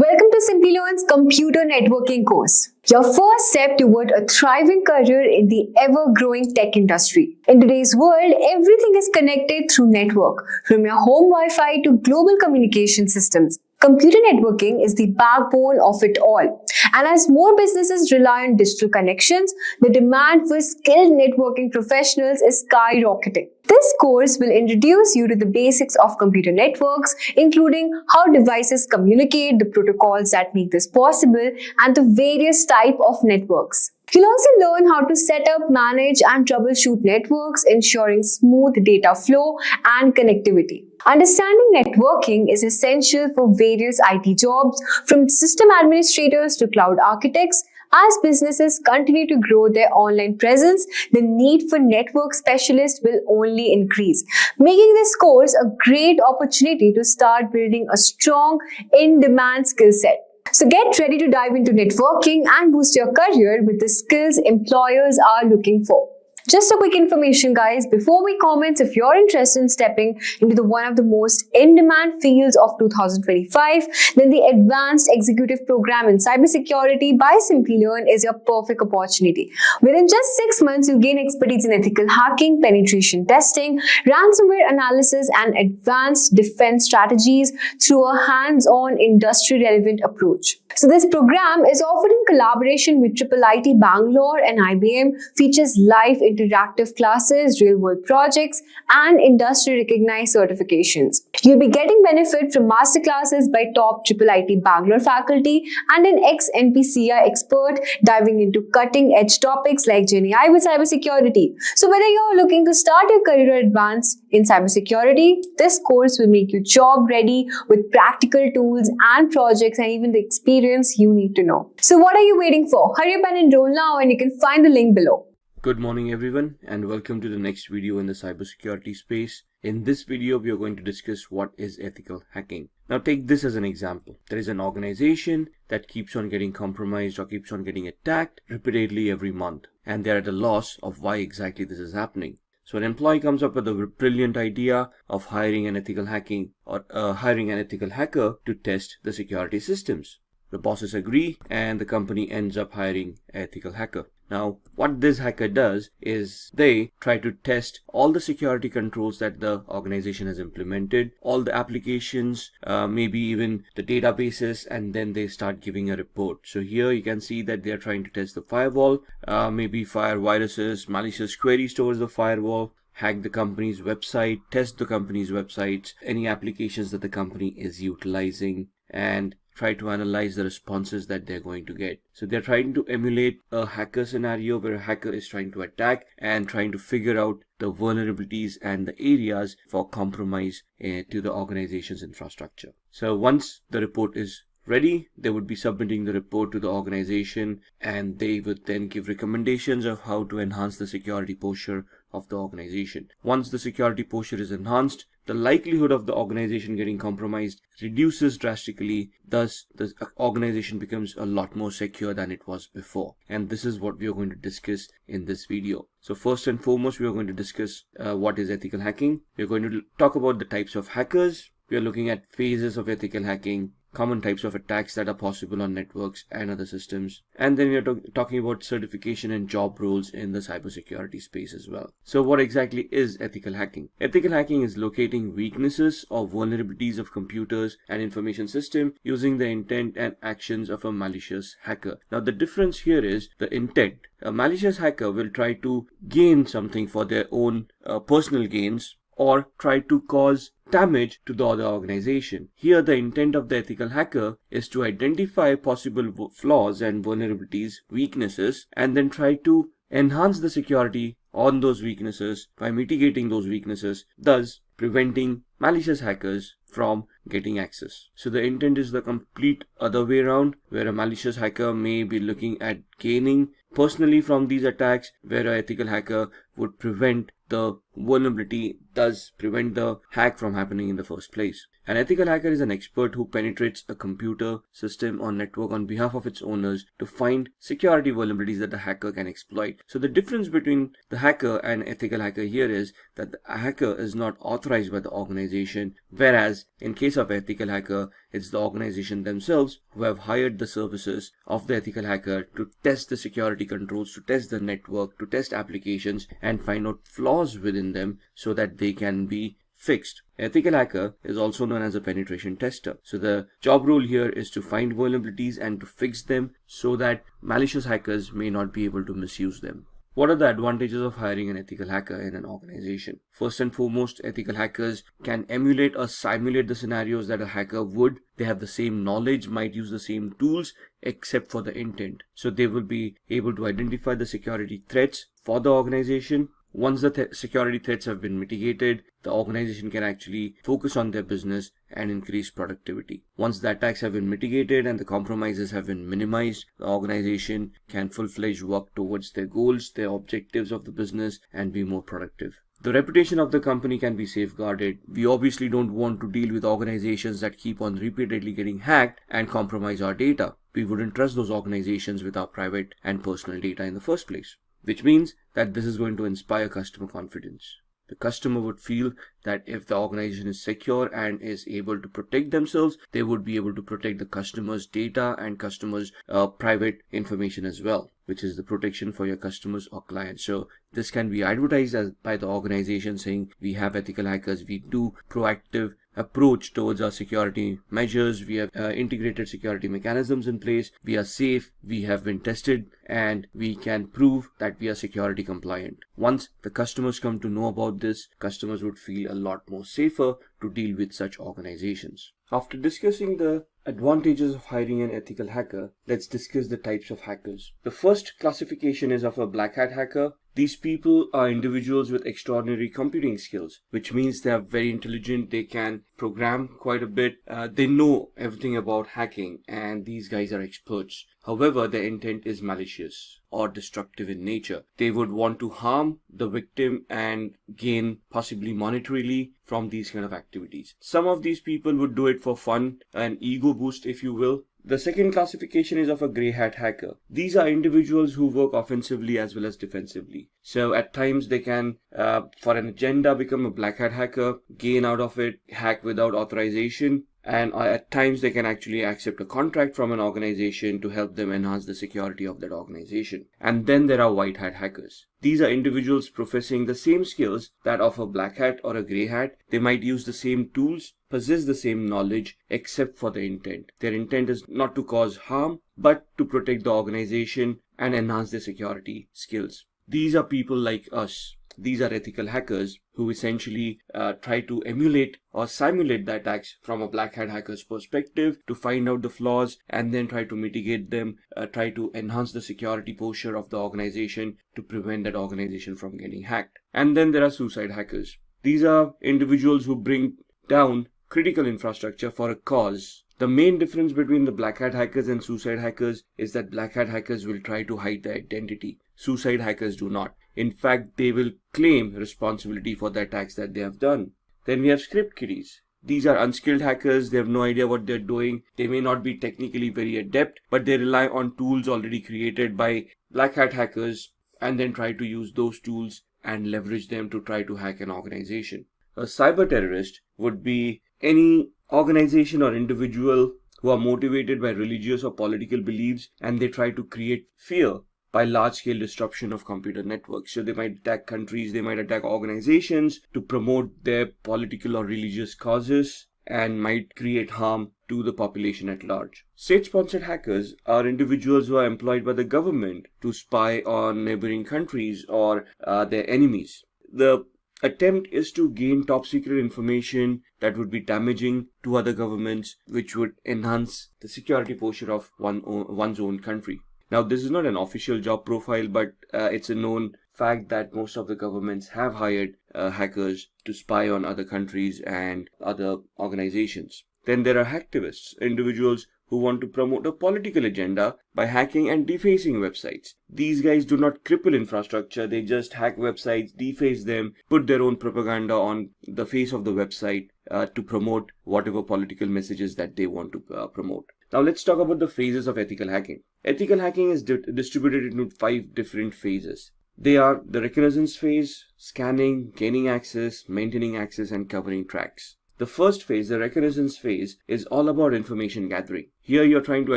Welcome to Simplilearn's Computer Networking course, your first step toward a thriving career in the ever-growing tech industry. In today's world, everything is connected through network, from your home Wi-Fi to global communication systems. Computer networking is the backbone of it all. And as more businesses rely on digital connections, the demand for skilled networking professionals is skyrocketing. This course will introduce you to the basics of computer networks, including how devices communicate, the protocols that make this possible, and the various types of networks. You'll also learn how to set up, manage, and troubleshoot networks, ensuring smooth data flow and connectivity. Understanding networking is essential for various IT jobs, from system administrators to cloud architects. As businesses continue to grow their online presence, the need for network specialists will only increase, making this course a great opportunity to start building a strong, in-demand skill set. So get ready to dive into networking and boost your career with the skills employers are looking for. Just a quick information, guys, before we comment, if you're interested in stepping into one of the most in-demand fields of 2025, then the Advanced Executive Program in Cybersecurity by Simplilearn is your perfect opportunity. Within just 6 months, you'll gain expertise in ethical hacking, penetration testing, ransomware analysis, and advanced defense strategies through a hands-on, industry-relevant approach. So this program is offered in collaboration with IIT Bangalore and IBM, features live interactive classes, real-world projects, and industry-recognized certifications. You'll be getting benefit from masterclasses by top IIT Bangalore faculty and an ex-NPCI expert diving into cutting-edge topics like GenAI with cybersecurity. So whether you're looking to start your career or advance in cybersecurity, this course will make you job-ready with practical tools and projects and even the experience you need to know. So what are you waiting for? Hurry up and enroll now, and you can find the link below. Good morning everyone, and welcome to the next video in the cybersecurity space. In this video, we are going to discuss what is ethical hacking. Now take this as an example. There is an organization that keeps on getting compromised or keeps on getting attacked repeatedly every month, and they're at a loss of why exactly this is happening. So an employee comes up with a brilliant idea of hiring an ethical hacker to test the security systems. The bosses agree and the company ends up hiring an ethical hacker. Now, what this hacker does is they try to test all the security controls that the organization has implemented, all the applications, maybe even the databases, and then they start giving a report. So here you can see that they are trying to test the firewall, maybe fire viruses, malicious queries towards the firewall, hack the company's website, test the company's websites, any applications that the company is utilizing, and try to analyze the responses that they're going to get. So they're trying to emulate a hacker scenario where a hacker is trying to attack and trying to figure out the vulnerabilities and the areas for compromise to the organization's infrastructure. So once the report is ready, they would be submitting the report to the organization, and they would then give recommendations of how to enhance the security posture of the organization. Once the security posture is enhanced, the likelihood of the organization getting compromised reduces drastically. Thus, the organization becomes a lot more secure than it was before. And this is what we are going to discuss in this video. So first and foremost, we are going to discuss what is ethical hacking. We are going to talk about the types of hackers. We are looking at phases of ethical hacking, common types of attacks that are possible on networks and other systems. And then we are talking about certification and job roles in the cybersecurity space as well. So what exactly is ethical hacking? Ethical hacking is locating weaknesses or vulnerabilities of computers and information system using the intent and actions of a malicious hacker. Now the difference here is the intent. A malicious hacker will try to gain something for their own personal gains, or try to cause damage to the other organization. Here, the intent of the ethical hacker is to identify possible flaws and vulnerabilities, weaknesses, and then try to enhance the security on those weaknesses by mitigating those weaknesses, thus preventing malicious hackers from getting access. So the intent is the complete other way around, where a malicious hacker may be looking at gaining personally from these attacks, where an ethical hacker would prevent the vulnerability does prevent the hack from happening in the first place. An ethical hacker is an expert who penetrates a computer system or network on behalf of its owners to find security vulnerabilities that the hacker can exploit. So the difference between the hacker and ethical hacker here is that the hacker is not authorized by the organization, whereas in case of ethical hacker, it's the organization themselves who have hired the services of the ethical hacker to test the security controls, to test the network, to test applications and find out flaws within them so that they can be fixed. Ethical hacker is also known as a penetration tester. So the job role here is to find vulnerabilities and to fix them so that malicious hackers may not be able to misuse them. What are the advantages of hiring an ethical hacker in an organization? First and foremost, ethical hackers can emulate or simulate the scenarios that a hacker would. They have the same knowledge, might use the same tools, except for the intent. So they will be able to identify the security threats for the organization. Once the security threats have been mitigated, the organization can actually focus on their business and increase productivity. Once the attacks have been mitigated and the compromises have been minimized, the organization can full-fledged work towards their goals, their objectives of the business, and be more productive. The reputation of the company can be safeguarded. We obviously don't want to deal with organizations that keep on repeatedly getting hacked and compromise our data. We wouldn't trust those organizations with our private and personal data in the first place, which means that this is going to inspire customer confidence. The customer would feel that if the organization is secure and is able to protect themselves, they would be able to protect the customer's data and customers' private information as well, which is the protection for your customers or clients. So this can be advertised as by the organization saying, we have ethical hackers, we do proactive approach towards our security measures, we have integrated security mechanisms in place, we are safe, we have been tested, and we can prove that we are security compliant. Once the customers come to know about this, customers would feel a lot more safer to deal with such organizations. After discussing the advantages of hiring an ethical hacker, let's discuss the types of hackers. The first classification is of a black hat hacker. These people are individuals with extraordinary computing skills, which means they are very intelligent, they can program quite a bit, they know everything about hacking, and these guys are experts. However, their intent is malicious or destructive in nature. They would want to harm the victim and gain possibly monetarily from these kind of activities. Some of these people would do it for fun, an ego boost if you will. The second classification is of a grey hat hacker. These are individuals who work offensively as well as defensively. So at times they can, for an agenda, become a black hat hacker, gain out of it, hack without authorization, and at times they can actually accept a contract from an organization to help them enhance the security of that organization. And then there are white hat hackers. These are individuals professing the same skills that of a black hat or a grey hat. They might use the same tools, possess the same knowledge, except for the intent. Their intent is not to cause harm, but to protect the organization and enhance their security skills. These are people like us. These are ethical hackers who essentially try to emulate or simulate the attacks from a black hat hacker's perspective to find out the flaws and then try to mitigate them, try to enhance the security posture of the organization to prevent that organization from getting hacked. And then there are suicide hackers. These are individuals who bring down critical infrastructure for a cause. The main difference between the black hat hackers and suicide hackers is that black hat hackers will try to hide their identity. Suicide hackers do not. In fact, they will claim responsibility for the attacks that they have done. Then we have script kiddies. These are unskilled hackers. They have no idea what they're doing. They may not be technically very adept, but they rely on tools already created by black hat hackers and then try to use those tools and leverage them to try to hack an organization. A cyber terrorist would be any organization or individual who are motivated by religious or political beliefs, and they try to create fear by large-scale disruption of computer networks. So they might attack countries, they might attack organizations to promote their political or religious causes and might create harm to the population at large. State-sponsored hackers are individuals who are employed by the government to spy on neighboring countries or their enemies. The attempt is to gain top secret information that would be damaging to other governments, which would enhance the security posture of one's own country. Now, this is not an official job profile, but it's a known fact that most of the governments have hired hackers to spy on other countries and other organizations. Then there are hacktivists, individuals who want to promote a political agenda by hacking and defacing websites. These guys do not cripple infrastructure, they just hack websites, deface them, put their own propaganda on the face of the website to promote whatever political messages that they want to promote. Now let's talk about the phases of ethical hacking. Ethical hacking is distributed into 5 different phases. They are the reconnaissance phase, scanning, gaining access, maintaining access, and covering tracks. The first phase, the reconnaissance phase, is all about information gathering. Here you're trying to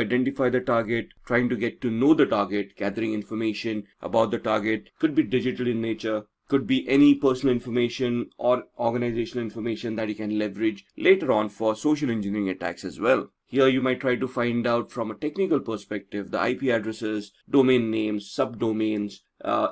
identify the target, trying to get to know the target, gathering information about the target. Could be digital in nature, could be any personal information or organizational information that you can leverage later on for social engineering attacks as well. Here you might try to find out from a technical perspective the IP addresses, domain names, subdomains,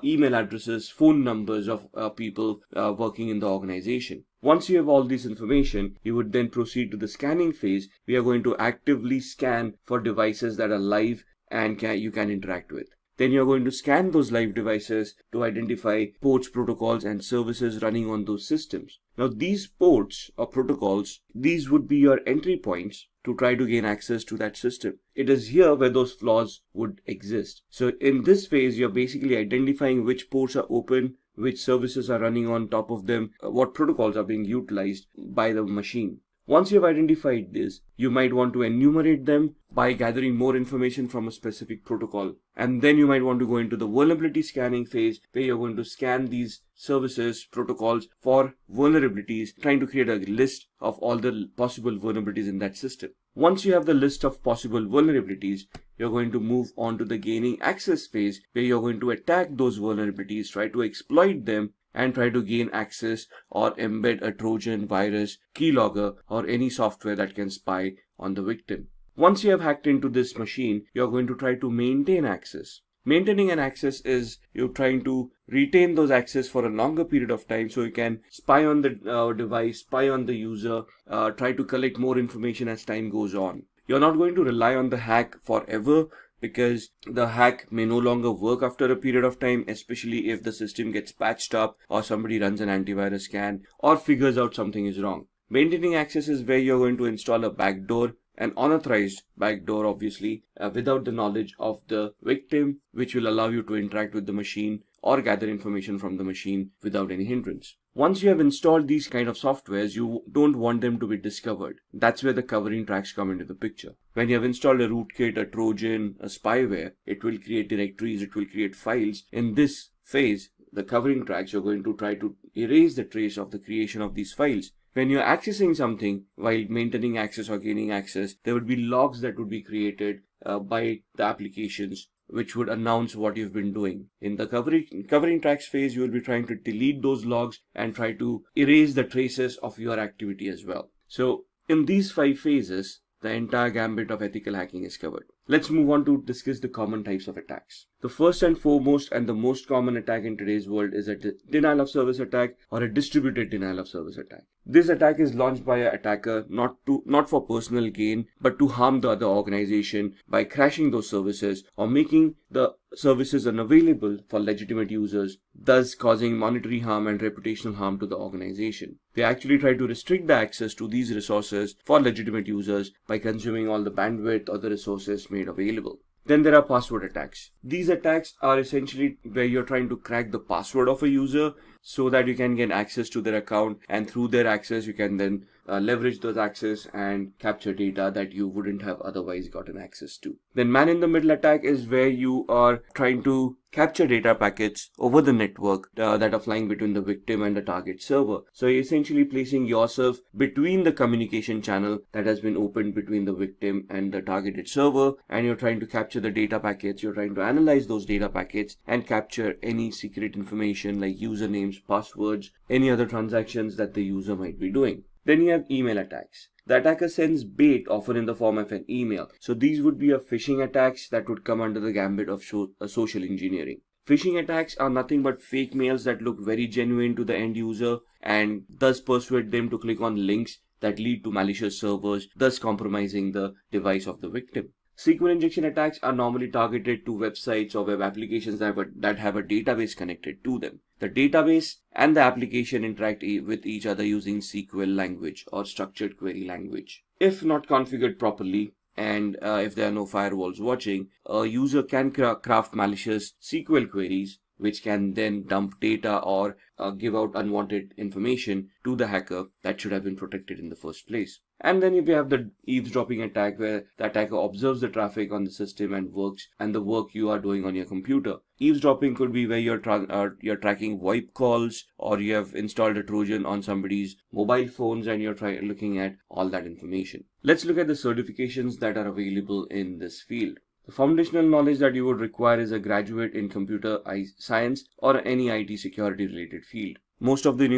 email addresses, phone numbers of people working in the organization. Once you have all this information, you would then proceed to the scanning phase. We are going to actively scan for devices that are live and you can interact with. Then you're going to scan those live devices to identify ports, protocols, and services running on those systems. Now these ports or protocols, these would be your entry points to try to gain access to that system. It is here where those flaws would exist. So in this phase, you're basically identifying which ports are open, which services are running on top of them, what protocols are being utilized by the machine. Once you've identified this, you might want to enumerate them by gathering more information from a specific protocol. And then you might want to go into the vulnerability scanning phase where you're going to scan these services, protocols for vulnerabilities, trying to create a list of all the possible vulnerabilities in that system. Once you have the list of possible vulnerabilities, you're going to move on to the gaining access phase where you're going to attack those vulnerabilities, try to exploit them, and try to gain access or embed a Trojan, virus, keylogger, or any software that can spy on the victim. Once you have hacked into this machine, you're going to try to maintain access. Maintaining an access is you're trying to retain those access for a longer period of time so you can spy on the device, spy on the user, try to collect more information as time goes on. You're not going to rely on the hack forever, because the hack may no longer work after a period of time, especially if the system gets patched up or somebody runs an antivirus scan or figures out something is wrong. Maintaining access is where you're going to install a backdoor, an unauthorized backdoor obviously, without the knowledge of the victim, which will allow you to interact with the machine or gather information from the machine without any hindrance. Once you have installed these kind of softwares, you don't want them to be discovered. That's where the covering tracks come into the picture. When you have installed a rootkit, a Trojan, a spyware, it will create directories, it will create files. In this phase, the covering tracks, you're going to try to erase the trace of the creation of these files. When you're accessing something while maintaining access or gaining access, there would be logs that would be created by the applications, which would announce what you've been doing. In the covering tracks phase, you will be trying to delete those logs and try to erase the traces of your activity as well. So in these 5 phases, the entire gambit of ethical hacking is covered. Let's move on to discuss the common types of attacks. The first and foremost and the most common attack in today's world is a denial of service attack or a distributed denial of service attack. This attack is launched by an attacker not for personal gain, but to harm the other organization by crashing those services or making the services unavailable for legitimate users, thus causing monetary harm and reputational harm to the organization. They actually try to restrict the access to these resources for legitimate users by consuming all the bandwidth or the resources made available. Then there are password attacks. These attacks are essentially where you're trying to crack the password of a user so that you can get access to their account, and through their access you can then leverage those access and capture data that you wouldn't have otherwise gotten access to. Then man-in-the-middle attack is where you are trying to capture data packets over the network that are flying between the victim and the target server. So you're essentially placing yourself between the communication channel that has been opened between the victim and the targeted server, and you're trying to capture the data packets. You're trying to analyze those data packets and capture any secret information like usernames, passwords, any other transactions that the user might be doing. Then you have email attacks. The attacker sends bait, often in the form of an email. So these would be a phishing attacks that would come under the gambit of social engineering. Phishing attacks are nothing but fake mails that look very genuine to the end user and thus persuade them to click on links that lead to malicious servers, thus compromising the device of the victim. SQL injection attacks are normally targeted to websites or web applications that have a database connected to them. The database and the application interact with each other using SQL language or structured query language. If not configured properly, and if there are no firewalls watching, a user can craft malicious SQL queries which can then dump data or give out unwanted information to the hacker that should have been protected in the first place. And then if you have the eavesdropping attack, where the attacker observes the traffic on the system and the work you are doing on your computer. Eavesdropping could be where you're tracking VoIP calls, or you have installed a Trojan on somebody's mobile phones and you're looking at all that information. Let's look at the certifications that are available in this field. The foundational knowledge that you would require is a graduate in computer science or any IT security related field. Most of the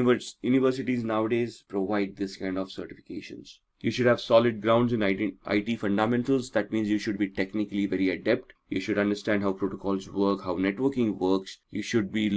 universities nowadays provide this kind of certifications. You should have solid grounds in IT fundamentals. That means you should be technically very adept. You should understand how protocols work, how networking works. You should be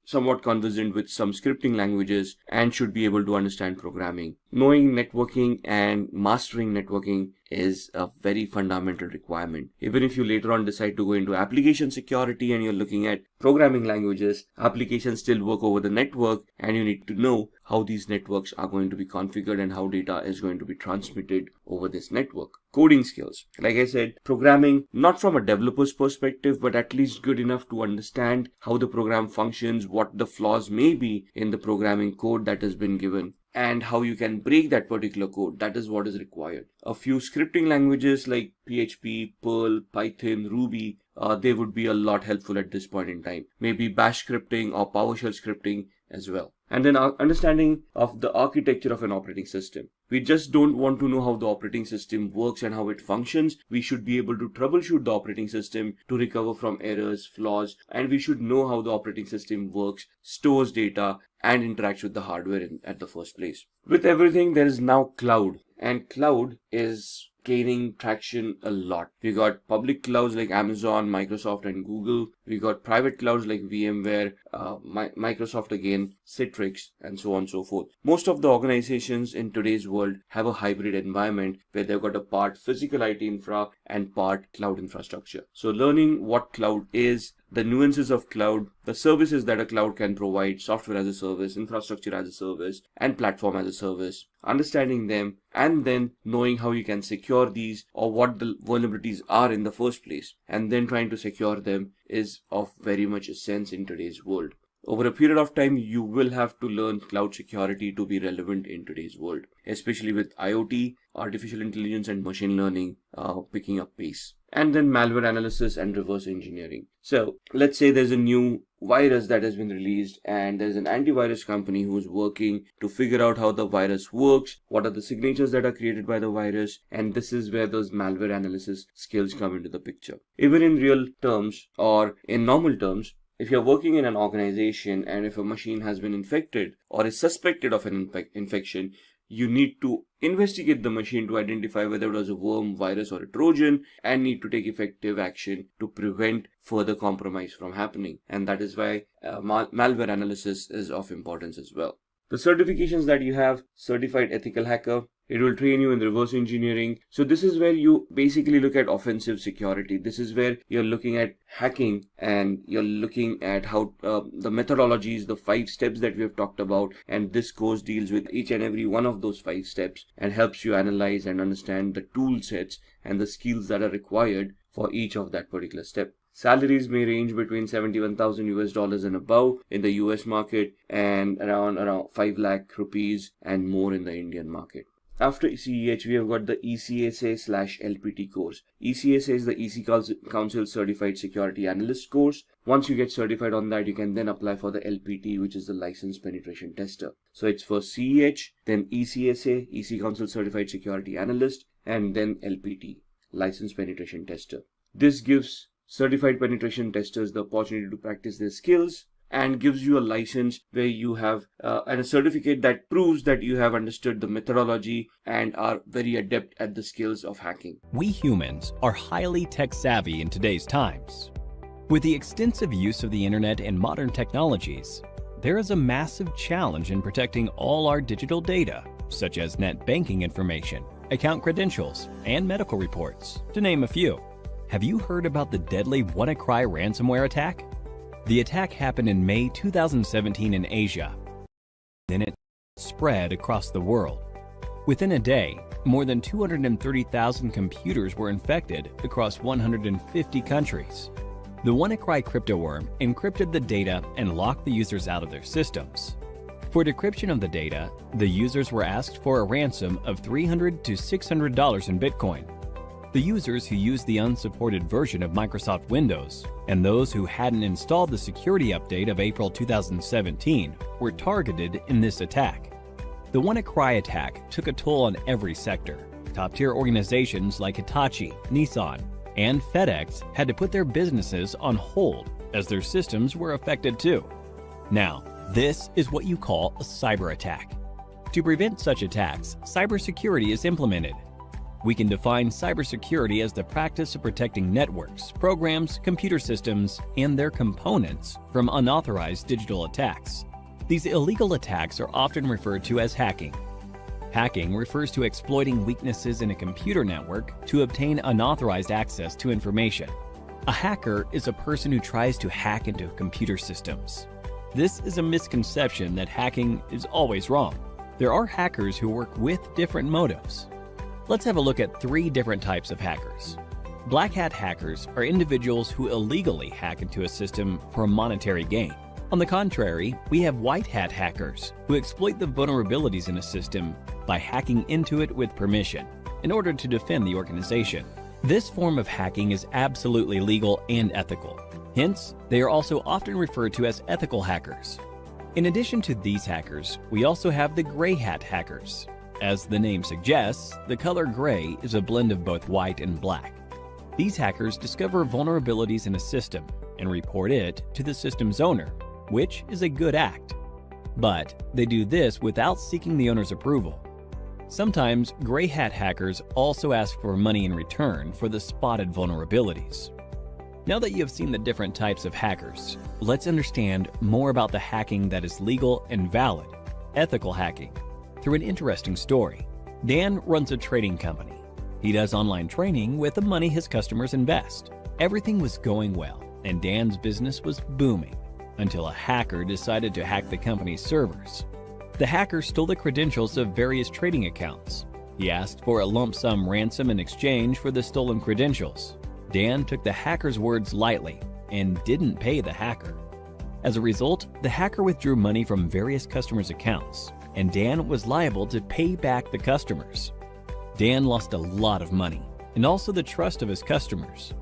somewhat conversant with some scripting languages and should be able to understand programming. Knowing networking and mastering networking is a very fundamental requirement. Even if you later on decide to go into application security and you're looking at programming languages, applications still work over the network, and you need to know how these networks are going to be configured and how data is going to be transmitted over this network. Coding skills. Like I said, programming, not from a developer's perspective, but at least good enough to understand how the program functions, what the flaws may be in the programming code that has been given, and how you can break that particular code. That is what is required. A few scripting languages like PHP, Perl, Python, Ruby, they would be a lot helpful at this point in time. Maybe Bash scripting or PowerShell scripting as well. And then our understanding of the architecture of an operating system. We just don't want to know how the operating system works and how it functions. We should be able to troubleshoot the operating system to recover from errors, flaws, and we should know how the operating system works, stores data, and interacts with the hardware at the first place. With everything, there is now cloud, and cloud is gaining traction a lot. We got public clouds like Amazon, Microsoft, and Google. We got private clouds like VMware, Microsoft again, Citrix, and so on and so forth. Most of the organizations in today's world have a hybrid environment where they've got a part physical IT infra and part cloud infrastructure. So learning what cloud is, the nuances of cloud, the services that a cloud can provide, software as a service, infrastructure as a service, and platform as a service, understanding them, and then knowing how you can secure these or what the vulnerabilities are in the first place, and then trying to secure them is of very much essence in today's world. Over a period of time, you will have to learn cloud security to be relevant in today's world, especially with IoT, artificial intelligence, and machine learning picking up pace. And then malware analysis and reverse engineering. So let's say there's a new virus that has been released and there's an antivirus company who's working to figure out how the virus works, what are the signatures that are created by the virus, and this is where those malware analysis skills come into the picture. Even in real terms or in normal terms, if you're working in an organization and if a machine has been infected or is suspected of an infection, you need to investigate the machine to identify whether it was a worm, virus, or a Trojan, and need to take effective action to prevent further compromise from happening. And that is why malware analysis is of importance as well. The certifications that you have, Certified Ethical Hacker, it will train you in reverse engineering. So this is where you basically look at offensive security. This is where you're looking at hacking and you're looking at how the methodologies, the 5 steps that we have talked about. And this course deals with each and every one of those 5 steps and helps you analyze and understand the tool sets and the skills that are required for each of that particular step. Salaries may range between $71,000 and above in the US market and around 5 lakh rupees and more in the Indian market. After CEH, we have got the ECSA/LPT course. ECSA is the EC Council Certified Security Analyst course. Once you get certified on that, you can then apply for the LPT, which is the License Penetration Tester. So it's for CEH, then ECSA, EC Council Certified Security Analyst, and then LPT, License Penetration Tester. This gives certified penetration testers the opportunity to practice their skills and gives you a license where you have and a certificate that proves that you have understood the methodology and are very adept at the skills of hacking. We humans are highly tech savvy in today's times. With the extensive use of the internet and modern technologies, there is a massive challenge in protecting all our digital data, such as net banking information, account credentials, and medical reports, to name a few. Have you heard about the deadly WannaCry ransomware attack? The attack happened in May 2017 in Asia. Then it spread across the world. Within a day, more than 230,000 computers were infected across 150 countries. The WannaCry cryptoworm encrypted the data and locked the users out of their systems. For decryption of the data, the users were asked for a ransom of $300 to $600 in Bitcoin. The users who used the unsupported version of Microsoft Windows and those who hadn't installed the security update of April 2017 were targeted in this attack. The WannaCry attack took a toll on every sector. Top-tier organizations like Hitachi, Nissan, and FedEx had to put their businesses on hold as their systems were affected too. Now, this is what you call a cyber attack. To prevent such attacks, cybersecurity is implemented. We can define cybersecurity as the practice of protecting networks, programs, computer systems, and their components from unauthorized digital attacks. These illegal attacks are often referred to as hacking. Hacking refers to exploiting weaknesses in a computer network to obtain unauthorized access to information. A hacker is a person who tries to hack into computer systems. This is a misconception that hacking is always wrong. There are hackers who work with different motives. Let's have a look at 3 different types of hackers. Black hat hackers are individuals who illegally hack into a system for a monetary gain. On the contrary, we have white hat hackers who exploit the vulnerabilities in a system by hacking into it with permission in order to defend the organization. This form of hacking is absolutely legal and ethical. Hence, they are also often referred to as ethical hackers. In addition to these hackers, we also have the gray hat hackers. As the name suggests, the color gray is a blend of both white and black. These hackers discover vulnerabilities in a system and report it to the system's owner, which is a good act. But they do this without seeking the owner's approval. Sometimes gray hat hackers also ask for money in return for the spotted vulnerabilities. Now that you have seen the different types of hackers, let's understand more about the hacking that is legal and valid, ethical hacking, through an interesting story. Dan runs a trading company. He does online training with the money his customers invest. Everything was going well, and Dan's business was booming, until a hacker decided to hack the company's servers. The hacker stole the credentials of various trading accounts. He asked for a lump sum ransom in exchange for the stolen credentials. Dan took the hacker's words lightly and didn't pay the hacker. As a result, the hacker withdrew money from various customers' accounts, and Dan was liable to pay back the customers. Dan lost a lot of money, and also the trust of his customers.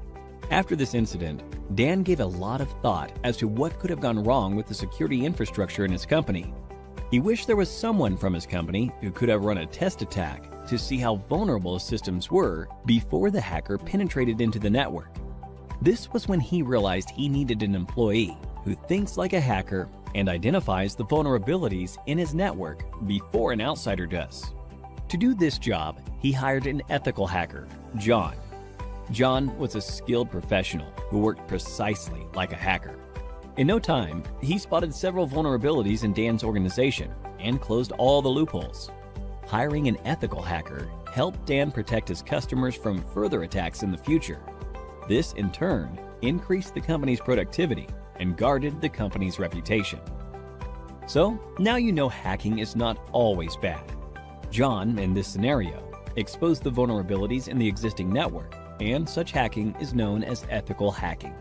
After this incident, Dan gave a lot of thought as to what could have gone wrong with the security infrastructure in his company. He wished there was someone from his company who could have run a test attack to see how vulnerable his systems were before the hacker penetrated into the network. This was when he realized he needed an employee who thinks like a hacker and identifies the vulnerabilities in his network before an outsider does. To do this job, he hired an ethical hacker, John. John was a skilled professional who worked precisely like a hacker. In no time, he spotted several vulnerabilities in Dan's organization and closed all the loopholes. Hiring an ethical hacker helped Dan protect his customers from further attacks in the future. This, in turn, increased the company's productivity and guarded the company's reputation. So, now you know hacking is not always bad. John, in this scenario, exposed the vulnerabilities in the existing network, and such hacking is known as ethical hacking.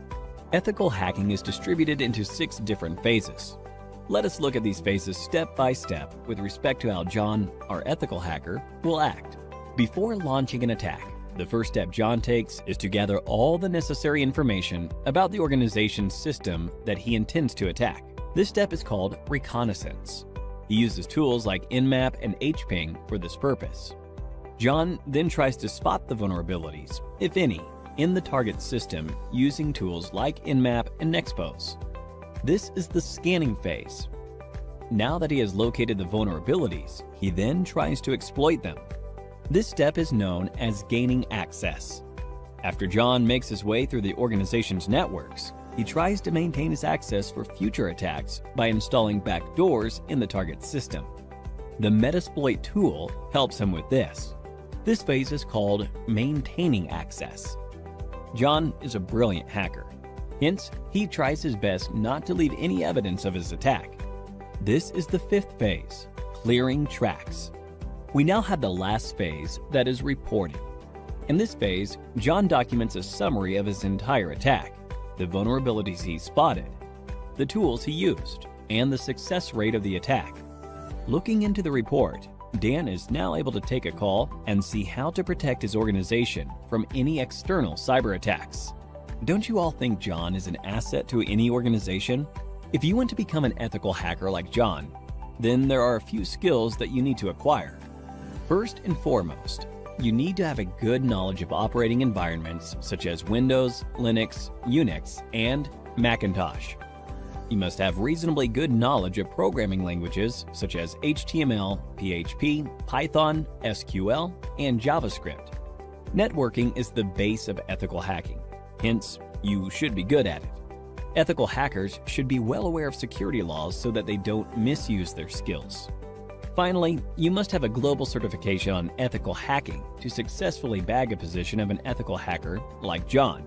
Ethical hacking is distributed into 6 different phases. Let us look at these phases step by step with respect to how John, our ethical hacker, will act. Before launching an attack, the first step John takes is to gather all the necessary information about the organization's system that he intends to attack. This step is called reconnaissance. He uses tools like Nmap and hping for this purpose. John then tries to spot the vulnerabilities, if any, in the target system using tools like Nmap and Nexpose. This is the scanning phase. Now that he has located the vulnerabilities, he then tries to exploit them. This step is known as gaining access. After John makes his way through the organization's networks, he tries to maintain his access for future attacks by installing backdoors in the target system. The Metasploit tool helps him with this. This phase is called maintaining access. John is a brilliant hacker. Hence, he tries his best not to leave any evidence of his attack. This is the 5th phase, clearing tracks. We now have the last phase, that is reporting. In this phase, John documents a summary of his entire attack, the vulnerabilities he spotted, the tools he used, and the success rate of the attack. Looking into the report, Dan is now able to take a call and see how to protect his organization from any external cyber attacks. Don't you all think John is an asset to any organization? If you want to become an ethical hacker like John, then there are a few skills that you need to acquire. First and foremost, you need to have a good knowledge of operating environments such as Windows, Linux, Unix, and Macintosh. You must have reasonably good knowledge of programming languages such as HTML, PHP, Python, SQL, and JavaScript. Networking is the base of ethical hacking, hence, you should be good at it. Ethical hackers should be well aware of security laws so that they don't misuse their skills. Finally, you must have a global certification on ethical hacking to successfully bag a position of an ethical hacker like John.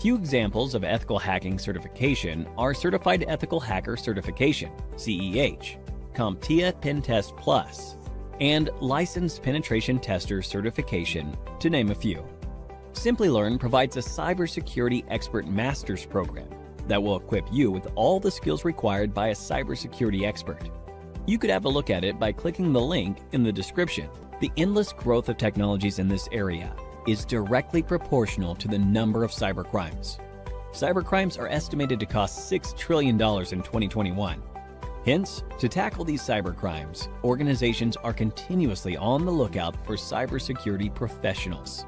Few examples of ethical hacking certification are Certified Ethical Hacker Certification, CEH, CompTIA Pen Test Plus, and Licensed Penetration Tester Certification, to name a few. Simplilearn provides a Cybersecurity Expert Master's program that will equip you with all the skills required by a cybersecurity expert. You could have a look at it by clicking the link in the description. The endless growth of technologies in this area is directly proportional to the number of cybercrimes. Cybercrimes are estimated to cost $6 trillion in 2021. Hence, to tackle these cybercrimes, organizations are continuously on the lookout for cybersecurity professionals.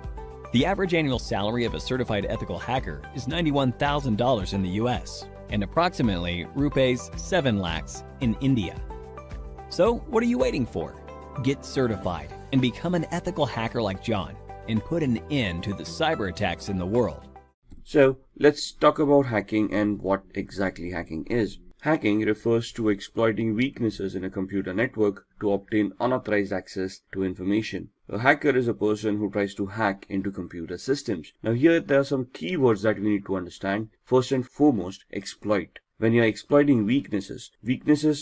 The average annual salary of a certified ethical hacker is $91,000 in the US and approximately rupees 7 lakhs in India. So, what are you waiting for? Get certified and become an ethical hacker like John and put an end to the cyber attacks in the world. So let's talk about hacking and what exactly hacking is. Hacking refers to exploiting weaknesses in a computer network to obtain unauthorized access to information. A hacker is a person who tries to hack into computer systems. Now here there are some keywords that we need to understand. First and foremost, exploit. When you're exploiting weaknesses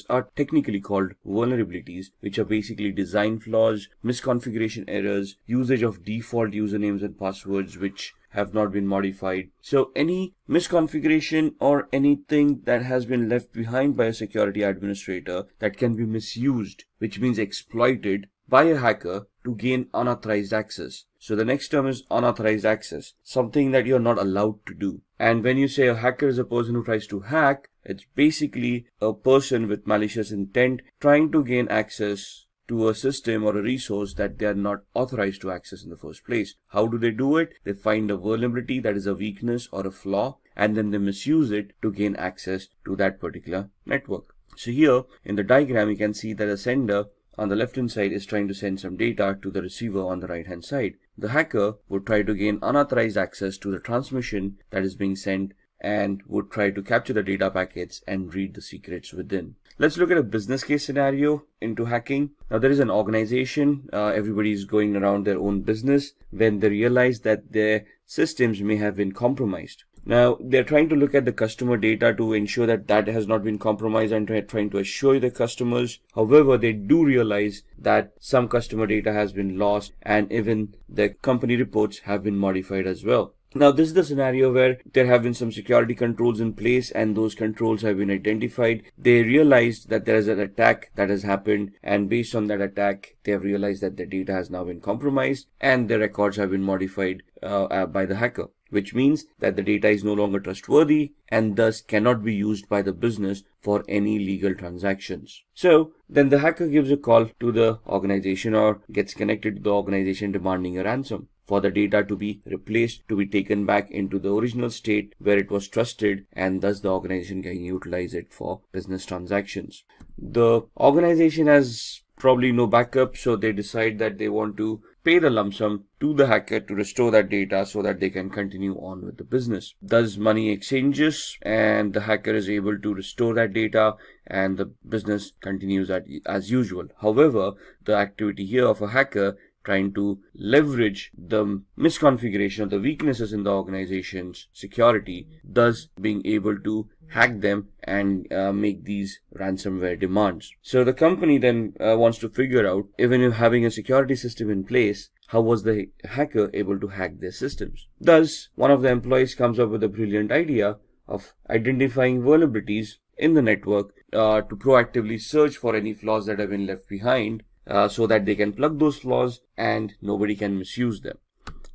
are technically called vulnerabilities, which are basically design flaws, misconfiguration errors, usage of default usernames and passwords which have not been modified. So any misconfiguration or anything that has been left behind by a security administrator that can be misused, which means exploited by a hacker to gain unauthorized access. So the next term is unauthorized access, something that you're not allowed to do. And when you say a hacker is a person who tries to hack, it's basically a person with malicious intent trying to gain access to a system or a resource that they are not authorized to access in the first place. How do they do it? They find a vulnerability that is a weakness or a flaw, and then they misuse it to gain access to that particular network. So here in the diagram, you can see that the sender on the left hand side is trying to send some data to the receiver on the right hand side. The hacker would try to gain unauthorized access to the transmission that is being sent and would try to capture the data packets and read the secrets within. Let's look at a business case scenario into hacking. Now there is an organization, everybody is going around their own business when they realize that their systems may have been compromised. Now they're trying to look at the customer data to ensure that that has not been compromised and trying to assure the customers. However, they do realize that some customer data has been lost and even the company reports have been modified as well. Now this is the scenario where there have been some security controls in place and those controls have been identified. They realized that there is an attack that has happened, and based on that attack they have realized that their data has now been compromised and their records have been modified by the hacker, which means that the data is no longer trustworthy and thus cannot be used by the business for any legal transactions. So then the hacker gives a call to the organization or gets connected to the organization demanding a ransom for the data to be replaced, to be taken back into the original state where it was trusted, and thus the organization can utilize it for business transactions. The organization has probably no backup, so they decide that they want to pay the lump sum to the hacker to restore that data so that they can continue on with the business. Thus money exchanges and the hacker is able to restore that data and the business continues as usual. However, the activity here of a hacker trying to leverage the misconfiguration of the weaknesses in the organization's security, thus being able to hack them and make these ransomware demands. So the company then wants to figure out, even if having a security system in place, how was the hacker able to hack their systems? Thus, one of the employees comes up with a brilliant idea of identifying vulnerabilities in the network to proactively search for any flaws that have been left behind so that they can plug those flaws and nobody can misuse them.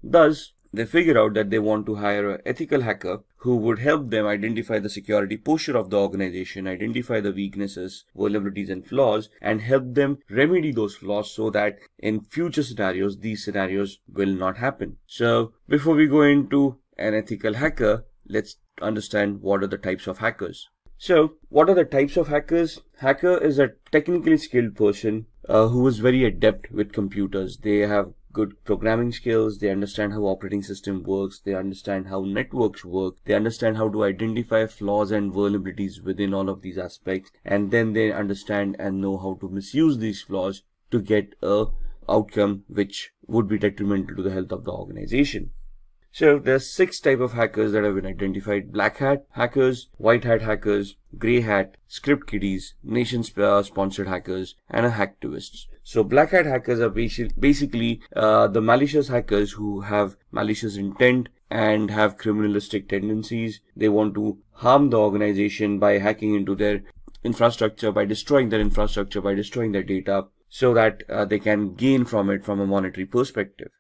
Thus, they figure out that they want to hire an ethical hacker who would help them identify the security posture of the organization, identify the weaknesses, vulnerabilities, and flaws, and help them remedy those flaws so that in future scenarios, these scenarios will not happen. So, before we go into an ethical hacker, let's understand what are the types of hackers. So, what are the types of hackers? Hacker is a technically skilled person who is very adept with computers. They have good programming skills, they understand how operating system works, they understand how networks work, they understand how to identify flaws and vulnerabilities within all of these aspects, and then they understand and know how to misuse these flaws to get a outcome which would be detrimental to the health of the organization. So there's 6 types of hackers that have been identified: black hat hackers, white hat hackers, grey hat, script kiddies, nation sponsored hackers, and hacktivists. So black hat hackers are basically the malicious hackers who have malicious intent and have criminalistic tendencies. They want to harm the organization by hacking into their infrastructure, by destroying their infrastructure, by destroying their data, so that they can gain from it from a monetary perspective.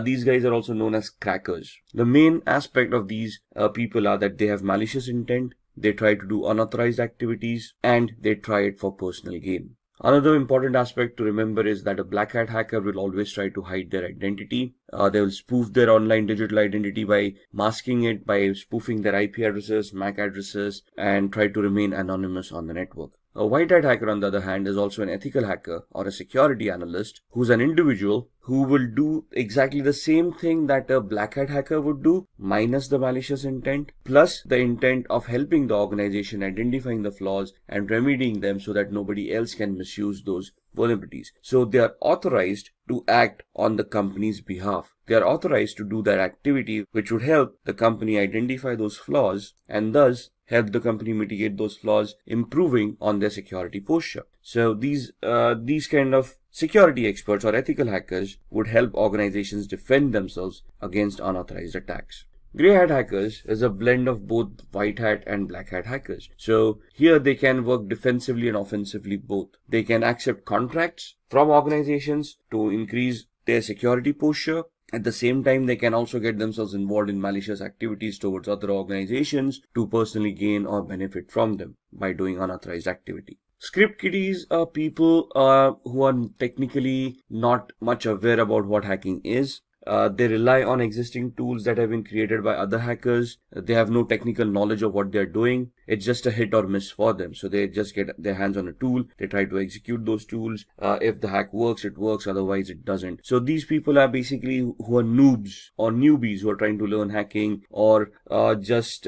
These guys are also known as crackers. The main aspect of these people are that they have malicious intent, they try to do unauthorized activities, and they try it for personal gain. Another important aspect to remember is that a black hat hacker will always try to hide their identity. They will spoof their online digital identity by masking it, by spoofing their IP addresses, MAC addresses, and try to remain anonymous on the network. A white hat hacker, on the other hand, is also an ethical hacker or a security analyst who's an individual who will do exactly the same thing that a black hat hacker would do, minus the malicious intent, plus the intent of helping the organization identifying the flaws and remedying them so that nobody else can misuse those vulnerabilities. So they are authorized to act on the company's behalf. They are authorized to do that activity which would help the company identify those flaws and thus help the company mitigate those flaws, improving on their security posture. So these kind of security experts or ethical hackers would help organizations defend themselves against unauthorized attacks. Grey hat hackers is a blend of both white hat and black hat hackers. So here they can work defensively and offensively both. They can accept contracts from organizations to increase their security posture. At the same time, they can also get themselves involved in malicious activities towards other organizations to personally gain or benefit from them by doing unauthorized activity. Script kiddies are people who are technically not much aware about what hacking is. They rely on existing tools that have been created by other hackers. They have no technical knowledge of what they're doing. It's just a hit or miss for them. So they just get their hands on a tool. They try to execute those tools. If the hack works, it works. Otherwise, it doesn't. So these people are basically who are noobs or newbies who are trying to learn hacking, or just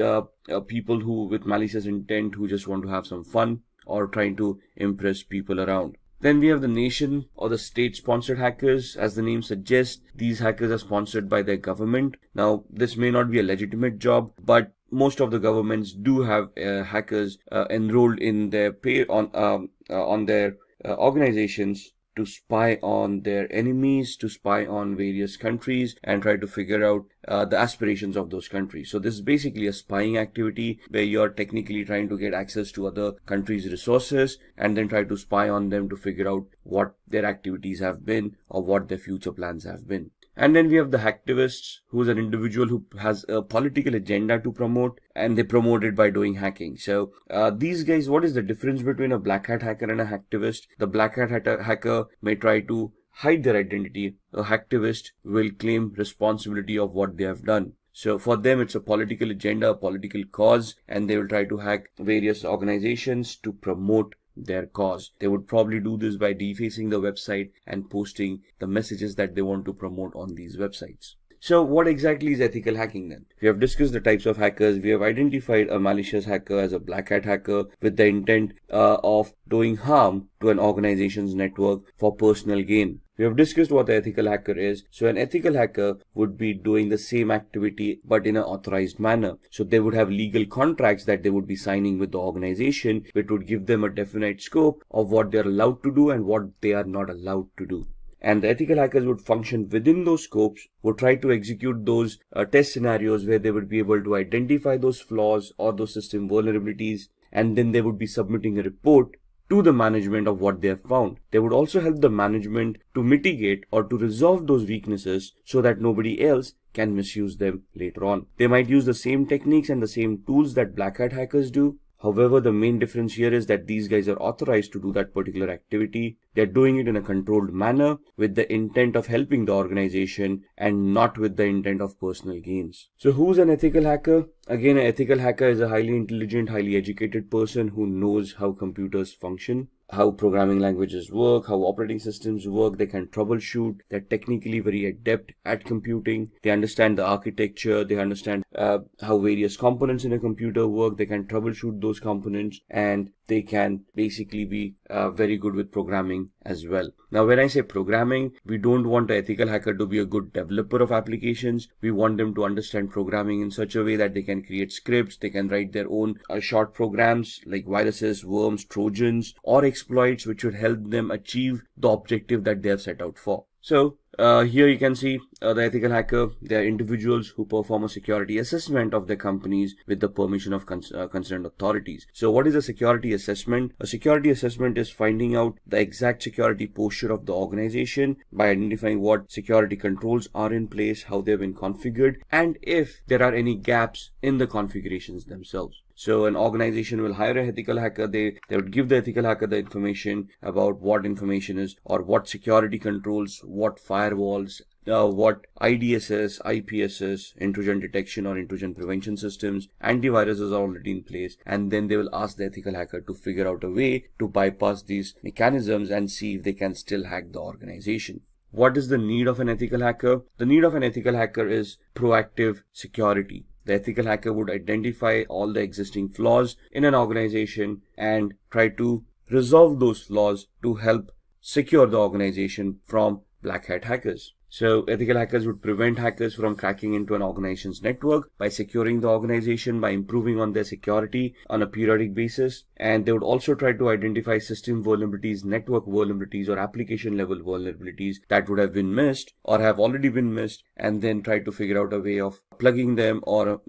people who with malicious intent who just want to have some fun or trying to impress people around. Then we have the nation or the state-sponsored hackers. As the name suggests, these hackers are sponsored by their government. Now, this may not be a legitimate job, but most of the governments do have hackers enrolled in their pay on their organizations to spy on their enemies, to spy on various countries and try to figure out the aspirations of those countries. So this is basically a spying activity where you're technically trying to get access to other countries' resources and then try to spy on them to figure out what their activities have been or what their future plans have been. And then we have the hacktivists, who's an individual who has a political agenda to promote, and they promote it by doing hacking. So these guys, what is the difference between a black hat hacker and a hacktivist? The black hat hacker may try to hide their identity. A hacktivist will claim responsibility of what they have done. So for them, it's a political agenda, a political cause, and they will try to hack various organizations to promote their cause. They would probably do this by defacing the website and posting the messages that they want to promote on these websites. So what exactly is ethical hacking then? We have discussed the types of hackers. We have identified a malicious hacker as a black hat hacker with the intent of doing harm to an organization's network for personal gain. We have discussed what the ethical hacker is. So an ethical hacker would be doing the same activity but in an authorized manner. So they would have legal contracts that they would be signing with the organization, which would give them a definite scope of what they're allowed to do and what they are not allowed to do. And the ethical hackers would function within those scopes, would try to execute those test scenarios where they would be able to identify those flaws or those system vulnerabilities, and then they would be submitting a report to the management of what they have found. They would also help the management to mitigate or to resolve those weaknesses so that nobody else can misuse them later on. They might use the same techniques and the same tools that black hat hackers do. However, the main difference here is that these guys are authorized to do that particular activity. They're doing it in a controlled manner with the intent of helping the organization and not with the intent of personal gains. So who's an ethical hacker? Again, an ethical hacker is a highly intelligent, highly educated person who knows how computers function, how programming languages work, how operating systems work. They can troubleshoot. They're technically very adept at computing. They understand the architecture. They understand how various components in a computer work. They can troubleshoot those components, and they can basically be very good with programming as well. Now, when I say programming, we don't want an ethical hacker to be a good developer of applications. We want them to understand programming in such a way that they can create scripts. They can write their own short programs like viruses, worms, trojans, or exploits which would help them achieve the objective that they have set out for. So here you can see the ethical hacker. They are individuals who perform a security assessment of their companies with the permission of concerned authorities. So what is a security assessment? A security assessment is finding out the exact security posture of the organization by identifying what security controls are in place, how they've been configured, and if there are any gaps in the configurations themselves. So an organization will hire an ethical hacker. They would give the ethical hacker the information about what information is or what security controls, what firewalls, what IDSS, IPSS, intrusion detection or intrusion prevention systems, antiviruses are already in place, and then they will ask the ethical hacker to figure out a way to bypass these mechanisms and see if they can still hack the organization. What is the need of an ethical hacker? The need of an ethical hacker is proactive security. The ethical hacker would identify all the existing flaws in an organization and try to resolve those flaws to help secure the organization from black hat hackers. So ethical hackers would prevent hackers from cracking into an organization's network by securing the organization, by improving on their security on a periodic basis. And they would also try to identify system vulnerabilities, network vulnerabilities, or application level vulnerabilities that would have been missed or have already been missed, and then try to figure out a way of plugging them or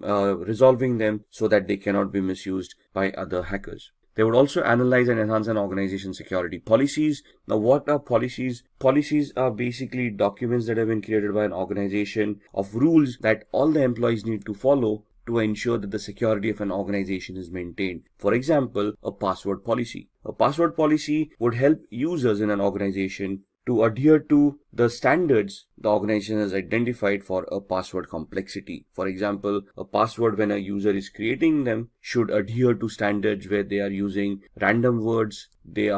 resolving them so that they cannot be misused by other hackers. They would also analyze and enhance an organization's security policies. Now, what are policies? Policies are basically documents that have been created by an organization of rules that all the employees need to follow to ensure that the security of an organization is maintained. For example, a password policy. A password policy would help users in an organization to adhere to the standards the organization has identified for a password complexity. For example, a password, when a user is creating them, should adhere to standards where they are using random words. They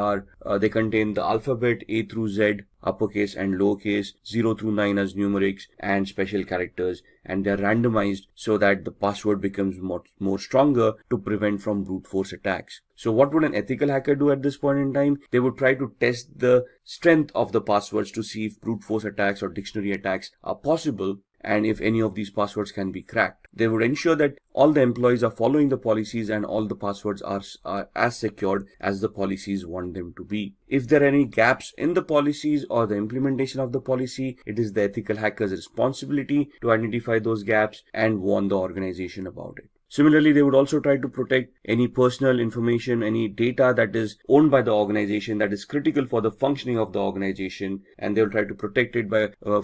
contain the alphabet A through Z, uppercase and lowercase, 0 through 9 as numerics, and special characters, and they are randomized so that the password becomes more stronger to prevent from brute force attacks. So what would an ethical hacker do at this point in time? They would try to test the strength of the passwords to see if brute force attacks or dictionary attacks are possible, and if any of these passwords can be cracked. They would ensure that all the employees are following the policies and all the passwords are as secured as the policies want them to be. If there are any gaps in the policies or the implementation of the policy, it is the ethical hacker's responsibility to identify those gaps and warn the organization about it. Similarly, they would also try to protect any personal information, any data that is owned by the organization that is critical for the functioning of the organization, and they will try to protect it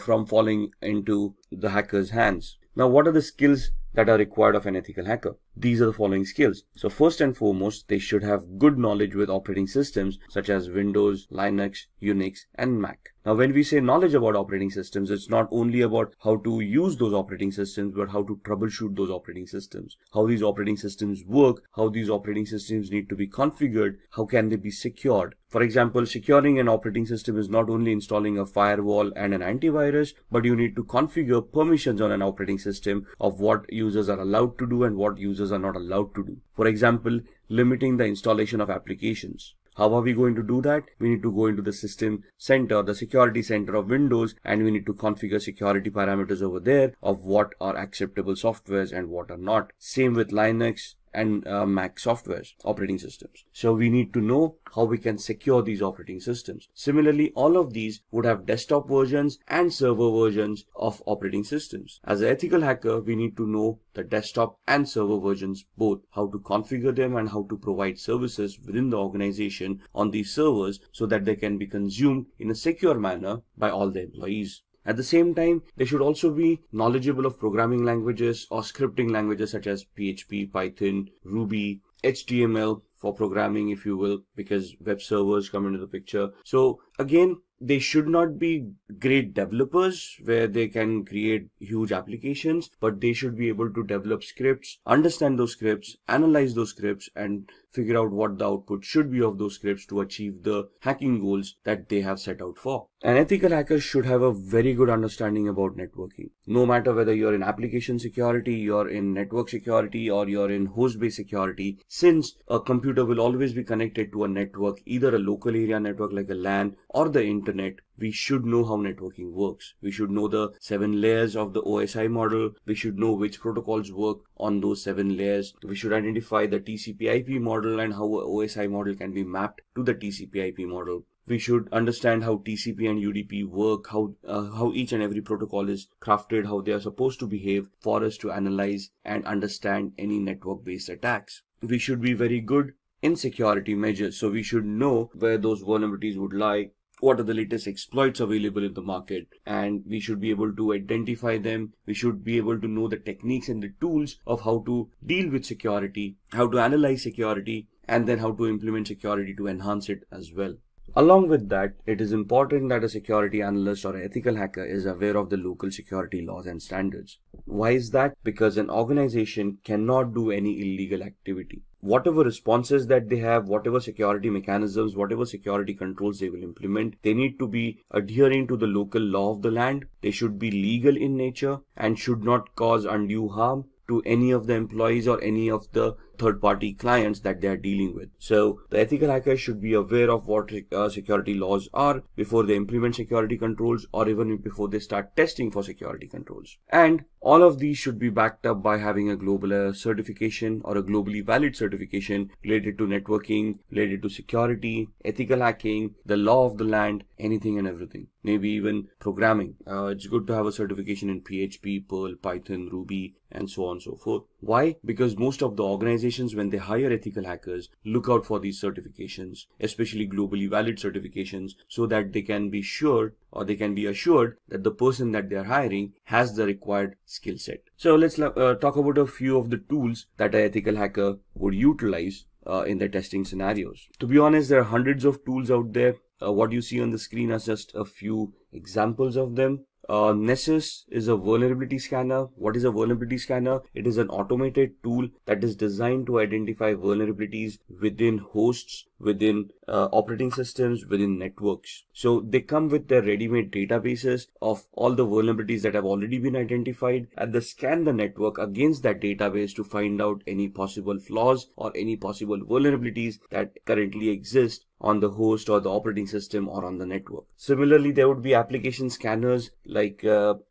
from falling into the hacker's hands. Now, what are the skills that are required of an ethical hacker? These are the following skills. So first and foremost, they should have good knowledge with operating systems such as Windows, Linux, Unix, and Mac. Now, when we say knowledge about operating systems, it's not only about how to use those operating systems, but how to troubleshoot those operating systems, how these operating systems work, how these operating systems need to be configured, how can they be secured. For example, securing an operating system is not only installing a firewall and an antivirus, but you need to configure permissions on an operating system of what users are allowed to do and what users are not allowed to do. For example, limiting the installation of applications. How are we going to do that? We need to go into the system center, the security center of Windows, and we need to configure security parameters over there of what are acceptable softwares and what are not. Same with Linux and Mac softwares, operating systems. So we need to know how we can secure these operating systems. Similarly, all of these would have desktop versions and server versions of operating systems. As an ethical hacker, we need to know the desktop and server versions both, how to configure them and how to provide services within the organization on these servers so that they can be consumed in a secure manner by all the employees. At the same time, they should also be knowledgeable of programming languages or scripting languages such as PHP, Python, Ruby, HTML for programming, if you will, because web servers come into the picture. So again, they should not be great developers where they can create huge applications, but they should be able to develop scripts, understand those scripts, analyze those scripts, and figure out what the output should be of those scripts to achieve the hacking goals that they have set out for. An ethical hacker should have a very good understanding about networking. No matter whether you're in application security, you're in network security, or you're in host-based security, since a computer will always be connected to a network, either a local area network like a LAN or the internet, we should know how networking works. We should know the 7 layers of the OSI model. We should know which protocols work on those 7 layers. We should identify the TCP/IP model and how a OSI model can be mapped to the TCP/IP model. We should understand how TCP and UDP work, how each and every protocol is crafted, how they are supposed to behave for us to analyze and understand any network-based attacks. We should be very good in security measures. So we should know where those vulnerabilities would lie, what are the latest exploits available in the market, and we should be able to identify them. We should be able to know the techniques and the tools of how to deal with security, how to analyze security, and then how to implement security to enhance it as well. Along with that, it is important that a security analyst or an ethical hacker is aware of the local security laws and standards. Why is that? Because an organization cannot do any illegal activity. Whatever responses that they have, whatever security mechanisms, whatever security controls they will implement, they need to be adhering to the local law of the land. They should be legal in nature and should not cause undue harm to any of the employees or any of the third-party clients that they are dealing with. So the ethical hackers should be aware of what security laws are before they implement security controls, or even before they start testing for security controls. And all of these should be backed up by having a global certification or a globally valid certification related to networking, related to security, ethical hacking, the law of the land, anything and everything. Maybe even programming. It's good to have a certification in PHP, Perl, Python, Ruby, and so on and so forth. Why? Because most of the organizations, when they hire ethical hackers, look out for these certifications, especially globally valid certifications, so that they can be sure, or they can be assured that the person that they are hiring has the required skill set. So let's talk about a few of the tools that an ethical hacker would utilize in their testing scenarios. To be honest, there are hundreds of tools out there. What you see on the screen are just a few examples of them. Nessus is a vulnerability scanner. What is a vulnerability scanner? It is an automated tool that is designed to identify vulnerabilities within hosts, within operating systems, within networks. So they come with their ready-made databases of all the vulnerabilities that have already been identified, and they scan the network against that database to find out any possible flaws or any possible vulnerabilities that currently exist on the host or the operating system or on the network. Similarly, there would be application scanners like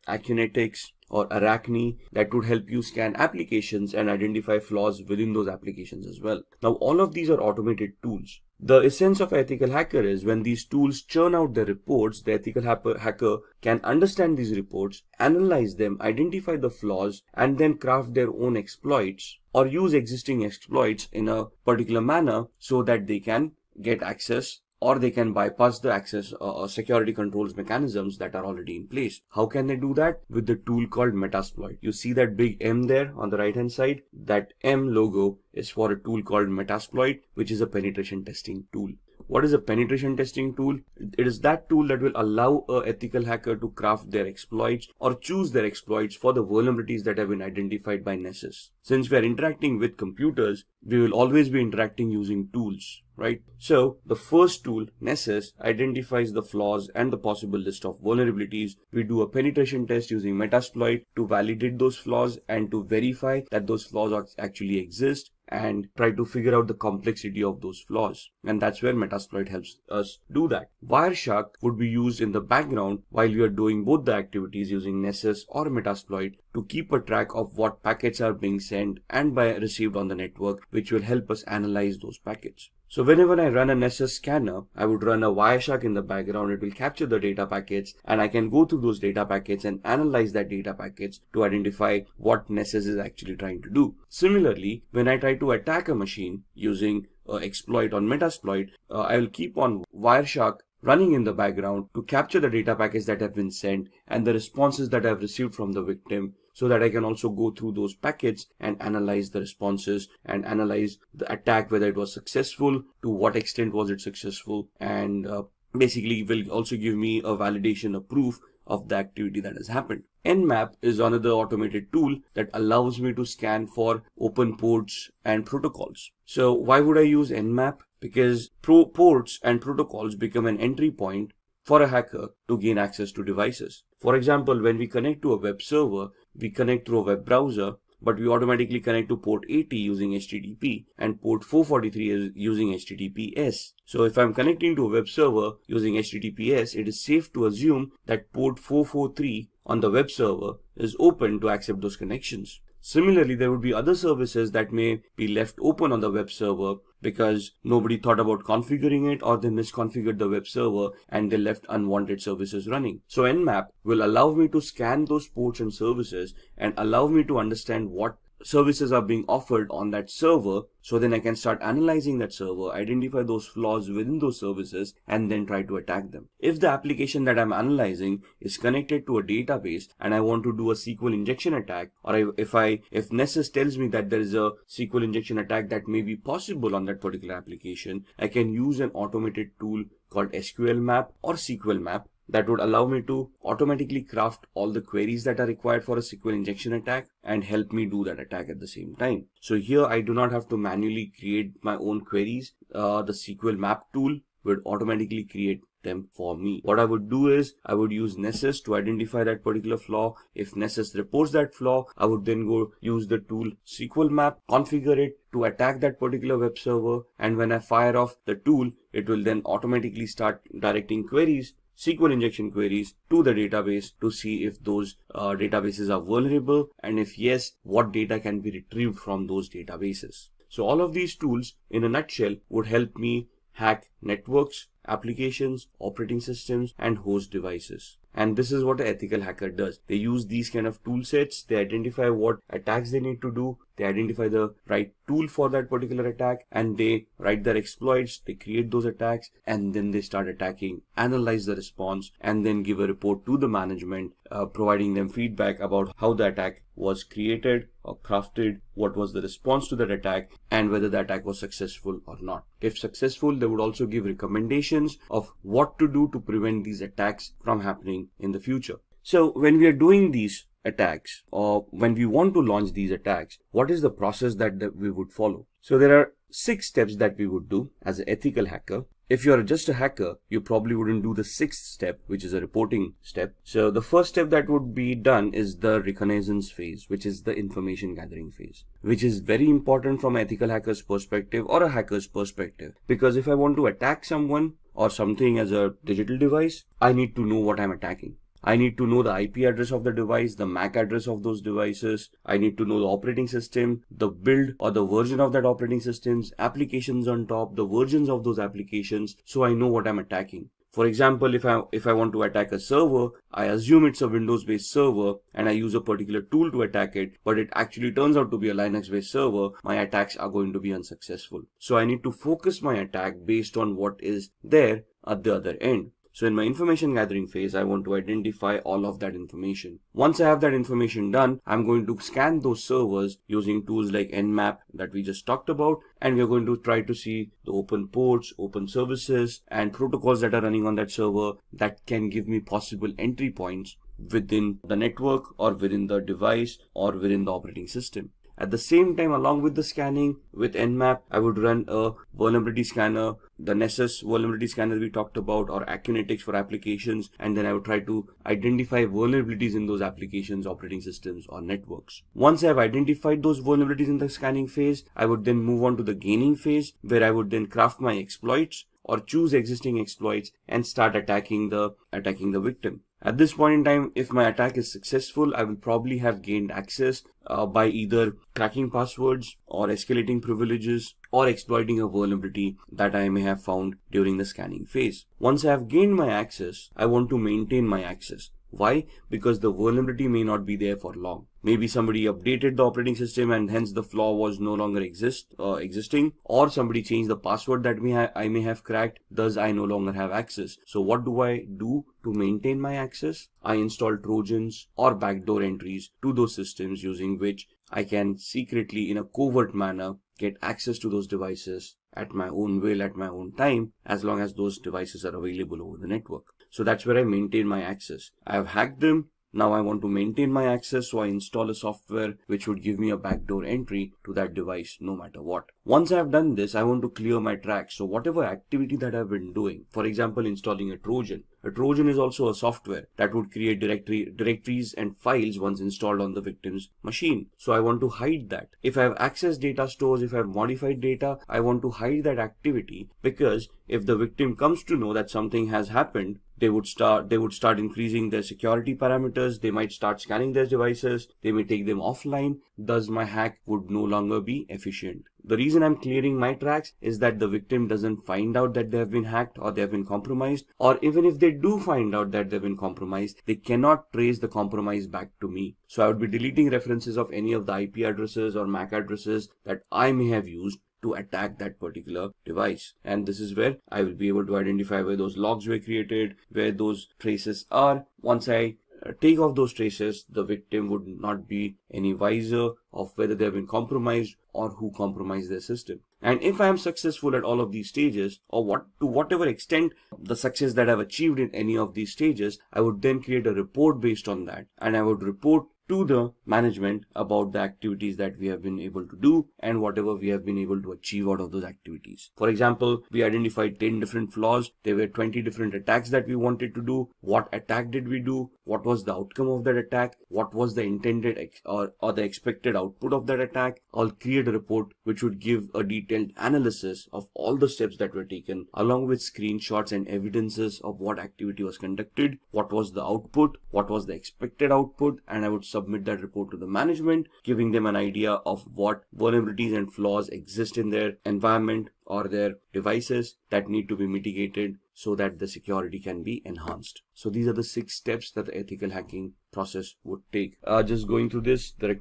Acunetics or Arachne that would help you scan applications and identify flaws within those applications as well. Now, all of these are automated tools. The essence of ethical hacker is when these tools churn out the reports, the ethical hacker can understand these reports, analyze them, identify the flaws, and then craft their own exploits or use existing exploits in a particular manner so that they can get access, or they can bypass the access or security controls mechanisms that are already in place. How can they do that? With the tool called Metasploit. You see that big M there on the right hand side? That M logo is for a tool called Metasploit, which is a penetration testing tool. What is a penetration testing tool? It is that tool that will allow an ethical hacker to craft their exploits or choose their exploits for the vulnerabilities that have been identified by Nessus. Since we are interacting with computers, we will always be interacting using tools, right? So the first tool, Nessus, identifies the flaws and the possible list of vulnerabilities. We do a penetration test using Metasploit to validate those flaws and to verify that those flaws actually exist. and try to figure out the complexity of those flaws. And that's where Metasploit helps us do that. Wireshark would be used in the background while you are doing both the activities using Nessus or Metasploit to keep a track of what packets are being sent and received on the network, which will help us analyze those packets. So whenever I run a Nessus scanner, I would run a Wireshark in the background. It will capture the data packets, and I can go through those data packets and analyze that data packets to identify what Nessus is actually trying to do. Similarly, when I try to attack a machine using exploit on Metasploit, I will keep on Wireshark running in the background to capture the data packets that have been sent and the responses that I've received from the victim, so that I can also go through those packets and analyze the responses and analyze the attack, whether it was successful, to what extent was it successful, and basically will also give me a validation, a proof of the activity that has happened. Nmap is another automated tool that allows me to scan for open ports and protocols. So why would I use Nmap? Because ports and protocols become an entry point for a hacker to gain access to devices. For example, when we connect to a web server, we connect through a web browser, but we automatically connect to port 80 using HTTP and port 443 is using HTTPS. So if I'm connecting to a web server using HTTPS, it is safe to assume that port 443 on the web server is open to accept those connections. Similarly, there would be other services that may be left open on the web server because nobody thought about configuring it, or they misconfigured the web server and they left unwanted services running. So Nmap will allow me to scan those ports and services and allow me to understand what services are being offered on that server, so then I can start analyzing that server, identify those flaws within those services, and then try to attack them. If the application that I'm analyzing is connected to a database and I want to do a SQL injection attack, or if Nessus tells me that there is a SQL injection attack that may be possible on that particular application, I can use an automated tool called SQL Map or SQL Map that would allow me to automatically craft all the queries that are required for a SQL injection attack and help me do that attack at the same time. So here I do not have to manually create my own queries. The SQL Map tool would automatically create them for me. What I would do is I would use Nessus to identify that particular flaw. If Nessus reports that flaw, I would then go use the tool SQL Map, configure it to attack that particular web server, and when I fire off the tool, it will then automatically start directing queries, SQL injection queries, to the database to see if those databases are vulnerable, and if yes, what data can be retrieved from those databases. So all of these tools in a nutshell would help me hack networks, applications, operating systems, and host devices. And this is what an ethical hacker does. They use these kind of tool sets, they identify what attacks they need to do, they identify the right tool for that particular attack, and they write their exploits, they create those attacks, and then they start attacking, analyze the response, and then give a report to the management, providing them feedback about how the attack was created or crafted, what was the response to that attack, and whether the attack was successful or not. If successful, they would also give recommendations of what to do to prevent these attacks from happening in the future. So when we are doing these attacks, or when we want to launch these attacks, what is the process that we would follow? So there are 6 steps that we would do as an ethical hacker. If you're just a hacker, you probably wouldn't do the 6th step, which is a reporting step. So the first step that would be done is the reconnaissance phase, which is the information gathering phase, which is very important from an ethical hacker's perspective or a hacker's perspective. Because if I want to attack someone or something as a digital device, I need to know what I'm attacking. I need to know the IP address of the device, the MAC address of those devices. I need to know the operating system, the build or the version of that operating systems, applications on top, the versions of those applications, so I know what I'm attacking. For example, if I want to attack a server, I assume it's a Windows-based server and I use a particular tool to attack it, but it actually turns out to be a Linux-based server, my attacks are going to be unsuccessful. So I need to focus my attack based on what is there at the other end. So in my information gathering phase, I want to identify all of that information. Once I have that information done, I'm going to scan those servers using tools like Nmap that we just talked about, and we're going to try to see the open ports, open services, and protocols that are running on that server that can give me possible entry points within the network or within the device or within the operating system. At the same time, along with the scanning with Nmap, I would run a vulnerability scanner, the Nessus vulnerability scanner we talked about, or Acunetics for applications, and then I would try to identify vulnerabilities in those applications, operating systems, or networks. Once I have identified those vulnerabilities in the scanning phase, I would then move on to the gaining phase, where I would then craft my exploits or choose existing exploits and start attacking the victim. At this point in time, if my attack is successful, I will probably have gained access by either cracking passwords or escalating privileges or exploiting a vulnerability that I may have found during the scanning phase. Once I have gained my access, I want to maintain my access. Why? Because the vulnerability may not be there for long. Maybe somebody updated the operating system and hence the flaw was no longer existing, or somebody changed the password that I may have cracked, thus I no longer have access. So what do I do to maintain my access? I install Trojans or backdoor entries to those systems, using which I can secretly, in a covert manner, get access to those devices at my own will, at my own time, as long as those devices are available over the network. So that's where I maintain my access. I have hacked them. Now I want to maintain my access, so I install a software which would give me a backdoor entry to that device no matter what. Once I have done this, I want to clear my tracks. So whatever activity that I've been doing, for example, installing a Trojan. A Trojan is also a software that would create directories and files once installed on the victim's machine. So I want to hide that. If I have accessed data stores, if I have modified data, I want to hide that activity, because if the victim comes to know that something has happened, they would start increasing their security parameters. They might start scanning their devices. They may take them offline. Thus, my hack would no longer be efficient. The reason I'm clearing my tracks is that the victim doesn't find out that they have been hacked or they have been compromised, or even if they do find out that they've been compromised, they cannot trace the compromise back to me. So I would be deleting references of any of the IP addresses or MAC addresses that I may have used to attack that particular device. And this is where I will be able to identify where those logs were created, where those traces are. Once I take off those traces, the victim would not be any wiser of whether they have been compromised or who compromised their system. And if I am successful at all of these stages, or to whatever extent the success that I've achieved in any of these stages, I would then create a report based on that, and I would report to the management about the activities that we have been able to do and whatever we have been able to achieve out of those activities. For example, we identified 10 different flaws. There were 20 different attacks that we wanted to do. What attack did we do? What was the outcome of that attack? What was the intended or the expected output of that attack? I'll create a report which would give a detailed analysis of all the steps that were taken, along with screenshots and evidences of what activity was conducted, what was the output, what was the expected output, and I would submit that report to the management, giving them an idea of what vulnerabilities and flaws exist in their environment or their devices that need to be mitigated so that the security can be enhanced. So these are the 6 steps that the ethical hacking process would take. Just going through this, the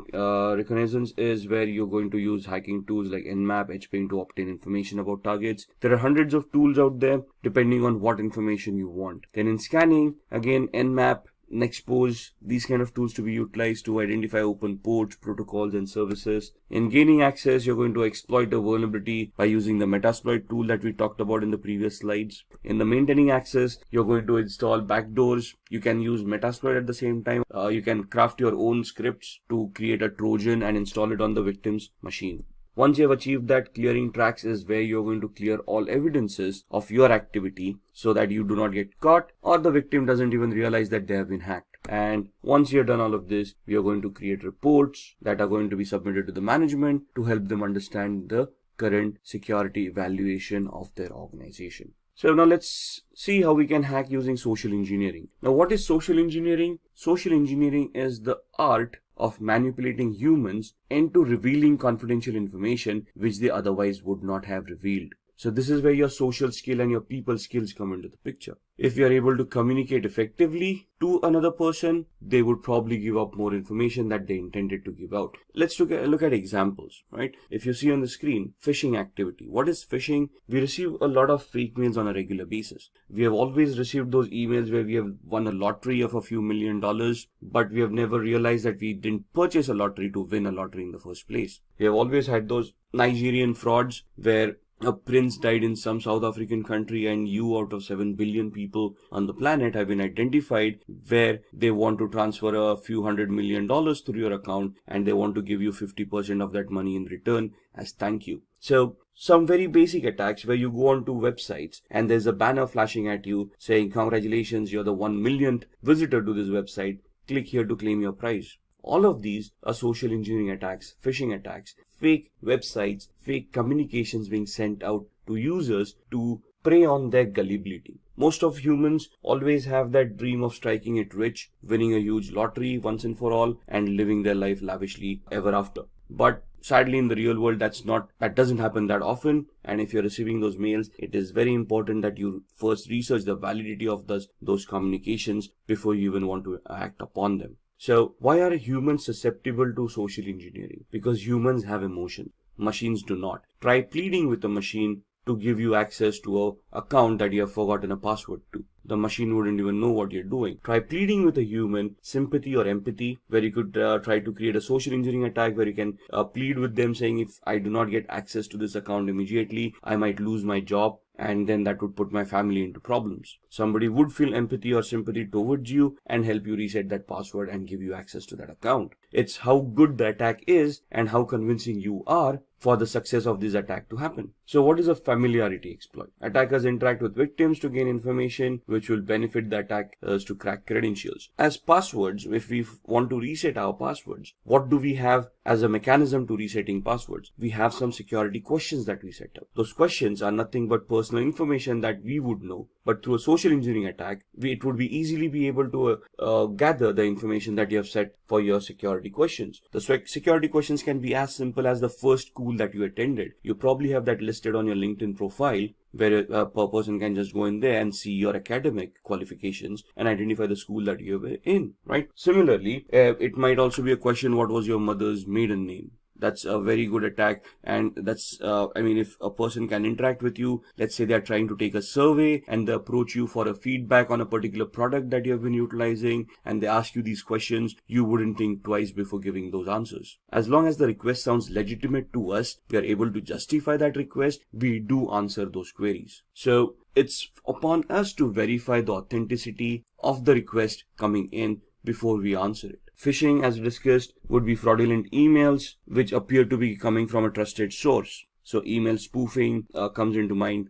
reconnaissance is where you're going to use hacking tools like Nmap, HPing to obtain information about targets. There are hundreds of tools out there depending on what information you want. Then in scanning, again, Nmap, Nexpose, these kind of tools to be utilized to identify open ports, protocols, and services. In gaining access, you're going to exploit a vulnerability by using the Metasploit tool that we talked about in the previous slides. In the maintaining access, you're going to install backdoors. You can use Metasploit at the same time. You can craft your own scripts to create a Trojan and install it on the victim's machine. Once you have achieved that, clearing tracks is where you're going to clear all evidences of your activity so that you do not get caught or the victim doesn't even realize that they have been hacked. And once you've done all of this, we are going to create reports that are going to be submitted to the management to help them understand the current security evaluation of their organization. So now let's see how we can hack using social engineering. Now, what is social engineering? Social engineering is the art of manipulating humans into revealing confidential information which they otherwise would not have revealed. So this is where your social skill and your people skills come into the picture. If you are able to communicate effectively to another person, they would probably give up more information that they intended to give out. Let's look at examples, right? If you see on the screen, phishing activity. What is phishing? We receive a lot of fake mails on a regular basis. We have always received those emails where we have won a lottery of a few $1 million, but we have never realized that we didn't purchase a lottery to win a lottery in the first place. We have always had those Nigerian frauds where a prince died in some South African country and you out of 7 billion people on the planet have been identified where they want to transfer a few $100 million through your account and they want to give you 50% of that money in return as thank you. So some very basic attacks where you go onto websites and there's a banner flashing at you saying congratulations, you're the 1 millionth visitor to this website, click here to claim your prize. All of these are social engineering attacks, phishing attacks, fake websites, fake communications being sent out to users to prey on their gullibility. Most of humans always have that dream of striking it rich, winning a huge lottery once and for all, and living their life lavishly ever after. But sadly, in the real world, that doesn't happen that often. And if you're receiving those mails, it is very important that you first research the validity of those communications before you even want to act upon them. So why are humans susceptible to social engineering? Because humans have emotion. Machines do not. Try pleading with a machine to give you access to an account that you have forgotten a password to. The machine wouldn't even know what you're doing. Try pleading with a human, sympathy or empathy, where you could try to create a social engineering attack where you can plead with them saying, if I do not get access to this account immediately, I might lose my job. And then that would put my family into problems. Somebody would feel empathy or sympathy towards you and help you reset that password and give you access to that account. It's how good the attack is and how convincing you are for the success of this attack to happen. So what is a familiarity exploit? Attackers interact with victims to gain information which will benefit the attackers to crack credentials. As passwords, if we want to reset our passwords, what do we have as a mechanism to resetting passwords? We have some security questions that we set up. Those questions are nothing but personal information that we would know, but through a social engineering attack, it would be easily be able to gather the information that you have set for your security questions. The security questions can be as simple as the first school that you attended. You probably have that listed on your LinkedIn profile, where a person can just go in there and see your academic qualifications and identify the school that you were in, right? Similarly, it might also be a question, what was your mother's maiden name? That's a very good attack. And that's, if a person can interact with you, let's say they're trying to take a survey and they approach you for a feedback on a particular product that you have been utilizing, and they ask you these questions, you wouldn't think twice before giving those answers. As long as the request sounds legitimate to us, we are able to justify that request, we do answer those queries. So it's upon us to verify the authenticity of the request coming in before we answer it. Phishing, as discussed, would be fraudulent emails which appear to be coming from a trusted source. So email spoofing comes into mind,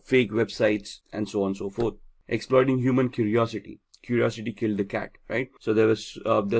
fake websites, and so on and so forth. Exploiting human curiosity. Curiosity killed the cat, right? So there's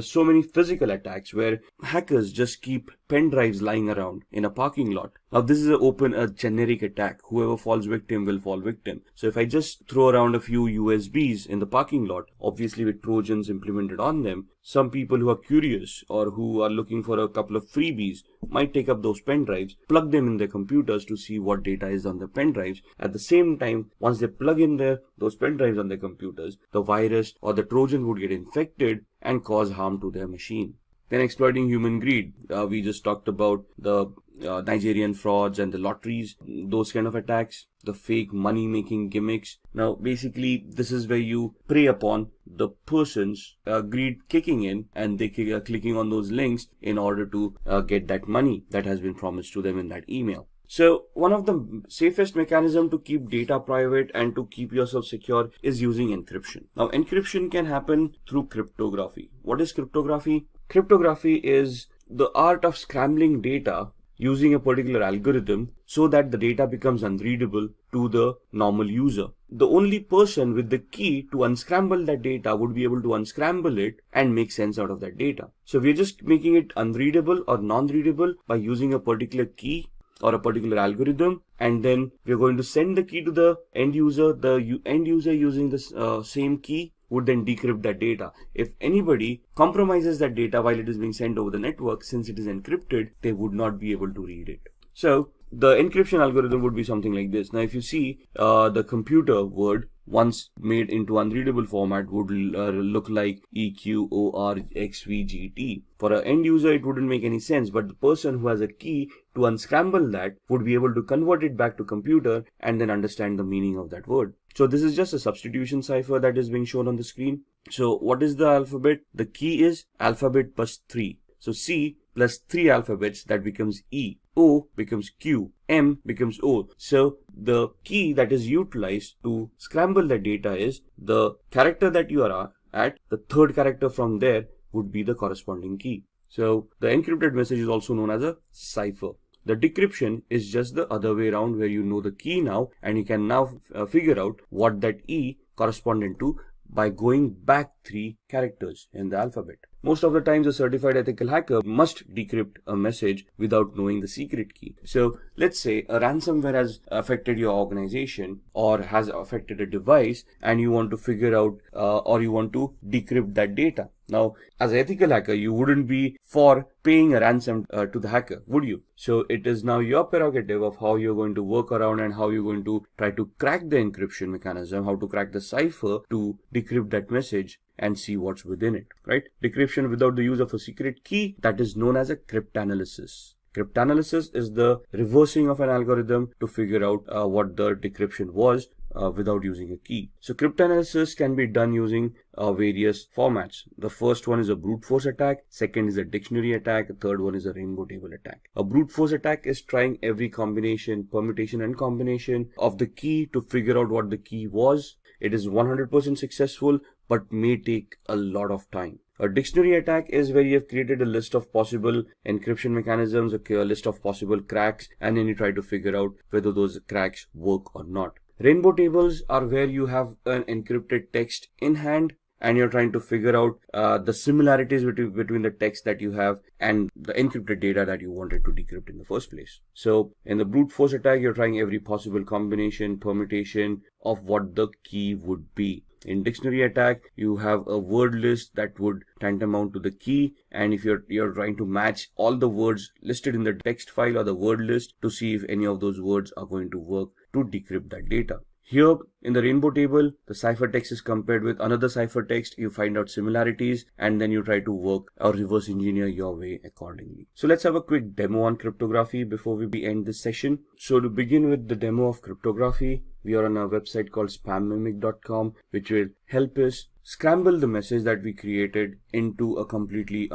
so many physical attacks where hackers just keep pen drives lying around in a parking lot. Now this is a generic attack. Whoever falls victim will fall victim. So if I just throw around a few USBs in the parking lot, obviously with Trojans implemented on them, some people who are curious or who are looking for a couple of freebies might take up those pen drives, plug them in their computers to see what data is on the pen drives. At the same time, once they plug in those pen drives on their computers, the virus or the Trojan would get infected and cause harm to their machine. Then exploiting human greed. We just talked about the Nigerian frauds and the lotteries, those kind of attacks, the fake money making gimmicks. Now basically this is where you prey upon the person's greed kicking in, and they are clicking on those links in order to get that money that has been promised to them in that email. So one of the safest mechanism to keep data private and to keep yourself secure is using encryption. Now encryption can happen through cryptography. What is cryptography? Cryptography is the art of scrambling data using a particular algorithm so that the data becomes unreadable to the normal user. The only person with the key to unscramble that data would be able to unscramble it and make sense out of that data. So we're just making it unreadable or non-readable by using a particular key or a particular algorithm, and then we're going to send the key to the end user. The end user using this same key would then decrypt that data. If anybody compromises that data while it is being sent over the network, since it is encrypted, they would not be able to read it. So the encryption algorithm would be something like this. Now if you see the computer word once made into unreadable format would look like EQORXVGT. For an end user it wouldn't make any sense, but the person who has a key to unscramble that would be able to convert it back to computer and then understand the meaning of that word. So this is just a substitution cipher that is being shown on the screen. So what is the alphabet? The key is alphabet plus 3. So C plus 3 alphabets, that becomes E. O becomes Q. M becomes O. So the key that is utilized to scramble the data is the character that you are at. The third character from there would be the corresponding key. So the encrypted message is also known as a cipher. The decryption is just the other way around, where you know the key now and you can now figure out what that E corresponded to by going back 3 characters in the alphabet. Most of the times a certified ethical hacker must decrypt a message without knowing the secret key. So let's say a ransomware has affected your organization or has affected a device, and you want to figure out or you want to decrypt that data. Now, as an ethical hacker, you wouldn't be for paying a ransom to the hacker, would you? So it is now your prerogative of how you're going to work around and how you're going to try to crack the encryption mechanism, how to crack the cipher to decrypt that message and see what's within it, right? Decryption without the use of a secret key, that is known as a cryptanalysis. Cryptanalysis is the reversing of an algorithm to figure out what the decryption was without using a key. So cryptanalysis can be done using various formats. The first one is a brute force attack, second is a dictionary attack, the third one is a rainbow table attack. A brute force attack is trying every combination, permutation and combination of the key to figure out what the key was. It is 100% successful, but may take a lot of time. A dictionary attack is where you have created a list of possible encryption mechanisms, a list of possible cracks, and then you try to figure out whether those cracks work or not. Rainbow tables are where you have an encrypted text in hand and you're trying to figure out the similarities between the text that you have and the encrypted data that you wanted to decrypt in the first place. So in the brute force attack, you're trying every possible combination, permutation of what the key would be. In dictionary attack, you have a word list that would tantamount to the key, and if you're trying to match all the words listed in the text file or the word list to see if any of those words are going to work to decrypt that data. Here in the rainbow table, the ciphertext is compared with another ciphertext. You find out similarities and then you try to work or reverse engineer your way accordingly. So let's have a quick demo on cryptography before we end this session. So to begin with the demo of cryptography, we are on a website called spammimic.com, which will help us scramble the message that we created into a completely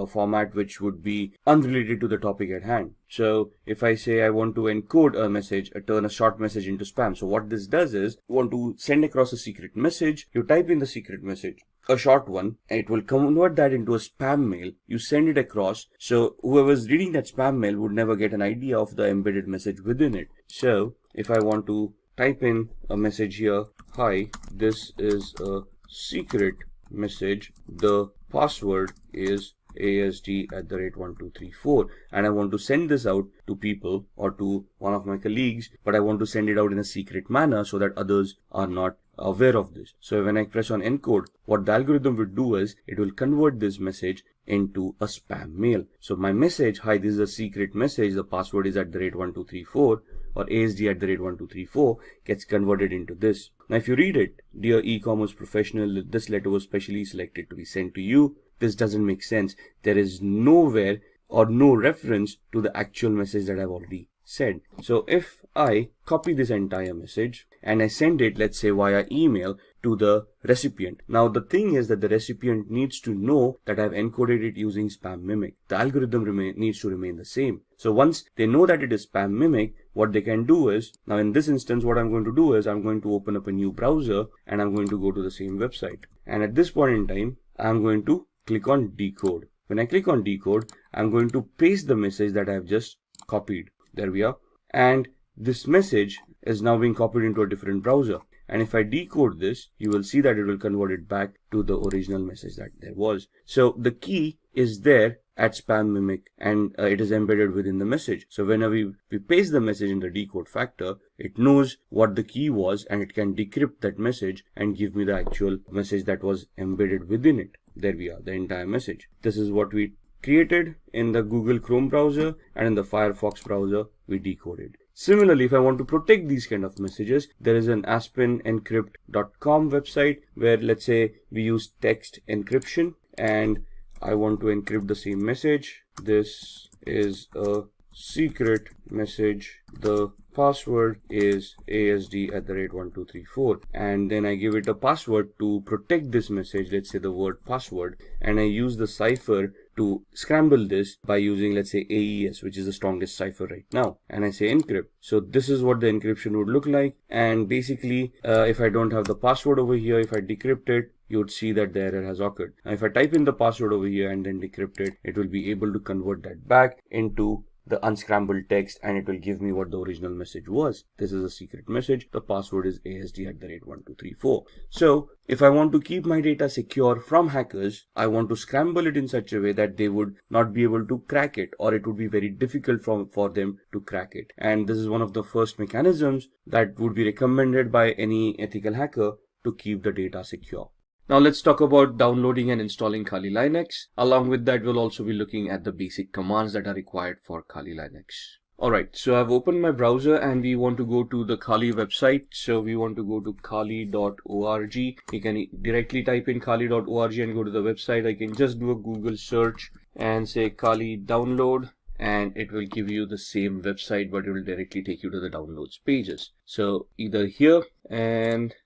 format which would be unrelated to the topic at hand. So if I say I want to encode a message, turn a short message into spam. So what this does is, you want to send across a secret message, you type in the secret message, a short one, and it will convert that into a spam mail. You send it across, so whoever's reading that spam mail would never get an idea of the embedded message within it. So if I want to type in a message here, hi, this is a secret message, the password is ASD@1234, and I want to send this out to people or to one of my colleagues, but I want to send it out in a secret manner so that others are not aware of this. So when I press on encode, what the algorithm will do is it will convert this message into a spam mail. So my message, hi, this is a secret message, the password is @1234 or ASD@1234, gets converted into this. Now if you read it, dear e-commerce professional, this letter was specially selected to be sent to you. This doesn't make sense. There is nowhere or no reference to the actual message that I've already said. So if I copy this entire message and I send it, let's say via email, to the recipient. Now the thing is that the recipient needs to know that I've encoded it using spam mimic. The algorithm needs to remain the same. So once they know that it is spam mimic, what they can do is, now in this instance what I'm going to do is I'm going to open up a new browser and I'm going to go to the same website. And at this point in time, I'm going to click on decode. When I click on decode, I'm going to paste the message that I've just copied. There we are. And this message is now being copied into a different browser. And if I decode this, you will see that it will convert it back to the original message that there was. So the key is there at spam mimic and it is embedded within the message. So whenever we paste the message in the decode factor, it knows what the key was and it can decrypt that message and give me the actual message that was embedded within it. There we are, the entire message. This is what we created in the Google Chrome browser, and in the Firefox browser we decoded. Similarly, if I want to protect these kind of messages, there is an aspenencrypt.com website where, let's say, we use text encryption and I want to encrypt the same message. This is a secret message. The password is ASD@1234, and then I give it a password to protect this message, let's say the word password, and I use the cipher to scramble this by using, let's say, AES, which is the strongest cipher right now, and I say encrypt. So this is what the encryption would look like. And basically, if I don't have the password over here, if I decrypt it, you would see that the error has occurred. Now, if I type in the password over here and then decrypt it, it will be able to convert that back into the unscrambled text, and it will give me what the original message was. This is a secret message. The password is ASD@1234. So if I want to keep my data secure from hackers, I want to scramble it in such a way that they would not be able to crack it, or it would be very difficult for them to crack it. And this is one of the first mechanisms that would be recommended by any ethical hacker to keep the data secure. Now let's talk about downloading and installing Kali Linux. Along with that, we'll also be looking at the basic commands that are required for Kali Linux. Alright, so I've opened my browser and we want to go to the Kali website. So we want to go to kali.org. You can directly type in kali.org and go to the website. I can just do a Google search and say Kali download, and it will give you the same website, but it will directly take you to the downloads pages. So either here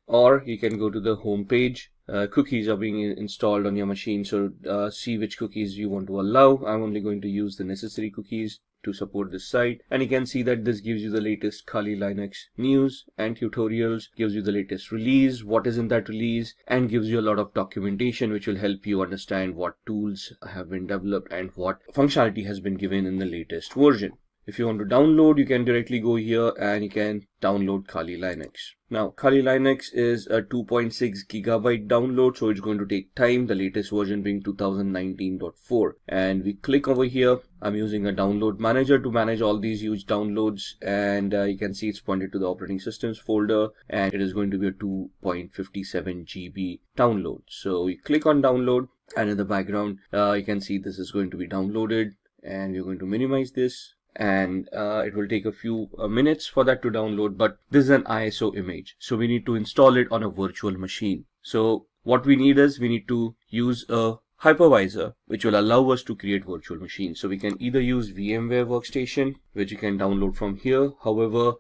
or you can go to the home page. Cookies are being installed on your machine, so see which cookies you want to allow. I'm only going to use the necessary cookies to support this site, and you can see that this gives you the latest Kali Linux news and tutorials, gives you the latest release, what is in that release, and gives you a lot of documentation which will help you understand what tools have been developed and what functionality has been given in the latest version. If you want to download, you can directly go here and you can download Kali Linux. Now, Kali Linux is a 2.6 gigabyte download, so it's going to take time, the latest version being 2019.4. And we click over here. I'm using a download manager to manage all these huge downloads, and you can see it's pointed to the operating systems folder, and it is going to be a 2.57 GB download. So we click on download, and in the background, you can see this is going to be downloaded, and we're going to minimize this. And it will take a few minutes for that to download, but this is an ISO image, so we need to install it on a virtual machine. So what we need is we need to use a hypervisor which will allow us to create virtual machines. So we can either use VMware Workstation, which you can download from here. However,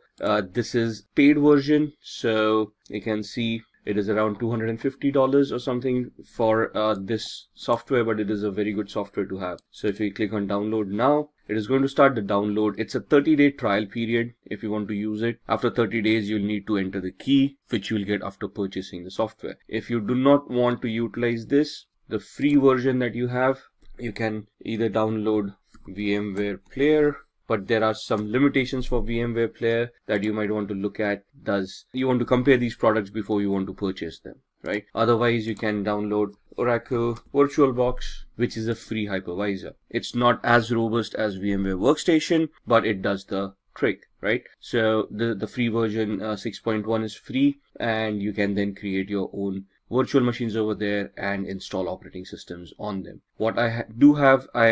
this is paid version, so you can see it is around $250 or something for this software, but it is a very good software to have. So if we click on download now, it is going to start the download. It's a 30-day trial period if you want to use it. After 30 days, you'll need to enter the key, which you'll get after purchasing the software. If you do not want to utilize this, the free version that you have, you can either download VMware Player, but there are some limitations for VMware Player that you might want to look at. You want to compare these products before you want to purchase them, right? Otherwise, you can download Oracle VirtualBox, which is a free hypervisor. It's not as robust as VMware Workstation, but it does the trick, right? So the free version 6.1 is free, and you can then create your own virtual machines over there and install operating systems on them. What I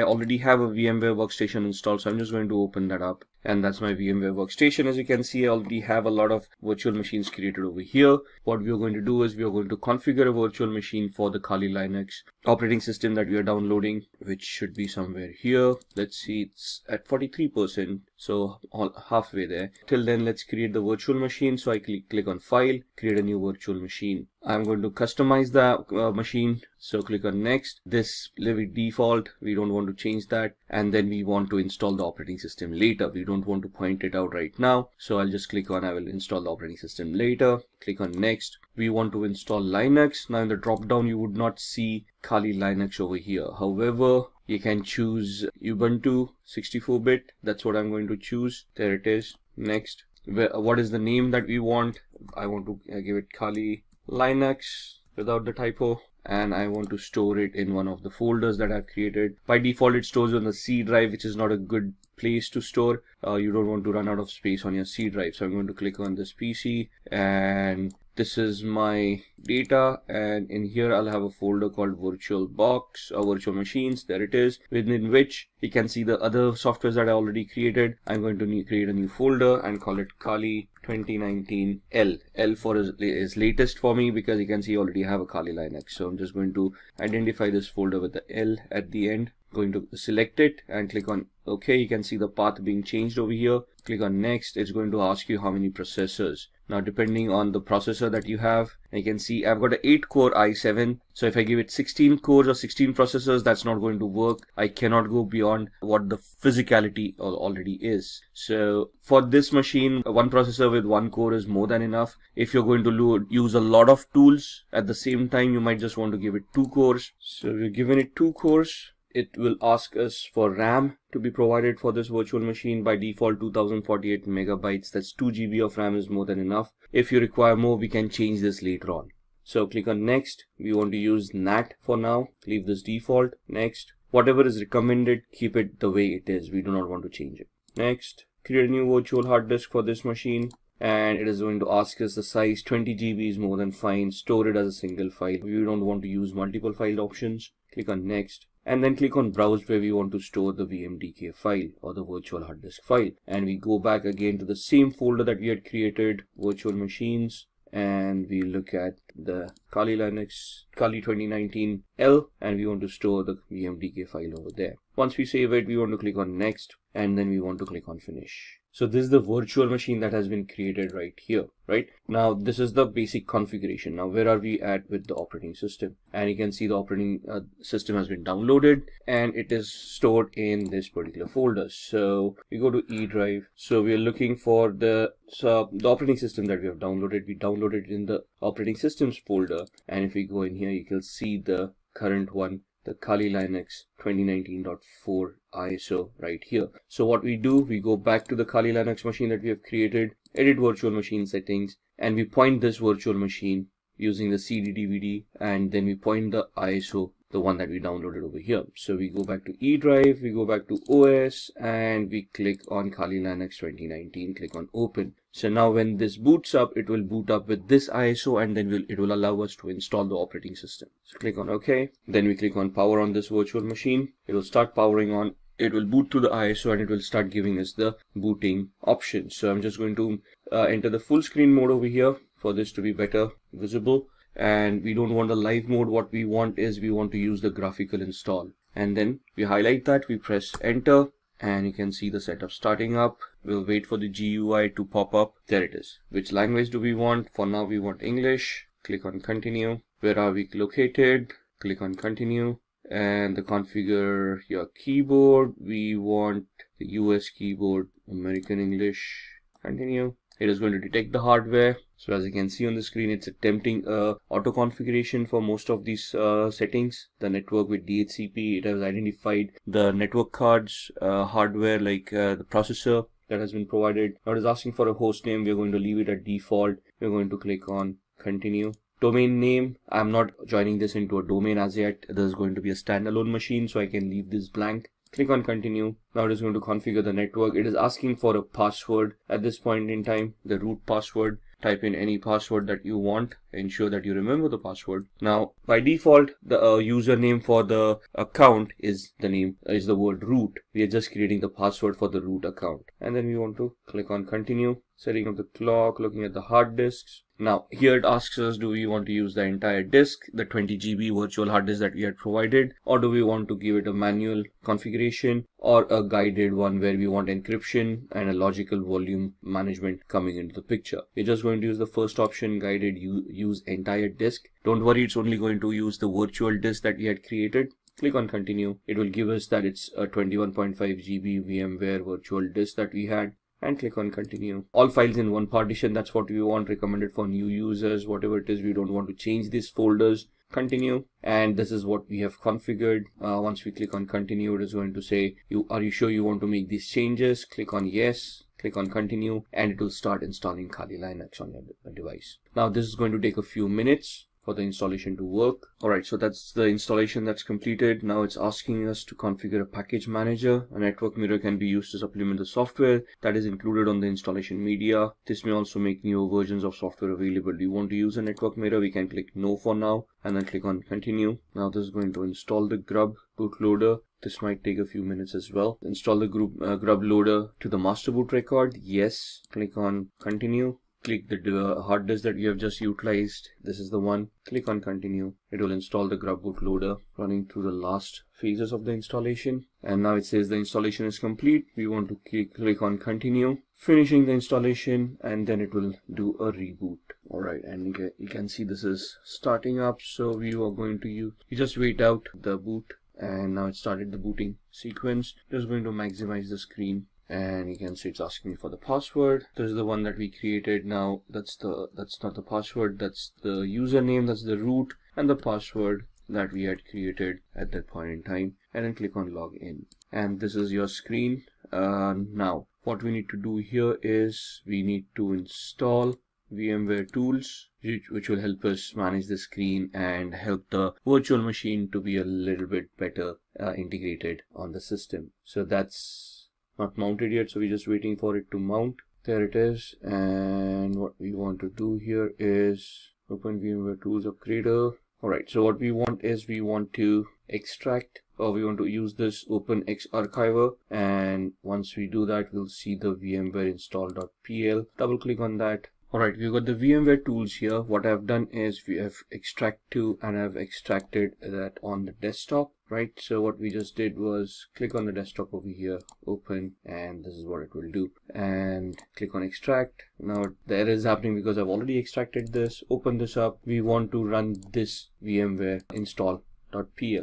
already have a VMware Workstation installed, so I'm just going to open that up, and that's my VMware Workstation. As you can see, I already have a lot of virtual machines created over here. What we are going to do is we are going to configure a virtual machine for the Kali Linux operating system that we are downloading, which should be somewhere here. Let's see, it's at 43%, so halfway there. Till then, let's create the virtual machine. So I click on File, create a new virtual machine. I'm going to customize the machine, so click on Next. This leave it default, we don't want to change that, and then we want to install the operating system later. We don't want to point it out right now, so I'll just click on I will install the operating system later. Click on Next. We want to install Linux. Now in the drop down you would not see Kali Linux over here. However, you can choose Ubuntu 64-bit. That's what I'm going to choose. There it is. Next. What is the name that we want? I want to give it Kali Linux without the typo, and I want to store it in one of the folders that I've created. By default, it stores on the C drive, which is not a good place to store. You don't want to run out of space on your C drive. So I'm going to click on this PC, and this is my data, and in here I'll have a folder called VirtualBox or Virtual Machines. There it is, within which you can see the other softwares that I already created. I'm going to create a new folder and call it Kali 2019 L. L for is latest for me because you can see I already have a Kali Linux. So I'm just going to identify this folder with the L at the end. going to select it and click on OK. You can see the path being changed over here. Click on next. It's going to ask you how many processors. Now, depending on the processor that you have, you can see I've got an 8-core i7. So if I give it 16 cores or 16 processors, that's not going to work. I cannot go beyond what the physicality already is. So for this machine, one processor with 1 core is more than enough. If you're going to use a lot of tools at the same time, you might just want to give it 2 cores. So we're giving it 2 cores. It will ask us for RAM to be provided for this virtual machine. By default, 2048 megabytes. That's 2 GB of RAM is more than enough. If you require more, we can change this later on. So click on next. We want to use NAT for now. Leave this default. Next. Whatever is recommended, keep it the way it is. We do not want to change it. Next. Create a new virtual hard disk for this machine. And it is going to ask us the size. 20 GB is more than fine. Store it as a single file. We don't want to use multiple file options. Click on next. And then click on browse where we want to store the VMDK file or the virtual hard disk file. And we go back again to the same folder that we had created, virtual machines. And we look at the Kali Linux, Kali 2019L, and we want to store the VMDK file over there. Once we save it, we want to click on next, and then we want to click on finish. So this is the virtual machine that has been created right here, right? Now, this is the basic configuration. Now, where are we at with the operating system? And you can see the operating system has been downloaded and it is stored in this particular folder. So we go to E drive. So we are looking for the operating system that we have downloaded. We downloaded it in the operating systems folder. And if we go in here, you can see the current one, the Kali Linux 2019.4 ISO right here. So what we do, we go back to the Kali Linux machine that we have created, edit virtual machine settings, and we point this virtual machine using the CD DVD, and then we point the ISO, the one that we downloaded over here. So we go back to E drive, we go back to OS, and we click on Kali Linux 2019, click on open. So now when this boots up, it will boot up with this ISO, and then it will allow us to install the operating system. So click on OK. Then we click on power on this virtual machine. It will start powering on. It will boot to the ISO and it will start giving us the booting options. So I'm just going to enter the full screen mode over here for this to be better visible. And we don't want the live mode. What we want is we want to use the graphical install. And then we highlight that, we press enter, and you can see the setup starting up. We'll wait for the GUI to pop up. There it is. Which language do we want? For now we want English. Click on continue. Where are we located? Click on continue. And the configure your keyboard. We want the US keyboard, American English. Continue. It is going to detect the hardware. So as you can see on the screen, it's attempting auto configuration for most of these settings. The network with DHCP, it has identified the network cards, hardware like the processor that has been provided. Now it is asking for a host name. We're going to leave it at default. We're going to click on continue. Domain name, I'm not joining this into a domain as yet. This is going to be a standalone machine, so I can leave this blank. Click on continue. Now it is going to configure the network. It is asking for a password at this point in time, the root password. Type in any password that you want. Ensure that you remember the password. Now, by default, the username for the account is the word root. We are just creating the password for the root account. And then we want to click on continue. Setting up the clock, looking at the hard disks. Now, here it asks us, do we want to use the entire disk, the 20 GB virtual hard disk that we had provided, or do we want to give it a manual configuration or a guided one where we want encryption and a logical volume management coming into the picture. We're just going to use the first option, guided use entire disk. Don't worry, it's only going to use the virtual disk that we had created. Click on continue. It will give us that it's a 21.5 GB VMware virtual disk that we had. And click on continue. All files in one partition, that's what we want, recommended for new users, whatever it is. We don't want to change these folders. Continue. And this is what we have configured. Once we click on continue, it is going to say, are you sure you want to make these changes? Click on yes. Click on continue, and it will start installing Kali Linux on your device. Now this is going to take a few minutes for the installation to work. Alright, so that's the installation that's completed. Now it's asking us to configure a package manager. A network mirror can be used to supplement the software that is included on the installation media. This may also make newer versions of software available. Do you want to use a network mirror? We can click no for now and then click on continue. Now this is going to install the grub bootloader. This might take a few minutes as well. Install the grub loader to the master boot record. Yes. Click on continue. click the hard disk that we have just utilized. This is the one. Click on continue. It will install the grub bootloader, running through the last phases of the installation. And now it says the installation is complete. We want to click on continue, finishing the installation, and then it will do a reboot. Alright, and you can see this is starting up. So we are going to you just wait out the boot, and now it started the booting sequence. Just going to maximize the screen, and you can see it's asking me for the password. This is the one that we created. Now that's not the password, that's the username, that's the root, and the password that we had created at that point in time. And then click on login, and this is your screen. Now what we need to do here is we need to install VMware tools, which will help us manage the screen and help the virtual machine to be a little bit better integrated on the system. So that's not mounted yet, so we're just waiting for it to mount. There it is. And what we want to do here is open VMware Tools Upgrader. Alright, so what we want is we want to extract, or we want to use this OpenX archiver, and once we do that, we'll see the VMware install.pl. Double click on that. Alright, we've got the VMware tools here. What I've done is we have extract to, and I've extracted that on the desktop, right? So what we just did was click on the desktop over here, open, and this is what it will do. And click on extract. Now the error is happening because I've already extracted this. Open this up. We want to run this VMware install.pl.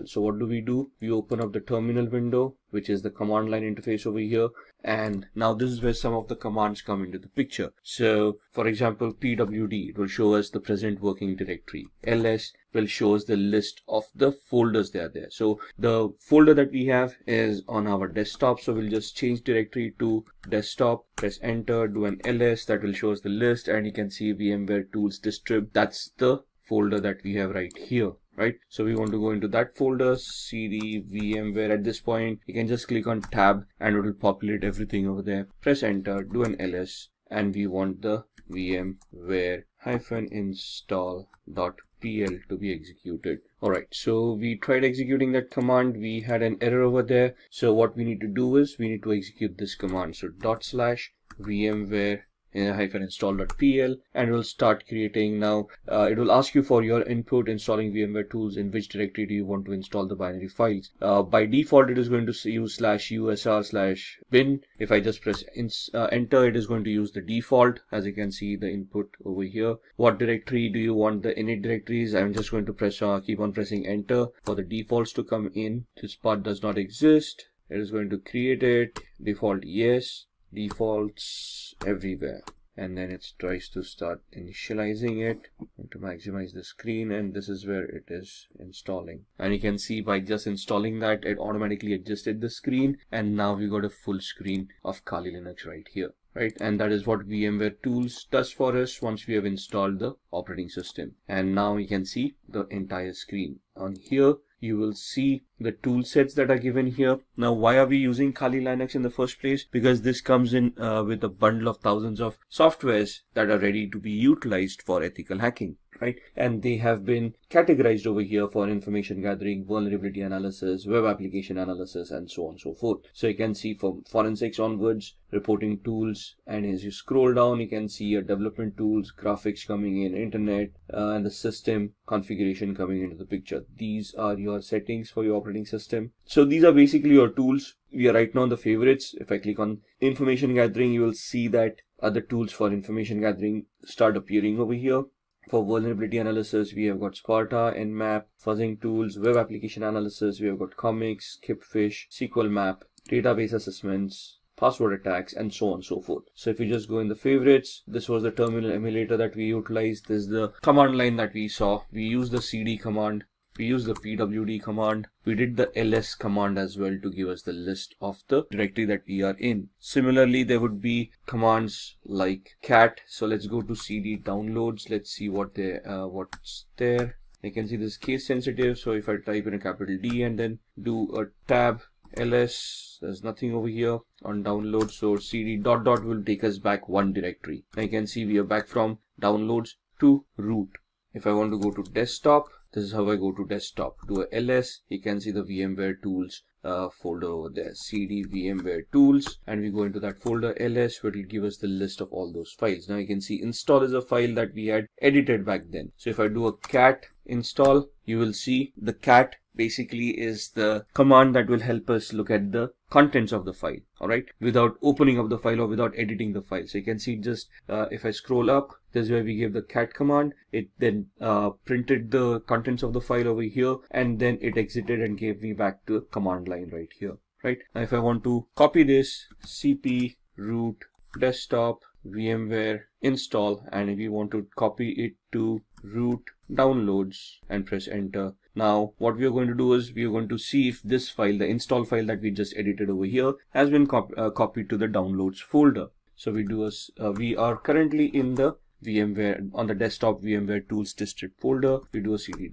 So what do? We open up the terminal window, which is the command line interface over here, and now this is where some of the commands come into the picture. So for example, pwd, it will show us the present working directory. ls will show us the list of the folders that are there. So the folder that we have is on our desktop, so we'll just change directory to desktop, press enter, do an ls, that will show us the list, and you can see VMware tools distrib. That's the folder that we have right here. Right, so we want to go into that folder, cd VMware. At this point, you can just click on tab and it will populate everything over there. Press enter, do an ls, and we want the VMware -install.pl to be executed. Alright, so we tried executing that command. We had an error over there. So what we need to do is we need to execute this command. So /VMware -install.pl, and it will start creating. Now it will ask you for your input installing VMware tools. In which directory do you want to install the binary files? By default, it is going to use /usr/bin. If I just press enter, it is going to use the default. As you can see, the input over here. What directory do you want the init directories? I'm just going to press keep on pressing enter for the defaults to come in. This part does not exist. It is going to create it. Default yes, defaults everywhere, and then it tries to start initializing it to maximize the screen, and this is where it is installing. And you can see by just installing that, it automatically adjusted the screen, and now we got a full screen of Kali Linux right here. Right, and that is what VMware tools does for us once we have installed the operating system. And now you can see the entire screen. On here you will see the tool sets that are given here. Now why are we using Kali Linux in the first place? Because this comes in with a bundle of thousands of softwares that are ready to be utilized for ethical hacking. Right, and they have been categorized over here for information gathering, vulnerability analysis, web application analysis, and so on and so forth. So you can see from forensics onwards, reporting tools, and as you scroll down, you can see your development tools, graphics coming in, internet, and the system configuration coming into the picture. These are your settings for your operating system. So these are basically your tools. We are right now on the favorites. If I click on information gathering, you will see that other tools for information gathering start appearing over here. For vulnerability analysis, we have got Sparta, Nmap, fuzzing tools. Web application analysis, we have got Comics, Kipfish, SQL Map, database assessments, password attacks, and so on and so forth. So if you just go in the favorites, this was the terminal emulator that we utilized. This is the command line that we saw. We used the cd command. We used the pwd command. We did the ls command as well to give us the list of the directory that we are in. Similarly, there would be commands like cat. So let's go to cd downloads. Let's see what's there. You can see this case sensitive. So if I type in a capital D and then do a tab ls, there's nothing over here on download. So cd ... will take us back one directory. Now you can see we are back from downloads to root. If I want to go to desktop, This is how I go to desktop. Do a ls. You can see the VMware tools folder over there, cd VMware tools, and we go into that folder ls, where it will give us the list of all those files. Now you can see install is a file that we had edited back then. So if I do a cat install, you will see the cat basically is the command that will help us look at the contents of the file, all right, without opening up the file or without editing the file. So you can see just if I scroll up, this is where we gave the cat command. It then printed the contents of the file over here, and then it exited and gave me back to the command line right here, right? Now if I want to copy this, cp root desktop VMware install, and if you want to copy it to root downloads and press enter. Now what we are going to do is we are going to see if this file, the install file that we just edited over here, has been copied to the downloads folder. So we do we are currently in the VMware, on the desktop VMware tools district folder. We do a cd ...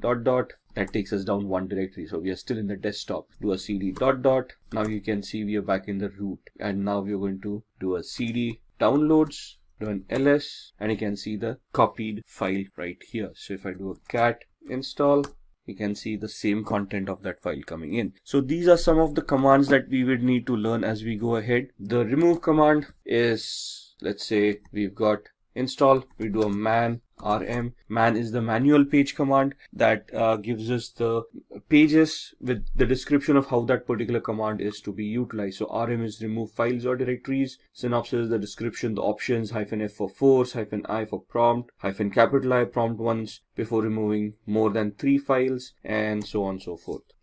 That takes us down one directory. So we are still in the desktop. Do a cd ... Now you can see we are back in the root, and now we are going to do a cd downloads, do an ls, and you can see the copied file right here. So if I do a cat install, you can see the same content of that file coming in. So these are some of the commands that we would need to learn as we go ahead. The remove command is, let's say we've got install, we do a man rm. Man is the manual page command that gives us the pages with the description of how that particular command is to be utilized. So rm is remove files or directories. Synopsis, the description, the options, -f for force, -i for prompt, -capital I prompt once before removing more than 3 files, and so on and so forth.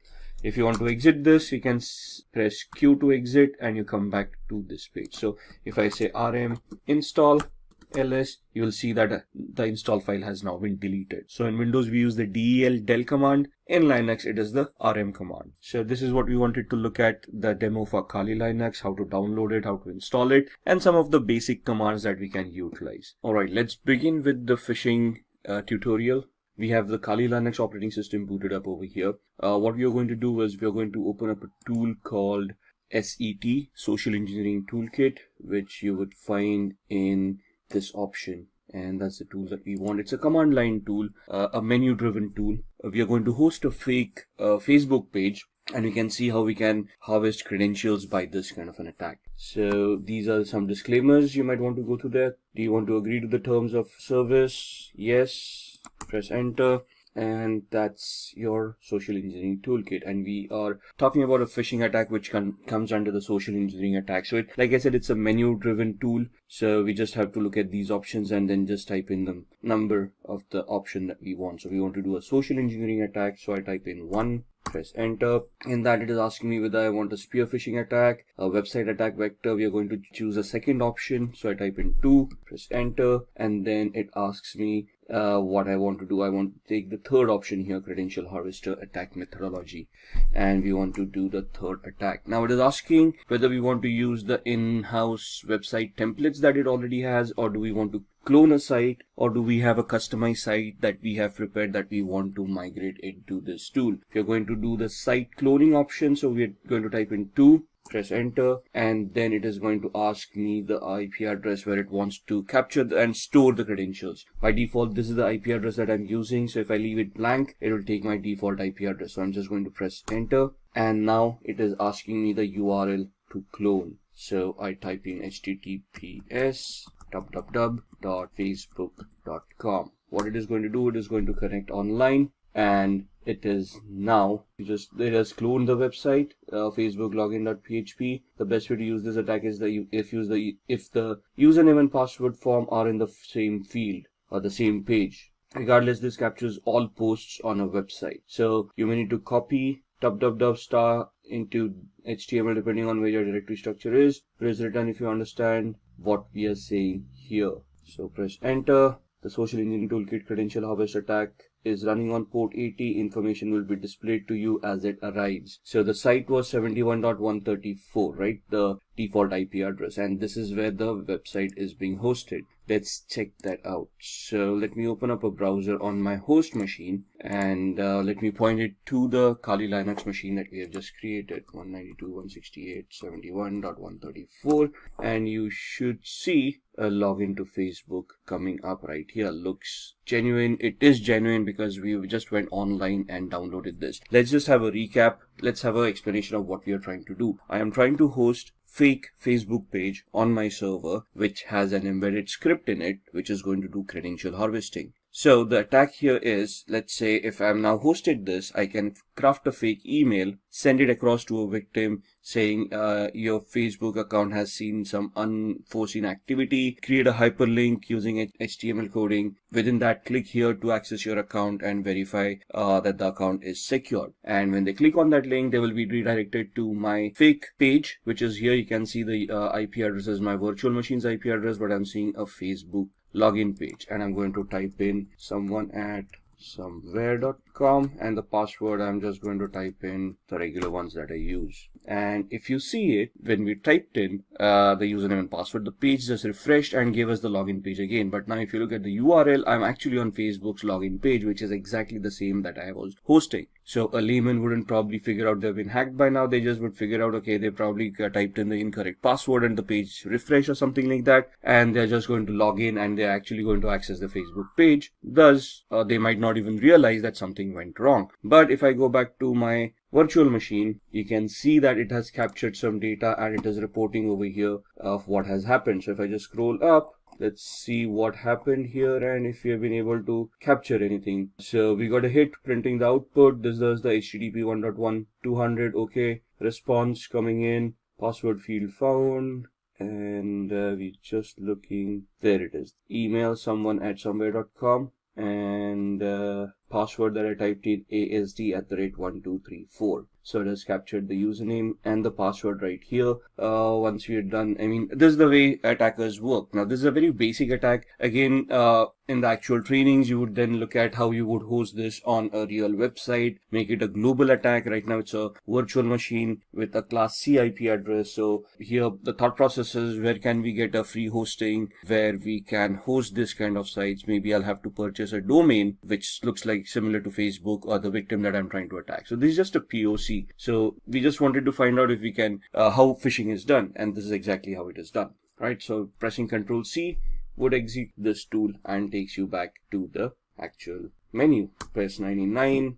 If you want to exit this, you can press Q to exit, and you come back to this page. So if I say rm install ls, you will see that the install file has now been deleted. So in Windows we use the del command. In Linux it is the rm command. So this is what we wanted to look at, the demo for Kali Linux, how to download it, how to install it, and some of the basic commands that we can utilize. Alright, let's begin with the phishing tutorial. We have the Kali Linux operating system booted up over here. What we are going to do is we are going to open up a tool called SET, Social Engineering Toolkit, which you would find in this option, and that's the tool that we want. It's a command line tool, a menu driven tool. We are going to host a fake Facebook page, and we can see how we can harvest credentials by this kind of an attack. So these are some disclaimers you might want to go through there. Do you want to agree to the terms of service? Yes. Press enter. And that's your social engineering toolkit, and we are talking about a phishing attack which comes under the social engineering attack. So like I said, it's a menu driven tool, so we just have to look at these options and then just type in the number of the option that we want. So we want to do a social engineering attack, so I type in 1, press enter. In that it is asking me whether I want a spear phishing attack, a website attack vector. We are going to choose a second option, so I type in 2, press enter, and then it asks me what I want to do. I want to take the third option here, credential harvester attack methodology, and we want to do the third attack. Now it is asking whether we want to use the in-house website templates that it already has, or do we want to clone a site, or do we have a customized site that we have prepared that we want to migrate into this tool. If you're going to do the site cloning option, so we're going to type in 2, press enter, and then it is going to ask me the IP address where it wants to capture and store the credentials. By default, this is the IP address that I'm using, so if I leave it blank, it will take my default IP address. So I'm just going to press enter, and now it is asking me the URL to clone. So I type in https www.facebook.com. What it is going to do, it is going to connect online, and it is now it has cloned the website, Facebook login.php. The best way to use this attack is if the username and password form are in the same field or the same page. Regardless, this captures all posts on a website. So you may need to copy www into HTML depending on where your directory structure is. Press return if you understand what we are saying here. So press enter. The social engineering toolkit credential harvest attack is running on port 80. Information will be displayed to you as it arrives. So the site was 71.134, right? The default IP address, and this is where the website is being hosted. Let's check that out. So let me open up a browser on my host machine, and let me point it to the Kali Linux machine that we have just created, 192.168.71.134, and you should see a login to Facebook coming up right here. Looks genuine. It is genuine because we just went online and downloaded this. Let's just have a recap. Let's have an explanation of what we are trying to do. I am trying to host fake Facebook page on my server, which has an embedded script in it, which is going to do credential harvesting. So the attack here is, let's say if I'm now hosted this, I can craft a fake email, send it across to a victim saying your Facebook account has seen some unforeseen activity, create a hyperlink using HTML coding. Within that, click here to access your account and verify that the account is secured. And when they click on that link, they will be redirected to my fake page, which is here. You can see the IP address is my virtual machine's IP address, but I'm seeing a Facebook login page, and I'm going to type in someone@somewhere.com, and the password I'm just going to type in the regular ones that I use. And if you see it, when we typed in the username and password, the page just refreshed and gave us the login page again. But now if you look at the URL, I'm actually on Facebook's login page, which is exactly the same that I was hosting. So a layman wouldn't probably figure out they've been hacked by now. They just would figure out, okay, they probably typed in the incorrect password and the page refresh or something like that, and they're just going to log in and they're actually going to access the Facebook page. Thus, they might not even realize that something went wrong. But if I go back to my virtual machine, you can see that it has captured some data and it is reporting over here of what has happened. So if I just scroll up, let's see what happened here and if we have been able to capture anything. So we got a hit printing the output. This does the HTTP 1.1.200. Okay, response coming in, password field found, and we're just looking. There it is. Email someone@somewhere.com, and password that I typed in ASD@1234. So it has captured the username and the password right here. Once we are done, I mean, this is the way attackers work. Now, this is a very basic attack. Again, in the actual trainings, you would then look at how you would host this on a real website, make it a global attack. Right now, it's a virtual machine with a class C IP address. So here, the thought process is, where can we get a free hosting where we can host this kind of sites? Maybe I'll have to purchase a domain, which looks like similar to Facebook or the victim that I'm trying to attack. So this is just a POC. So we just wanted to find out if we can, how phishing is done. And this is exactly how it is done. Right. So pressing Control C would exit this tool and takes you back to the actual menu. Press 99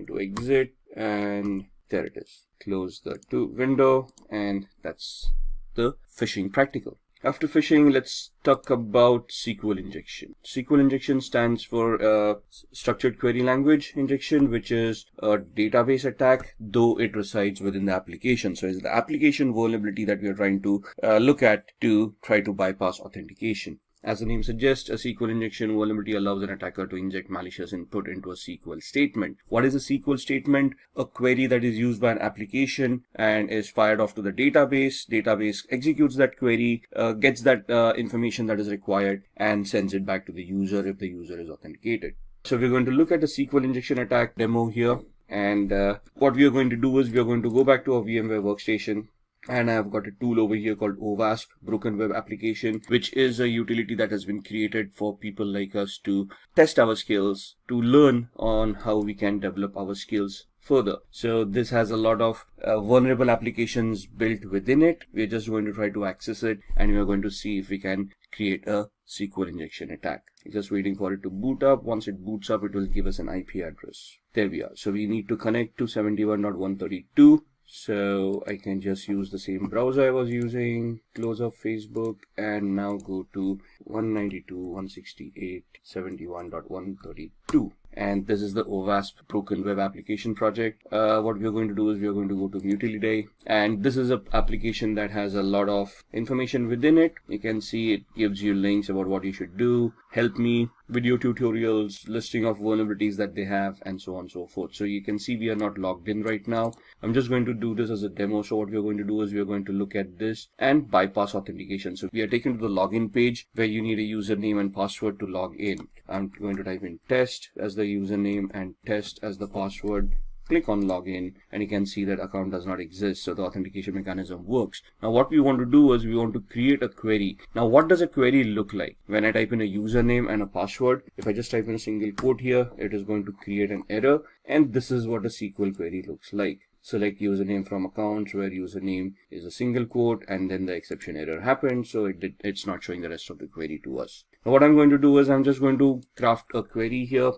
to exit, and there it is. Close the window, and that's the phishing practical. After phishing, let's talk about SQL injection. SQL injection stands for structured query language injection, which is a database attack, though it resides within the application. So it's the application vulnerability that we are trying to look at to try to bypass authentication. As the name suggests, a SQL injection vulnerability allows an attacker to inject malicious input into a SQL statement. What is a SQL statement? A query that is used by an application and is fired off to the database. Database executes that query, gets that information that is required, and sends it back to the user if the user is authenticated. So we're going to look at the SQL injection attack demo here. And what we are going to do is we are going to go back to our VMware workstation. And I've got a tool over here called OWASP, Broken Web Application, which is a utility that has been created for people like us to test our skills, to learn on how we can develop our skills further. So this has a lot of vulnerable applications built within it. We're just going to try to access it, and we're going to see if we can create a SQL injection attack. Just waiting for it to boot up. Once it boots up, it will give us an IP address. There we are. So we need to connect to 71.132. So I can just use the same browser I was using, close up Facebook, and now go to 192.168.71.132. And this is the OWASP Broken Web Application project. What we are going to do is we are going to go to Utiliday, and this is an application that has a lot of information within it. You can see it gives you links about what you should do, help me, video tutorials, listing of vulnerabilities that they have, and so on and so forth. So you can see we are not logged in right now. I'm just going to do this as a demo. So what we are going to do is we are going to look at this and bypass authentication. So we are taken to the login page where you need a username and password to log in. I'm going to type in test as the username and test as the password, click on login, and you can see that account does not exist, so the authentication mechanism works. Now what we want to do is we want to create a query. Now what does a query look like? When I type in a username and a password, if I just type in a single quote here, it is going to create an error, and this is what a SQL query looks like. Select username from accounts where username is a single quote, and then the exception error happened, so it's not showing the rest of the query to us. Now what I'm going to do is I'm just going to craft a query here,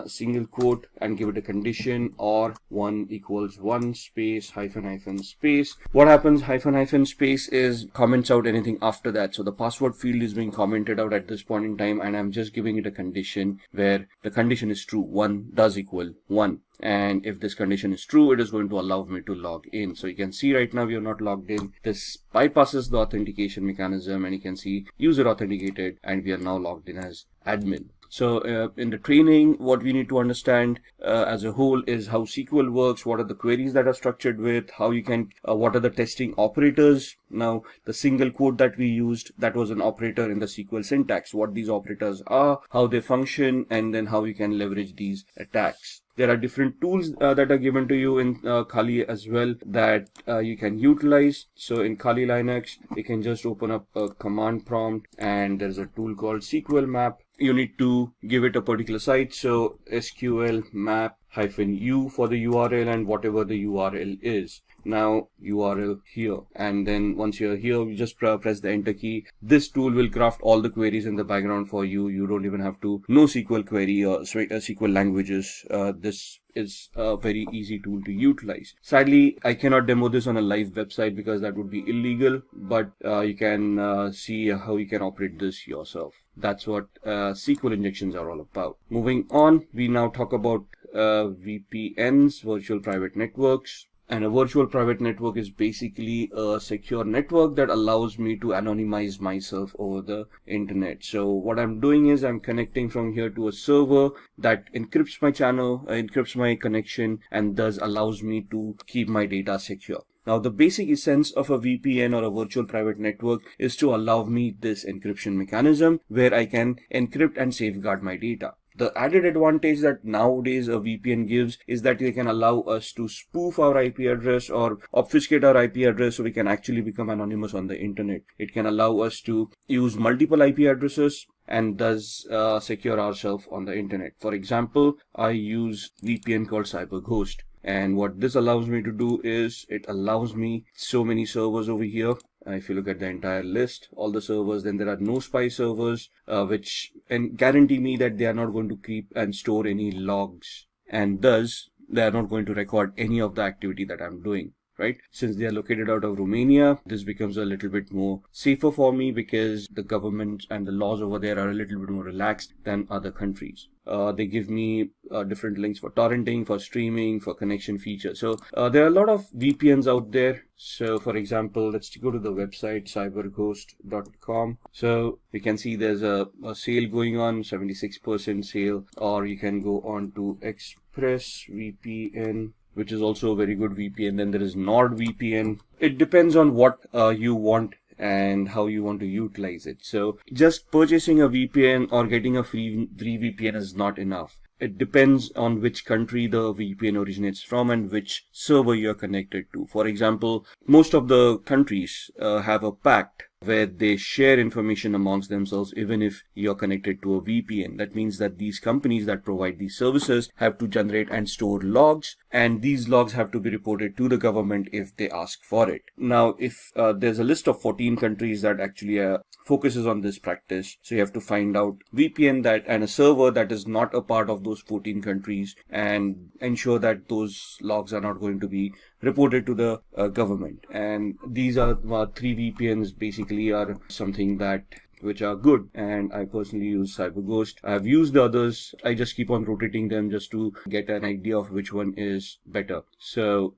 single quote, and give it a condition, or 1 equals 1 space hyphen space. What happens, hyphen space is comments out anything after that. So the password field is being commented out at this point in time, and I'm just giving it a condition where the condition is true. 1 does equal 1. And if this condition is true, it is going to allow me to log in. So you can see right now we are not logged in. This bypasses the authentication mechanism, and you can see user authenticated, and we are now logged in as admin. So in the training, what we need to understand as a whole is how SQL works, what are the queries that are structured with, how you can, what are the testing operators. Now, the single quote that we used, that was an operator in the SQL syntax, what these operators are, how they function, and then how you can leverage these attacks. There are different tools that are given to you in Kali as well that you can utilize. So in Kali Linux, you can just open up a command prompt, and there's a tool called SQL map. You need to give it a particular site. So SQL map -u for the URL and whatever the URL is. Now URL here, and then once you're here, you just press the enter key. This tool will craft all the queries in the background for you. You don't even have to know SQL query or SQL languages. This is a very easy tool to utilize. Sadly, I cannot demo this on a live website because that would be illegal, but you can see how you can operate this yourself. That's what SQL injections are all about. Moving on, we now talk about VPNs, virtual private networks. And a virtual private network is basically a secure network that allows me to anonymize myself over the internet. So what I'm doing is I'm connecting from here to a server that encrypts my channel, encrypts my connection, and thus allows me to keep my data secure. Now, the basic essence of a VPN or a virtual private network is to allow me this encryption mechanism where I can encrypt and safeguard my data. The added advantage that nowadays a VPN gives is that they can allow us to spoof our IP address or obfuscate our IP address so we can actually become anonymous on the internet. It can allow us to use multiple IP addresses and thus secure ourselves on the internet. For example, I use VPN called CyberGhost. And what this allows me to do is it allows me so many servers over here. If you look at the entire list, all the servers, then there are no spy servers, which guarantee me that they are not going to keep and store any logs, and thus they are not going to record any of the activity that I'm doing. Right? Since they are located out of Romania, this becomes a little bit more safer for me because the government and the laws over there are a little bit more relaxed than other countries. They give me different links for torrenting, for streaming, for connection features. So there are a lot of VPNs out there. So for example, let's go to the website cyberghost.com. So you can see there's a sale going on, 76% sale, or you can go on to ExpressVPN, which is also a very good VPN. Then there is NordVPN. It depends on what you want and how you want to utilize it. So just purchasing a VPN or getting a free VPN is not enough. It depends on which country the VPN originates from and which server you're connected to. For example, most of the countries have a pact where they share information amongst themselves even if you're connected to a VPN. That means that these companies that provide these services have to generate and store logs, and these logs have to be reported to the government if they ask for it. Now, if there's a list of 14 countries that actually focuses on this practice, so you have to find out VPN that and a server that is not a part of those 14 countries and ensure that those logs are not going to be reported to the government. And these are 3 VPNs basically are something that which are good, and I personally use CyberGhost. I've used the others. I just keep on rotating them just to get an idea of which one is better. So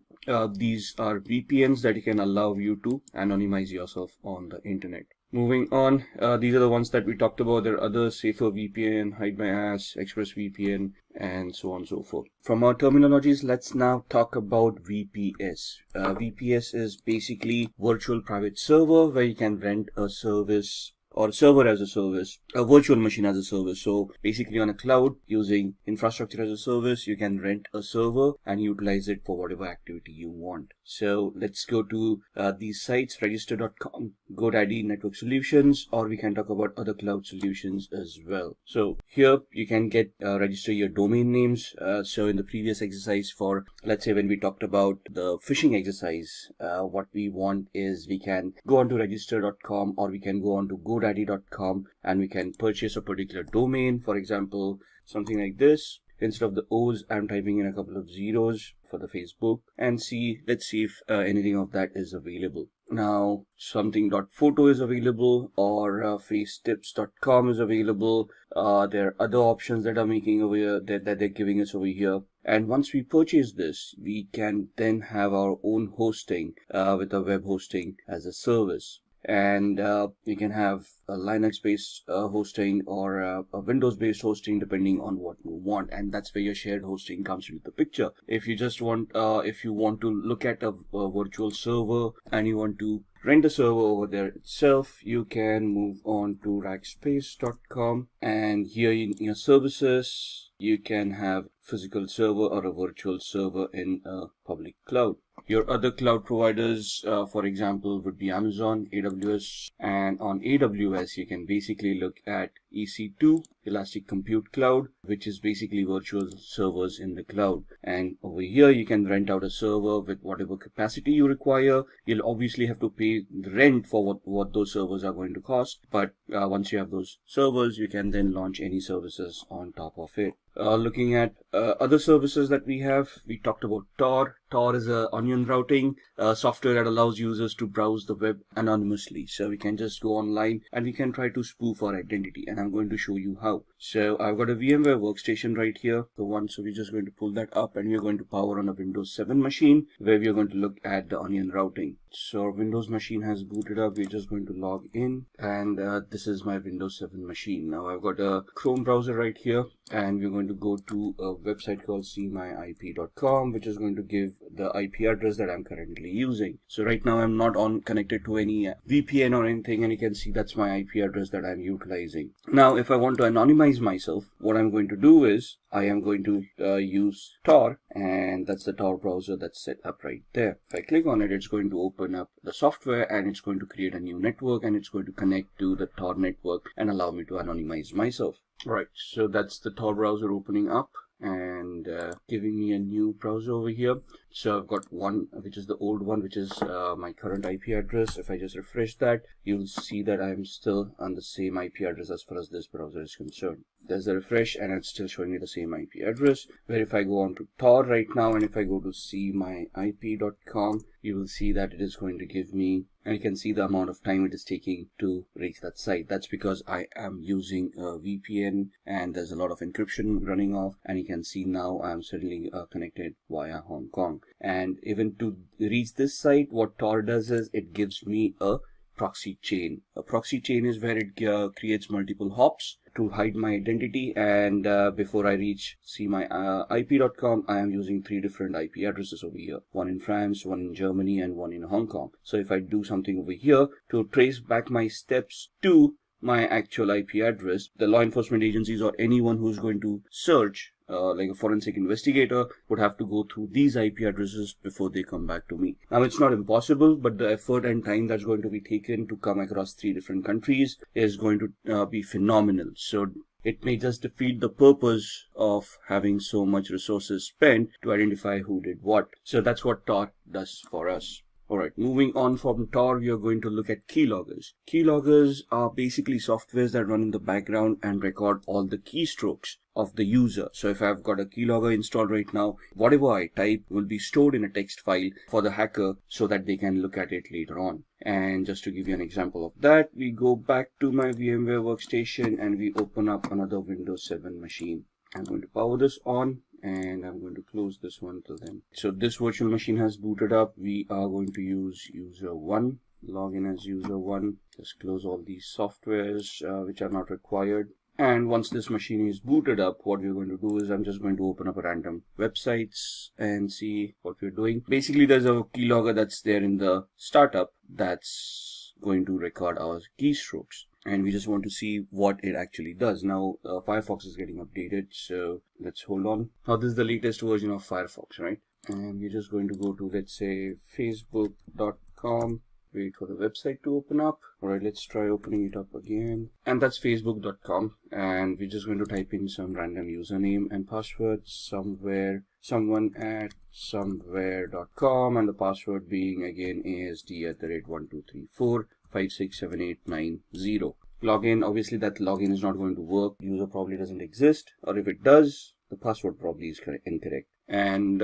these are VPNs that can allow you to anonymize yourself on the internet. Moving on, these are the ones that we talked about. There are others: Safer VPN, Hide My Ass, ExpressVPN, and so on and so forth. From our terminologies, let's now talk about VPS. VPS is basically virtual private server where you can rent a service or server as a service, a virtual machine as a service. So basically on a cloud using infrastructure as a service, you can rent a server and utilize it for whatever activity you want. So let's go to these sites, register.com, GoDaddy, Network Solutions, or we can talk about other cloud solutions as well. So here you can get register your domain names. So in the previous exercise, for let's say when we talked about the phishing exercise, what we want is we can go on to register.com, or we can go on to godaddy.com, and we can purchase a particular domain. For example, something like this. Instead of the O's, I'm typing in a couple of zeros for the Facebook, and let's see if anything of that is available. Now something.photo is available, or facetips.com is available. There are other options that are making over here that they're giving us over here. And once we purchase this, we can then have our own hosting with a web hosting as a service. And we can have a Linux-based hosting or a Windows-based hosting, depending on what you want. And that's where your shared hosting comes into the picture. If you just want, if you want to look at a virtual server and you want to rent a server over there itself, you can move on to rackspace.com, and here in your services, you can have physical server or a virtual server in a public cloud. Your other cloud providers, for example, would be Amazon, AWS, and on AWS, you can basically look at EC2, Elastic Compute Cloud, which is basically virtual servers in the cloud. And over here, you can rent out a server with whatever capacity you require. You'll obviously have to pay the rent for what those servers are going to cost. But once you have those servers, you can then launch any services on top of it. Looking at other services that we have, we talked about Tor. Tor is a onion routing software that allows users to browse the web anonymously. So we can just go online and we can try to spoof our identity, and I'm going to show you how. So I've got a VMware workstation right here, so we're just going to pull that up, and we're going to power on a Windows 7 machine where we're going to look at the onion routing. So our Windows machine has booted up. We're just going to log in, and this is my Windows 7 machine. Now I've got a Chrome browser right here, and we're going to go to a website called seemyip.com, which is going to give the IP address that I'm currently using. So right now I'm not connected to any VPN or anything, and you can see that's my IP address that I'm utilizing. Now if I want to anonymize myself, what I'm going to do is I am going to use Tor, and that's the Tor browser that's set up right there. If I click on it, it's going to open up the software, and it's going to create a new network, and it's going to connect to the Tor network and allow me to anonymize myself. Right, so that's the Tor browser opening up and giving me a new browser over here. So I've got one, which is the old one, which is my current IP address. If I just refresh that, you'll see that I'm still on the same IP address as far as this browser is concerned. There's a refresh, and it's still showing me the same IP address. Where if I go on to Tor right now, and if I go to seemyip.com, you will see that it is going to give me, and you can see the amount of time it is taking to reach that site. That's because I am using a VPN, and there's a lot of encryption running off, and you can see now I'm suddenly connected via Hong Kong. And even to reach this site, what Tor does is it gives me a proxy chain. A proxy chain is where it creates multiple hops to hide my identity, and before I reach seemyip.com, I am using 3 different IP addresses over here, one in France, one in Germany, and one in Hong Kong. So if I do something over here to trace back my steps to my actual IP address, the law enforcement agencies or anyone who's going to search, like a forensic investigator, would have to go through these IP addresses before they come back to me. Now it's not impossible, but the effort and time that's going to be taken to come across 3 different countries is going to be phenomenal. So it may just defeat the purpose of having so much resources spent to identify who did what. So that's what Tor does for us. Alright, moving on from Tor, we are going to look at keyloggers. Keyloggers are basically softwares that run in the background and record all the keystrokes of the user. So if I've got a keylogger installed right now, whatever I type will be stored in a text file for the hacker so that they can look at it later on. And just to give you an example of that, we go back to my VMware workstation and we open up another Windows 7 machine. I'm going to power this on, and I'm going to close this one till then. So this virtual machine has booted up. We are going to use user 1, log in as user 1, just close all these softwares which are not required. And once this machine is booted up, what we're going to do is I'm just going to open up a random websites and see what we're doing. Basically, there's a keylogger that's there in the startup that's going to record our keystrokes. and we just want to see what it actually does. Now Firefox is getting updated, so let's hold on. Now this is the latest version of Firefox, right? And we're just going to go to, let's say, facebook.com. Wait for the website to open up. All right, let's try opening it up again. And that's facebook.com. And we're just going to type in some random username and password, someone at somewhere.com, and the password being again ASD@1234567890. Login, obviously that login is not going to work. User probably doesn't exist, or if it does, the password probably is incorrect. And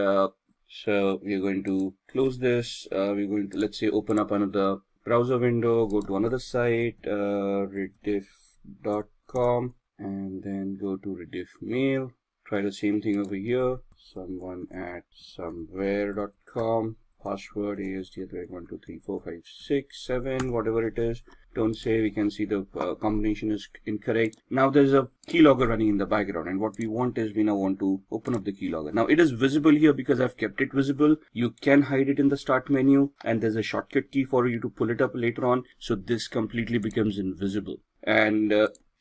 so we're going to close this. We're going to, let's say, open up another browser window, go to another site, rediff.com, and then go to rediff mail. Try the same thing over here, someone at somewhere.com. Password ASD@12345678, whatever it is. Don't say, we can see the combination is incorrect. Now there's a keylogger running in the background, and what we want is, we now want to open up the keylogger. Now it is visible here because I've kept it visible. You can hide it in the start menu, and there's a shortcut key for you to pull it up later on, so this completely becomes invisible. And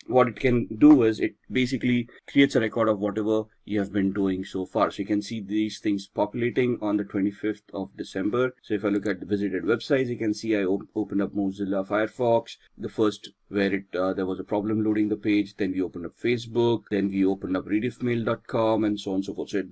what it can do is, it basically creates a record of whatever you have been doing so far. So you can see these things populating on the 25th of December. So if I look at the visited websites, you can see I opened up Mozilla Firefox, the first where there was a problem loading the page. Then we opened up Facebook, then we opened up rediffmail.com, and so on and so forth. So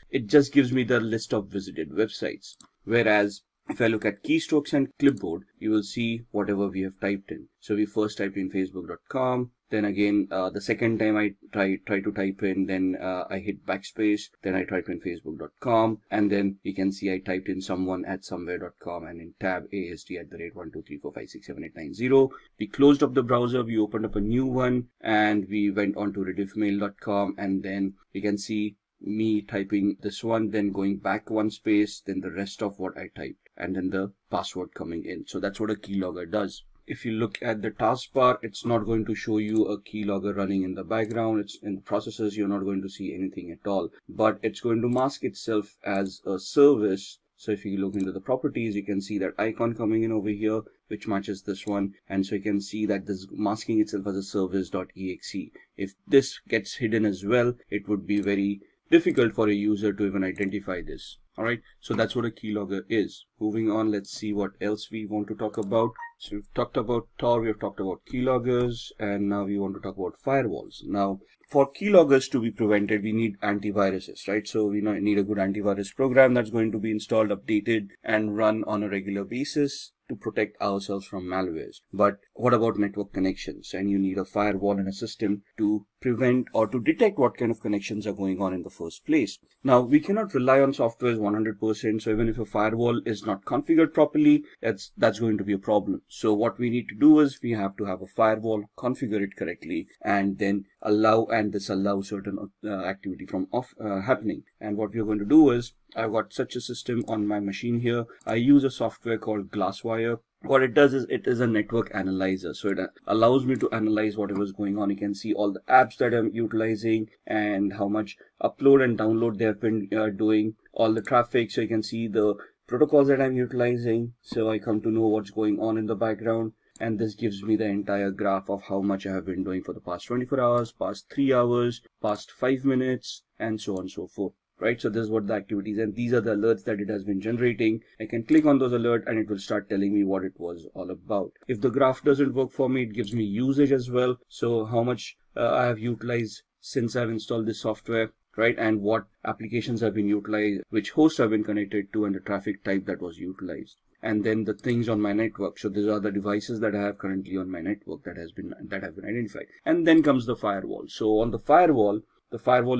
it just gives me the list of visited websites. Whereas if I look at keystrokes and clipboard, you will see whatever we have typed in. So we first typed in facebook.com. Then again, the second time I try to type in, then I hit backspace, then I type in facebook.com, and then you can see I typed in someone at somewhere.com, and in tab ASD@1234567890. We closed up the browser, we opened up a new one, and we went on to rediffmail.com, and then you can see me typing this one, then going back one space, then the rest of what I typed, and then the password coming in. So that's what a keylogger does. If you look at the taskbar, it's not going to show you a keylogger running in the background. It's in the processes, you're not going to see anything at all, but it's going to mask itself as a service. So if you look into the properties, you can see that icon coming in over here, which matches this one. And so you can see that this is masking itself as a service.exe. If this gets hidden as well, it would be very difficult for a user to even identify this. All right, so that's what a keylogger is. Moving on, let's see what else we want to talk about. So we've talked about Tor, we've talked about keyloggers, and now we want to talk about firewalls. Now, for keyloggers to be prevented, we need antiviruses, right? So we need a good antivirus program that's going to be installed, updated, and run on a regular basis to protect ourselves from malwares. But what about network connections? And you need a firewall and a system to prevent or to detect what kind of connections are going on in the first place. Now, we cannot rely on software 100%. So even if a firewall is not configured properly, that's going to be a problem. So what we need to do is, we have to have a firewall, configure it correctly, and then allow and disallow certain activity from happening. And what we're going to do is, I've got such a system on my machine here. I use a software called Glasswire. What it does is, it is a network analyzer. So it allows me to analyze whatever is going on. You can see all the apps that I'm utilizing and how much upload and download they have been doing, all the traffic. So you can see the protocols that I'm utilizing. So I come to know what's going on in the background. And this gives me the entire graph of how much I have been doing for the past 24 hours, past 3 hours, past 5 minutes, and so on and so forth. Right, so this is what the activities, and these are the alerts that it has been generating. I can click on those alerts and it will start telling me what it was all about. If the graph doesn't work for me, it gives me usage as well. So how much I have utilized since I've installed this software, right, and what applications have been utilized, which hosts have been connected to, and the traffic type that was utilized. And then the things on my network. So these are the devices that I have currently on my network that have been identified. And then comes the firewall. So on the firewall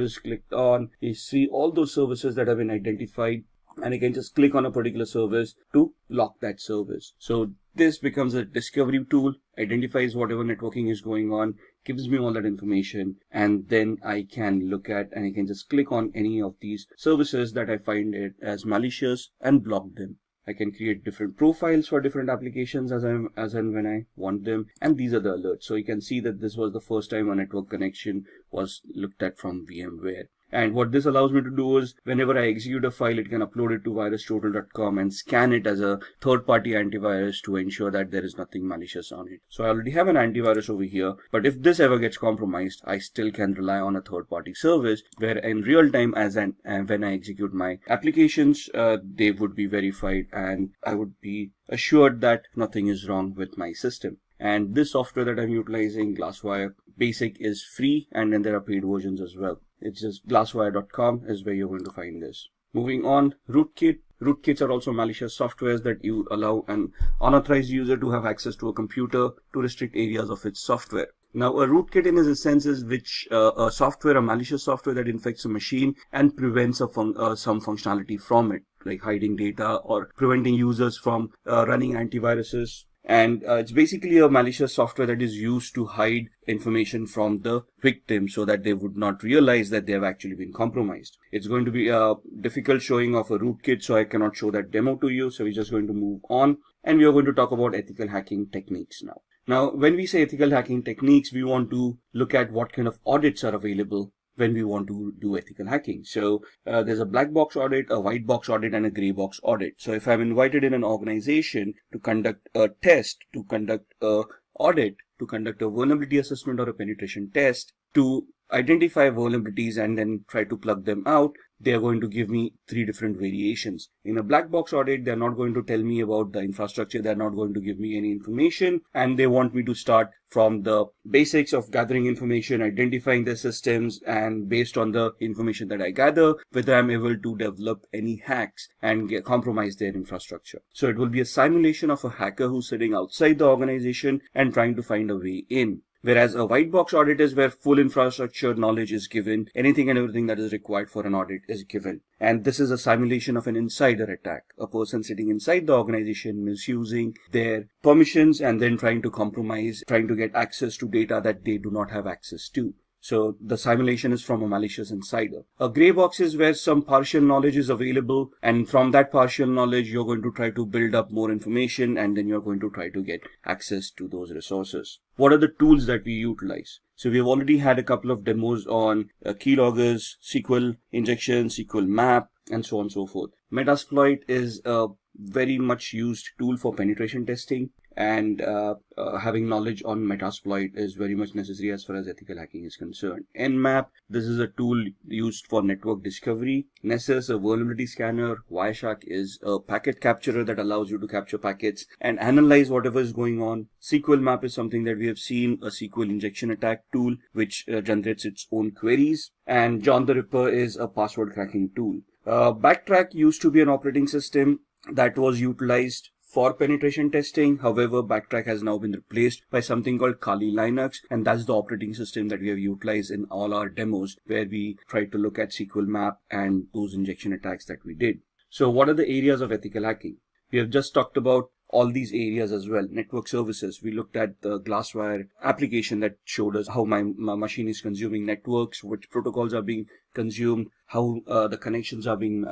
is clicked on. You see all those services that have been identified, and you can just click on a particular service to lock that service. So this becomes a discovery tool, identifies whatever networking is going on, gives me all that information, and then I can look at, and I can just click on any of these services that I find it as malicious and block them. I can create different profiles for different applications as and when I want them. And these are the alerts. So you can see that this was the first time a network connection was looked at from VMware. And what this allows me to do is whenever I execute a file, it can upload it to virustotal.com and scan it as a third-party antivirus to ensure that there is nothing malicious on it. So I already have an antivirus over here, but if this ever gets compromised, I still can rely on a third-party service where in real time when I execute my applications, they would be verified and I would be assured that nothing is wrong with my system. And this software that I'm utilizing, Glasswire Basic, is free, and then there are paid versions as well. It's just glasswire.com is where you're going to find this. Moving on, rootkit. Rootkits are also malicious softwares that you allow an unauthorized user to have access to a computer to restrict areas of its software. Now, a rootkit in its sense is a malicious software that infects a machine and prevents some functionality from it, like hiding data or preventing users from running antiviruses. And it's basically a malicious software that is used to hide information from the victim so that they would not realize that they have actually been compromised. It's going to be a difficult showing of a rootkit, so I cannot show that demo to you. So we're just going to move on, and we are going to talk about ethical hacking techniques now. Now, when we say ethical hacking techniques, we want to look at what kind of audits are available when we want to do ethical hacking. So there's a black box audit, a white box audit, and a gray box audit. So if I'm invited in an organization to conduct a test, to conduct a audit, to conduct a vulnerability assessment or a penetration test, to identify vulnerabilities and then try to plug them out, they are going to give me 3 different variations. In a black box audit, they're not going to tell me about the infrastructure. They're not going to give me any information, and they want me to start from the basics of gathering information, identifying the systems, and based on the information that I gather, whether I'm able to develop any hacks and compromise their infrastructure. So it will be a simulation of a hacker who's sitting outside the organization and trying to find a way in. Whereas a white box audit is where full infrastructure knowledge is given, anything and everything that is required for an audit is given. And this is a simulation of an insider attack, a person sitting inside the organization misusing their permissions and then trying to compromise, trying to get access to data that they do not have access to. So the simulation is from a malicious insider. A gray box is where some partial knowledge is available, and from that partial knowledge, you're going to try to build up more information, and then you're going to try to get access to those resources. What are the tools that we utilize? So we've already had a couple of demos on keyloggers, SQL injection, SQL map, and so on and so forth. Metasploit is a very much used tool for penetration testing, and having knowledge on Metasploit is very much necessary as far as ethical hacking is concerned. Nmap, this is a tool used for network discovery. Nessus, a vulnerability scanner. Wireshark is a packet capturer that allows you to capture packets and analyze whatever is going on. SQL map is something that we have seen, a SQL injection attack tool which generates its own queries. And John the Ripper is a password cracking tool. Backtrack used to be an operating system that was utilized for penetration testing. However, Backtrack has now been replaced by something called Kali Linux, and that's the operating system that we have utilized in all our demos where we try to look at SQL map and those injection attacks that we did. So what are the areas of ethical hacking? We have just talked about all these areas as well. Network services, we looked at the Glasswire application that showed us how my machine is consuming networks, which protocols are being consumed, how the connections are being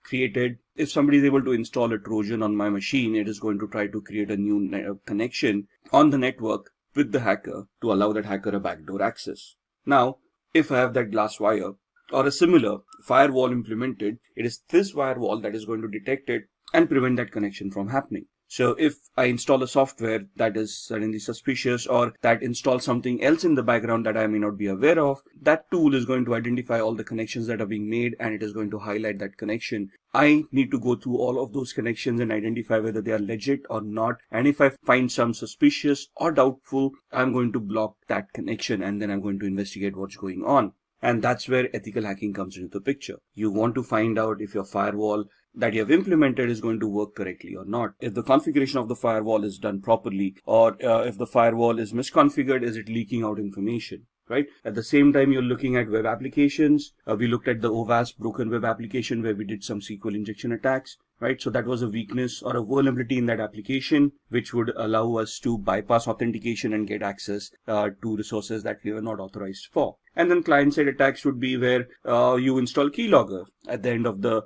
created. If somebody is able to install a Trojan on my machine, it is going to try to create a new connection on the network with the hacker to allow that hacker a backdoor access. Now, if I have that Glasswire or a similar firewall implemented, it is this firewall that is going to detect it and prevent that connection from happening. So if I install a software that is suddenly suspicious or that installs something else in the background that I may not be aware of, that tool is going to identify all the connections that are being made and it is going to highlight that connection. I need to go through all of those connections and identify whether they are legit or not. And if I find some suspicious or doubtful, I'm going to block that connection and then I'm going to investigate what's going on. And that's where ethical hacking comes into the picture. You want to find out if your firewall that you have implemented is going to work correctly or not. If the configuration of the firewall is done properly, or if the firewall is misconfigured, is it leaking out information, right? At the same time, you're looking at web applications. We looked at the OWASP broken web application where we did some SQL injection attacks, right? So that was a weakness or a vulnerability in that application, which would allow us to bypass authentication and get access to resources that we were not authorized for. And then client-side attacks would be where you install keylogger at the end of the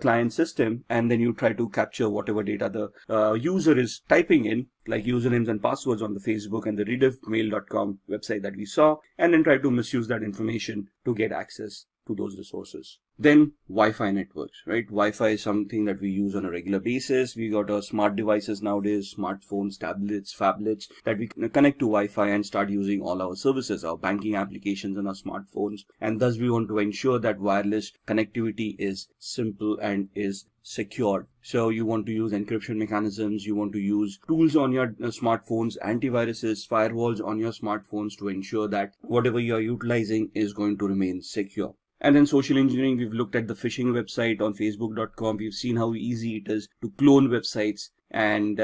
client system, and then you try to capture whatever data the user is typing in, like usernames and passwords on the Facebook and the rediffmail.com website that we saw, and then try to misuse that information to get access to those resources. Then Wi-Fi networks, right? Wi-Fi is something that we use on a regular basis. We got our smart devices nowadays, smartphones, tablets, phablets, that we can connect to Wi-Fi and start using all our services, our banking applications on our smartphones. And thus we want to ensure that wireless connectivity is simple and is secured. So you want to use encryption mechanisms, you want to use tools on your smartphones, antiviruses, firewalls on your smartphones to ensure that whatever you are utilizing is going to remain secure. And then social engineering, we've looked at the phishing website on facebook.com. We've seen how easy it is to clone websites and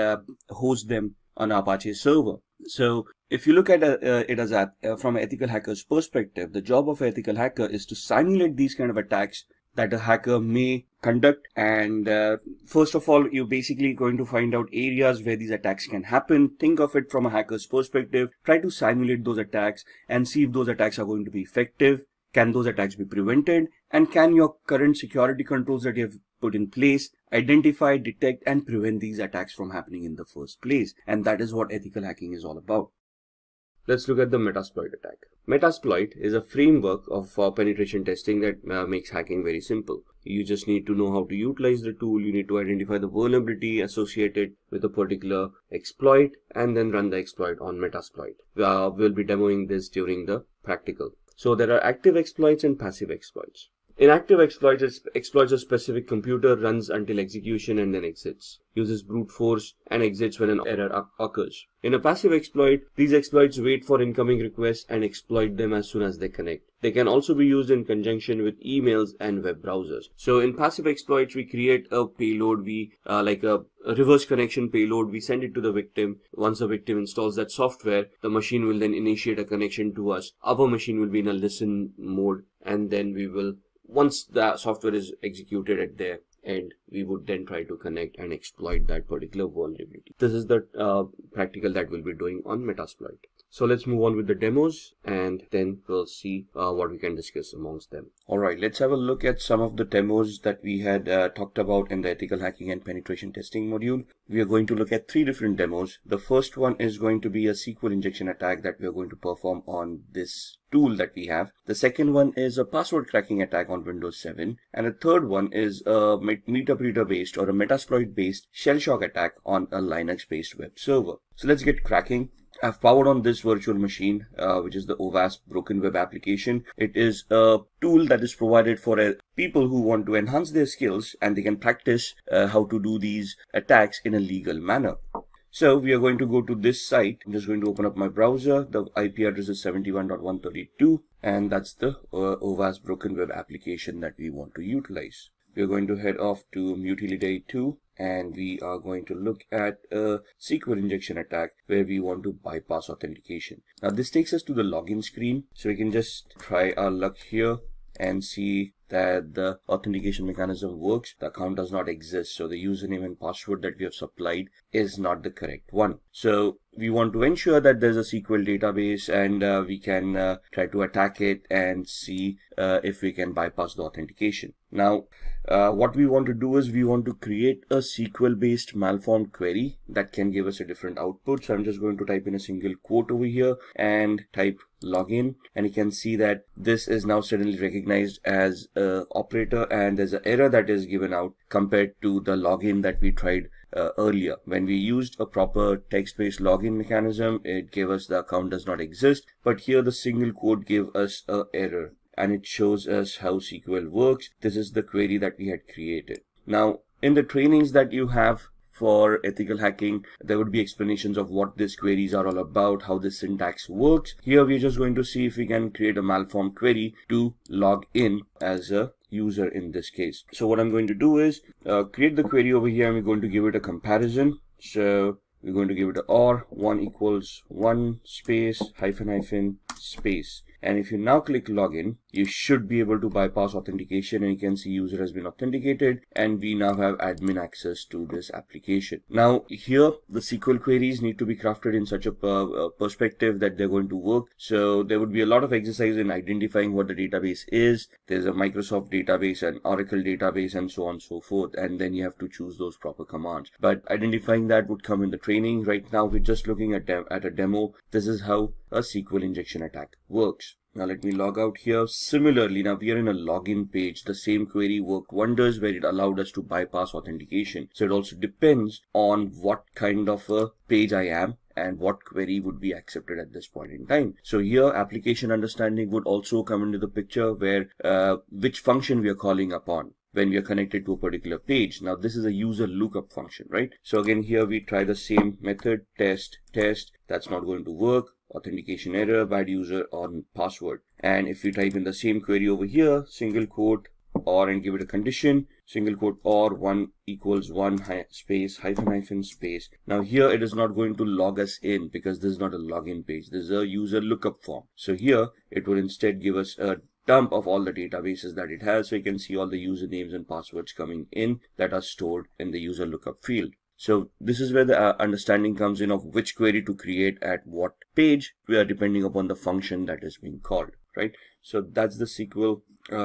host them on Apache server. So if you look at it as from an ethical hacker's perspective, the job of an ethical hacker is to simulate these kind of attacks that a hacker may conduct. And first of all, you're basically going to find out areas where these attacks can happen. Think of it from a hacker's perspective. Try to simulate those attacks and see if those attacks are going to be effective. Can those attacks be prevented? And can your current security controls that you have put in place identify, detect, and prevent these attacks from happening in the first place? And that is what ethical hacking is all about. Let's look at the Metasploit attack. Metasploit is a framework of penetration testing that makes hacking very simple. You just need to know how to utilize the tool. You need to identify the vulnerability associated with a particular exploit and then run the exploit on Metasploit. We'll be demoing this during the practical. So there are active exploits and passive exploits. In active exploits, it exploits a specific computer, runs until execution and then exits, uses brute force and exits when an error occurs. In a passive exploit, these exploits wait for incoming requests and exploit them as soon as they connect. They can also be used in conjunction with emails and web browsers. So in passive exploits, we create a payload, like a reverse connection payload. We send it to the victim. Once the victim installs that software, the machine will then initiate a connection to us. Our machine will be in a listen mode, and then we will, once the software is executed at their end, we would then try to connect and exploit that particular vulnerability. This is the practical that we'll be doing on Metasploit. So let's move on with the demos and then we'll see what we can discuss amongst them. Alright, let's have a look at some of the demos that we had talked about in the ethical hacking and penetration testing module. We are going to look at 3 different demos. The first one is going to be a SQL injection attack that we are going to perform on this tool that we have. The second one is a password cracking attack on Windows 7. And the third one is a MetaBreeder based or a Metasploit based shell shock attack on a Linux based web server. So let's get cracking. I've powered on this virtual machine, which is the OWASP Broken Web application. It is a tool that is provided for people who want to enhance their skills and they can practice how to do these attacks in a legal manner. So we are going to go to this site. I'm just going to open up my browser. The IP address is 71.132 and that's the OWASP Broken Web application that we want to utilize. We are going to head off to Mutility 2 and we are going to look at a SQL injection attack where we want to bypass authentication. Now this takes us to the login screen, so we can just try our luck here and see that the authentication mechanism works. The account does not exist, so the username and password that we have supplied is not the correct one. So we want to ensure that there's a SQL database and we can try to attack it and see if we can bypass the authentication. Now what we want to do is we want to create a SQL based malformed query that can give us a different output. So I'm just going to type in a single quote over here and type login, and you can see that this is now suddenly recognized as a operator and there's an error that is given out compared to the login that we tried earlier. When we used a proper text-based login mechanism, it gave us the account does not exist, but here the single quote gave us an error and it shows us how SQL works. This is the query that we had created. Now in the trainings that you have for ethical hacking, there would be explanations of what these queries are all about, how this syntax works. Here we're just going to see if we can create a malformed query to log in as a user in this case. So what I'm going to do is create the query over here and we're going to give it a comparison. So we're going to give it a OR 1 equals 1 space hyphen space. And if you now click login, you should be able to bypass authentication and you can see user has been authenticated and we now have admin access to this application. Now here the SQL queries need to be crafted in such a perspective that they're going to work. So there would be a lot of exercise in identifying what the database is. There's a Microsoft database, an Oracle database and so on and so forth. And then you have to choose those proper commands. But identifying that would come in the training. Right now we're just looking at a demo. This is how a SQL injection attack works. Now let me log out here. Similarly, now we are in a login page. The same query worked wonders where it allowed us to bypass authentication. So it also depends on what kind of a page I am and what query would be accepted at this point in time. So here application understanding would also come into the picture, where which function we are calling upon when we are connected to a particular page. Now this is a user lookup function, right? So again, here we try the same method, test. That's not going to work. Authentication error, bad user or password. And if we type in the same query over here, single quote or, and give it a condition, single quote or 1 equals 1 space hyphen space. Now here it is not going to log us in because this is not a login page. This is a user lookup form. So here it would instead give us a dump of all the databases that it has. So you can see all the usernames and passwords coming in that are stored in the user lookup field. So this is where the understanding comes in of which query to create at what page, depending upon the function that is being called, right? So that's the SQL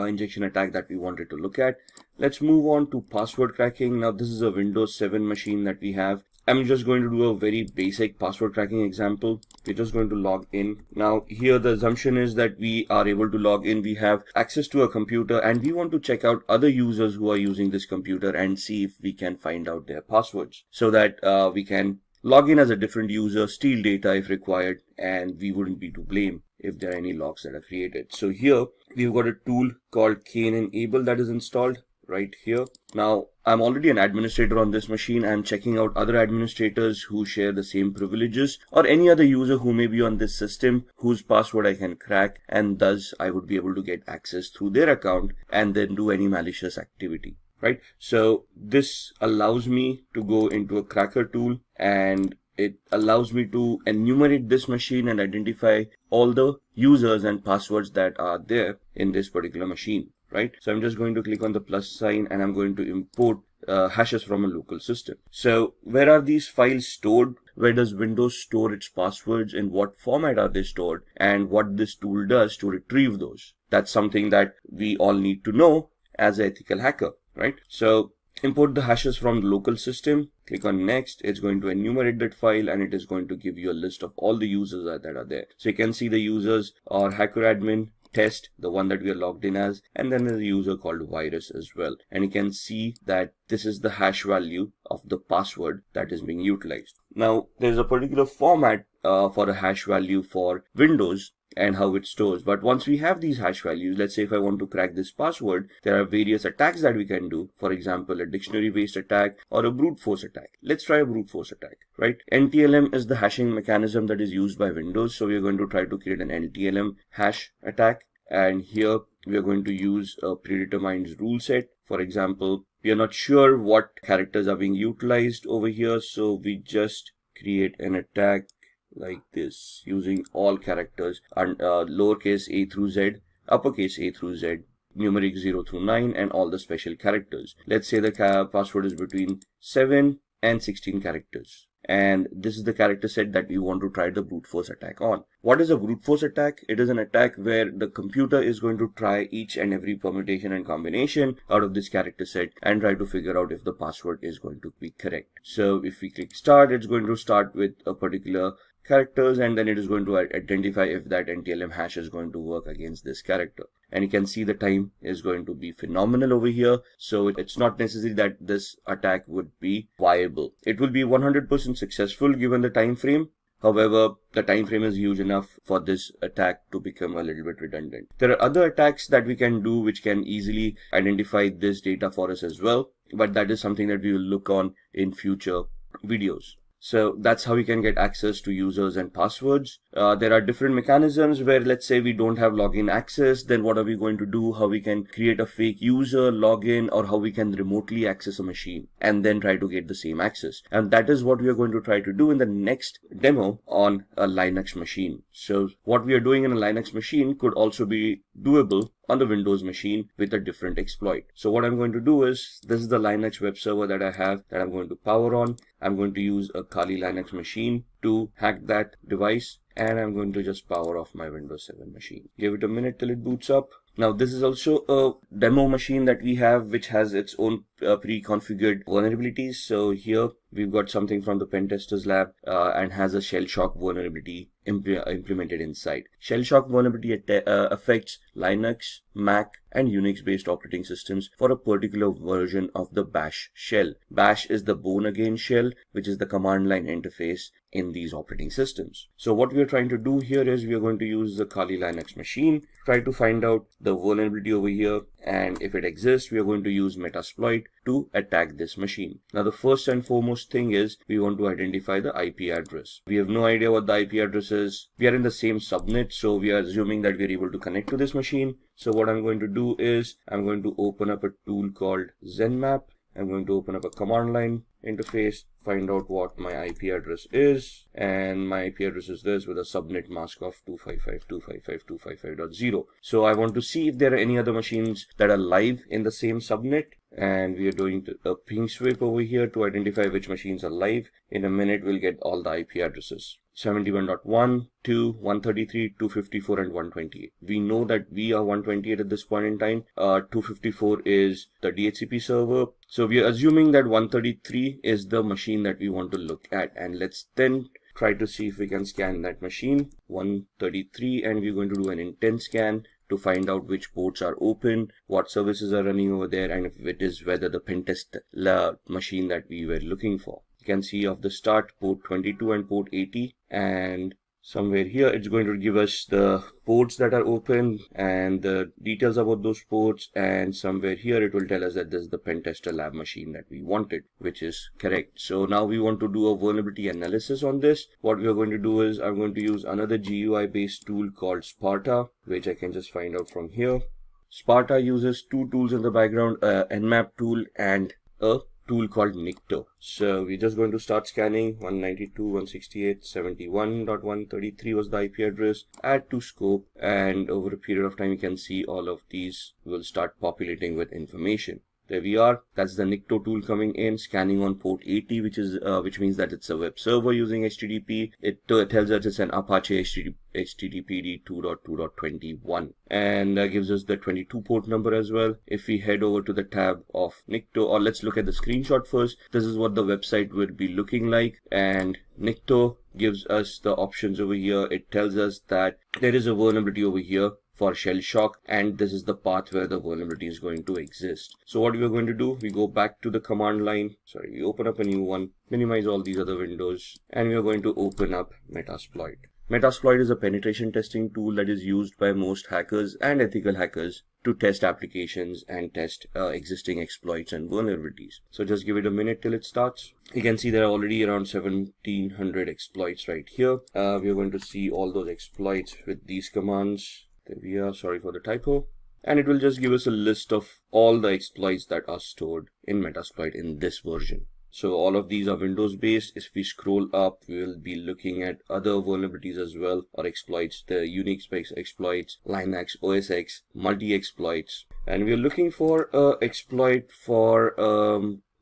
injection attack that we wanted to look at. Let's move on to password cracking. Now this is a Windows 7 machine that we have. I'm just going to do a very basic password cracking example. We're just going to log in. Now here the assumption is that we are able to log in. We have access to a computer and we want to check out other users who are using this computer and see if we can find out their passwords, so that we can log in as a different user, steal data if required, and we wouldn't be to blame if there are any logs that are created. So here we've got a tool called Enable that is installed right here. Now I'm already an administrator on this machine. I'm checking out other administrators who share the same privileges, or any other user who may be on this system whose password I can crack, and thus I would be able to get access through their account and then do any malicious activity, right? So this allows me to go into a cracker tool, and it allows me to enumerate this machine and identify all the users and passwords that are there in this particular machine, right? So I'm just going to click on the plus sign and I'm going to import hashes from a local system. So where are these files stored? Where does Windows store its passwords? In what format are they stored? And what this tool does to retrieve those? That's something that we all need to know as an ethical hacker, right? So import the hashes from the local system, click on next. It's going to enumerate that file and it is going to give you a list of all the users that are there. So you can see the users are hacker admin, test, the one that we are logged in as, and then there's a user called virus as well. And you can see that this is the hash value of the password that is being utilized. Now there's a particular format for a hash value for Windows and how it stores. But once we have these hash values, let's say if I want to crack this password, there are various attacks that we can do. For example, a dictionary based attack or a brute force attack. Let's try a brute force attack, right? NTLM is the hashing mechanism that is used by Windows. So we're going to try to create an NTLM hash attack. And here we are going to use a predetermined rule set. For example, we are not sure what characters are being utilized over here. So we just create an attack like this using all characters and lowercase a through z, uppercase a through z, numeric 0 through 9, and all the special characters. Let's say the password is between 7 and 16 characters. And this is the character set that we want to try the brute force attack on. What is a brute force attack? It is an attack where the computer is going to try each and every permutation and combination out of this character set and try to figure out if the password is going to be correct. So if we click start, it's going to start with a particular characters, and then it is going to identify if that NTLM hash is going to work against this character. And you can see the time is going to be phenomenal over here. So it's not necessary that this attack would be viable. It will be 100% successful given the time frame. However, the time frame is huge enough for this attack to become a little bit redundant. There are other attacks that we can do which can easily identify this data for us as well, but that is something that we will look on in future videos. So that's how we can get access to users and passwords. There are different mechanisms where, let's say we don't have login access, then what are we going to do? How we can create a fake user, login, or how we can remotely access a machine and then try to get the same access. And that is what we are going to try to do in the next demo on a Linux machine. So what we are doing in a Linux machine could also be doable on the Windows machine with a different exploit. So what I'm going to do is, this is the Linux web server that I have that I'm going to power on. I'm going to use a Kali Linux machine to hack that device, and I'm going to just power off my Windows 7 machine. Give it a minute till it boots up. Now this is also a demo machine that we have which has its own pre-configured vulnerabilities. So here we've got something from the pen testers lab and has a shell shock vulnerability implemented inside. Shell shock vulnerability affects Linux, Mac, and Unix based operating systems for a particular version of the bash shell. Bash is the born again shell, which is the command line interface in these operating systems. So what we are trying to do here is we are going to use the Kali Linux machine, try to find out the vulnerability over here, and if it exists, we are going to use Metasploit to attack this machine. Now the first and foremost thing is we want to identify the IP address. We have no idea what the IP address is. We are in the same subnet, so we are assuming that we are able to connect to this machine. So what I'm going to do is I'm going to open up a tool called ZenMap. I'm going to open up a command line interface, find out what my IP address is, and my IP address is this with a subnet mask of 255.255.255.0. So I want to see if there are any other machines that are live in the same subnet, and we are doing a ping sweep over here to identify which machines are live. In a minute we'll get all the IP addresses. 71.1, 2, 133, 254, and 128. We know that we are 128 at this point in time. 254 is the DHCP server. So we are assuming that 133 is the machine that we want to look at. And let's then try to see if we can scan that machine, 133, and we're going to do an intent scan to find out which ports are open, what services are running over there, and if it is whether the pentest machine that we were looking for. You can see of the start port 22 and port 80, and somewhere here it's going to give us the ports that are open and the details about those ports, and somewhere here it will tell us that this is the pentester lab machine that we wanted, which is correct. So now we want to do a vulnerability analysis on this. What we are going to do is I'm going to use another GUI based tool called Sparta, which I can just find out from here. Sparta uses two tools in the background, Nmap tool and a tool called Nikto. So we're just going to start scanning. 192.168.71.133 was the IP address. Add to scope, and over a period of time you can see all of these will start populating with information. There we are. That's the Nikto tool coming in, scanning on port 80, which means that it's a web server using HTTP. It tells us it's an Apache HTTPD 2.2.21, and gives us the 22 port number as well. If we head over to the tab of Nikto, or let's look at the screenshot first. This is what the website would be looking like, and Nikto gives us the options over here. It tells us that there is a vulnerability over here for shell shock, and this is the path where the vulnerability is going to exist. So what we are going to do, we go back to the command line, we open up a new one, minimize all these other windows, and we are going to open up Metasploit. Metasploit is a penetration testing tool that is used by most hackers and ethical hackers to test applications and test existing exploits and vulnerabilities. So just give it a minute till it starts. You can see there are already around 1700 exploits right here. We are going to see all those exploits with these commands. There we are, sorry for the typo. And it will just give us a list of all the exploits that are stored in Metasploit in this version. So all of these are Windows based. If we scroll up, we will be looking at other vulnerabilities as well, or exploits, the Unix based exploits, Linux, OS X, multi-exploits. And we are looking for exploit for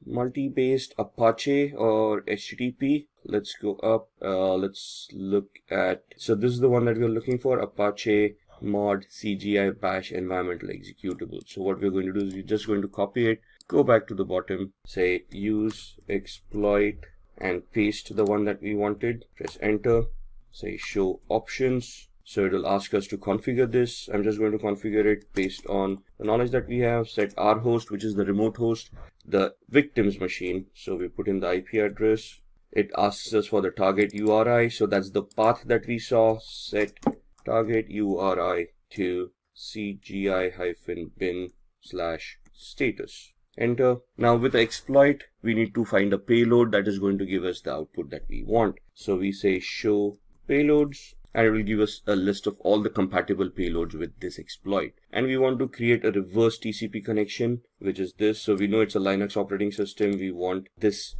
multi-based Apache or HTTP. Let's go up. Let's look at, so this is the one that we're looking for, Apache mod CGI bash environmental executable. So what we're going to do is we're just going to copy it, go back to the bottom, say use exploit, and paste the one that we wanted. Press enter, say show options. So it will ask us to configure this. I'm just going to configure it based on the knowledge that we have. Set our host, which is the remote host, the victim's machine. So we put in the IP address. It asks us for the target URI. So that's the path that we saw. Set target URI to cgi-bin/status. Enter. Now with the exploit, we need to find a payload that is going to give us the output that we want. So we say show payloads, and it will give us a list of all the compatible payloads with this exploit. And we want to create a reverse TCP connection, which is this. So we know it's a Linux operating system. We want this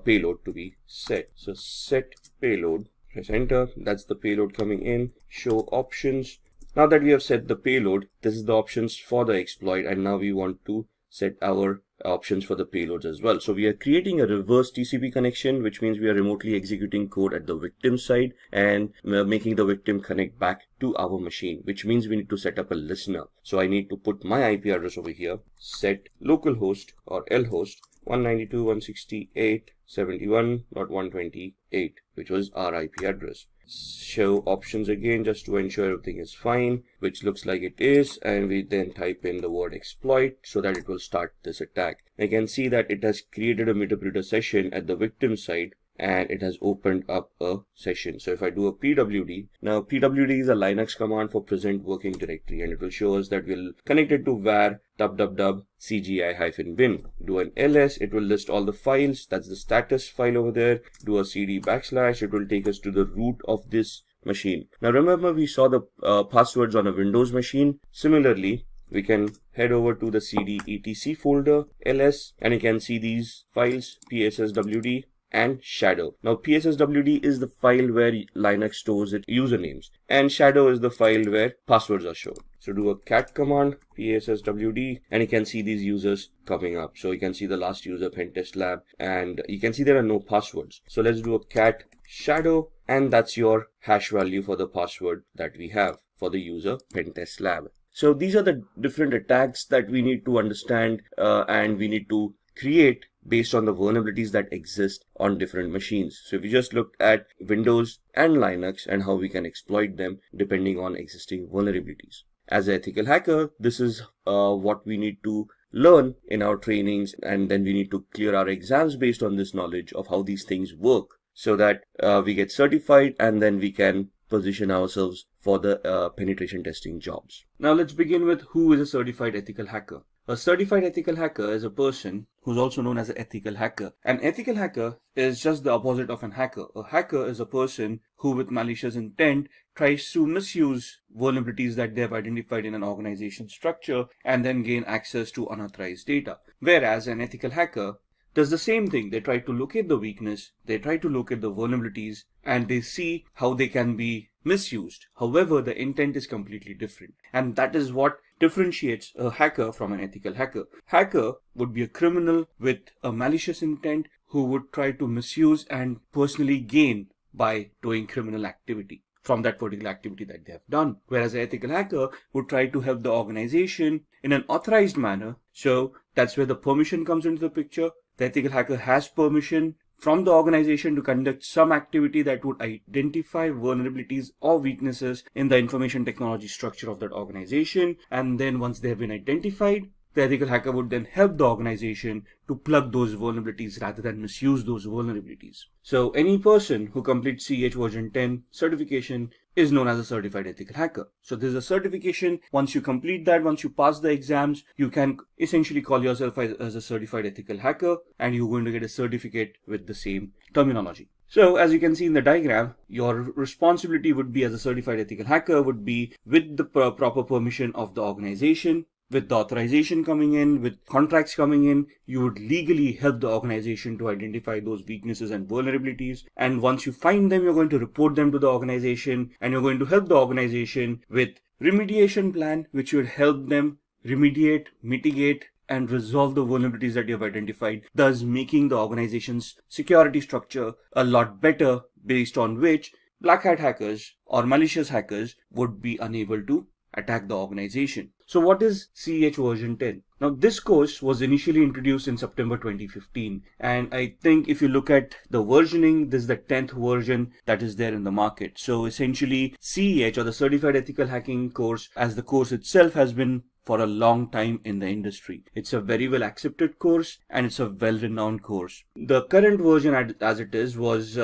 payload to be set. So set payload. Press enter. That's the payload coming in. Show options. Now that we have set the payload, this is the options for the exploit, and now we want to set our options for the payloads as well. So we are creating a reverse TCP connection, which means we are remotely executing code at the victim side and making the victim connect back to our machine, which means we need to set up a listener. So I need to put my IP address over here, set localhost or lhost 192.168 71.128, which was our IP address. Show options again just to ensure everything is fine, which looks like it is, and we then type in the word exploit so that it will start this attack. I can see that it has created a meter session at the victim side, and it has opened up a session. So if I do a pwd, now pwd is a Linux command for present working directory, and it will show us that we'll connect it to var www cgi-bin. Do an ls, it will list all the files. That's the status file over there. Do a cd \, it will take us to the root of this machine. Now remember, we saw the passwords on a Windows machine. Similarly, we can head over to the cd etc folder, ls, and you can see these files, psswd and shadow. Now psswd is the file where Linux stores its usernames, and shadow is the file where passwords are shown. So do a cat command, psswd, and you can see these users coming up. So you can see the last user, Pentest Lab, and you can see there are no passwords. So let's do a cat shadow, and that's your hash value for the password that we have for the user Pentest Lab. So these are the different attacks that we need to understand and we need to create based on the vulnerabilities that exist on different machines. So if you just look at Windows and Linux and how we can exploit them depending on existing vulnerabilities. As an ethical hacker, this is what we need to learn in our trainings, and then we need to clear our exams based on this knowledge of how these things work, so that we get certified and then we can position ourselves for the penetration testing jobs. Now let's begin with who is a certified ethical hacker. A certified ethical hacker is a person who's also known as an ethical hacker. An ethical hacker is just the opposite of an hacker. A hacker is a person who, with malicious intent, tries to misuse vulnerabilities that they have identified in an organization structure and then gain access to unauthorized data. Whereas an ethical hacker does the same thing. They try to locate the weakness, they try to locate the vulnerabilities, and they see how they can be misused. However, the intent is completely different, and that is what differentiates a hacker from an ethical hacker. Hacker would be a criminal with a malicious intent who would try to misuse and personally gain by doing criminal activity from that particular activity that they have done. Whereas an ethical hacker would try to help the organization in an authorized manner. So that's where the permission comes into the picture. The ethical hacker has permission from the organization to conduct some activity that would identify vulnerabilities or weaknesses in the information technology structure of that organization. And then once they have been identified, the ethical hacker would then help the organization to plug those vulnerabilities rather than misuse those vulnerabilities. So any person who completes CH version 10 certification is known as a certified ethical hacker. So there's a certification. Once you complete that, once you pass the exams, you can essentially call yourself as a certified ethical hacker, and you're going to get a certificate with the same terminology. So as you can see in the diagram, your responsibility would be as a certified ethical hacker would be with the proper permission of the organization. With the authorization coming in, with contracts coming in, you would legally help the organization to identify those weaknesses and vulnerabilities. And once you find them, you're going to report them to the organization, and you're going to help the organization with remediation plan, which would help them remediate, mitigate, and resolve the vulnerabilities that you have identified, thus making the organization's security structure a lot better, based on which black hat hackers or malicious hackers would be unable to attack the organization. So what is CH version 10? Now this course was initially introduced in September 2015, and I think if you look at the versioning, this is the 10th version that is there in the market. So essentially CEH, or the Certified Ethical Hacking course, as the course itself, has been for a long time in the industry. It's a very well accepted course, and it's a well-renowned course. The current version as it is was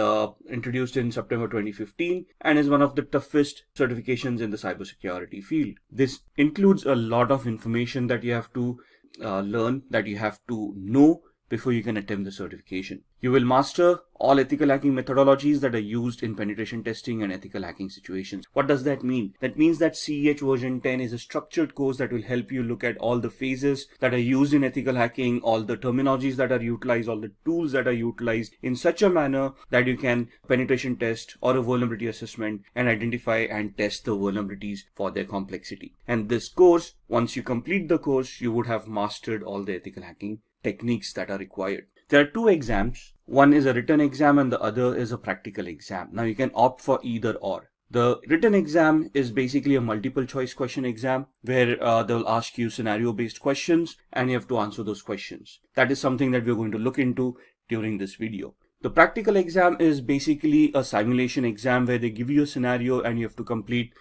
introduced in September 2015 and is one of the toughest certifications in the cybersecurity field. This includes a lot of information that you have to learn, that you have to know before you can attempt the certification. You will master all ethical hacking methodologies that are used in penetration testing and ethical hacking situations. What does that mean? That means that CEH version 10 is a structured course that will help you look at all the phases that are used in ethical hacking, all the terminologies that are utilized, all the tools that are utilized in such a manner that you can penetration test or a vulnerability assessment and identify and test the vulnerabilities for their complexity. And this course, once you complete the course, you would have mastered all the ethical hacking techniques that are required. There are two exams. One is a written exam and the other is a practical exam. Now you can opt for either or. The written exam is basically a multiple choice question exam where they'll ask you scenario based questions and you have to answer those questions. That is something that we're going to look into during this video. The practical exam is basically a simulation exam where they give you a scenario and you have to complete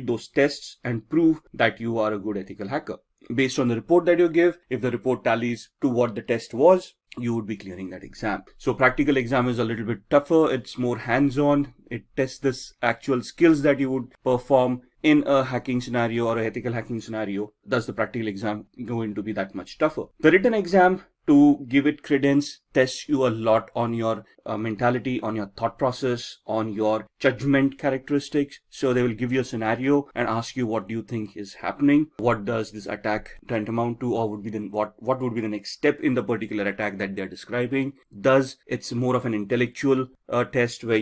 those tests and prove that you are a good ethical hacker. Based on the report that you give, if the report tallies to what the test was, you would be clearing that exam. So practical exam is a little bit tougher. It's more hands-on. It tests this actual skills that you would perform in a hacking scenario or an ethical hacking scenario. Thus the practical exam going to be that much tougher. The written exam, to give it credence, tests you a lot on your mentality, on your thought process, on your judgment characteristics. So they will give you a scenario and ask you, what do you think is happening? What does this attack tantamount to, or what would be the next step in the particular attack that they're describing? Thus, it's more of an intellectual test where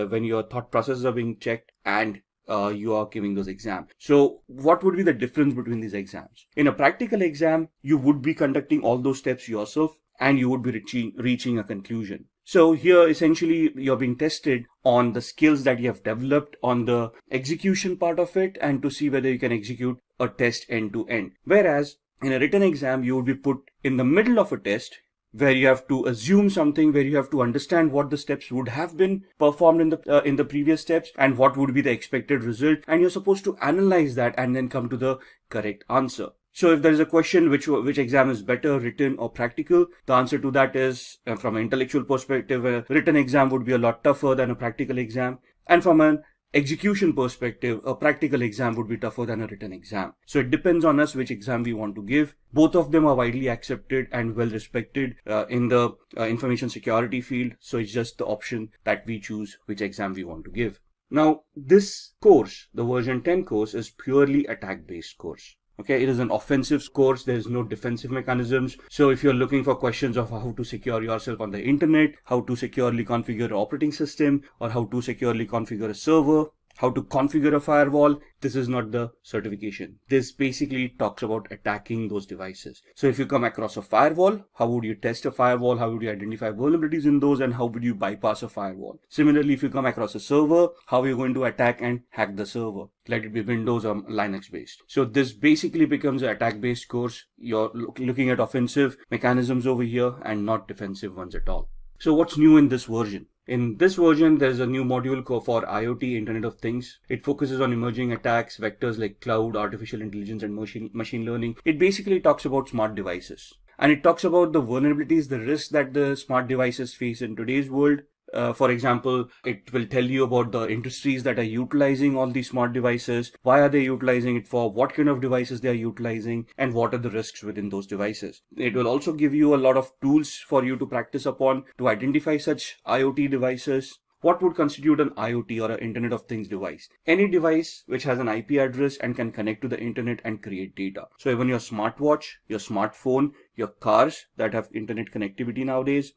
when your thought processes are being checked and you are giving those exams. So what would be the difference between these exams? In a practical exam, you would be conducting all those steps yourself and you would be reaching a conclusion. So here essentially you're being tested on the skills that you have developed on the execution part of it and to see whether you can execute a test end to end. Whereas in a written exam, you would be put in the middle of a test where you have to assume something, where you have to understand what the steps would have been performed in the previous steps and what would be the expected result, and you're supposed to analyze that and then come to the correct answer. So if there is a question which exam is better, written or practical, the answer to that is, from an intellectual perspective, a written exam would be a lot tougher than a practical exam, and from an execution perspective, a practical exam would be tougher than a written exam. So it depends on us which exam we want to give. Both of them are widely accepted and well respected in the information security field. So it's just the option that we choose which exam we want to give. Now, this course, the version 10 course, is purely attack-based course. Okay, it is an offensive course. There is no defensive mechanisms. So if you're looking for questions of how to secure yourself on the internet, how to securely configure an operating system, or how to securely configure a server, how to configure a firewall, this is not the certification. This basically talks about attacking those devices. So if you come across a firewall, how would you test a firewall? How would you identify vulnerabilities in those? And how would you bypass a firewall? Similarly, if you come across a server, how are you going to attack and hack the server? Let it be Windows or Linux based. So this basically becomes an attack based course. You're looking at offensive mechanisms over here and not defensive ones at all. So what's new in this version? In this version, there's a new module for IoT, Internet of Things. It focuses on emerging attacks, vectors like cloud, artificial intelligence, and machine learning. It basically talks about smart devices. And it talks about the vulnerabilities, the risks that the smart devices face in today's world. For example, it will tell you about the industries that are utilizing all these smart devices, why are they utilizing it for, what kind of devices they are utilizing, and what are the risks within those devices. It will also give you a lot of tools for you to practice upon to identify such IoT devices. What would constitute an IoT or an Internet of Things device? Any device which has an IP address and can connect to the internet and create data. So even your smartwatch, your smartphone, your cars that have internet connectivity nowadays,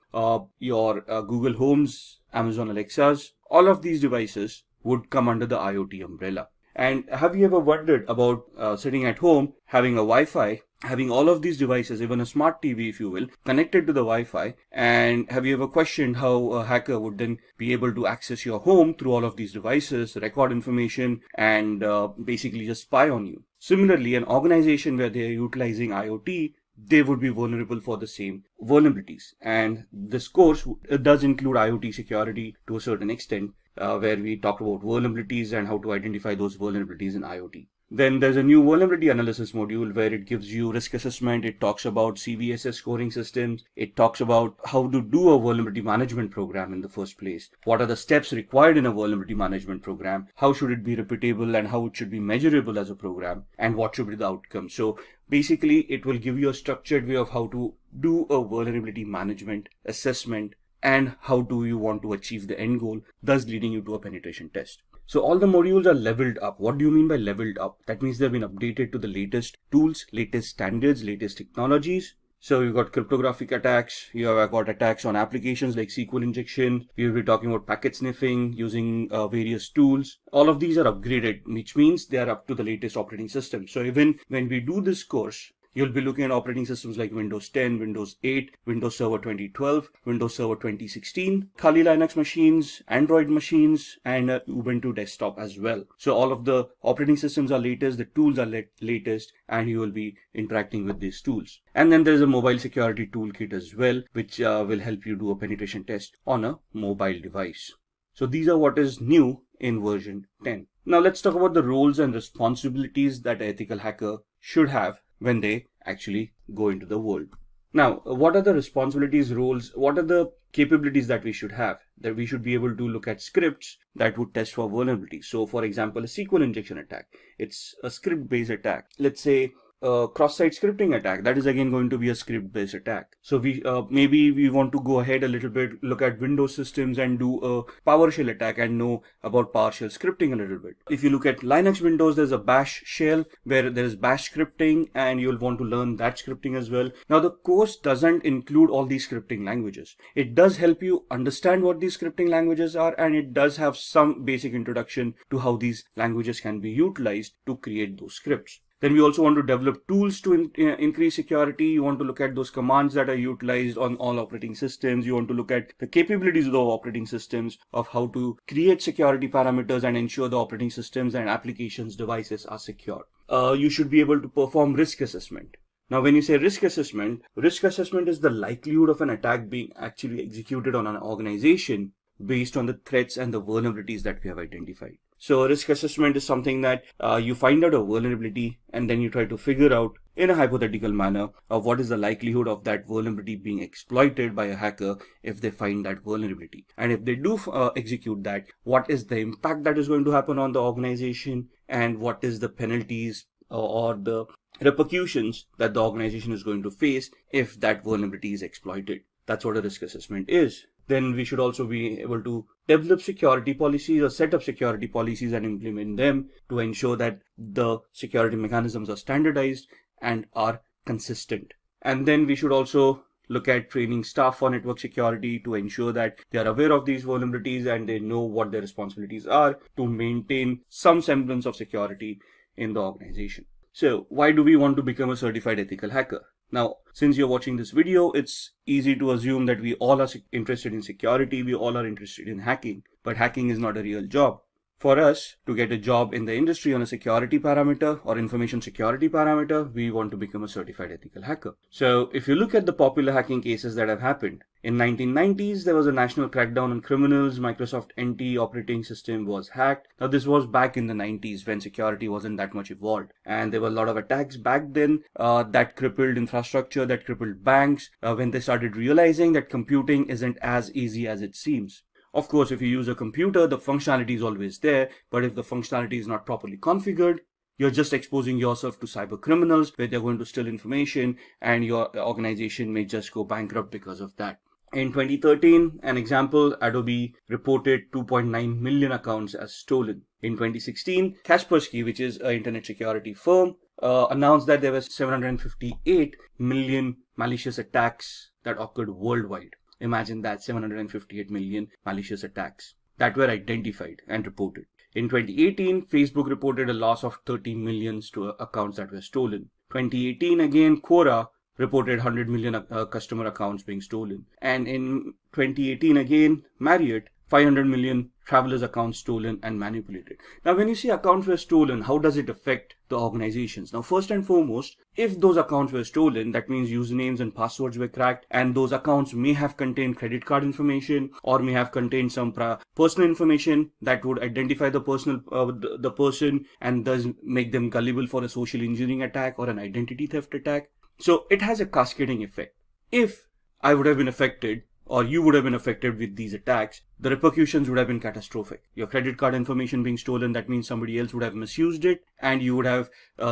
your Google Homes, Amazon Alexas, all of these devices would come under the IoT umbrella. And have you ever wondered about sitting at home, having a Wi-Fi, having all of these devices, even a smart TV, if you will, connected to the Wi-Fi? And have you ever questioned how a hacker would then be able to access your home through all of these devices, record information, and basically just spy on you? Similarly, an organization where they are utilizing IoT, they would be vulnerable for the same vulnerabilities. And this course does include IoT security to a certain extent, where we talk about vulnerabilities and how to identify those vulnerabilities in IoT. Then there's a new vulnerability analysis module where it gives you risk assessment. It talks about CVSS scoring systems. It talks about how to do a vulnerability management program in the first place. What are the steps required in a vulnerability management program? How should it be repeatable and how it should be measurable as a program? And what should be the outcome? So basically, it will give you a structured way of how to do a vulnerability management assessment and how do you want to achieve the end goal, thus leading you to a penetration test. So all the modules are leveled up. What do you mean by leveled up? That means they've been updated to the latest tools, latest standards, latest technologies. So you've got cryptographic attacks, you have got attacks on applications like SQL injection, we will be talking about packet sniffing using various tools. All of these are upgraded, which means they are up to the latest operating system. So even when we do this course, You'll be looking at operating systems like Windows 10, Windows 8, Windows Server 2012, Windows Server 2016, Kali Linux machines, Android machines, and Ubuntu desktop as well. So all of the operating systems are latest, the tools are latest, and you will be interacting with these tools. And then there's a mobile security toolkit as well, which will help you do a penetration test on a mobile device. So these are what is new in version 10. Now let's talk about the roles and responsibilities that an ethical hacker should have when they actually go into the world. Now, what are the responsibilities, roles, what are the capabilities that we should have? That we should be able to look at scripts that would test for vulnerabilities. So for example, a SQL injection attack, it's a script-based attack. Let's say a cross-site scripting attack, that is again going to be a script-based attack. So we maybe we want to go ahead a little bit, look at Windows systems and do a PowerShell attack and know about PowerShell scripting a little bit. If you look at Linux Windows, there's a bash shell where there's bash scripting, and you'll want to learn that scripting as well. Now the course doesn't include all these scripting languages. It does help you understand what these scripting languages are, and it does have some basic introduction to how these languages can be utilized to create those scripts. Then we also want to develop tools to increase security. You want to look at those commands that are utilized on all operating systems. You want to look at the capabilities of the operating systems, of how to create security parameters and ensure the operating systems and applications devices are secure. You should be able to perform risk assessment. Now, when you say risk assessment is the likelihood of an attack being actually executed on an organization based on the threats and the vulnerabilities that we have identified. So risk assessment is something that you find out a vulnerability and then you try to figure out in a hypothetical manner of what is the likelihood of that vulnerability being exploited by a hacker if they find that vulnerability. And if they do execute that, what is the impact that is going to happen on the organization, and what is the penalties or the repercussions that the organization is going to face if that vulnerability is exploited. That's what a risk assessment is. Then we should also be able to develop security policies or set up security policies and implement them to ensure that the security mechanisms are standardized and are consistent. And then we should also look at training staff for network security to ensure that they are aware of these vulnerabilities and they know what their responsibilities are to maintain some semblance of security in the organization. So why do we want to become a certified ethical hacker? Now, since you're watching this video, it's easy to assume that we all are interested in security, we all are interested in hacking, but hacking is not a real job. For us to get a job in the industry on a security parameter or information security parameter, we want to become a certified ethical hacker. So if you look at the popular hacking cases that have happened, in 1990s, there was a national crackdown on criminals. Microsoft NT operating system was hacked. Now this was back in the 90s when security wasn't that much evolved. And there were a lot of attacks back then that crippled infrastructure, that crippled banks, when they started realizing that computing isn't as easy as it seems. Of course, if you use a computer, the functionality is always there, but if the functionality is not properly configured, you're just exposing yourself to cyber criminals where they're going to steal information and your organization may just go bankrupt because of that. In 2013, an example, Adobe reported 2.9 million accounts as stolen. In 2016, Kaspersky, which is an internet security firm, announced that there were 758 million malicious attacks that occurred worldwide. Imagine that, 758 million malicious attacks that were identified and reported. In 2018, Facebook reported a loss of 30 million accounts that were stolen. 2018 again, Quora reported 100 million customer accounts being stolen. And in 2018 again, Marriott, 500 million travelers' accounts stolen and manipulated. Now, when you say accounts were stolen, how does it affect the organizations? Now, first and foremost, if those accounts were stolen, that means usernames and passwords were cracked, and those accounts may have contained credit card information or may have contained some personal information that would identify the person and thus make them gullible for a social engineering attack or an identity theft attack. So it has a cascading effect. If I would have been affected, or you would have been affected with these attacks, the repercussions would have been catastrophic. Your credit card information being stolen, that means somebody else would have misused it and you would have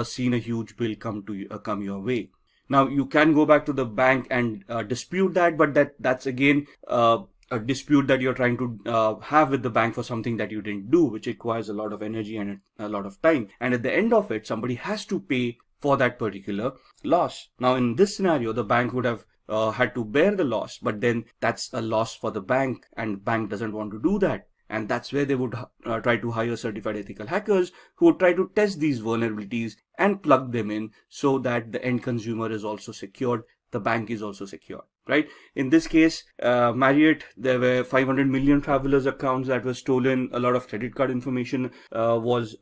seen a huge bill come your way. Now, you can go back to the bank and dispute that, but that's again a dispute that you're trying to have with the bank for something that you didn't do, which requires a lot of energy and a lot of time. And at the end of it, somebody has to pay for that particular loss. Now, in this scenario, the bank would have had to bear the loss, but then that's a loss for the bank and bank doesn't want to do that. And that's where they would try to hire certified ethical hackers who would try to test these vulnerabilities and plug them in so that the end consumer is also secured, the bank is also secured, right? In this case, Marriott, there were 500 million travelers' accounts that were stolen. A lot of credit card information was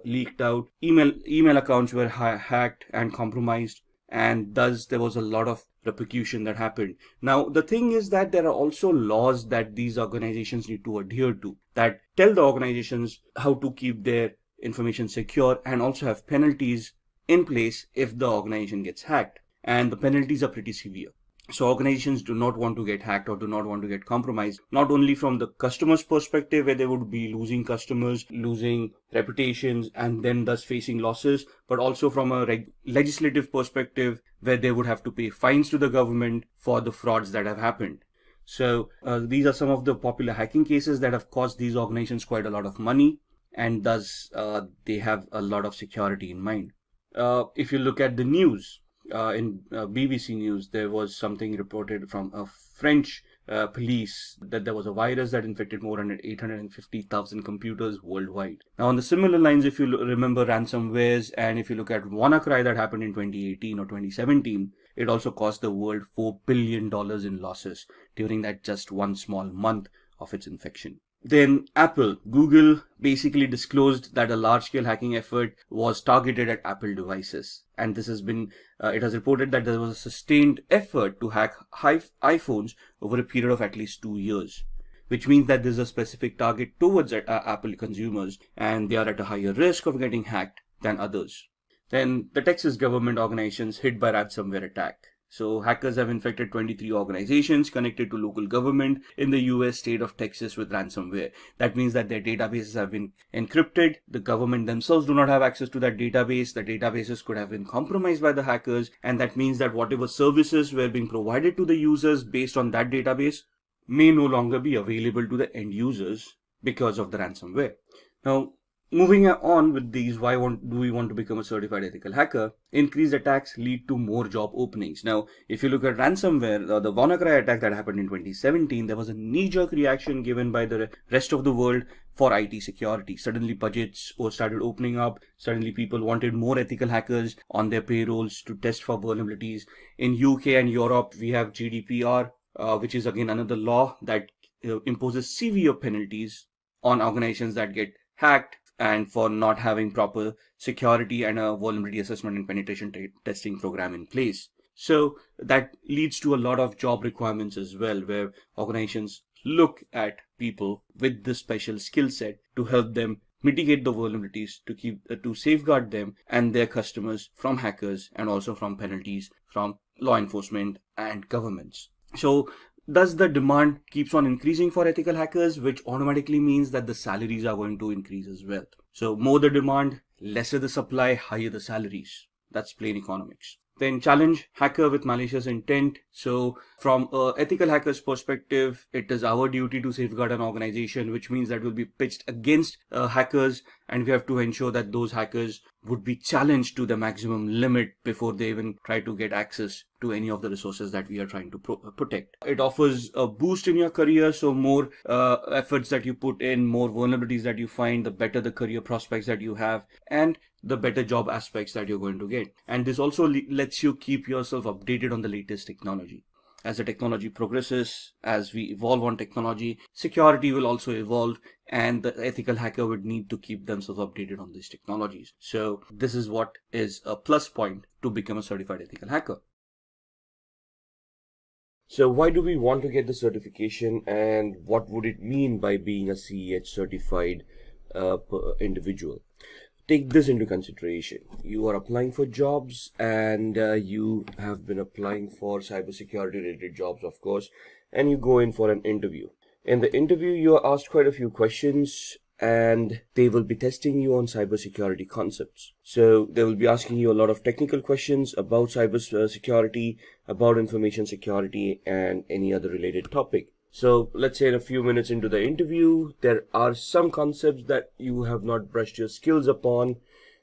leaked out. Email accounts were hacked and compromised. And thus there was a lot of repercussion that happened. Now, the thing is that there are also laws that these organizations need to adhere to that tell the organizations how to keep their information secure, and also have penalties in place if the organization gets hacked. And the penalties are pretty severe. So organizations do not want to get hacked or do not want to get compromised, not only from the customer's perspective, where they would be losing customers, losing reputations, and then thus facing losses, but also from a legislative perspective, where they would have to pay fines to the government for the frauds that have happened. So these are some of the popular hacking cases that have cost these organizations quite a lot of money, and thus they have a lot of security in mind. If you look at the news, in BBC News, there was something reported from a French police that there was a virus that infected more than 850,000 computers worldwide. Now, on the similar lines, if you remember ransomwares, and if you look at WannaCry that happened in 2018 or 2017, it also cost the world $4 billion in losses during that just one small month of its infection. Then Google basically disclosed that a large-scale hacking effort was targeted at Apple devices. And this has been, it has reported that there was a sustained effort to hack iPhones over a period of at least 2 years, which means that there's a specific target towards Apple consumers, and they are at a higher risk of getting hacked than others. Then the Texas government organizations hit by ransomware attack. So hackers have infected 23 organizations connected to local government in the US state of Texas with ransomware. That means that their databases have been encrypted. The government themselves do not have access to that database. The databases could have been compromised by the hackers. And that means that whatever services were being provided to the users based on that database may no longer be available to the end users because of the ransomware. Now, moving on with these, why do we want to become a certified ethical hacker? Increased attacks lead to more job openings. Now, if you look at ransomware, the WannaCry attack that happened in 2017, there was a knee-jerk reaction given by the rest of the world for IT security. Suddenly budgets started opening up. Suddenly people wanted more ethical hackers on their payrolls to test for vulnerabilities. In UK and Europe, we have GDPR, which is again another law that imposes severe penalties on organizations that get hacked and for not having proper security and a vulnerability assessment and penetration testing program in place. So that leads to a lot of job requirements as well, where organizations look at people with this special skill set to help them mitigate the vulnerabilities, to safeguard them and their customers from hackers, and also from penalties from law enforcement and governments. So thus the demand keeps on increasing for ethical hackers, which automatically means that the salaries are going to increase as well. So more the demand, lesser the supply, higher the salaries. That's plain economics. Then challenge hacker with malicious intent. So from an ethical hacker's perspective, it is our duty to safeguard an organization, which means that we'll be pitched against hackers, and we have to ensure that those hackers would be challenged to the maximum limit before they even try to get access to any of the resources that we are trying to protect. It offers a boost in your career. So more efforts that you put in, more vulnerabilities that you find, the better the career prospects that you have, and the better job aspects that you're going to get. And this also lets you keep yourself updated on the latest technology. As the technology progresses, as we evolve on technology, security will also evolve, and the ethical hacker would need to keep themselves updated on these technologies. So this is what is a plus point to become a certified ethical hacker. So why do we want to get the certification, and what would it mean by being a CEH certified individual? Take this into consideration. You are applying for jobs, and you have been applying for cybersecurity related jobs, of course, and you go in for an interview. In the interview, you are asked quite a few questions, and they will be testing you on cybersecurity concepts. So they will be asking you a lot of technical questions about cybersecurity, about information security, and any other related topic. So let's say in a few minutes into the interview, there are some concepts that you have not brushed your skills upon,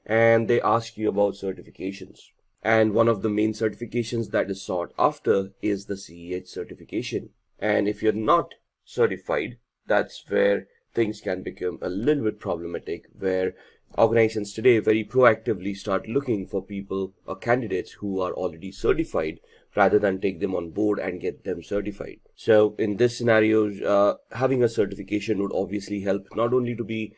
and they ask you about certifications. And one of the main certifications that is sought after is the CEH certification. And if you're not certified, that's where things can become a little bit problematic, where organizations today very proactively start looking for people or candidates who are already certified rather than take them on board and get them certified. So in this scenario, having a certification would obviously help not only to be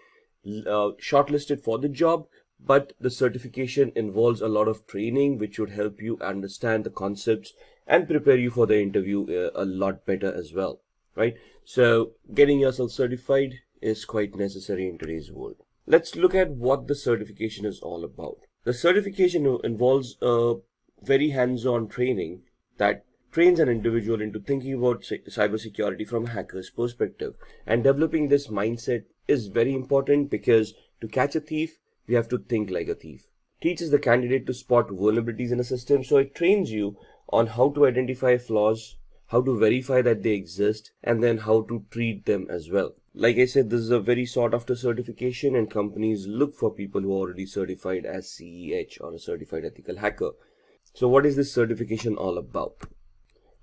shortlisted for the job, but the certification involves a lot of training which would help you understand the concepts and prepare you for the interview a lot better as well, right? So getting yourself certified is quite necessary in today's world. Let's look at what the certification is all about. The certification involves a very hands-on training that trains an individual into thinking about cybersecurity from a hacker's perspective. And developing this mindset is very important, because to catch a thief, we have to think like a thief. Teaches the candidate to spot vulnerabilities in a system, so it trains you on how to identify flaws, how to verify that they exist, and then how to treat them as well. Like I said, this is a very sought after certification, and companies look for people who are already certified as CEH, or a certified ethical hacker. So what is this certification all about?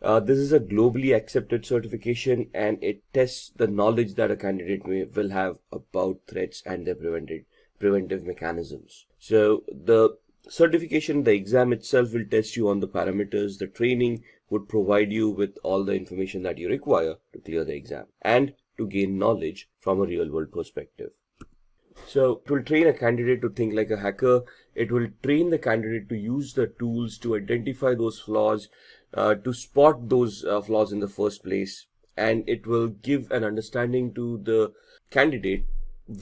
This is a globally accepted certification, and it tests the knowledge that a candidate will have about threats and their preventive mechanisms. So the certification, the exam itself will test you on the parameters. The training would provide you with all the information that you require to clear the exam and to gain knowledge from a real world perspective. So it will train a candidate to think like a hacker. It will train the candidate to use the tools to identify those flaws, to spot those flaws in the first place. And it will give an understanding to the candidate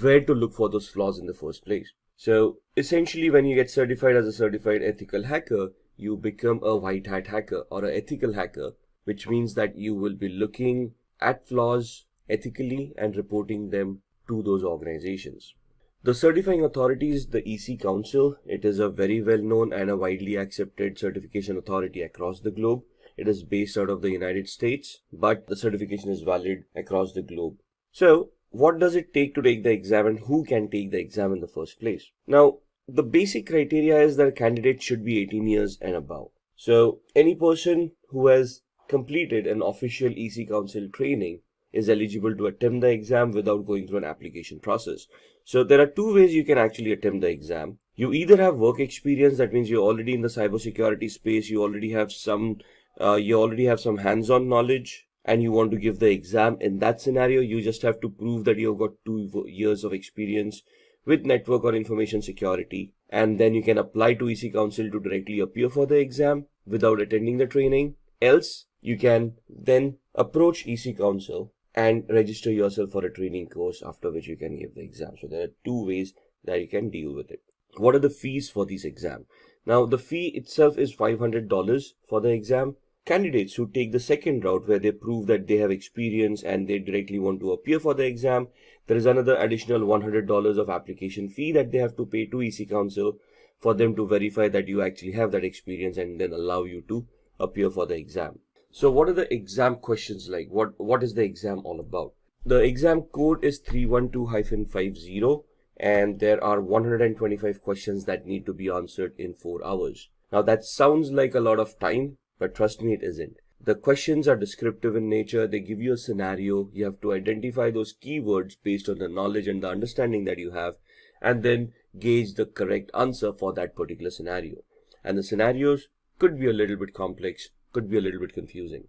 where to look for those flaws in the first place. So essentially, when you get certified as a certified ethical hacker, you become a white hat hacker or an ethical hacker, which means that you will be looking at flaws ethically and reporting them to those organizations. The certifying authority is the EC Council. It is a very well known and a widely accepted certification authority across the globe. It is based out of the United States, but the certification is valid across the globe. So what does it take to take the exam, and who can take the exam in the first place? Now, the basic criteria is that a candidate should be 18 years and above. So any person who has completed an official EC Council training is eligible to attempt the exam without going through an application process. So there are two ways you can actually attempt the exam. You either have work experience, that means you're already in the cybersecurity space, you already have some hands-on knowledge, and you want to give the exam. In that scenario, you just have to prove that you've got 2 years of experience with network or information security, and then you can apply to EC Council to directly appear for the exam without attending the training. Else, you can then approach EC Council and register yourself for a training course, after which you can give the exam. So there are two ways that you can deal with it. What are the fees for these exams? Now, the fee itself is $500 for the exam. Candidates who take the second route, where they prove that they have experience and they directly want to appear for the exam, there is another additional $100 of application fee that they have to pay to EC Council for them to verify that you actually have that experience and then allow you to appear for the exam. So what are the exam questions like? What is the exam all about? The exam code is 312-50, and there are 125 questions that need to be answered in 4 hours. Now that sounds like a lot of time, but trust me, it isn't. The questions are descriptive in nature. They give you a scenario. You have to identify those keywords based on the knowledge and the understanding that you have, and then gauge the correct answer for that particular scenario. And the scenarios could be a little bit complex, could be a little bit confusing.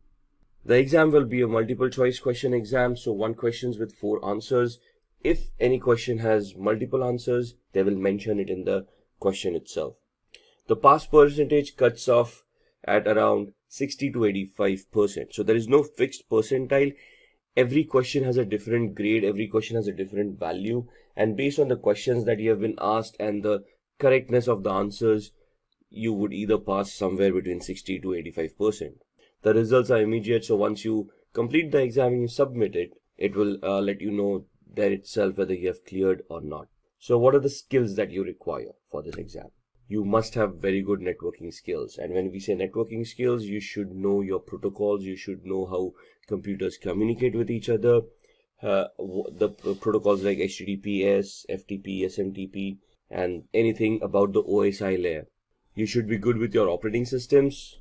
The exam will be a multiple choice question exam, so 1 question with 4 answers. If any question has multiple answers, they will mention it in the question itself. The pass percentage cuts off at around 60 to 85%. So there is no fixed percentile. Every question has a different grade, every question has a different value, and based on the questions that you have been asked and the correctness of the answers, you would either pass somewhere between 60 to 85%. The results are immediate, so once you complete the exam and you submit it, it will let you know there itself whether you have cleared or not. So what are the skills that you require for this exam? You must have very good networking skills. And when we say networking skills, you should know your protocols. You should know how computers communicate with each other. The protocols like HTTPS, FTP, SMTP, and anything about the OSI layer. You should be good with your operating systems.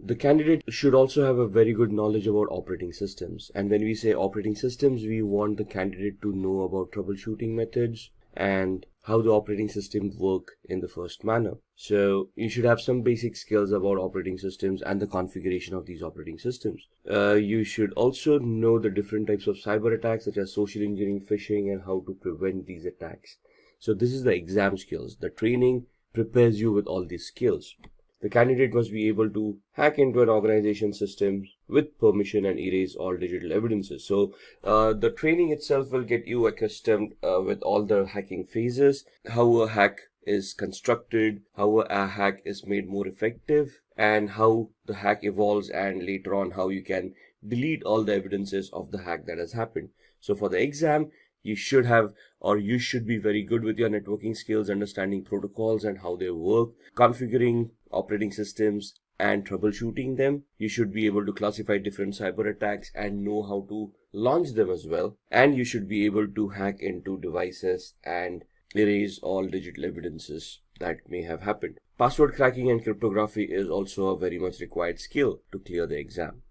The candidate should also have a very good knowledge about operating systems. And when we say operating systems, we want the candidate to know about troubleshooting methods and how the operating systems work in the first manner. So you should have some basic skills about operating systems and the configuration of these operating systems. You should also know the different types of cyber attacks such as social engineering, phishing, and how to prevent these attacks. So this is the exam skills. The training prepares you with all these skills. The candidate must be able to hack into an organization system with permission and erase all digital evidences. So the training itself will get you accustomed with all the hacking phases, how a hack is constructed, how a hack is made more effective, and how the hack evolves, and later on how you can delete all the evidences of the hack that has happened. So for the exam, you should have, or you should be very good with your networking skills, understanding protocols and how they work, configuring operating systems and troubleshooting them. You should be able to classify different cyber attacks and know how to launch them as well. And you should be able to hack into devices and erase all digital evidences that may have happened. Password cracking and cryptography is also a very much required skill to clear the exam.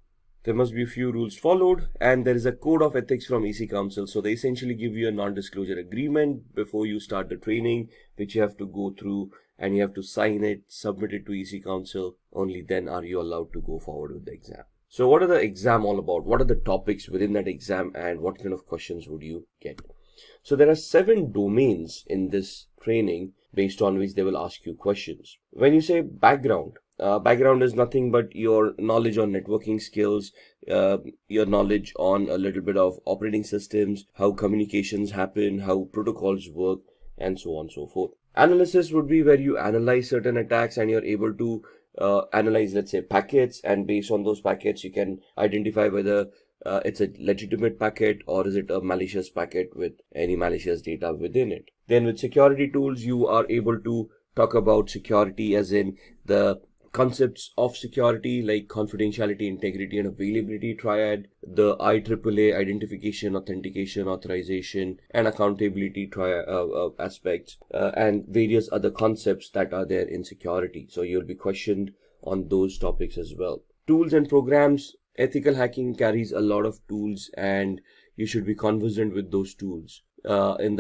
There must be a few rules followed, and there is a code of ethics from EC Council. So they essentially give you a non-disclosure agreement before you start the training, which you have to go through, and you have to sign it, submit it to EC Council. Only then are you allowed to go forward with the exam. So what are the exam all about? What are the topics within that exam, and what kind of questions would you get? So there are 7 domains in this training based on which they will ask you questions. When you say background, background is nothing but your knowledge on networking skills, your knowledge on a little bit of operating systems, how communications happen, how protocols work, and so on and so forth. Analysis would be where you analyze certain attacks and you're able to analyze, let's say, packets, and based on those packets, you can identify whether it's a legitimate packet or is it a malicious packet with any malicious data within it. Then with security tools, you are able to talk about security as in the concepts of security like confidentiality, integrity, and availability triad, the IEEE identification, authentication, authorization, and accountability aspects, and various other concepts that are there in security. So you'll be questioned on those topics as well. Tools and programs. Ethical hacking carries a lot of tools, and you should be conversant with those tools. During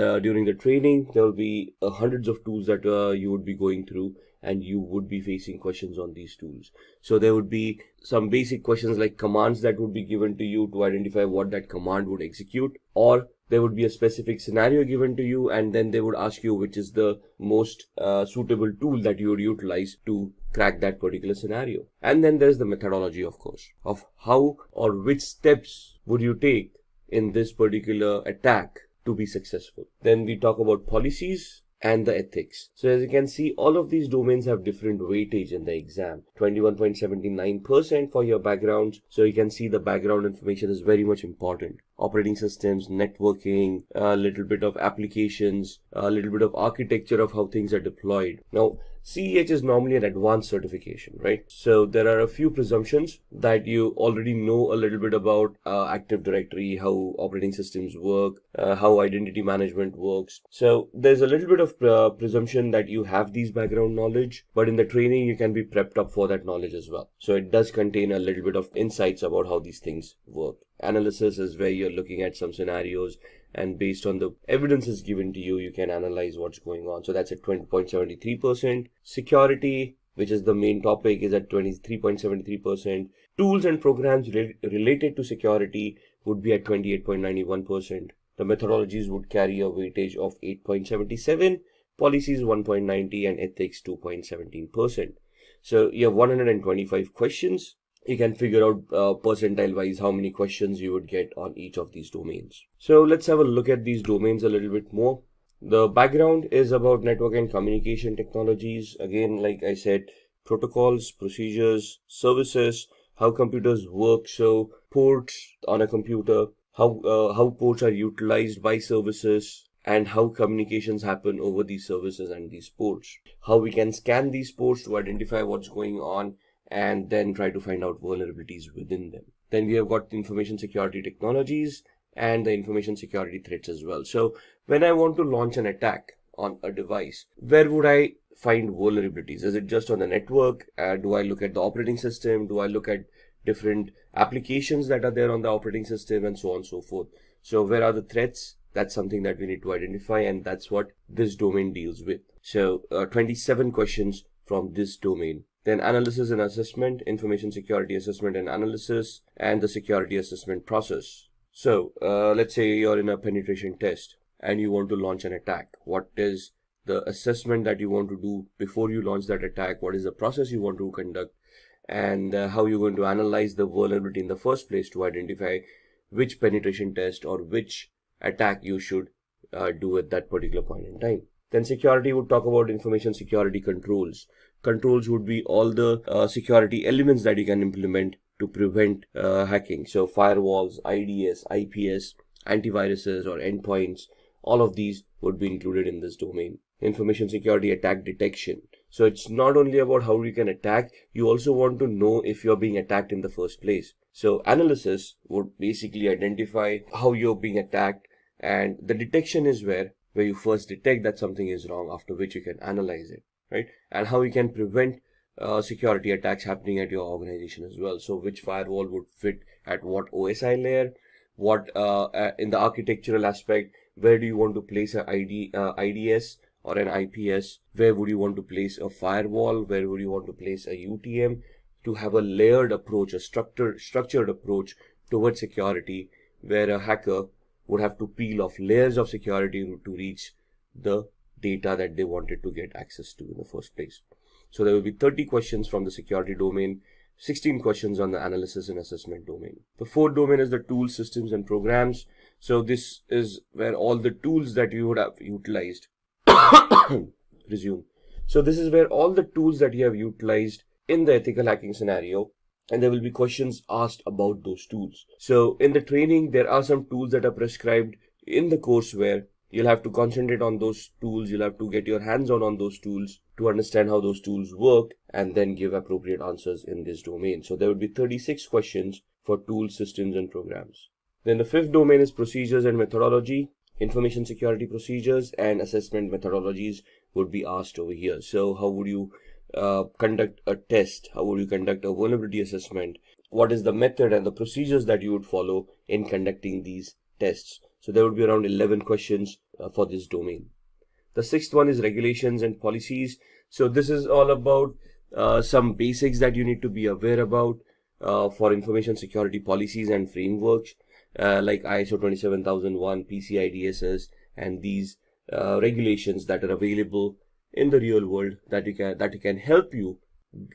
the training, there will be hundreds of tools that you would be going through, and you would be facing questions on these tools. So there would be some basic questions like commands that would be given to you to identify what that command would execute, or there would be a specific scenario given to you, and then they would ask you which is the most suitable tool that you would utilize to crack that particular scenario. And then there's the methodology, of course, of how or which steps would you take in this particular attack to be successful. Then we talk about policies and the ethics. So as you can see, all of these domains have different weightage in the exam. 21.79% for your backgrounds. So you can see the background information is very much important. Operating systems, networking, a little bit of applications, a little bit of architecture of how things are deployed. Now, CEH is normally an advanced certification, right? So there are a few presumptions that you already know a little bit about Active Directory, how operating systems work, how identity management works. So there's a little bit of presumption that you have these background knowledge, but in the training you can be prepped up for that knowledge as well. So it does contain a little bit of insights about how these things work. Analysis is where you're looking at some scenarios, and based on the evidence is given to you, you can analyze what's going on. So that's at 20.73%. Security, which is the main topic, is at 23.73%. Tools and programs related to security would be at 28.91%. The methodologies would carry a weightage of 8.77, policies 1.90, and ethics 2.17%. So you have 125 questions. You can figure out percentile wise how many questions you would get on each of these domains. So let's have a look at these domains a little bit more. The background is about network and communication technologies. Again, like I said, protocols, procedures, services, how computers work. So ports on a computer, how ports are utilized by services, and how communications happen over these services and these ports. How we can scan these ports to identify what's going on, and then try to find out vulnerabilities within them. Then we have got information security technologies and the information security threats as well. So when I want to launch an attack on a device, where would I find vulnerabilities? Is it just on the network? Do I look at the operating system? Do I look at different applications that are there on the operating system, and so on and so forth? So where are the threats? That's something that we need to identify, and that's what this domain deals with. So 27 questions from this domain. Then analysis and assessment, information security assessment and analysis, and the security assessment process. So let's say you're in a penetration test and you want to launch an attack. What is the assessment that you want to do before you launch that attack? What is the process you want to conduct? And how you're going to analyze the vulnerability in the first place to identify which penetration test or which attack you should do at that particular point in time. Then security would talk about information security controls. Controls would be all the security elements that you can implement to prevent hacking. So firewalls, IDS, IPS, antiviruses or endpoints, all of these would be included in this domain. Information security attack detection. So it's not only about how you can attack, you also want to know if you're being attacked in the first place. So analysis would basically identify how you're being attacked, and the detection is where you first detect that something is wrong, after which you can analyze it, right? And how you can prevent security attacks happening at your organization as well. So which firewall would fit at what OSI layer, what in the architectural aspect, where do you want to place an IDS or an IPS, where would you want to place a firewall, where would you want to place a UTM, to have a layered approach, a structured approach towards security, where a hacker would have to peel off layers of security to reach the data that they wanted to get access to in the first place. So there will be 30 questions from the security domain, 16 questions on the analysis and assessment domain. The fourth domain is the tools, systems and programs. So this is where all the tools that you would have utilized resume. So this is where all the tools that you have utilized in the ethical hacking scenario, and there will be questions asked about those tools. So in the training, there are some tools that are prescribed in the course where you'll have to concentrate on those tools. You'll have to get your hands on those tools to understand how those tools work, and then give appropriate answers in this domain. So there would be 36 questions for tools, systems and programs. Then the fifth domain is procedures and methodology. Information security procedures and assessment methodologies would be asked over here. So how would you conduct a test? How would you conduct a vulnerability assessment? What is the method and the procedures that you would follow in conducting these tests? So there would be around 11 questions for this domain. The sixth one is regulations and policies. So this is all about some basics that you need to be aware about for information security policies and frameworks, like ISO 27001, PCI DSS, and these regulations that are available in the real world that can help you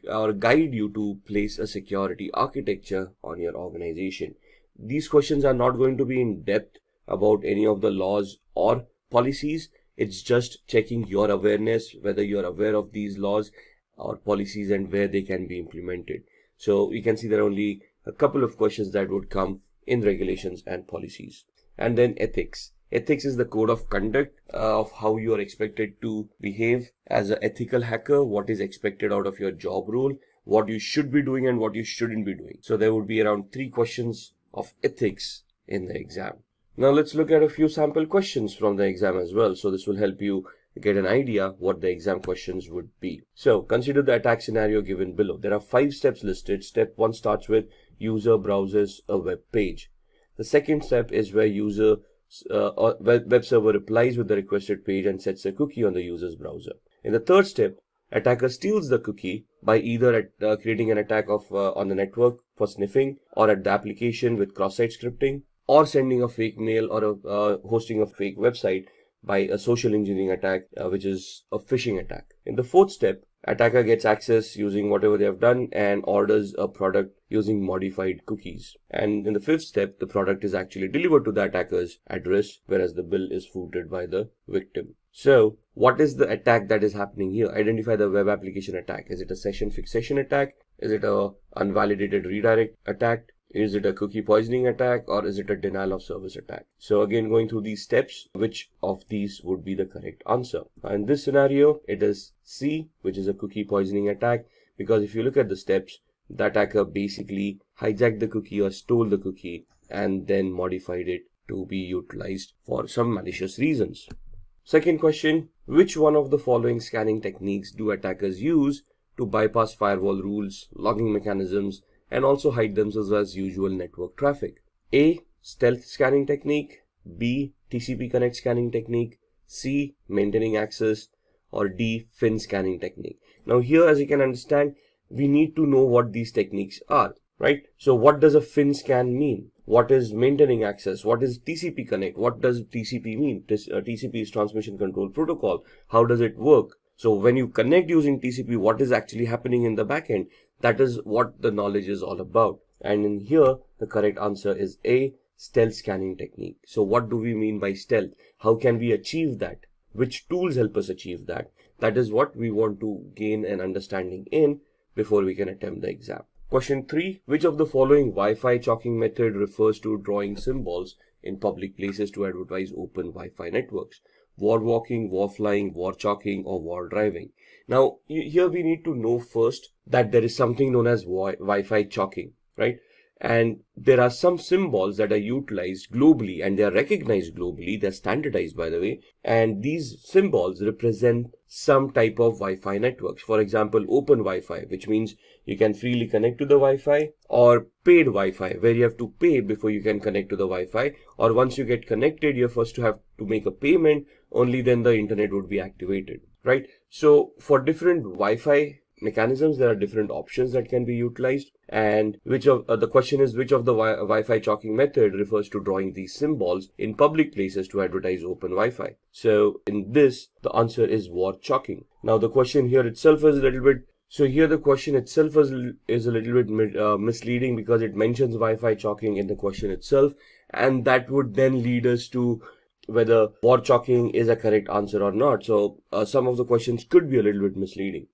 or guide you to place a security architecture on your organization. These questions are not going to be in depth about any of the laws or policies. It's just checking your awareness, whether you're aware of these laws or policies and where they can be implemented. So you can see there are only a couple of questions that would come in regulations and policies. And then ethics. Ethics is the code of conduct of how you are expected to behave as an ethical hacker, what is expected out of your job role, what you should be doing and what you shouldn't be doing. So there would be around 3 questions of ethics in the exam. Now let's look at a few sample questions from the exam as well. So this will help you get an idea what the exam questions would be. So consider the attack scenario given below. There are 5 steps listed. Step 1 starts with user browses a web page. The second step is where web server replies with the requested page and sets a cookie on the user's browser. In the third step, attacker steals the cookie by either creating an attack on the network for sniffing, or at the application with cross-site scripting, or sending a fake mail or hosting a fake website by a social engineering attack, which is a phishing attack. In the fourth step, attacker gets access using whatever they have done and orders a product using modified cookies. And in the fifth step, the product is actually delivered to the attacker's address, whereas the bill is footed by the victim. So what is the attack that is happening here? Identify the web application attack. Is it a session fixation attack? Is it a unvalidated redirect attack? Is it a cookie poisoning attack, or is it a denial of service attack? So again, going through these steps, which of these would be the correct answer? In this scenario, it is C, which is a cookie poisoning attack, because if you look at the steps, the attacker basically hijacked the cookie or stole the cookie and then modified it to be utilized for some malicious reasons. Second question, which one of the following scanning techniques do attackers use to bypass firewall rules, logging mechanisms, and also hide themselves as usual network traffic? A. Stealth scanning technique, B. TCP connect scanning technique, C. Maintaining access, or D. FIN scanning technique. Now here, as you can understand, we need to know what these techniques are, right? So what does a FIN scan mean? What is maintaining access? What is TCP connect? What does TCP mean? TCP is transmission control protocol. How does it work? So when you connect using TCP, what is actually happening in the backend? That is what the knowledge is all about. And in here, the correct answer is A. Stealth scanning technique. So what do we mean by stealth? How can we achieve that? Which tools help us achieve that? That is what we want to gain an understanding in before we can attempt the exam. Question 3. Which of the following Wi-Fi chalking method refers to drawing symbols in public places to advertise open Wi-Fi networks? War walking, war flying, war chalking, or war driving? Now, here we need to know first that there is something known as Wi-Fi chalking, right? And there are some symbols that are utilized globally and they are recognized globally. They're standardized, by the way. And these symbols represent some type of Wi-Fi networks. For example, open Wi-Fi, which means you can freely connect to the Wi-Fi, or paid Wi-Fi, where you have to pay before you can connect to the Wi-Fi. Or once you get connected, you're first to have to make a payment. Only then the internet would be activated, right? So for different Wi-Fi mechanisms, there are different options that can be utilized, and the question is which of the Wi-Fi chalking method refers to drawing these symbols in public places to advertise open Wi-Fi. So in this, the answer is war chalking. Now the question here itself is a little bit, the question itself is a little bit misleading, because it mentions Wi-Fi chalking in the question itself, and that would then lead us to whether war chalking is a correct answer or not. So some of the questions could be a little bit misleading.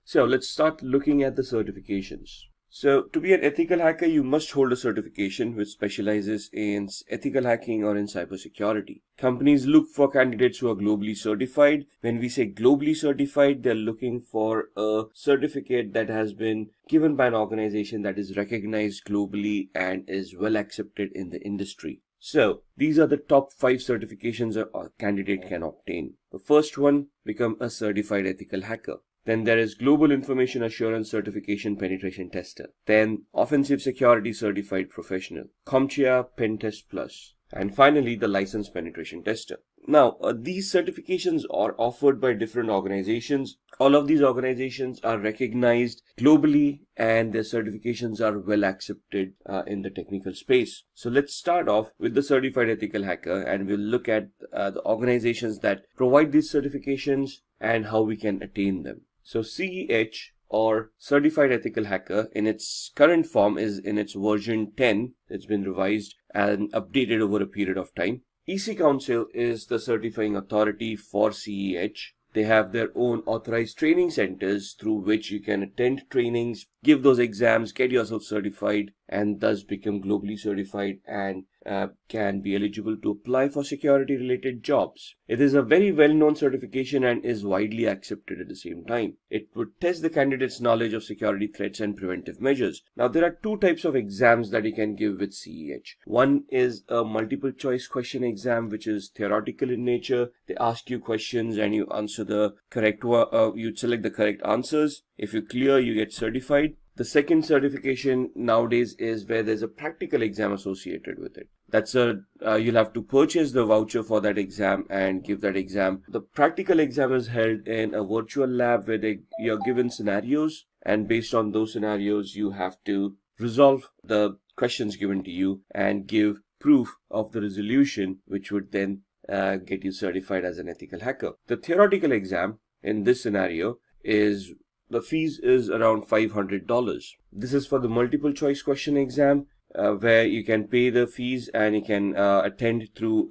So let's start looking at the certifications. So to be an ethical hacker, you must hold a certification which specializes in ethical hacking or in cybersecurity. Companies look for candidates who are globally certified. When we say globally certified, they're looking for a certificate that has been given by an organization that is recognized globally and is well accepted in the industry. So these are the top 5 certifications a candidate can obtain. The first one, become a certified ethical hacker. Then there is Global Information Assurance Certification Penetration Tester. Then Offensive Security Certified Professional, CompTIA Pen Test Plus. And finally, the Licensed Penetration Tester. Now, these certifications are offered by different organizations. All of these organizations are recognized globally and their certifications are well accepted in the technical space. So let's start off with the Certified Ethical Hacker, and we'll look at the organizations that provide these certifications and how we can attain them. So CEH, or Certified Ethical Hacker, in its current form is in its version 10. It's been revised and updated over a period of time. EC Council is the certifying authority for CEH. They have their own authorized training centers through which you can attend trainings, give those exams, get yourself certified, and thus become globally certified and can be eligible to apply for security related jobs. It is a very well-known certification and is widely accepted at the same time. It would test the candidate's knowledge of security threats and preventive measures. Now there are 2 types of exams that you can give with CEH. One is a multiple choice question exam, which is theoretical in nature. They ask you questions and you answer the correct you select the correct answers. If you clear, you get certified. The second certification nowadays is where there's a practical exam associated with it. That's you'll have to purchase the voucher for that exam and give that exam. The practical exam is held in a virtual lab where you're given scenarios, and based on those scenarios, you have to resolve the questions given to you and give proof of the resolution, which would then get you certified as an ethical hacker. The theoretical exam in this scenario is the fees is around $500. This is for the multiple choice question exam, where you can pay the fees and you can attend through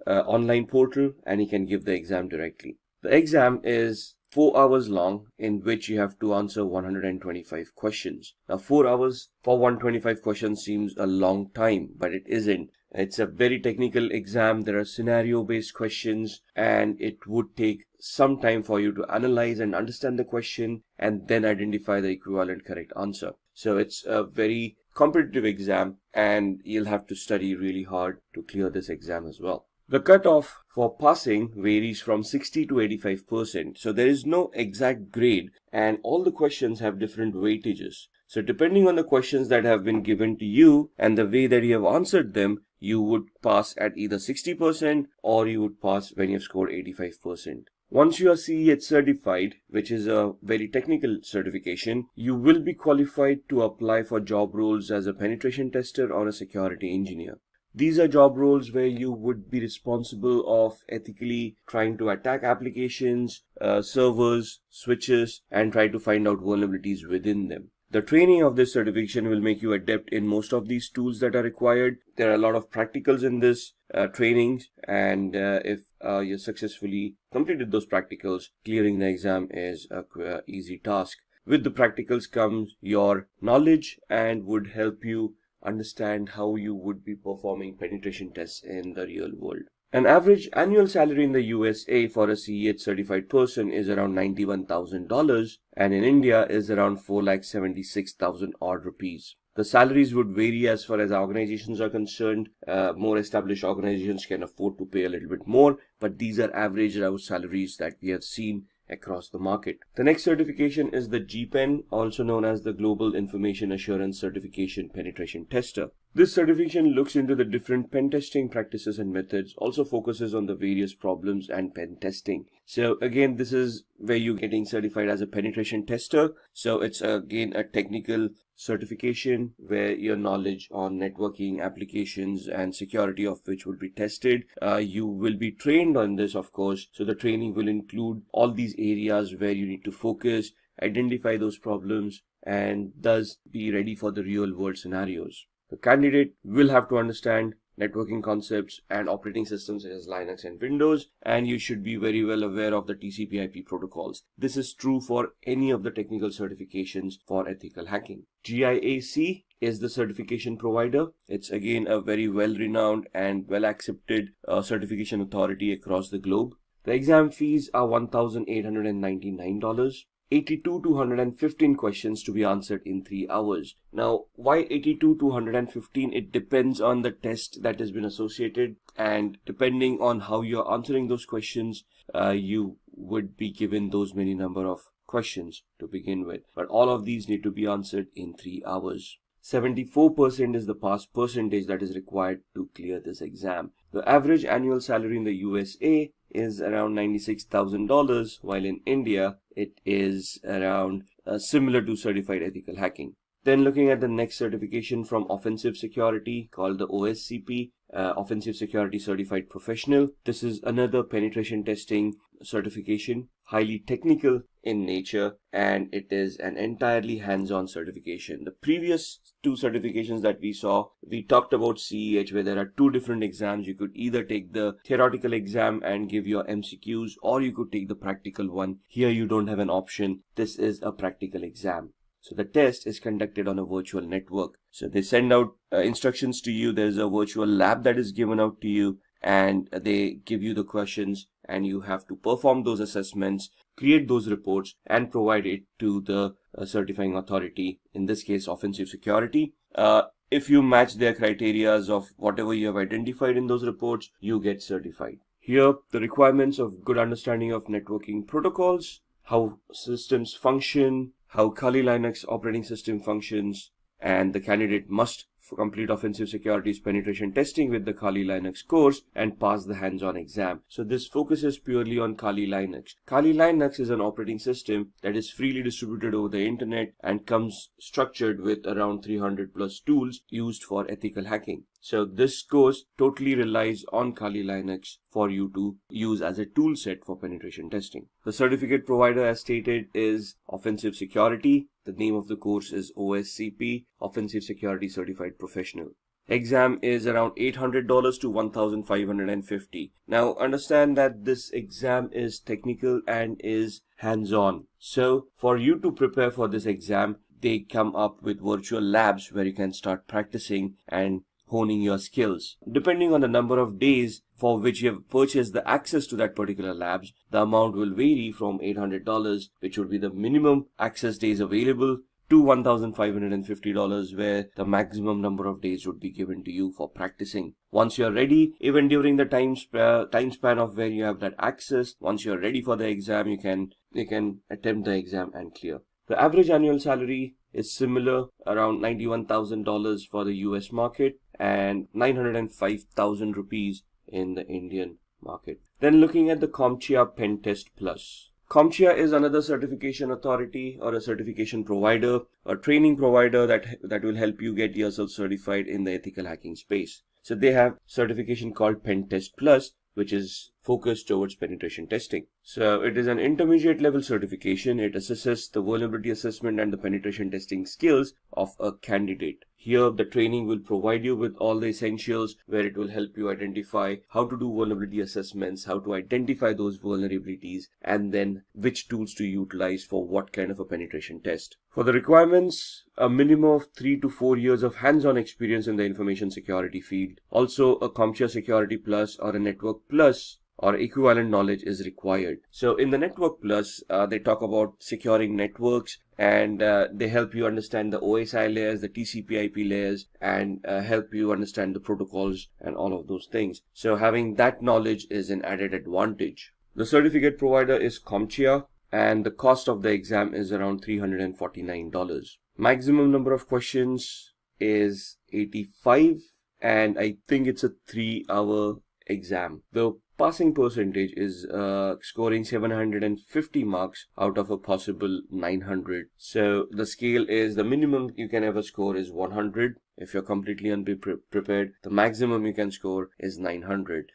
a online portal and you can give the exam directly. The exam is 4 hours long, in which you have to answer 125 questions. Now 4 hours for 125 questions seems a long time, but it isn't. It's a very technical exam. There are scenario based questions and it would take some time for you to analyze and understand the question and then identify the equivalent correct answer. So it's a very competitive exam and you'll have to study really hard to clear this exam as well. The cutoff for passing varies from 60 to 85%. So there is no exact grade and all the questions have different weightages. So depending on the questions that have been given to you and the way that you have answered them, you would pass at either 60% or you would pass when you have scored 85%. Once you are CEH certified, which is a very technical certification, you will be qualified to apply for job roles as a penetration tester or a security engineer. These are job roles where you would be responsible of ethically trying to attack applications, servers, switches, and try to find out vulnerabilities within them. The training of this certification will make you adept in most of these tools that are required. There are a lot of practicals in this trainings, and if you successfully completed those practicals, clearing the exam is a easy task. With the practicals comes your knowledge and would help you understand how you would be performing penetration tests in the real world. An average annual salary in the USA for a CEH certified person is around $91,000 and in India is around 4,76,000 odd rupees. The salaries would vary as far as organizations are concerned. More established organizations can afford to pay a little bit more, but these are average salaries that we have seen across the market. The next certification is the GPEN, also known as the Global Information Assurance Certification Penetration Tester. This certification looks into the different pen testing practices and methods, also focuses on the various problems and pen testing. So again, this is where you're getting certified as a penetration tester. So it's again a technical certification where your knowledge on networking, applications, and security of which will be tested. You will be trained on this, of course. So the training will include all these areas where you need to focus, identify those problems, and thus be ready for the real world scenarios. The candidate will have to understand networking concepts and operating systems such as Linux and Windows, and you should be very well aware of the TCP/IP protocols. This is true for any of the technical certifications for ethical hacking. GIAC is the certification provider. It's again a very well-renowned and well-accepted certification authority across the globe. The exam fees are $1,899. 82 to 115 questions to be answered in 3 hours. Now, why 82 to 115? It depends on the test that has been associated, and depending on how you're answering those questions, you would be given those many number of questions to begin with. But all of these need to be answered in 3 hours. 74% is the pass percentage that is required to clear this exam. The average annual salary in the USA is around $96,000, while in India it is around similar to certified ethical hacking. Then looking at the next certification from Offensive Security called the OSCP, Offensive Security Certified Professional. This is another penetration testing certification, highly technical in nature, and it is an entirely hands-on certification. The previous 2 certifications that we saw, we talked about CEH where there are 2 different exams. You could either take the theoretical exam and give your MCQs, or you could take the practical one. Here you don't have an option. This is a practical exam. So the test is conducted on a virtual network. So they send out instructions to you. There's a virtual lab that is given out to you, and they give you the questions, and you have to perform those assessments, create those reports, and provide it to the certifying authority, in this case Offensive Security. If you match their criteria of whatever you have identified in those reports, you get certified. Here, the requirements of good understanding of networking protocols, how systems function, how Kali Linux operating system functions, and the candidate must complete Offensive Security's penetration testing with the Kali Linux course and pass the hands-on exam. So this focuses purely on Kali Linux. Kali Linux is an operating system that is freely distributed over the internet and comes structured with around 300 plus tools used for ethical hacking. So this course totally relies on Kali Linux for you to use as a tool set for penetration testing. The certificate provider, as stated, is Offensive Security. The name of the course is OSCP, Offensive Security Certified Professional. Exam is around $800 to $1,550. Now understand that this exam is technical and is hands-on. So for you to prepare for this exam, they come up with virtual labs where you can start practicing and honing your skills. Depending on the number of days for which you have purchased the access to that particular labs, the amount will vary from $800, which would be the minimum access days available, to $1,550, where the maximum number of days would be given to you for practicing. Once you're ready, even during the time span of where you have that access, once you're ready for the exam, you can attempt the exam and clear. The average annual salary is similar, around $91,000 for the US market and 905,000 rupees in the Indian market. Then looking at the CompTIA Pen Test Plus. CompTIA is another certification authority or a certification provider, a training provider that will help you get yourself certified in the ethical hacking space. So they have certification called Pen Test Plus, which is focused towards penetration testing. So it is an intermediate level certification. It assesses the vulnerability assessment and the penetration testing skills of a candidate. Here, the training will provide you with all the essentials, where it will help you identify how to do vulnerability assessments, how to identify those vulnerabilities, and then which tools to utilize for what kind of a penetration test. For the requirements, a minimum of 3 to 4 years of hands-on experience in the information security field. Also, a CompTIA Security Plus or a Network Plus or equivalent knowledge is required. So in the Network Plus, they talk about securing networks, and they help you understand the OSI layers, the TCP/IP layers, and help you understand the protocols and all of those things. So having that knowledge is an added advantage. The certificate provider is CompTIA, and the cost of the exam is around $349. Maximum number of questions is 85, and I think it's a 3-hour exam. The passing percentage is scoring 750 marks out of a possible 900. So the scale is, the minimum you can ever score is 100. If you're completely unprepared, the maximum you can score is 900.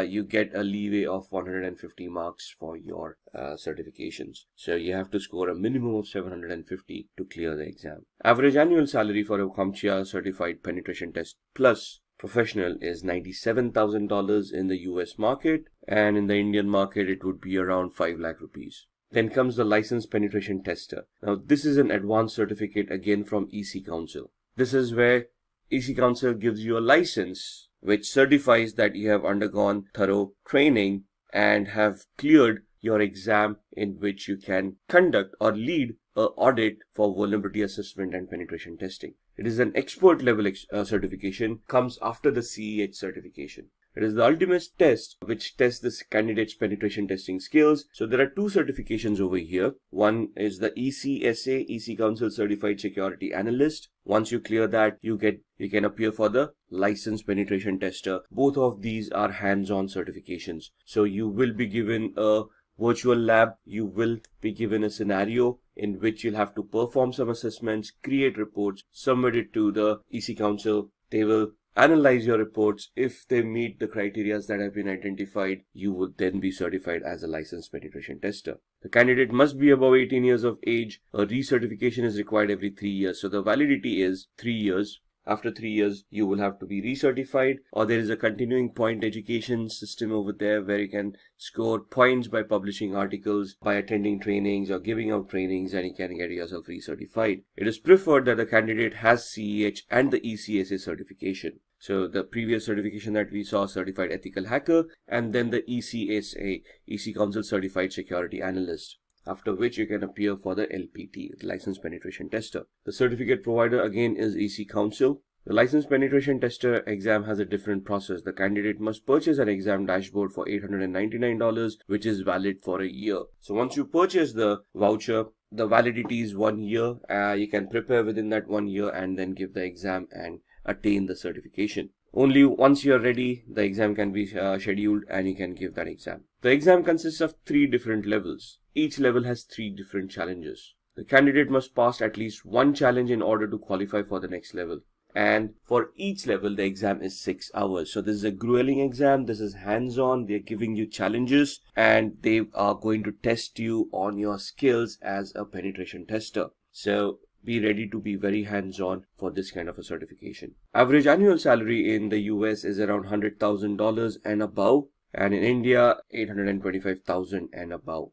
You get a leeway of 150 marks for your certifications. So you have to score a minimum of 750 to clear the exam. Average annual salary for a CompTIA Certified Penetration Test Plus professional is $97,000 in the US market, and in the Indian market it would be around 5 lakh rupees. Then comes the licensed penetration tester. Now this is an advanced certificate again from EC Council. This is where EC Council gives you a license which certifies that you have undergone thorough training and have cleared your exam, in which you can conduct or lead an audit for vulnerability assessment and penetration testing. It is an expert level certification, comes after the CEH certification. It is the ultimate test which tests this candidate's penetration testing skills. So there are 2 certifications over here. One is the ECSA, EC Council Certified Security Analyst. Once you clear that, you can appear for the licensed penetration tester. Both of these are hands-on certifications. So you will be given a virtual lab, you will be given a scenario in which you'll have to perform some assessments, create reports, submit it to the EC Council. They will analyze your reports. If they meet the criteria that have been identified, you will then be certified as a licensed penetration tester. The candidate must be above 18 years of age. A recertification is required every 3 years. So the validity is 3 years. After 3 years, you will have to be recertified, or there is a continuing point education system over there where you can score points by publishing articles, by attending trainings or giving out trainings, and you can get yourself recertified. It is preferred that the candidate has CEH and the ECSA certification. So the previous certification that we saw, Certified Ethical Hacker, and then the ECSA, EC Council Certified Security Analyst, after which you can appear for the LPT, the Licensed Penetration Tester. The certificate provider again is EC Council. The Licensed Penetration Tester exam has a different process. The candidate must purchase an exam dashboard for $899, which is valid for a year. So once you purchase the voucher, the validity is 1 year. You can prepare within that 1 year and then give the exam and attain the certification. Only once you are ready, the exam can be scheduled and you can give that exam. The exam consists of 3 different levels. Each level has 3 different challenges. The candidate must pass at least 1 challenge in order to qualify for the next level. And for each level, the exam is 6 hours. So this is a grueling exam. This is hands-on. They're giving you challenges and they are going to test you on your skills as a penetration tester. So be ready to be very hands-on for this kind of a certification. Average annual salary in the US is around $100,000 and above, and in India, $825,000 and above.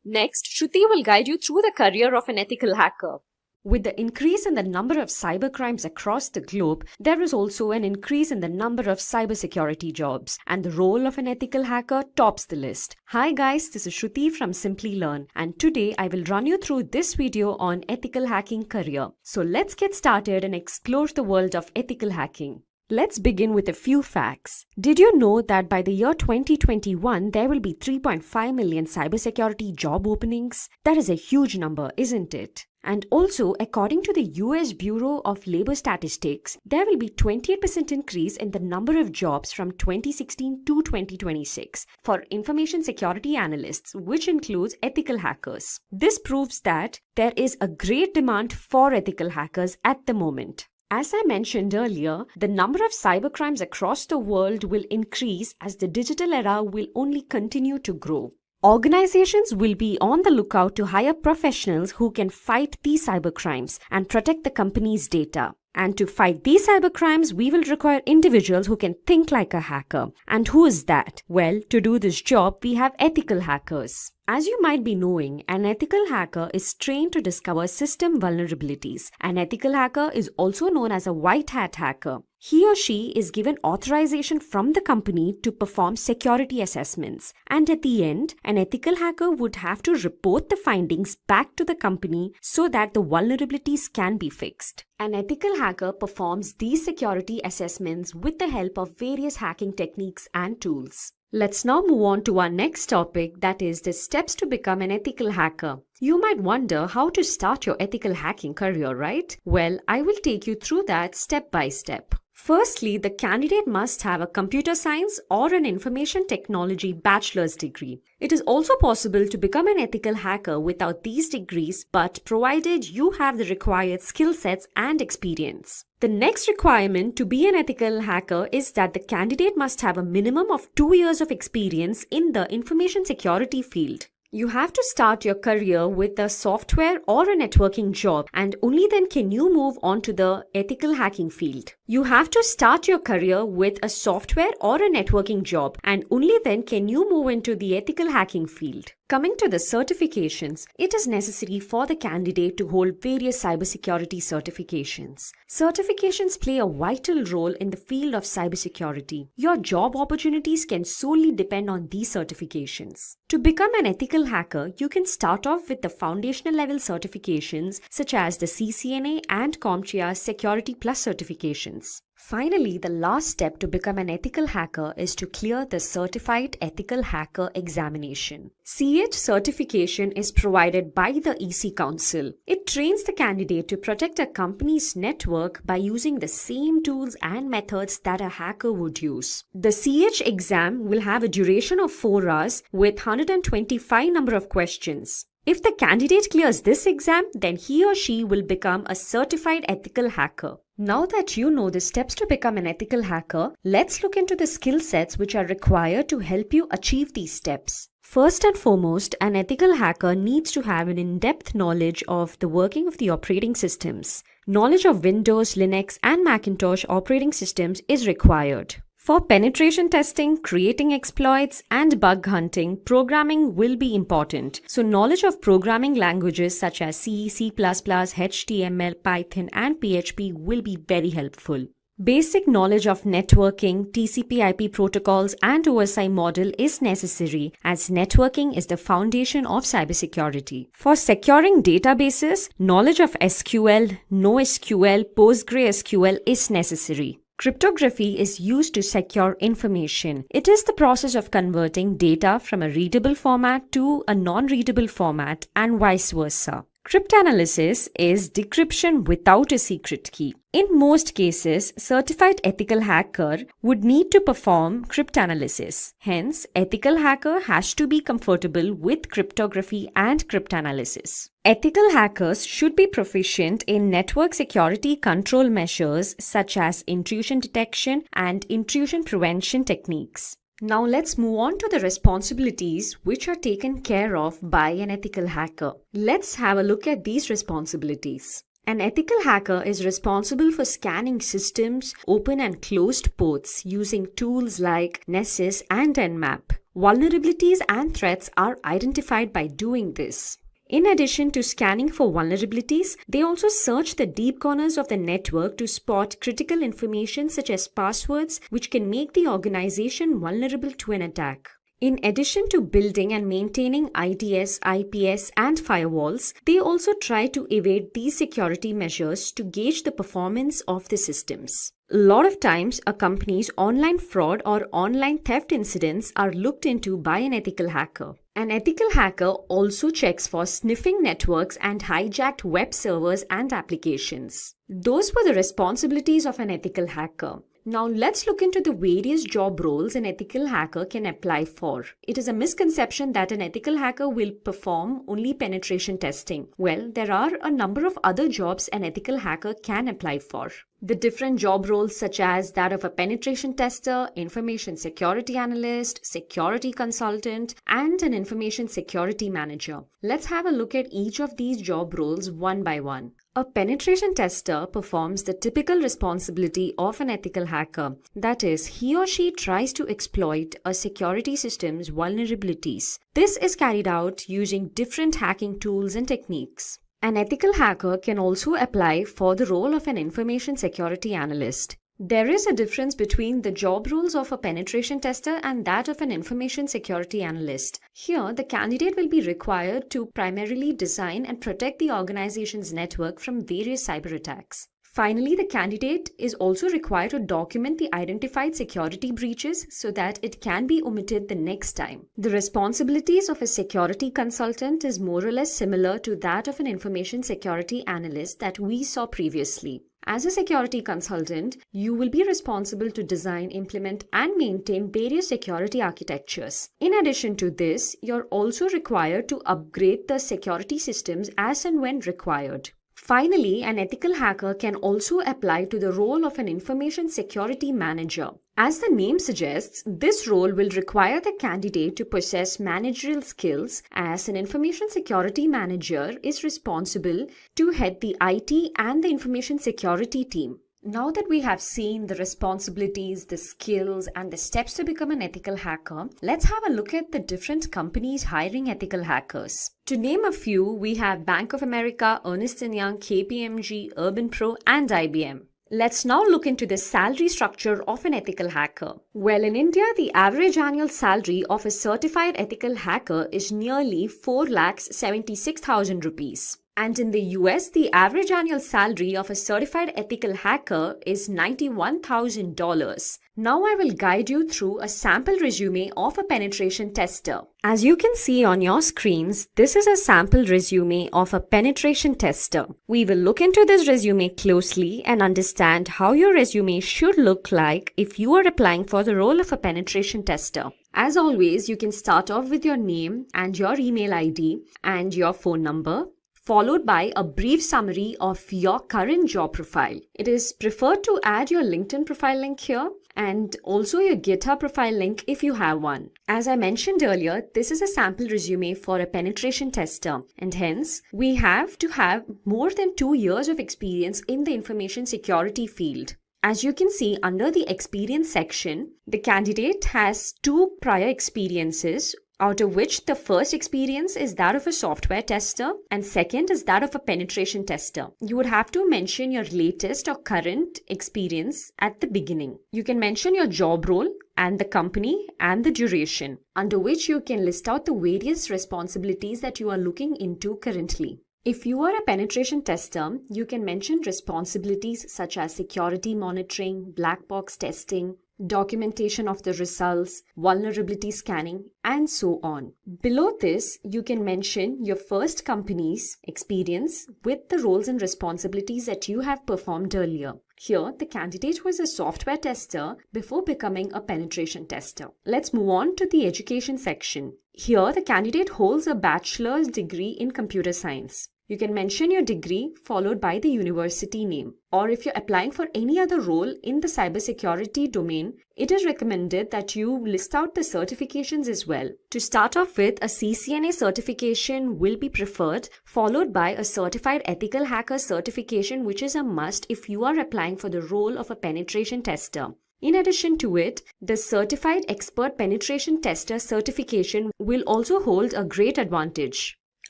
Next, Shruti will guide you through the career of an ethical hacker. With the increase in the number of cybercrimes across the globe, there is also an increase in the number of cybersecurity jobs, and the role of an ethical hacker tops the list. Hi guys, this is Shruti from Simplilearn, and today I will run you through this video on ethical hacking career. So let's get started and explore the world of ethical hacking. Let's begin with a few facts. Did you know that by the year 2021, there will be 3.5 million cybersecurity job openings? That is a huge number, isn't it? And also, according to the US Bureau of Labor Statistics, there will be 28% increase in the number of jobs from 2016 to 2026 for information security analysts, which includes ethical hackers. This proves that there is a great demand for ethical hackers at the moment. As I mentioned earlier, the number of cybercrimes across the world will increase as the digital era will only continue to grow. Organizations will be on the lookout to hire professionals who can fight these cybercrimes and protect the company's data. And to fight these cybercrimes, we will require individuals who can think like a hacker. And who is that? Well, to do this job, we have ethical hackers. As you might be knowing, an ethical hacker is trained to discover system vulnerabilities. An ethical hacker is also known as a white hat hacker. He or she is given authorization from the company to perform security assessments. And at the end, an ethical hacker would have to report the findings back to the company so that the vulnerabilities can be fixed. An ethical hacker performs these security assessments with the help of various hacking techniques and tools. Let's now move on to our next topic, that is the steps to become an ethical hacker. You might wonder how to start your ethical hacking career, right? Well, I will take you through that step by step. Firstly, the candidate must have a computer science or an information technology bachelor's degree. It is also possible to become an ethical hacker without these degrees, but provided you have the required skill sets and experience. The next requirement to be an ethical hacker is that the candidate must have a minimum of 2 years of experience in the information security field. You have to start your career with a software or a networking job, and only then can you move on to the ethical hacking field. You have to start your career with a software or a networking job, and only then can you move into the ethical hacking field. Coming to the certifications, it is necessary for the candidate to hold various cybersecurity certifications. Certifications play a vital role in the field of cybersecurity. Your job opportunities can solely depend on these certifications. To become an ethical hacker, you can start off with the foundational level certifications such as the CCNA and CompTIA Security Plus certifications. Finally, the last step to become an ethical hacker is to clear the Certified Ethical Hacker examination. CH certification is provided by the EC Council. It trains the candidate to protect a company's network by using the same tools and methods that a hacker would use. The CH exam will have a duration of 4 hours with 125 number of questions. If the candidate clears this exam, then he or she will become a certified ethical hacker. Now that you know the steps to become an ethical hacker, let's look into the skill sets which are required to help you achieve these steps. First and foremost, an ethical hacker needs to have an in-depth knowledge of the working of the operating systems. Knowledge of Windows, Linux, and Macintosh operating systems is required. For penetration testing, creating exploits, and bug hunting, programming will be important. So knowledge of programming languages such as C, C++, HTML, Python, and PHP will be very helpful. Basic knowledge of networking, TCP/IP protocols, and OSI model is necessary as networking is the foundation of cybersecurity. For securing databases, knowledge of SQL, NoSQL, PostgreSQL is necessary. Cryptography is used to secure information. It is the process of converting data from a readable format to a non-readable format and vice versa. Cryptanalysis is decryption without a secret key. In most cases, certified ethical hacker would need to perform cryptanalysis. Hence, ethical hacker has to be comfortable with cryptography and cryptanalysis. Ethical hackers should be proficient in network security control measures such as intrusion detection and intrusion prevention techniques. Now let's move on to the responsibilities which are taken care of by an ethical hacker. Let's have a look at these responsibilities. An ethical hacker is responsible for scanning systems, open and closed ports using tools like Nessus and Nmap. Vulnerabilities and threats are identified by doing this. In addition to scanning for vulnerabilities, they also search the deep corners of the network to spot critical information such as passwords, which can make the organization vulnerable to an attack. In addition to building and maintaining IDS, IPS, and firewalls, they also try to evade these security measures to gauge the performance of the systems. A lot of times, a company's online fraud or online theft incidents are looked into by an ethical hacker. An ethical hacker also checks for sniffing networks and hijacked web servers and applications. Those were the responsibilities of an ethical hacker. Now let's look into the various job roles an ethical hacker can apply for. It is a misconception that an ethical hacker will perform only penetration testing. Well, there are a number of other jobs an ethical hacker can apply for. The different job roles such as that of a penetration tester, information security analyst, security consultant, and an information security manager. Let's have a look at each of these job roles one by one. A penetration tester performs the typical responsibility of an ethical hacker. That is, he or she tries to exploit a security system's vulnerabilities. This is carried out using different hacking tools and techniques. An ethical hacker can also apply for the role of an information security analyst. There is a difference between the job roles of a penetration tester and that of an information security analyst. Here, the candidate will be required to primarily design and protect the organization's network from various cyber attacks. Finally, the candidate is also required to document the identified security breaches so that it can be omitted the next time. The responsibilities of a security consultant is more or less similar to that of an information security analyst that we saw previously. As a security consultant, you will be responsible to design, implement, and maintain various security architectures. In addition to this, you're also required to upgrade the security systems as and when required. Finally, an ethical hacker can also apply to the role of an information security manager. As the name suggests, this role will require the candidate to possess managerial skills, as an information security manager is responsible to head the IT and the information security team. Now that we have seen the responsibilities, the skills, and the steps to become an ethical hacker, let's have a look at the different companies hiring ethical hackers. To name a few, we have Bank of America, Ernst & Young, KPMG, Urban Pro, and IBM. Let's now look into the salary structure of an ethical hacker. Well, in India, the average annual salary of a certified ethical hacker is nearly 4,76,000 rupees. And in the US, the average annual salary of a certified ethical hacker is $91,000. Now I will guide you through a sample resume of a penetration tester. As you can see on your screens, this is a sample resume of a penetration tester. We will look into this resume closely and understand how your resume should look like if you are applying for the role of a penetration tester. As always, you can start off with your name and your email ID and your phone number, followed by a brief summary of your current job profile. It is preferred to add your LinkedIn profile link here and also your GitHub profile link if you have one. As I mentioned earlier, this is a sample resume for a penetration tester, and hence we have to have more than 2 years of experience in the information security field. As you can see under the experience section, the candidate has 2 prior experiences, out of which the first experience is that of a software tester and second is that of a penetration tester. You would have to mention your latest or current experience at the beginning. You can mention your job role and the company and the duration, under which you can list out the various responsibilities that you are looking into currently. If you are a penetration tester, you can mention responsibilities such as security monitoring, black box testing, documentation of the results, vulnerability scanning, and so on. Below this, you can mention your first company's experience with the roles and responsibilities that you have performed earlier. Here, the candidate was a software tester before becoming a penetration tester. Let's move on to the education section. Here, the candidate holds a bachelor's degree in computer science. You can mention your degree followed by the university name. Or if you're applying for any other role in the cybersecurity domain, it is recommended that you list out the certifications as well. To start off with, a CCNA certification will be preferred, followed by a certified ethical hacker certification, which is a must if you are applying for the role of a penetration tester. In addition to it, the Certified Expert Penetration Tester certification will also hold a great advantage.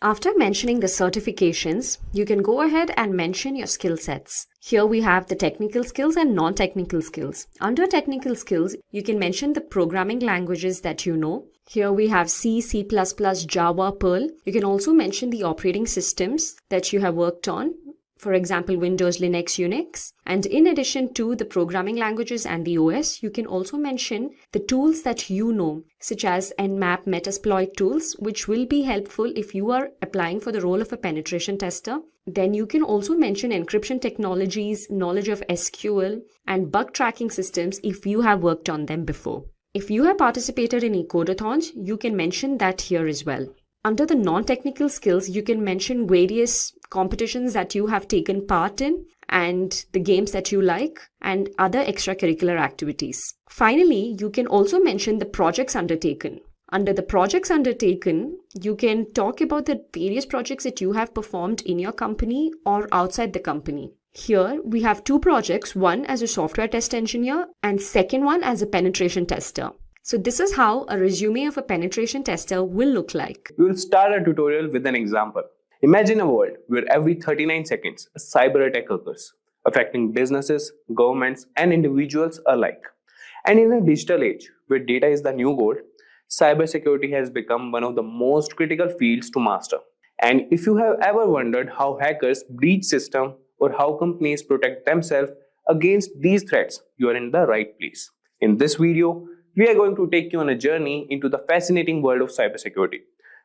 After mentioning the certifications, you can go ahead and mention your skill sets. Here we have the technical skills and non-technical skills. Under technical skills, you can mention the programming languages that you know. Here we have C, C++, Java, Perl. You can also mention the operating systems that you have worked on. For example, Windows, Linux, Unix. And in addition to the programming languages and the OS, you can also mention the tools that you know, such as Nmap, Metasploit tools, which will be helpful if you are applying for the role of a penetration tester. Then you can also mention encryption technologies, knowledge of SQL, and bug tracking systems if you have worked on them before. If you have participated in ecodathons, you can mention that here as well. Under the non-technical skills, you can mention various competitions that you have taken part in and the games that you like and other extracurricular activities. Finally, you can also mention the projects undertaken. Under the projects undertaken, you can talk about the various projects that you have performed in your company or outside the company. Here we have two projects, one as a software test engineer and second one as a penetration tester. So this is how a resume of a penetration tester will look like. We will start our tutorial with an example. Imagine a world where every 39 seconds a cyber attack occurs, affecting businesses, governments, and individuals alike. And in a digital age where data is the new gold, cybersecurity has become one of the most critical fields to master. And if you have ever wondered how hackers breach systems or how companies protect themselves against these threats, you are in the right place. In this video, we are going to take you on a journey into the fascinating world of cybersecurity.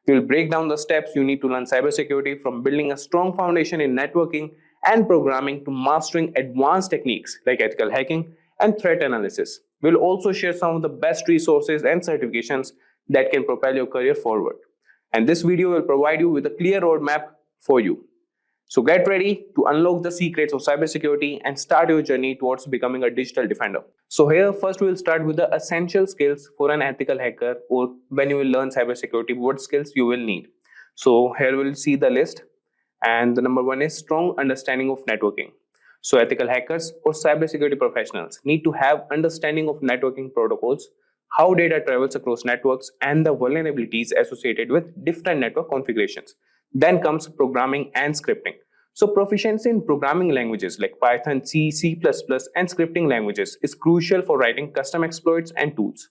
We will break down the steps you need to learn cybersecurity, from building a strong foundation in networking and programming to mastering advanced techniques like ethical hacking and threat analysis. We'll also share some of the best resources and certifications that can propel your career forward. And this video will provide you with a clear roadmap for you. So get ready to unlock the secrets of cybersecurity and start your journey towards becoming a digital defender. So here first we will start with the essential skills for an ethical hacker, or when you will learn cybersecurity, what skills you will need. So here we'll see the list, and the number one is strong understanding of networking. So ethical hackers or cybersecurity professionals need to have understanding of networking protocols, how data travels across networks, and the vulnerabilities associated with different network configurations. Then comes programming and scripting. So proficiency in programming languages like Python, C, C++, and scripting languages is crucial for writing custom exploits and tools.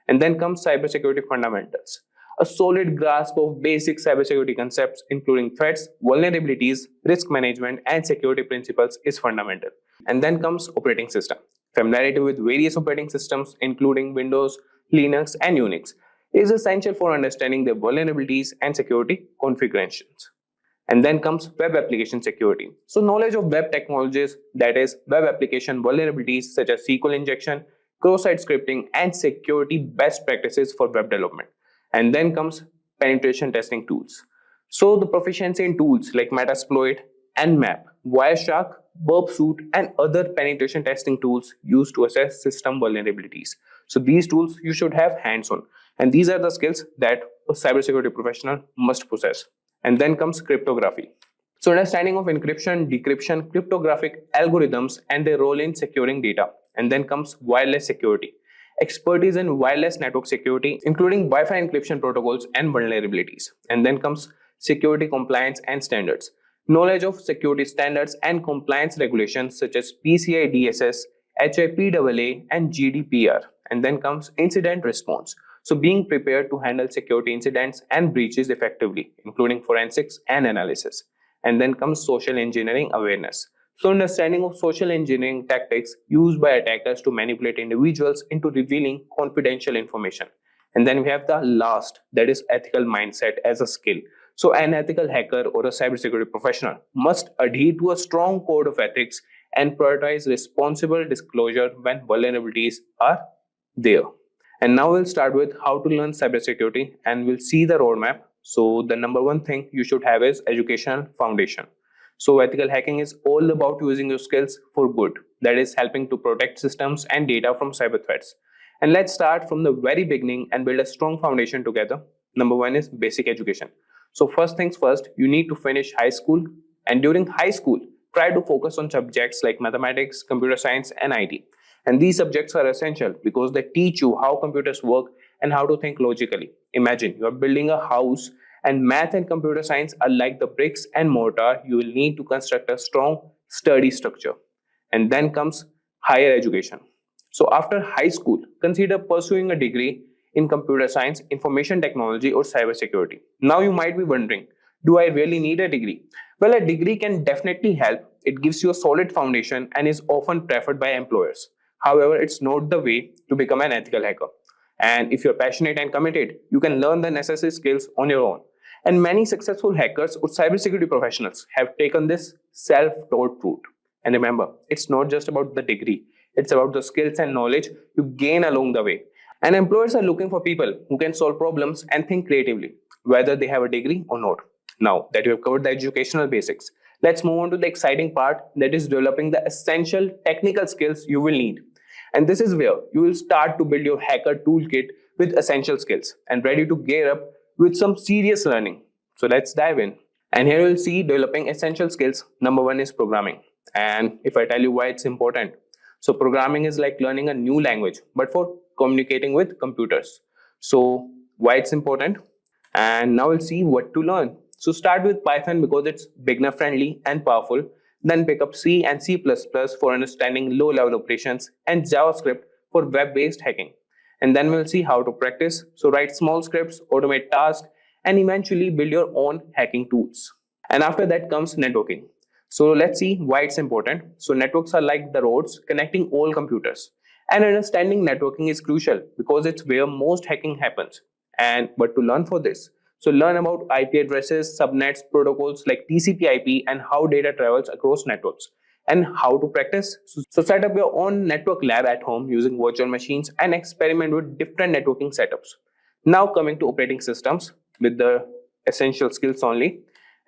And then comes cybersecurity fundamentals. A solid grasp of basic cybersecurity concepts, including threats, vulnerabilities, risk management, and security principles is fundamental. And then comes operating system. Familiarity with various operating systems, including Windows, Linux, and Unix, is essential for understanding their vulnerabilities and security configurations. And then comes web application security. So knowledge of web technologies, that is web application vulnerabilities such as SQL injection, cross-site scripting, and security best practices for web development. And then comes penetration testing tools. So the proficiency in tools like Metasploit, Nmap, Wireshark, Burp-Suite, and other penetration testing tools used to assess system vulnerabilities. So these tools you should have hands-on. And these are the skills that a cybersecurity professional must possess. And then comes cryptography. So understanding of encryption, decryption, cryptographic algorithms, and their role in securing data. And then comes wireless security. Expertise in wireless network security, including Wi-Fi encryption protocols and vulnerabilities. And then comes security compliance and standards. Knowledge of security standards and compliance regulations such as PCI DSS, HIPAA, and GDPR. And then comes incident response. So being prepared to handle security incidents and breaches effectively, including forensics and analysis. And then comes social engineering awareness. So understanding of social engineering tactics used by attackers to manipulate individuals into revealing confidential information. And then we have the last, that is ethical mindset as a skill. So an ethical hacker or a cybersecurity professional must adhere to a strong code of ethics and prioritize responsible disclosure when vulnerabilities are there. And now we'll start with how to learn cybersecurity, and we'll see the roadmap. So the number one thing you should have is educational foundation. So ethical hacking is all about using your skills for good. That is helping to protect systems and data from cyber threats. And let's start from the very beginning and build a strong foundation together. Number one is basic education. So first things first, you need to finish high school. And during high school, try to focus on subjects like mathematics, computer science, and IT. And these subjects are essential because they teach you how computers work and how to think logically. Imagine you are building a house And math and computer science are like the bricks and mortar you will need to construct a strong, sturdy structure. And then comes higher education. So after high school, consider pursuing a degree in computer science, information technology, or cybersecurity. Now you might be wondering, do I really need a degree? Well, a degree can definitely help. It gives you a solid foundation and is often preferred by employers. However, it's not the way to become an ethical hacker. And if you're passionate and committed, you can learn the necessary skills on your own. And many successful hackers or cybersecurity professionals have taken this self-taught route. And remember, it's not just about the degree, it's about the skills and knowledge you gain along the way. And employers are looking for people who can solve problems and think creatively, whether they have a degree or not. Now that you have covered the educational basics, let's move on to the exciting part, that is developing the essential technical skills you will need. And this is where you will start to build your hacker toolkit with essential skills and ready to gear up with some serious learning. So let's dive in. And here you'll see developing essential skills. Number one is programming. And if I tell you why it's important, so programming is like learning a new language, but for communicating with computers. So why it's important? And now we'll see what to learn. So start with Python because it's beginner friendly and powerful. Then pick up C and C++ for understanding low-level operations and JavaScript for web-based hacking. And then we'll see how to practice. So write small scripts, automate tasks, and eventually build your own hacking tools. And after that comes networking. So let's see why it's important. So networks are like the roads connecting all computers. And understanding networking is crucial because it's where most hacking happens. But to learn for this, so learn about IP addresses, subnets, protocols like TCP/IP, and how data travels across networks, and how to practice. So set up your own network lab at home using virtual machines and experiment with different networking setups. Now coming to operating systems with the essential skills only.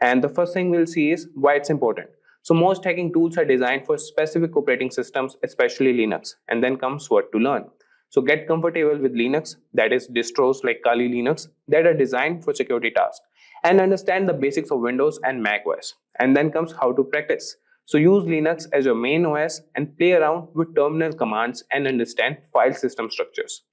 And the first thing we'll see is why it's important. So most hacking tools are designed for specific operating systems, especially Linux. And then comes what to learn. So get comfortable with Linux, that is distros like Kali Linux that are designed for security tasks, and understand the basics of Windows and Mac OS. And then comes how to practice. So use Linux as your main OS and play around with terminal commands and understand file system structures.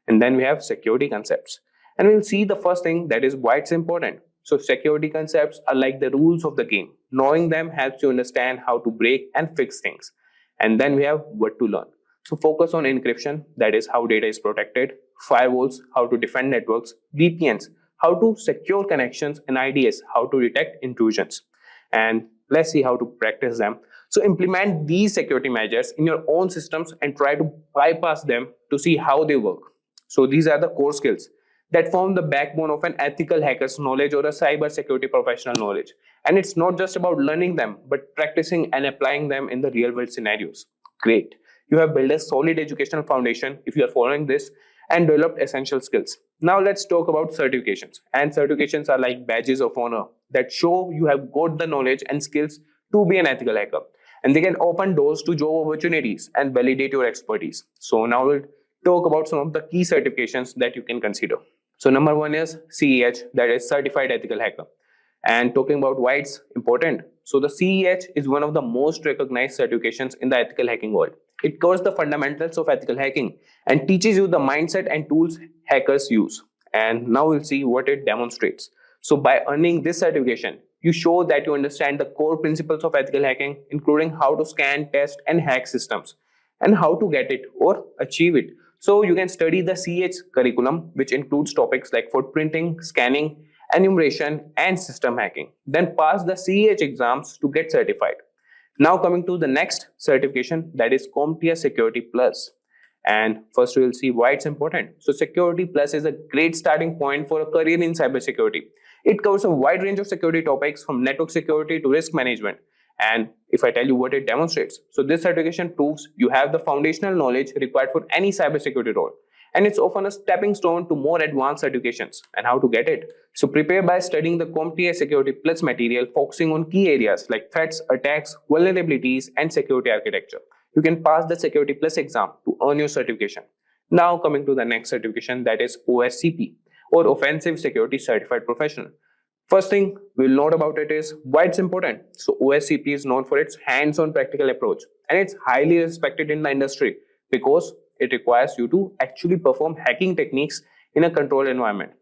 And then we have security concepts. And we'll see the first thing, that is why it's important. So security concepts are like the rules of the game. Knowing them helps you understand how to break and fix things. And then we have what to learn. So focus on encryption, that is how data is protected, firewalls, how to defend networks, VPNs, how to secure connections, and IDS, how to detect intrusions. And let's see how to practice them. So implement these security measures in your own systems and try to bypass them to see how they work. So these are the core skills that form the backbone of an ethical hacker's knowledge or a cybersecurity professional knowledge. And it's not just about learning them, but practicing and applying them in the real world scenarios. Great. You have built a solid educational foundation if you are following this and developed essential skills. Now let's talk about certifications. And certifications are like badges of honor that show you have got the knowledge and skills to be an ethical hacker. And they can open doors to job opportunities and validate your expertise. So now we'll talk about some of the key certifications that you can consider. So number one is CEH, that is Certified Ethical Hacker. And talking about why it's important. So the CEH is one of the most recognized certifications in the ethical hacking world. It covers the fundamentals of ethical hacking and teaches you the mindset and tools hackers use. And now we'll see what it demonstrates. So by earning this certification, you show that you understand the core principles of ethical hacking, including how to scan, test, and hack systems, and how to get it or achieve it. So you can study the CEH curriculum, which includes topics like footprinting, scanning, enumeration, and system hacking. Then pass the CEH exams to get certified. Now coming to the next certification, that is CompTIA Security Plus. And first we will see why it's important. So Security Plus is a great starting point for a career in cybersecurity. It covers a wide range of security topics from network security to risk management. And if I tell you what it demonstrates, so this certification proves you have the foundational knowledge required for any cybersecurity role. And it's often a stepping stone to more advanced certifications. And how to get it? So prepare by studying the CompTIA Security Plus material, focusing on key areas like threats, attacks, vulnerabilities, and security architecture. You can pass the Security Plus exam to earn your certification. Now coming to the next certification, that is OSCP, or Offensive Security Certified Professional. First thing we'll note about it is why it's important. So OSCP is known for its hands-on practical approach, and it's highly respected in the industry because it requires you to actually perform hacking techniques in a controlled environment.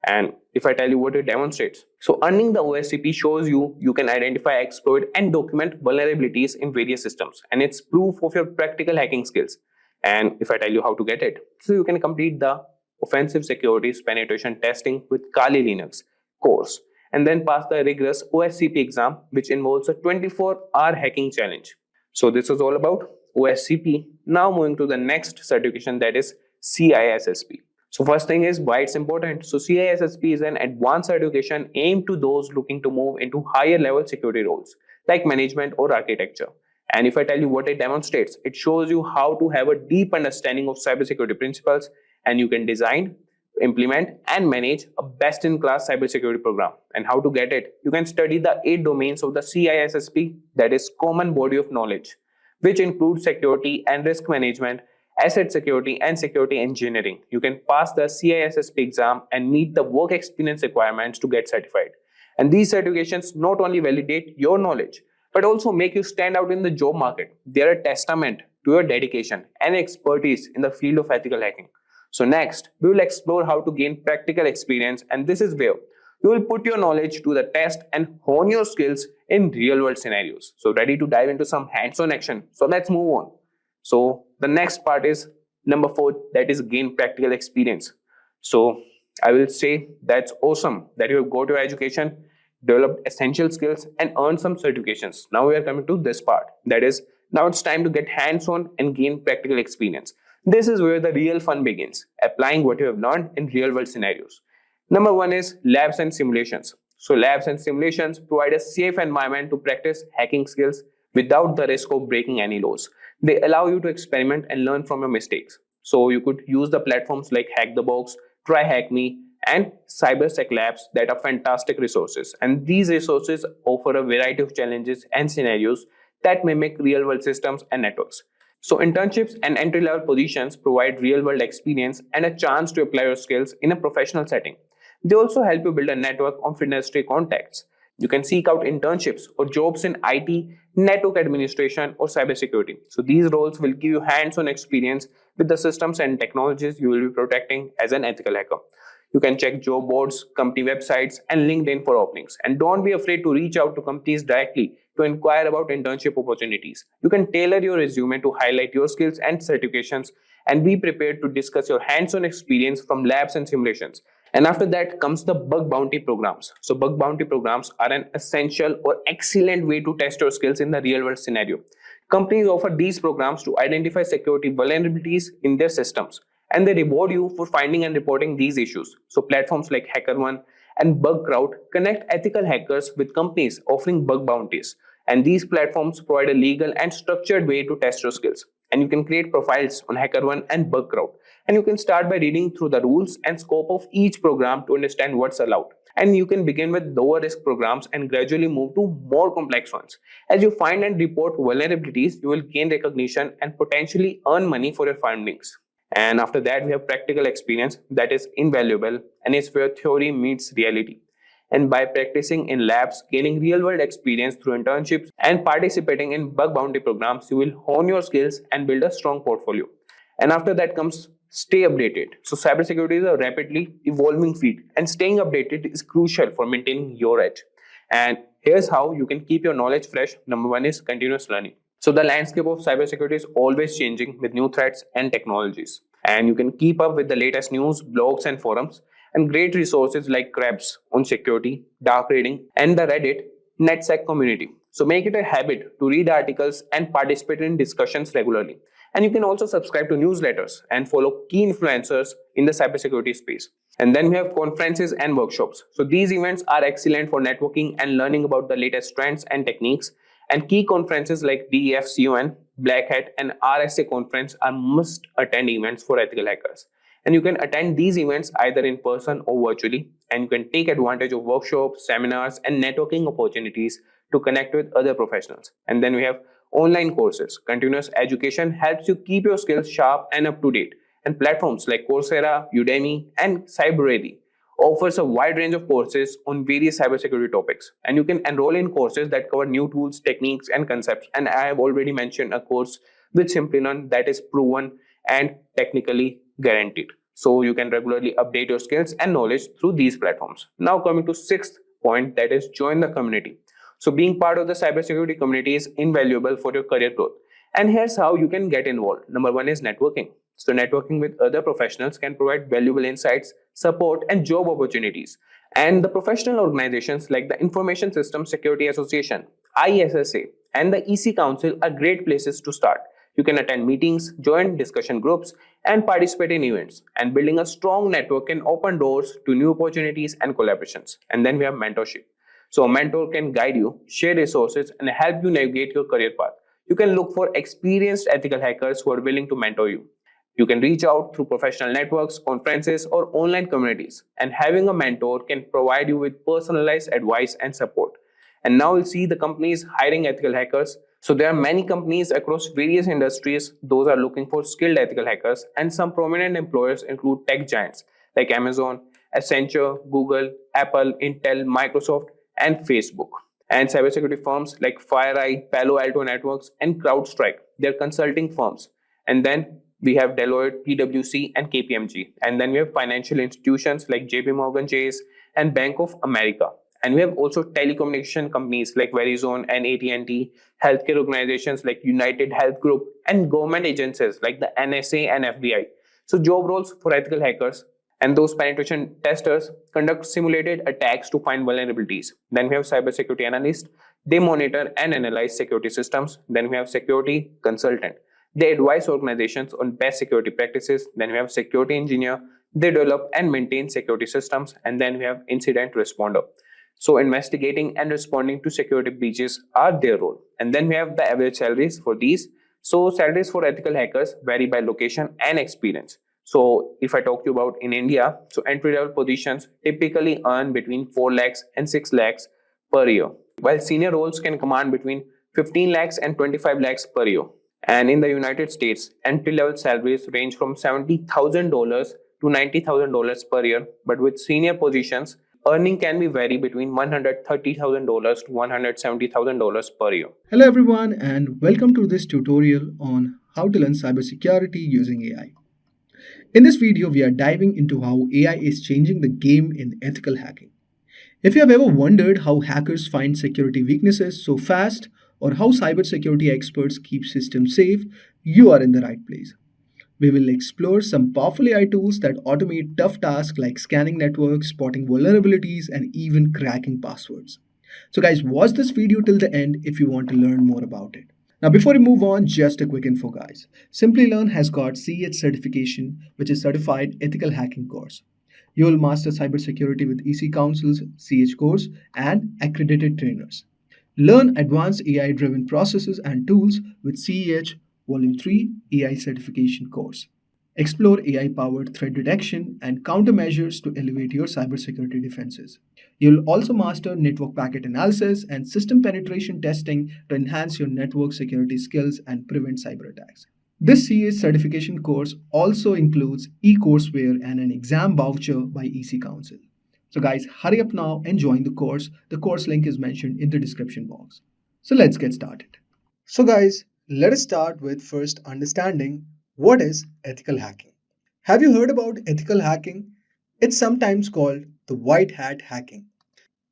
And if I tell you what it demonstrates, so earning the OSCP shows you can identify, exploit, and document vulnerabilities in various systems, and it's proof of your practical hacking skills. And if I tell you how to get it, so you can complete the offensive securities penetration testing with Kali Linux course, and then pass the rigorous OSCP exam, which involves a 24-hour hacking challenge. So this is all about OSCP. Now moving to the next certification, that is CISSP. So first thing is why it's important. So CISSP is an advanced certification aimed to those looking to move into higher level security roles like management or architecture. And if I tell you what it demonstrates, it shows you how to have a deep understanding of cybersecurity principles, and you can design, implement, and manage a best-in-class cybersecurity program. And how to get it? You can study the 8 domains of the CISSP, that is Common Body of Knowledge, which includes security and risk management, asset security, and security engineering. You can pass the CISSP exam and meet the work experience requirements to get certified. And these certifications not only validate your knowledge, but also make you stand out in the job market. They are a testament to your dedication and expertise in the field of ethical hacking. So next, we will explore how to gain practical experience, and this is where you will put your knowledge to the test and hone your skills in real-world scenarios. So ready to dive into some hands-on action? So let's move on. So the next part is number 4, that is gain practical experience. So I will say that's awesome that you have got your education, developed essential skills, and earned some certifications. Now we are coming to this part, that is now it's time to get hands-on and gain practical experience. This is where the real fun begins, applying what you have learned in real-world scenarios. Number 1 is labs and simulations. So labs and simulations provide a safe environment to practice hacking skills without the risk of breaking any laws. They allow you to experiment and learn from your mistakes. So you could use the platforms like Hack the Box, Try Hack Me, and Cybersec Labs that are fantastic resources. And these resources offer a variety of challenges and scenarios that mimic real-world systems and networks. So internships and entry-level positions provide real-world experience and a chance to apply your skills in a professional setting. They also help you build a network of industry contacts. You can seek out internships or jobs in IT, network administration, or cybersecurity. So these roles will give you hands-on experience with the systems and technologies you will be protecting as an ethical hacker. You can check job boards, company websites, and LinkedIn for openings. And don't be afraid to reach out to companies directly to inquire about internship opportunities. You can tailor your resume to highlight your skills and certifications, and be prepared to discuss your hands-on experience from labs and simulations. And after that comes the bug bounty programs. So bug bounty programs are an essential or excellent way to test your skills in the real-world scenario. Companies offer these programs to identify security vulnerabilities in their systems, and they reward you for finding and reporting these issues. So platforms like HackerOne and BugCrowd connect ethical hackers with companies offering bug bounties. And these platforms provide a legal and structured way to test your skills. And you can create profiles on HackerOne and BugCrowd. And you can start by reading through the rules and scope of each program to understand what's allowed. And you can begin with lower risk programs and gradually move to more complex ones. As you find and report vulnerabilities, you will gain recognition and potentially earn money for your findings. And after that, we have practical experience that is invaluable and is where theory meets reality. And by practicing in labs, gaining real-world experience through internships, and participating in bug bounty programs, you will hone your skills and build a strong portfolio. And after that comes stay updated. So cybersecurity is a rapidly evolving field, and staying updated is crucial for maintaining your edge. And here's how you can keep your knowledge fresh. Number 1 is continuous learning. So the landscape of cybersecurity is always changing with new threats and technologies. And you can keep up with the latest news, blogs, and forums, and great resources like Krebs on security, dark reading, and the Reddit NetSec community. So make it a habit to read articles and participate in discussions regularly. And you can also subscribe to newsletters and follow key influencers in the cybersecurity space. And then we have conferences and workshops. So these events are excellent for networking and learning about the latest trends and techniques. And key conferences like DEFCON, Black Hat, and RSA conference are must-attend events for ethical hackers. And you can attend these events either in person or virtually. And you can take advantage of workshops, seminars, and networking opportunities to connect with other professionals. And then we have online courses. Continuous education helps you keep your skills sharp and up to date. And platforms like Coursera, Udemy, and CyberReady offers a wide range of courses on various cybersecurity topics. And you can enroll in courses that cover new tools, techniques, and concepts. And I have already mentioned a course with Simplilearn that is proven and technically guaranteed. So you can regularly update your skills and knowledge through these platforms. Now coming to sixth point, that is join the community. So being part of the cybersecurity community is invaluable for your career growth. And here's how you can get involved. Number one is networking. So networking with other professionals can provide valuable insights, support, and job opportunities. And the professional organizations like the Information Systems Security Association, ISSA, and the EC Council are great places to start. You can attend meetings, join discussion groups, and participate in events. And building a strong network can open doors to new opportunities and collaborations. And then we have mentorship. So a mentor can guide you, share resources, and help you navigate your career path. You can look for experienced ethical hackers who are willing to mentor you. You can reach out through professional networks, conferences, or online communities. And having a mentor can provide you with personalized advice and support. And now we'll see the companies hiring ethical hackers. So there are many companies across various industries. Those are looking for skilled ethical hackers. And some prominent employers include tech giants like Amazon, Accenture, Google, Apple, Intel, Microsoft, and Facebook. And cybersecurity firms like FireEye, Palo Alto Networks, and CrowdStrike. They're consulting firms. And then we have Deloitte, PwC, and KPMG. And then we have financial institutions like JP Morgan Chase and Bank of America. And we have also telecommunication companies like Verizon and AT&T, healthcare organizations like United Health Group, and government agencies like the NSA and FBI. So job roles for ethical hackers and those penetration testers conduct simulated attacks to find vulnerabilities. Then we have cybersecurity analyst. They monitor and analyze security systems. Then we have security consultant. They advise organizations on best security practices. Then we have security engineer. They develop and maintain security systems. And then we have incident responder. So investigating and responding to security breaches are their role. And then we have the average salaries for these. So salaries for ethical hackers vary by location and experience. So if I talk to you about in India, so entry-level positions typically earn between 4 lakhs and 6 lakhs per year, while senior roles can command between 15 lakhs and 25 lakhs per year. And in the United States, entry-level salaries range from $70,000 to $90,000 per year, but with senior positions, earning can be vary between $130,000 to $170,000 per year. Hello everyone and welcome to this tutorial on how to learn cybersecurity using AI. In this video, we are diving into how AI is changing the game in ethical hacking. If you have ever wondered how hackers find security weaknesses so fast or how cybersecurity experts keep systems safe, you are in the right place. We will explore some powerful AI tools that automate tough tasks like scanning networks, spotting vulnerabilities, and even cracking passwords. So guys, watch this video till the end if you want to learn more about it. Now before we move on, just a quick info guys. Simplilearn has got CH certification, which is Certified Ethical Hacking course. You will master cybersecurity with EC Council's CH course and accredited trainers. Learn advanced AI-driven processes and tools with CEH Volume 3 AI Certification course. Explore AI-powered threat detection and countermeasures to elevate your cybersecurity defenses. You'll also master network packet analysis and system penetration testing to enhance your network security skills and prevent cyber attacks. This CA certification course also includes e-courseware and an exam voucher by EC Council. So guys, hurry up now and join the course. The course link is mentioned in the description box. So let's get started. So guys, let us start with first understanding what is ethical hacking. Have you heard about ethical hacking? It's sometimes called the white hat hacking.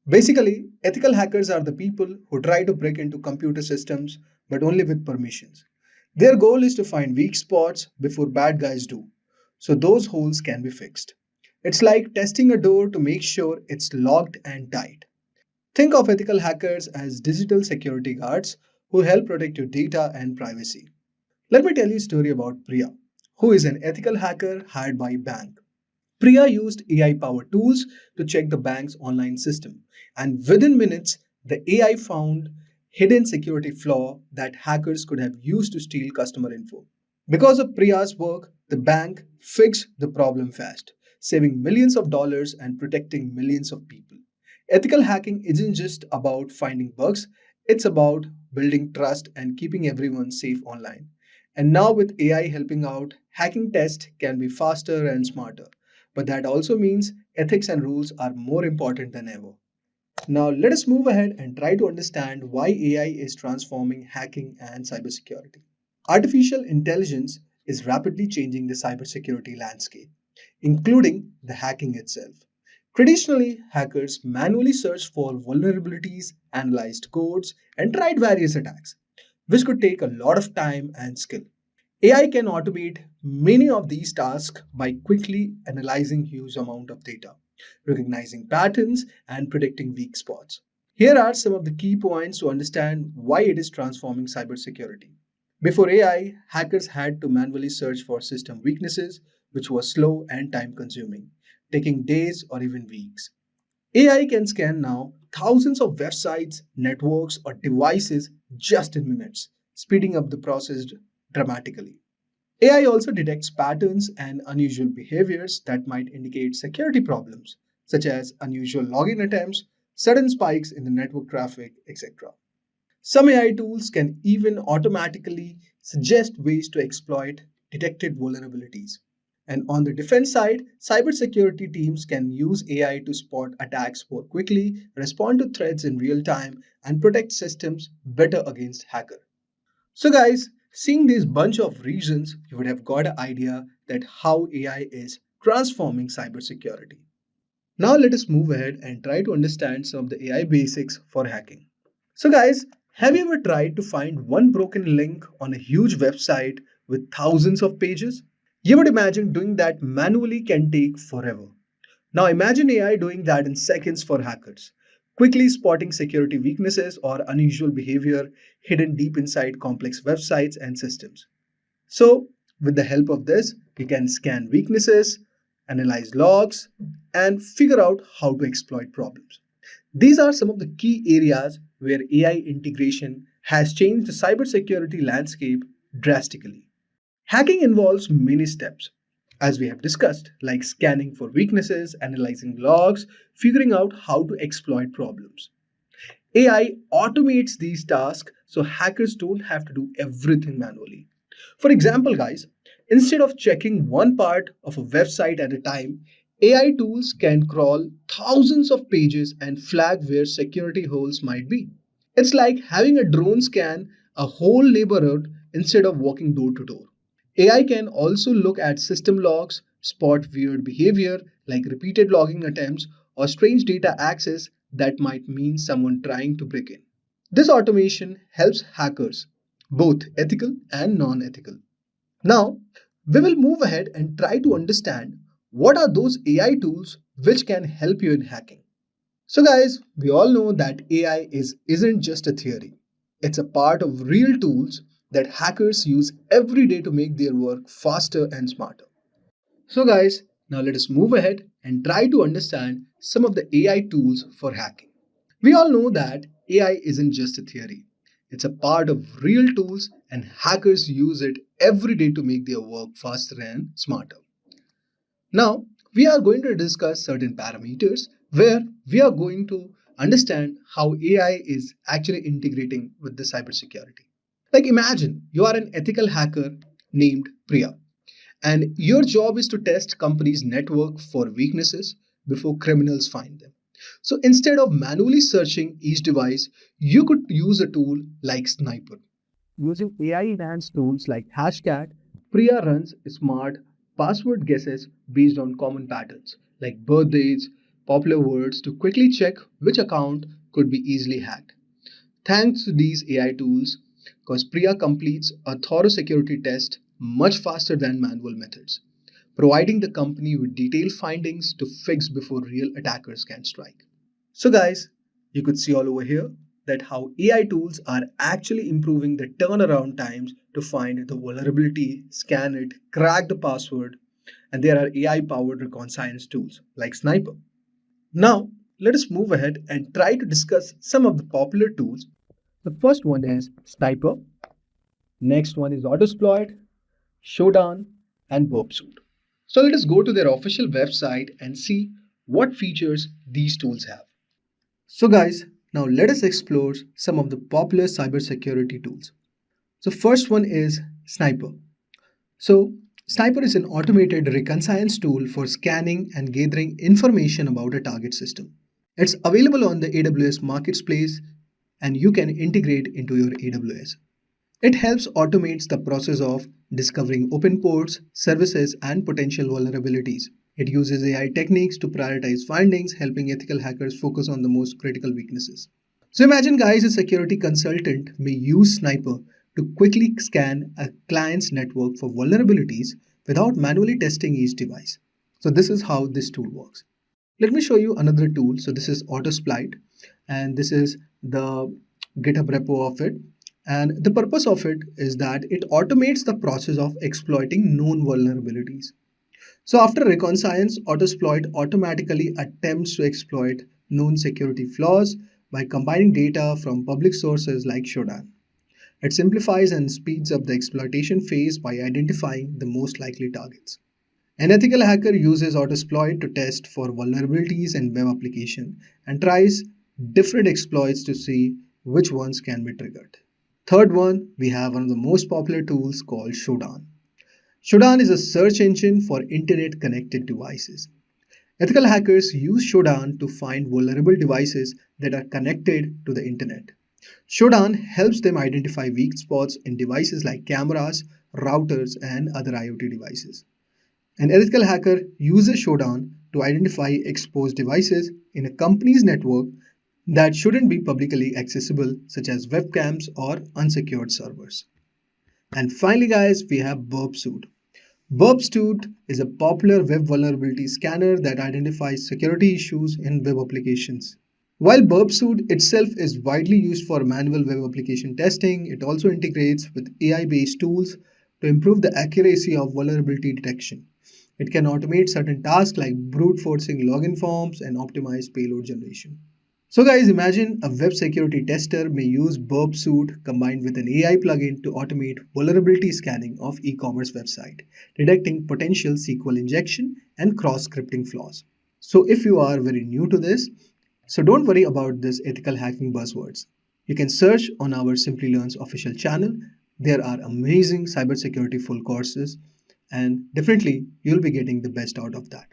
Basically, ethical hackers are the people who try to break into computer systems but only with permissions. Their goal is to find weak spots before bad guys do, so those holes can be fixed. It's like testing a door to make sure it's locked and tight. Think of ethical hackers as digital security guards who help protect your data and privacy. Let me tell you a story about Priya, who is an ethical hacker hired by a bank. Priya used AI-powered tools to check the bank's online system, and within minutes, the AI found hidden security flaw that hackers could have used to steal customer info. Because of Priya's work, the bank fixed the problem fast, saving millions of dollars and protecting millions of people. Ethical hacking isn't just about finding bugs, it's about building trust and keeping everyone safe online. And now with AI helping out, hacking tests can be faster and smarter. But that also means ethics and rules are more important than ever. Now let us move ahead and try to understand why AI is transforming hacking and cybersecurity. Artificial intelligence is rapidly changing the cybersecurity landscape. including the hacking itself. Traditionally, hackers manually searched for vulnerabilities, analyzed codes, and tried various attacks, which could take a lot of time and skill. AI can automate many of these tasks by quickly analyzing huge amount of data, recognizing patterns, and predicting weak spots. Here are some of the key points to understand why it is transforming cybersecurity. Before AI, hackers had to manually search for system weaknesses, which was slow and time consuming, taking days or even weeks. AI can scan now thousands of websites, networks, or devices just in minutes, speeding up the process dramatically. AI also detects patterns and unusual behaviors that might indicate security problems, such as unusual login attempts, sudden spikes in the network traffic, etc. Some AI tools can even automatically suggest ways to exploit detected vulnerabilities. And on the defense side, cybersecurity teams can use AI to spot attacks more quickly, respond to threats in real time, and protect systems better against hackers. So guys, seeing this bunch of reasons, you would have got an idea that how AI is transforming cybersecurity. Now let us move ahead and try to understand some of the AI basics for hacking. So guys, have you ever tried to find one broken link on a huge website with thousands of pages? You would imagine doing that manually can take forever. Now imagine AI doing that in seconds for hackers, quickly spotting security weaknesses or unusual behavior hidden deep inside complex websites and systems. So, with the help of this, you can scan weaknesses, analyze logs, and figure out how to exploit problems. These are some of the key areas where AI integration has changed the cybersecurity landscape drastically. Hacking involves many steps, as we have discussed, like scanning for weaknesses, analyzing logs, figuring out how to exploit problems. AI automates these tasks so hackers don't have to do everything manually. For example, guys, instead of checking one part of a website at a time, AI tools can crawl thousands of pages and flag where security holes might be. It's like having a drone scan a whole neighborhood instead of walking door to door. AI can also look at system logs, spot weird behavior like repeated logging attempts or strange data access that might mean someone trying to break in. This automation helps hackers, both ethical and non ethical. Now, we will move ahead and try to understand what are those AI tools which can help you in hacking. So guys, we all know that isn't just a theory. It's a part of real tools that hackers use every day to make their work faster and smarter. So guys, now let us move ahead and try to understand some of the AI tools for hacking. We all know that AI isn't just a theory. It's a part of real tools and hackers use it every day to make their work faster and smarter. Now, we are going to discuss certain parameters where we are going to understand how AI is actually integrating with the cybersecurity. Like imagine you are an ethical hacker named Priya, and your job is to test companies' network for weaknesses before criminals find them. So instead of manually searching each device, you could use a tool like Sniper. Using AI-enhanced tools like Hashcat, Priya runs smart password guesses based on common patterns like birthdays, popular words to quickly check which account could be easily hacked. Thanks to these AI tools, because Priya completes a thorough security test much faster than manual methods, providing the company with detailed findings to fix before real attackers can strike. So guys, you could see all over here that how AI tools are actually improving the turnaround times to find the vulnerability, scan it, crack the password, and there are AI-powered reconnaissance tools like Sniper. Now, let us move ahead and try to discuss some of the popular tools. The first one is Sniper, next one is Autosploit, Showdown, and Burpsuit. So let us go to their official website and see what features these tools have. So guys, now let us explore some of the popular cybersecurity tools. So first one is Sniper. So Sniper is an automated reconnaissance tool for scanning and gathering information about a target system. It's available on the AWS Marketplace and you can integrate into your AWS. It helps automate the process of discovering open ports, services, and potential vulnerabilities. It uses AI techniques to prioritize findings, helping ethical hackers focus on the most critical weaknesses. So imagine, guys, a security consultant may use Sniper to quickly scan a client's network for vulnerabilities without manually testing each device. So this is how this tool works. Let me show you another tool. So this is Autosplite, and this is the GitHub repo of it. And the purpose of it is that it automates the process of exploiting known vulnerabilities. So after reconnaissance, Autosplite automatically attempts to exploit known security flaws by combining data from public sources like Shodan. It simplifies and speeds up the exploitation phase by identifying the most likely targets. An ethical hacker uses Autosplite to test for vulnerabilities in web application and tries different exploits to see which ones can be triggered. Third one, we have one of the most popular tools called Shodan. Shodan is a search engine for internet connected devices. Ethical hackers use Shodan to find vulnerable devices that are connected to the internet. Shodan helps them identify weak spots in devices like cameras, routers, and other IoT devices. An ethical hacker uses Shodan to identify exposed devices in a company's network that shouldn't be publicly accessible, such as webcams or unsecured servers. And finally, guys, we have Burpsuit. Burpsuit is a popular web vulnerability scanner that identifies security issues in web applications. While Burpsuit itself is widely used for manual web application testing, it also integrates with AI-based tools to improve the accuracy of vulnerability detection. It can automate certain tasks like brute forcing login forms and optimize payload generation. So guys, imagine a web security tester may use Burpsuit combined with an AI plugin to automate vulnerability scanning of e-commerce website, detecting potential SQL injection and cross-scripting flaws. So if you are very new to this, so don't worry about this ethical hacking buzzwords. You can search on our Simplilearn's official channel. There are amazing cybersecurity full courses, and definitely you'll be getting the best out of that.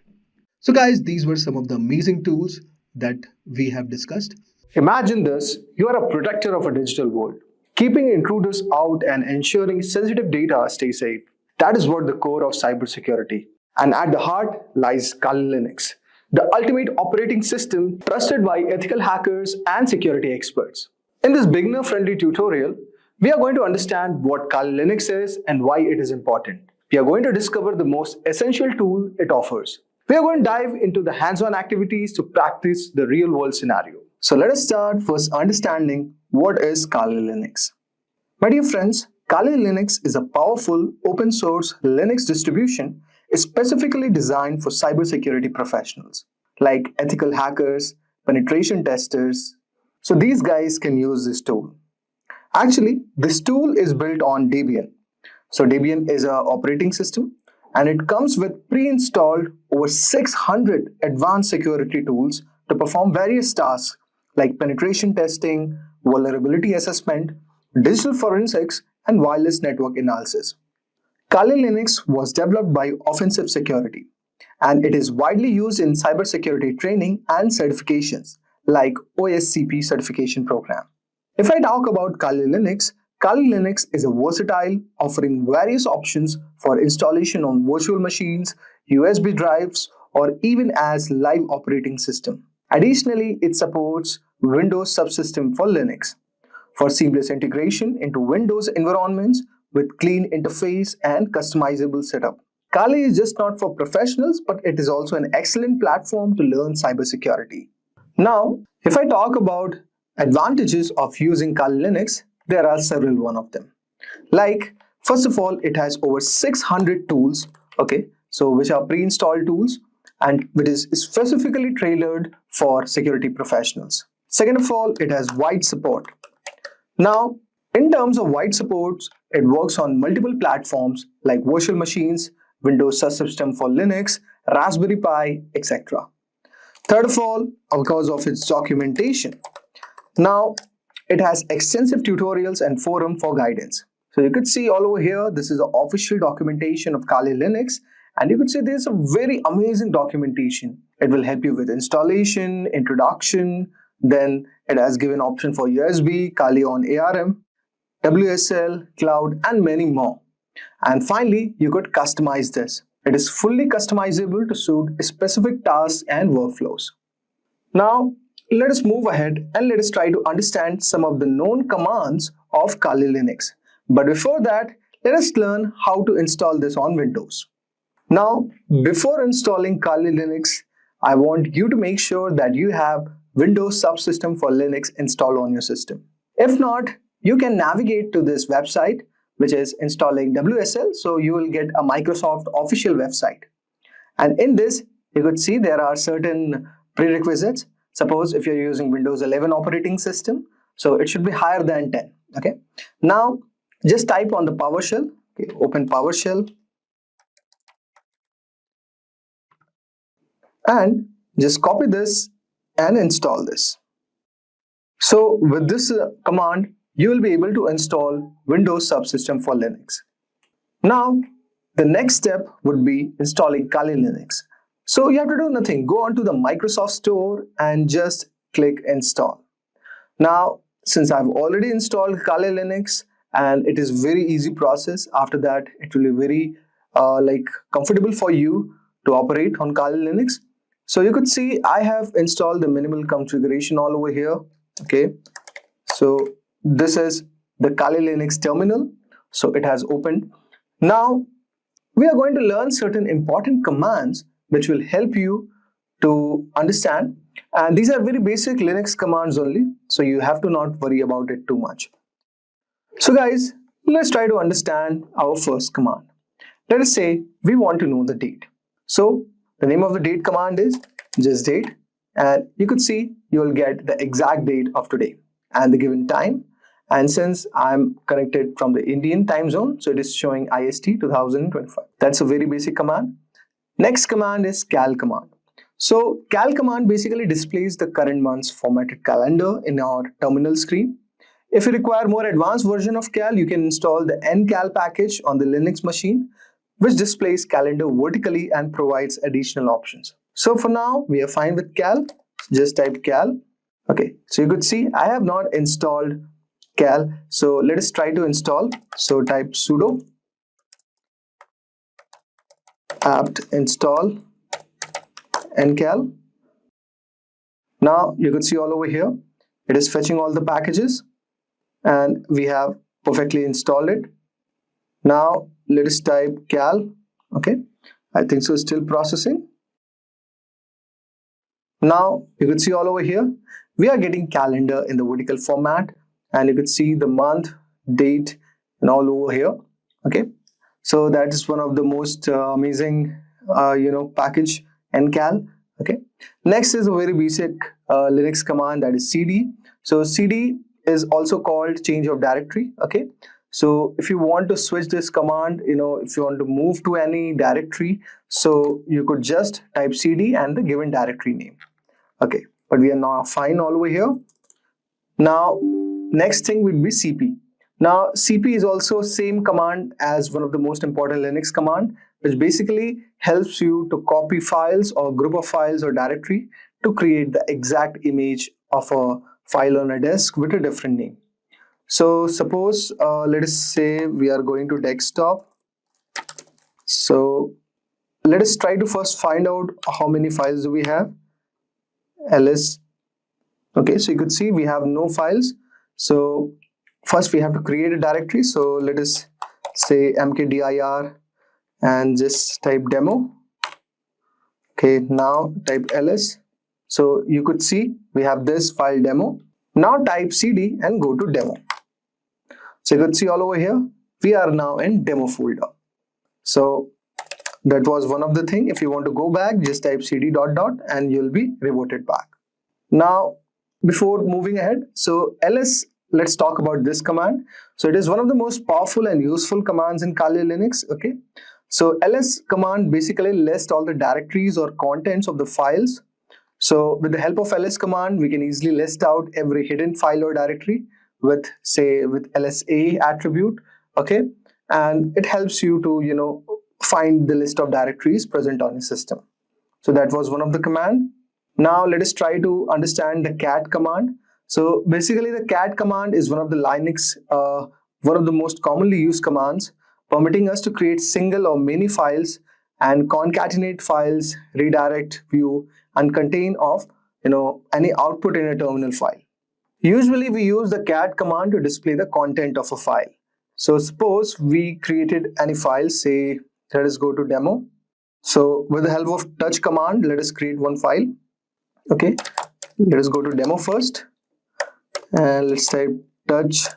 So guys, these were some of the amazing tools that we have discussed. Imagine this, you are a protector of a digital world, keeping intruders out and ensuring sensitive data stays safe. That is what the core of cybersecurity. And at the heart lies Kali Linux, the ultimate operating system trusted by ethical hackers and security experts. In this beginner-friendly tutorial, we are going to understand what Kali Linux is and why it is important. We are going to discover the most essential tool it offers. We are going to dive into the hands-on activities to practice the real-world scenario. So let us start first understanding what is Kali Linux. My dear friends, Kali Linux is a powerful open-source Linux distribution specifically designed for cybersecurity professionals like ethical hackers, penetration testers. So these guys can use this tool. Actually, this tool is built on Debian. So Debian is an operating system, and it comes with pre-installed over 600 advanced security tools to perform various tasks like penetration testing, vulnerability assessment, digital forensics, and wireless network analysis. Kali Linux was developed by Offensive Security, and it is widely used in cybersecurity training and certifications like OSCP certification program. If I talk about Kali Linux is a versatile, offering various options for installation on virtual machines, USB drives, or even as live operating system. Additionally, it supports Windows subsystem for Linux for seamless integration into Windows environments with clean interface and customizable setup. Kali is just not for professionals, but it is also an excellent platform to learn cybersecurity. Now, if I talk about advantages of using Kali Linux, there are several one of them. Like, first of all, it has over 600 tools, which are pre-installed tools and which is specifically tailored for security professionals. Second of all, it has wide support. Now, in terms of wide supports, it works on multiple platforms like virtual machines, Windows subsystem for Linux, Raspberry Pi, etc. Third of all, because of its documentation. Now, it has extensive tutorials and forum for guidance. So you could see all over here, this is the official documentation of Kali Linux, and you could see there's a very amazing documentation. It will help you with installation, introduction, then it has given option for USB, Kali on ARM, WSL, cloud, and many more. And finally, you could customize this. it is fully customizable to suit specific tasks and workflows. Now, let us move ahead and let us try to understand some of the known commands of Kali Linux. But before that, let us learn how to install this on Windows. Now, before installing Kali Linux, I want you to make sure that you have Windows Subsystem for Linux installed on your system. If not, you can navigate to this website, which is installing WSL, so you will get a Microsoft official website. And in this, you could see there are certain prerequisites. Suppose if you're using Windows 11 operating system, so it should be higher than 10. Okay. Now, just type on the PowerShell. Okay, open PowerShell. And just copy this and install this. So with this command, you will be able to install Windows Subsystem for Linux. Now, the next step would be installing Kali Linux. So you have to do nothing. Go onto the Microsoft Store and just click install. Now, since I've already installed Kali Linux and it is very easy process, after that it will be very comfortable for you to operate on Kali Linux. So you could see I have installed the minimal configuration all over here. Okay, so this is the Kali Linux terminal. So it has opened. Now we are going to learn certain important commands which will help you to understand, and these are very basic Linux commands only, so you have to not worry about it too much. So guys, let's try to understand our first command. Let us say we want to know the date. So the name of the date command is just date, and you could see you will get the exact date of today and the given time. And since I'm connected from the Indian time zone, so it is showing IST 2025. That's a very basic command. Next command is cal command. So cal command basically displays the current month's formatted calendar in our terminal screen. If you require more advanced version of cal, you can install the ncal package on the Linux machine, which displays calendar vertically and provides additional options. So for now, we are fine with cal. Just type cal. Okay, so you could see I have not installed cal. So let us try to install. So type sudo apt install ncal. Now you could see all over here, it is fetching all the packages and we have perfectly installed it. Now let us type cal. Okay, I think so, still processing. Now you could see all over here, we are getting calendar in the vertical format, and you could see the month, date, and all over here. Okay, so that is one of the most amazing package ncal. Okay, next is a very basic Linux command, that is cd. So cd is also called change of directory. Okay, so if you want to switch this command, if you want to move to any directory, so you could just type cd and the given directory name. Okay, but we are now fine all over here. Now next thing will be cp. Now cp is also same command as one of the most important Linux command, which basically helps you to copy files or group of files or directory to create the exact image of a file on a disk with a different name. So suppose let us say we are going to desktop. So let us try to first find out how many files do we have. ls. Okay, so you could see we have no files. So first we have to create a directory. So let us say mkdir and just type demo. Okay, now type ls. So you could see we have this file demo. Now type cd and go to demo. So you could see all over here, we are now in demo folder. So that was one of the thing. If you want to go back, just type cd ... and you'll be reverted back. Now, before moving ahead, so ls, let's talk about this command. So it is one of the most powerful and useful commands in Kali Linux. Okay, so ls command basically lists all the directories or contents of the files. So with the help of ls command, we can easily list out every hidden file or directory with lsa attribute. Okay, and it helps you to find the list of directories present on your system. So that was one of the command. Now let us try to understand the cat command. So basically the cat command is one of the Linux, one of the most commonly used commands, permitting us to create single or many files and concatenate files, redirect, view, and contain of any output in a terminal file. Usually we use the cat command to display the content of a file. So suppose we created any file, say let us go to demo. So with the help of touch command, let us create one file. Okay, let us go to demo first and let's type touch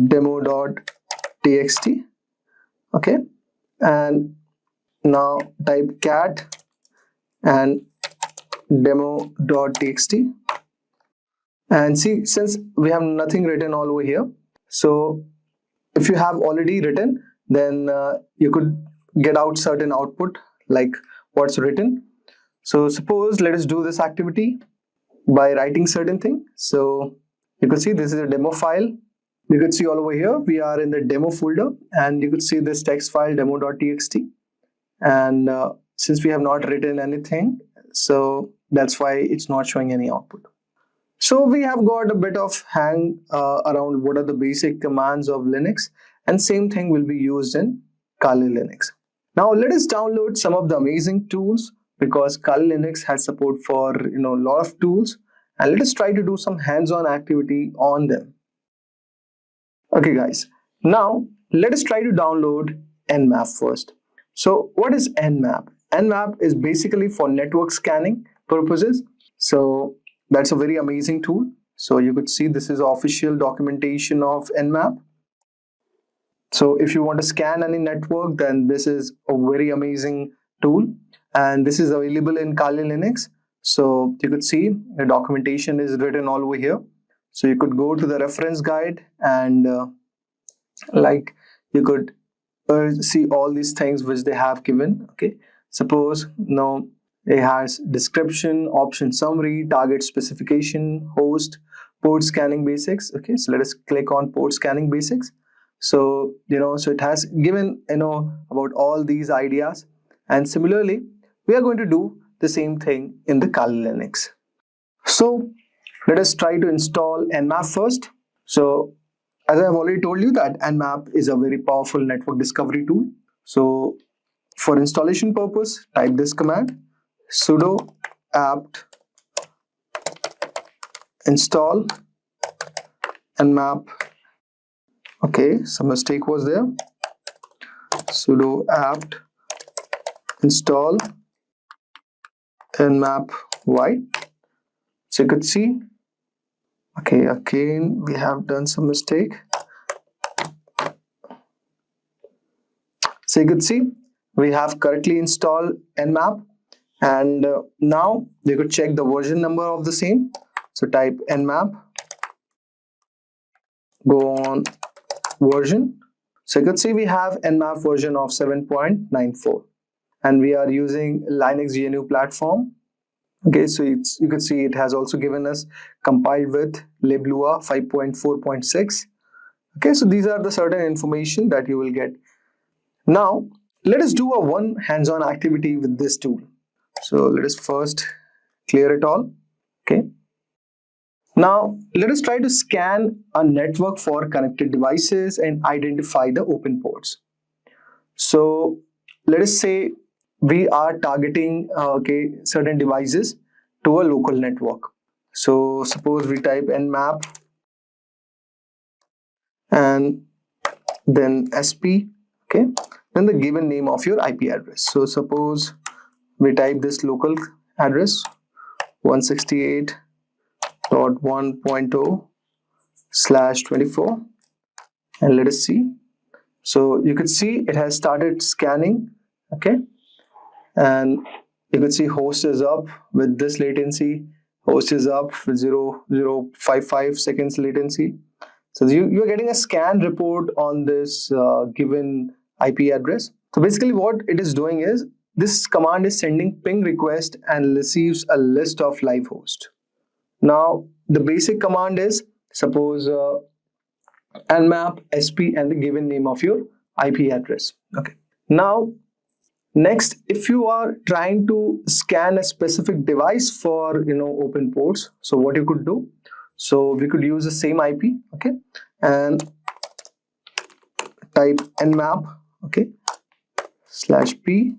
demo.txt. okay, and now type cat and demo.txt, and see, since we have nothing written all over here, so if you have already written, then you could get out certain output like what's written. So suppose let us do this activity by writing certain thing. So you could see this is a demo file. You could see all over here we are in the demo folder, and you could see this text file demo.txt, and since we have not written anything, so that's why it's not showing any output. So we have got a bit of hang around what are the basic commands of Linux, and same thing will be used in Kali Linux. Now let us download some of the amazing tools, because Kali Linux has support for a lot of tools, and let us try to do some hands-on activity on them. Okay guys, now let us try to download Nmap first. So what is Nmap? Nmap is basically for network scanning purposes. So that's a very amazing tool. So you could see this is official documentation of Nmap. So if you want to scan any network, then this is a very amazing tool, and this is available in Kali Linux. So you could see the documentation is written all over here. So you could go to the reference guide, and you could see all these things which they have given. Okay, suppose now it has description, option summary, target specification, host, port scanning basics. Okay, so let us click on port scanning basics. So so it has given about all these ideas, and similarly we are going to do the same thing in the Kali Linux. So let us try to install Nmap first. So as I have already told you that Nmap is a very powerful network discovery tool. So for installation purpose, type this command sudo apt install Nmap. Okay, some mistake was there. Sudo apt install Nmap y. So you could see, okay, again we have done some mistake. So you could see we have correctly installed Nmap, and now you could check the version number of the same. So type Nmap, go on version. So you could see we have Nmap version of 7.94, and we are using Linux GNU platform. Okay, so you could see it has also given us compiled with liblua 5.4.6. Okay, so these are the certain information that you will get. Now let us do a one hands-on activity with this tool. So let us first clear it all. Okay, now let us try to scan a network for connected devices and identify the open ports. So let us say we are targeting certain devices to a local network. So suppose we type nmap and then sp, okay, then the given name of your IP address. So suppose we type this local address 168.1.0/24, and let us see. So you could see it has started scanning. Okay, and you could see host is up with this latency, host is up with 0.055 seconds latency. So you are getting a scan report on this given IP address. So basically what it is doing is this command is sending ping request and receives a list of live hosts. Now the basic command is suppose nmap sp and the given name of your IP address. Okay, now next, if you are trying to scan a specific device for open ports, so what you could do, so we could use the same IP, okay, and type nmap, okay, /p,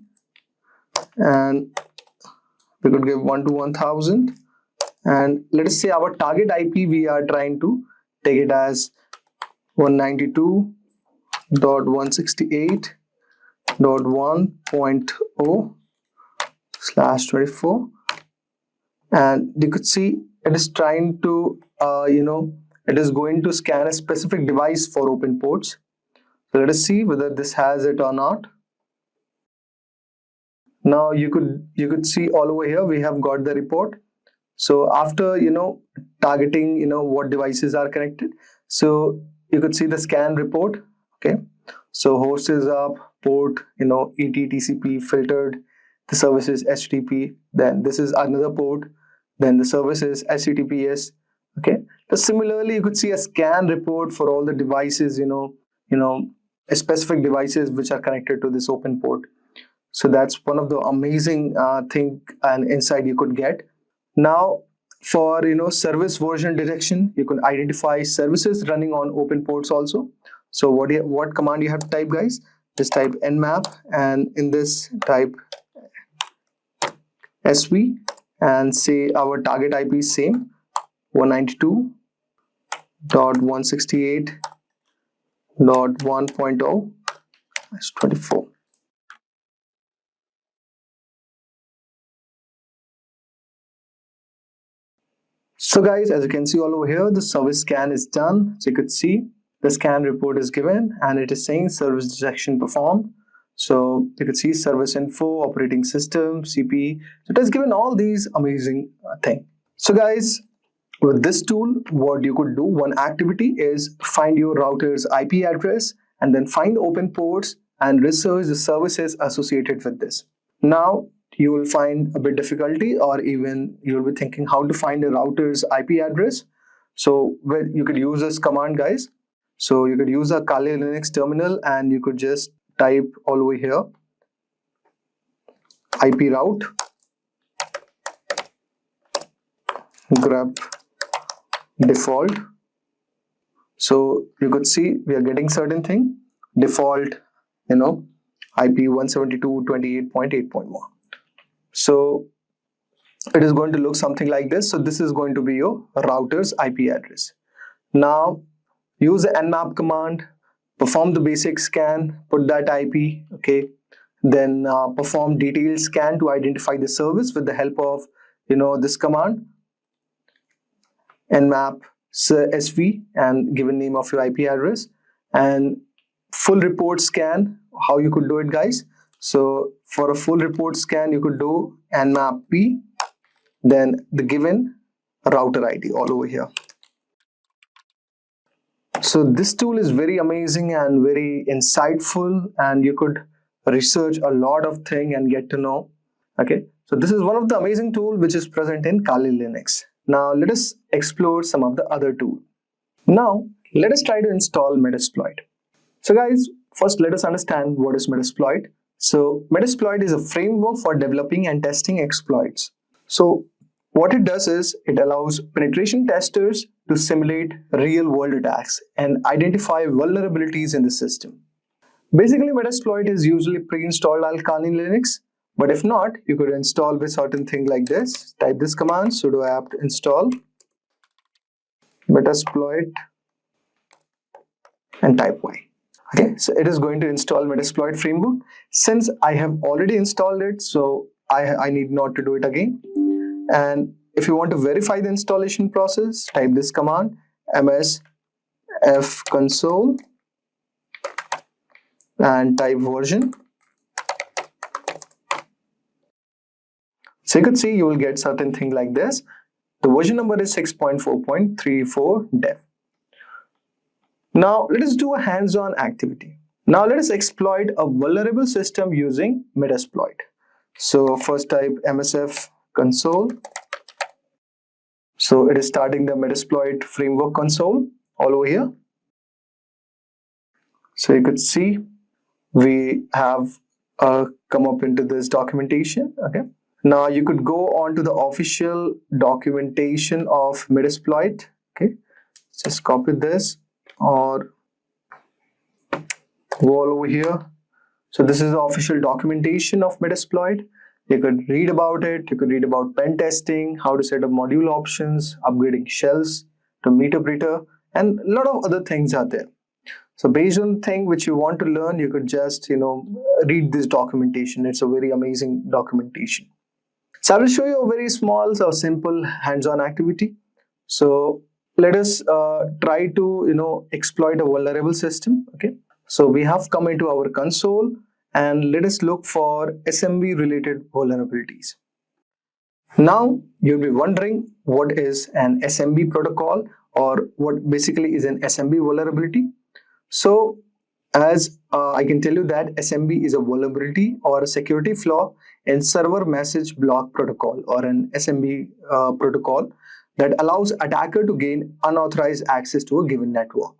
and we could give 1 to 1000, and let us say our target IP, we are trying to take it as 192.168.1.0/24, and you could see it is trying to it is going to scan a specific device for open ports. So let us see whether this has it or not. Now you could see all over here we have got the report. So after targeting what devices are connected, so you could see the scan report. Okay, so host is up, port ET TCP filtered, the service is HTTP, then this is another port, then the service is HTTPS. Okay, so similarly you could see a scan report for all the devices, specific devices which are connected to this open port. So that's one of the amazing thing and insight you could get. Now for service version detection, you can identify services running on open ports also. So what command you have to type, guys? Just type nmap, and in this type sv, and say our target IP is same 192.168.1.0/24. So guys, as you can see all over here, the service scan is done. So you could see the scan report is given and it is saying service detection performed. So you could see service info, operating system, CP. So it has given all these amazing things. So guys, with this tool, what you could do, one activity is find your router's IP address and then find the open ports and research the services associated with this. Now, you will find a bit difficulty, or even you will be thinking how to find a router's IP address. So you could use this command, guys. So you could use a Kali Linux terminal and you could just type all over here IP route grep default. So you could see we are getting certain thing default, IP 172.28.8.1. So it is going to look something like this. So this is going to be your router's IP address. Now use the nmap command, perform the basic scan, put that IP, okay, then perform detailed scan to identify the service with the help of this command nmap sv and given name of your IP address, and full report scan. How you could do it, guys? So for a full report scan, you could do nmap p, then the given router ID all over here. So this tool is very amazing and very insightful, and you could research a lot of things and get to know. Okay, so this is one of the amazing tools which is present in Kali Linux. Now let us explore some of the other tools. Now let us try to install Metasploit. So guys, first let us understand what is Metasploit. So Metasploit is a framework for developing and testing exploits. So what it does is it allows penetration testers to simulate real-world attacks and identify vulnerabilities in the system. Basically, Metasploit is usually pre-installed on Kali Linux, but if not, you could install with certain thing like this. Type this command sudo apt install Metasploit and type Y. Okay, so it is going to install Metasploit framework. Since I have already installed it, so I need not to do it again. And if you want to verify the installation process, type this command ms fconsole and type version. So you could see you will get certain thing like this. The version number is 6.4.34 dev. Now let us do a hands-on activity. Now let us exploit a vulnerable system using Metasploit. So first type msf console. So it is starting the Metasploit framework console all over here. So you could see we have come up into this documentation. Okay. Now you could go on to the official documentation of Metasploit. Okay. Just copy this or go all over here So this is the official documentation of Metasploit. You could read about it. You could read about pen testing, how to set up module options, upgrading shells to meter, and a lot of other things are there. So based on the thing which you want to learn, you could just, read this documentation. It's a very amazing documentation. So I will show you a very small, so simple hands-on activity. So let us try to, exploit a vulnerable system. Okay. So we have come into our console and let us look for SMB related vulnerabilities. Now you'll be wondering what is an SMB protocol or what basically is an SMB vulnerability. So as I can tell you that SMB is a vulnerability or a security flaw in server message block protocol or an SMB protocol that allows attacker to gain unauthorized access to a given network.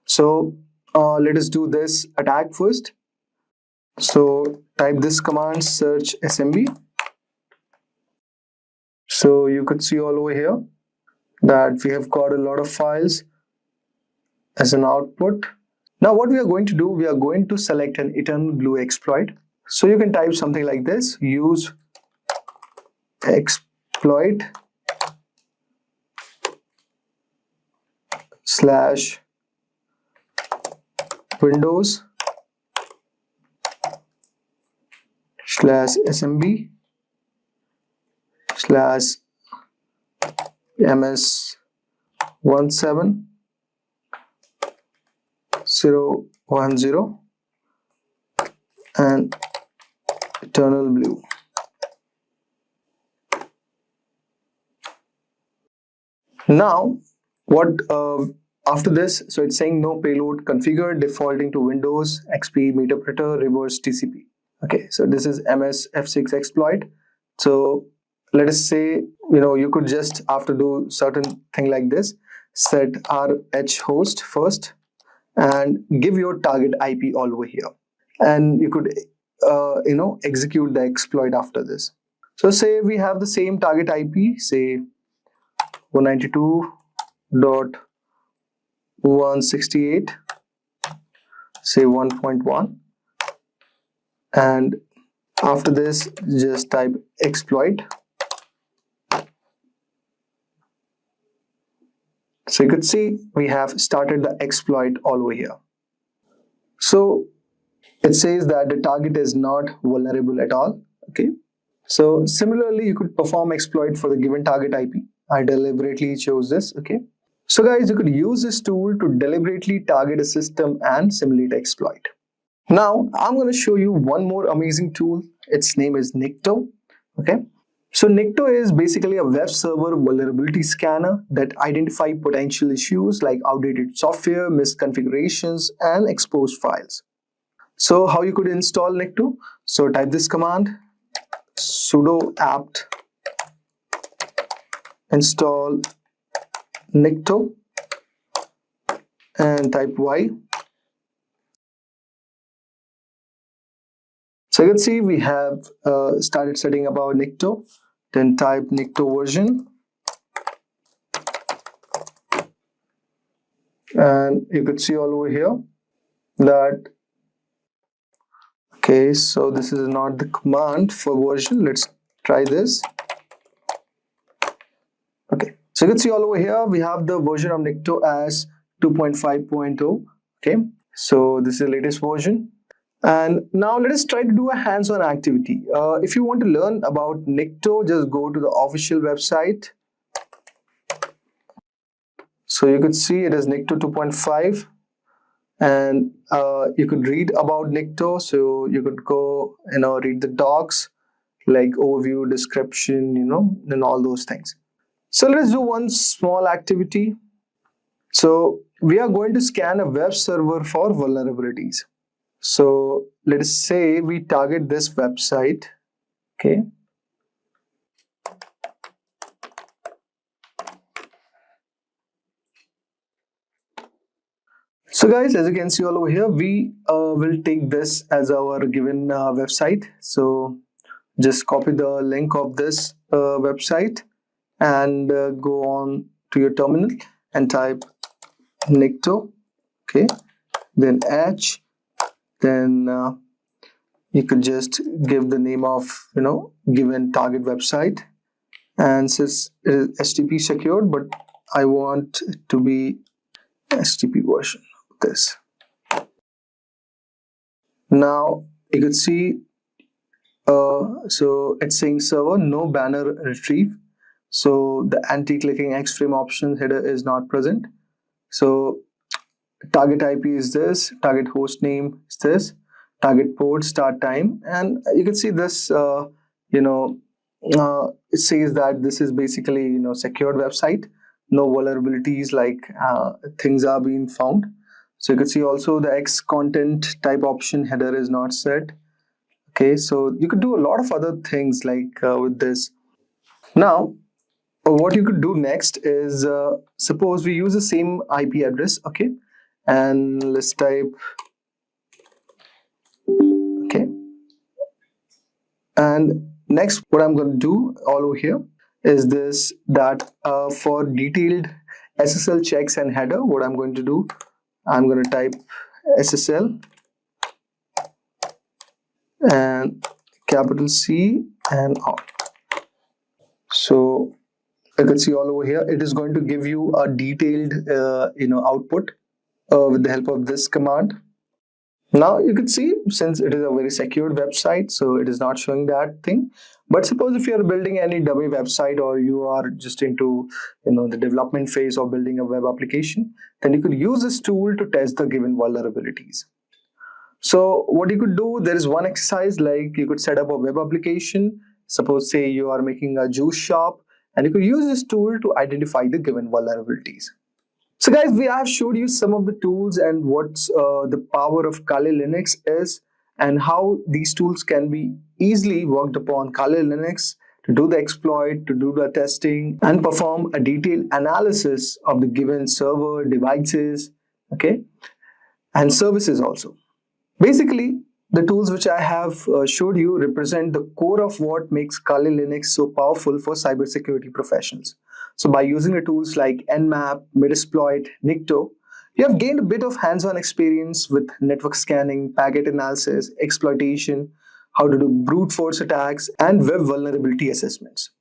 So let us do this attack first. So type this command, search SMB. So you could see all over here that we have got a lot of files as an output. Now what we are going to do, we are going to select an eternal blue exploit. So you can type something like this, use exploit /Windows /SMB /MS17010 and eternal blue. Now what after this, so it's saying no payload configured, defaulting to Windows XP meterpreter reverse TCP. Okay, so this is MS-F6 exploit. So let us say, you could just after do certain thing like this, set RH host first and give your target IP all over here. And you could, execute the exploit after this. So say we have the same target IP, say 192.168, say 1.1. And after this, just type exploit. So you could see we have started the exploit all over here. So it says that the target is not vulnerable at all. Okay. So similarly, you could perform exploit for the given target IP. I deliberately chose this. Okay. So guys, you could use this tool to deliberately target a system and simulate exploit. Now I'm going to show you one more amazing tool. Its name is Nikto. Okay. So Nikto is basically a web server vulnerability scanner that identifies potential issues like outdated software, misconfigurations, and exposed files. So how you could install Nikto? So type this command, sudo apt install Nikto and type Y. So you can see we have started setting up our Nikto. Then type Nikto version. And you could see all over here that, okay, so this is not the command for version. Let's try this. Okay, so you can see all over here, we have the version of Nikto as 2.5.0. Okay, so this is the latest version. And now let us try to do a hands-on activity. If you want to learn about Nikto, just go to the official website. So you could see it is Nikto 2.5 and you could read about Nikto. So you could go, read the docs like overview, description, and all those things. So let's do one small activity. So we are going to scan a web server for vulnerabilities. So let us say we target this website. Okay. So guys, as you can see all over here, we will take this as our given website. So just copy the link of this website and go on to your terminal and type Nikto. Okay. Then H. Then You could just give the name of, given target website, and says it is HTTP secured, but I want it to be HTTP version of this. Now you could see, so it's saying server, no banner retrieve. So the anti-clicking X-frame option header is not present. So target IP is this, target host name is this, target port, start time, and you can see this. It says that this is basically secured website. No vulnerabilities like things are being found. So you can see also the X content type option header is not set. Okay, so you could do a lot of other things like with this. Now, what you could do next is suppose we use the same IP address, okay, and let's type, okay, and next what I'm going to do all over here is this, that for detailed SSL checks and header, what I'm going to do, I'm going to type SSL and capital C and all. So you can see all over here, it is going to give you a detailed output with the help of this command. Now you can see, since it is a very secured website, so it is not showing that thing. But suppose if you are building any dummy website, or you are just into the development phase of building a web application, then you could use this tool to test the given vulnerabilities. So what you could do, there is one exercise, like you could set up a web application. Suppose say you are making a juice shop, and you could use this tool to identify the given vulnerabilities. So guys, we have showed you some of the tools and what's the power of Kali Linux is, and how these tools can be easily worked upon Kali Linux to do the exploit, to do the testing, and perform a detailed analysis of the given server, devices, okay, and services also. Basically, the tools which I have showed you represent the core of what makes Kali Linux so powerful for cybersecurity professionals. So by using the tools like Nmap, Metasploit, Nikto, you have gained a bit of hands-on experience with network scanning, packet analysis, exploitation, how to do brute force attacks, and web vulnerability assessments.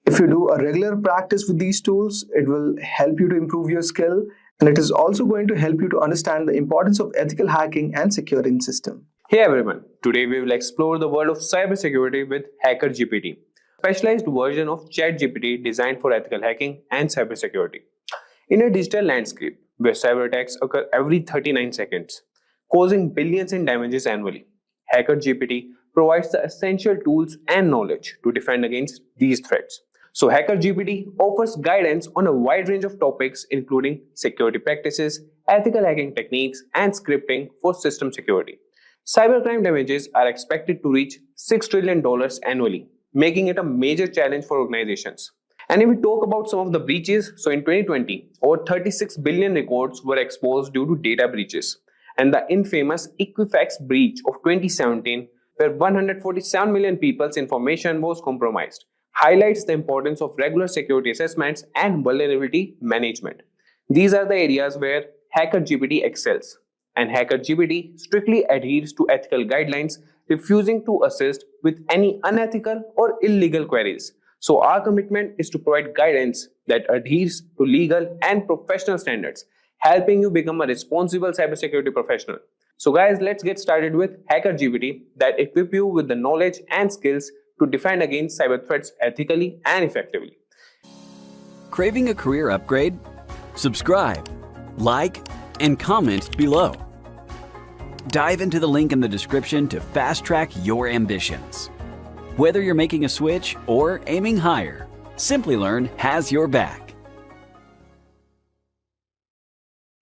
If you do a regular practice with these tools, it will help you to improve your skill, and it is also going to help you to understand the importance of ethical hacking and securing system. Hey everyone, today we will explore the world of cybersecurity with Hacker GPT, a specialized version of ChatGPT designed for ethical hacking and cybersecurity. In a digital landscape where cyber attacks occur every 39 seconds, causing billions in damages annually, Hacker GPT provides the essential tools and knowledge to defend against these threats. So Hacker GPT offers guidance on a wide range of topics including security practices, ethical hacking techniques, and scripting for system security. Cybercrime damages are expected to reach $6 trillion annually, making it a major challenge for organizations. And if we talk about some of the breaches, so in 2020, over 36 billion records were exposed due to data breaches. And the infamous Equifax breach of 2017, where 147 million people's information was compromised, highlights the importance of regular security assessments and vulnerability management. These are the areas where Hacker GPT excels. And Hacker GPT strictly adheres to ethical guidelines, refusing to assist with any unethical or illegal queries. So our commitment is to provide guidance that adheres to legal and professional standards, helping you become a responsible cybersecurity professional. So guys, let's get started with Hacker GPT that equip you with the knowledge and skills to defend against cyber threats ethically and effectively. Craving a career upgrade? Subscribe, like, and comment below. Dive into the link in the description to fast-track your ambitions. Whether you're making a switch or aiming higher, Simplilearn has your back.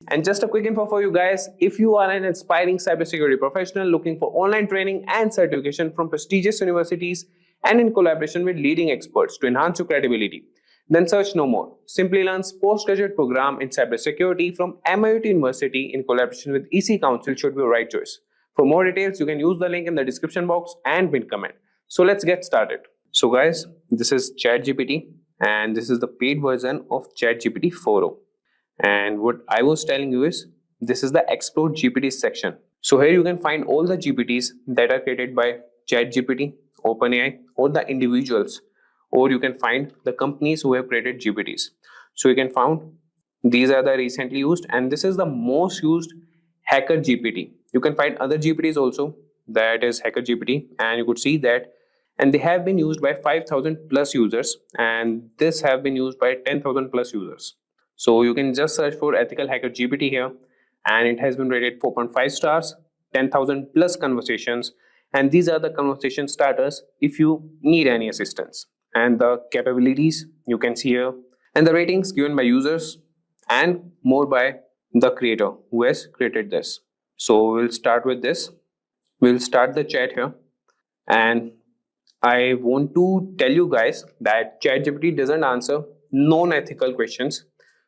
And just a quick info for you guys, if you are an aspiring cybersecurity professional looking for online training and certification from prestigious universities and in collaboration with leading experts to enhance your credibility, then search no more. Simplilearn's postgraduate program in cybersecurity from MIUT University in collaboration with EC Council should be your right choice. For more details, you can use the link in the description box and pin comment. So let's get started. So guys, this is ChatGPT and this is the paid version of ChatGPT 4.0. And what I was telling you is, this is the Explore GPT section. So here you can find all the GPTs that are created by ChatGPT, OpenAI, or the individuals, or you can find the companies who have created GPTs. So you can find these are the recently used, and this is the most used Hacker GPT. You can find other GPTs also, that is Hacker GPT, and you could see that, and they have been used by 5,000 plus users, and this have been used by 10,000 plus users. So you can just search for Ethical Hacker GPT here, and it has been rated 4.5 stars, 10,000 plus conversations, and these are the conversation starters if you need any assistance. And the capabilities you can see here, and the ratings given by users, and more by the creator who has created this. So we'll start with this. We'll start the chat here, and I want to tell you guys that ChatGPT doesn't answer non-ethical questions.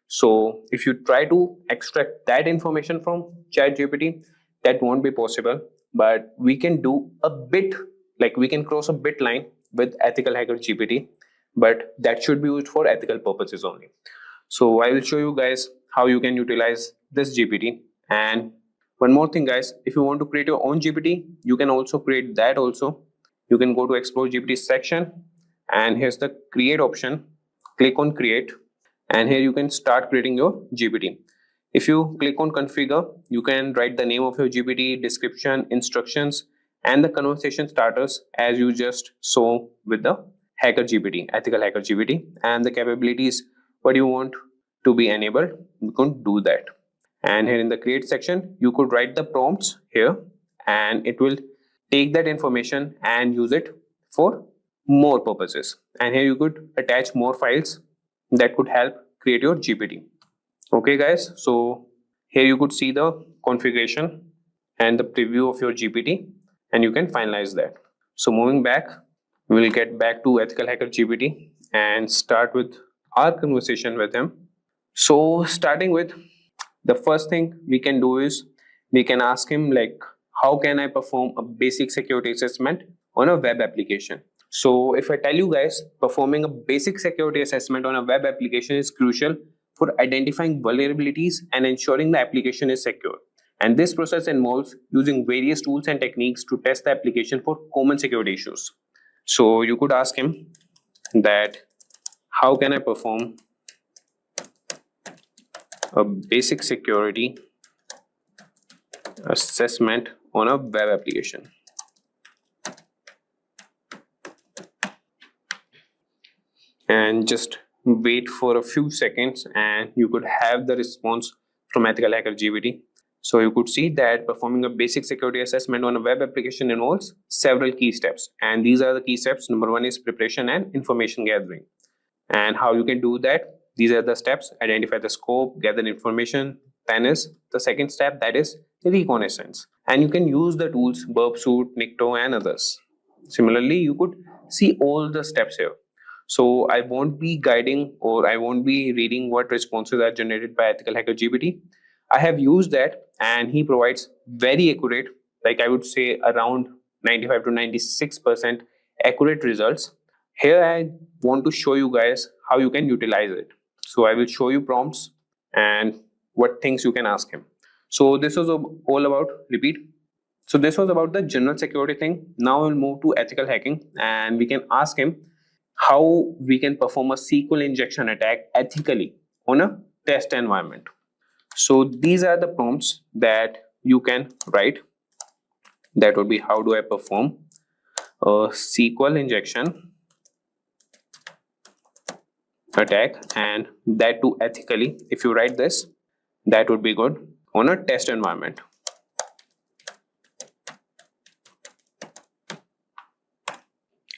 So if you try to extract that information from ChatGPT, that won't be possible. But we can do a bit, like we can cross a bit line with Ethical Hacker GPT, but that should be used for ethical purposes only. So I will show you guys how you can utilize this GPT. And one more thing guys, if you want to create your own GPT, you can also create that also. You can go to Explore GPT section, and here's the create option. Click on create, and here you can start creating your GPT. If you click on configure, you can write the name of your GPT, description, instructions, and the conversation starters as you just saw with the Hacker GPT, Ethical Hacker GPT, and the capabilities what you want to be enabled, you can do that. And here in the create section, you could write the prompts here, and it will take that information and use it for more purposes. And here you could attach more files that could help create your GPT. Okay guys, so here you could see the configuration and the preview of your GPT, and you can finalize that. So moving back, we'll get back to Ethical Hacker GPT and start with our conversation with him. So starting with, the first thing we can do is we can ask him like, how can I perform a basic security assessment on a web application? So if I tell you guys, performing a basic security assessment on a web application is crucial for identifying vulnerabilities and ensuring the application is secure. And this process involves using various tools and techniques to test the application for common security issues. So you could ask him that, how can I perform a basic security assessment on a web application? And just wait for a few seconds, and you could have the response from Ethical Hacker GPT. So you could see that performing a basic security assessment on a web application involves several key steps, and these are the key steps. Number one is preparation and information gathering. And how you can do that, these are the steps: identify the scope, gather information. Then is the second step, that is reconnaissance, and you can use the tools Burpsuit, Nikto, and others. Similarly, you could see all the steps here. So I won't be guiding, or I won't be reading what responses are generated by Ethical Hacker GPT. I have used that, and he provides very accurate, like I would say around 95 to 96% accurate results. Here I want to show you guys how you can utilize it. So I will show you prompts and what things you can ask him. So this was all about, repeat. So this was about the general security thing. Now we'll move to ethical hacking, and we can ask him how we can perform a SQL injection attack ethically on a test environment. So these are the prompts that you can write. That would be, how do I perform a SQL injection attack, and that too ethically. If you write this, that would be good on a test environment.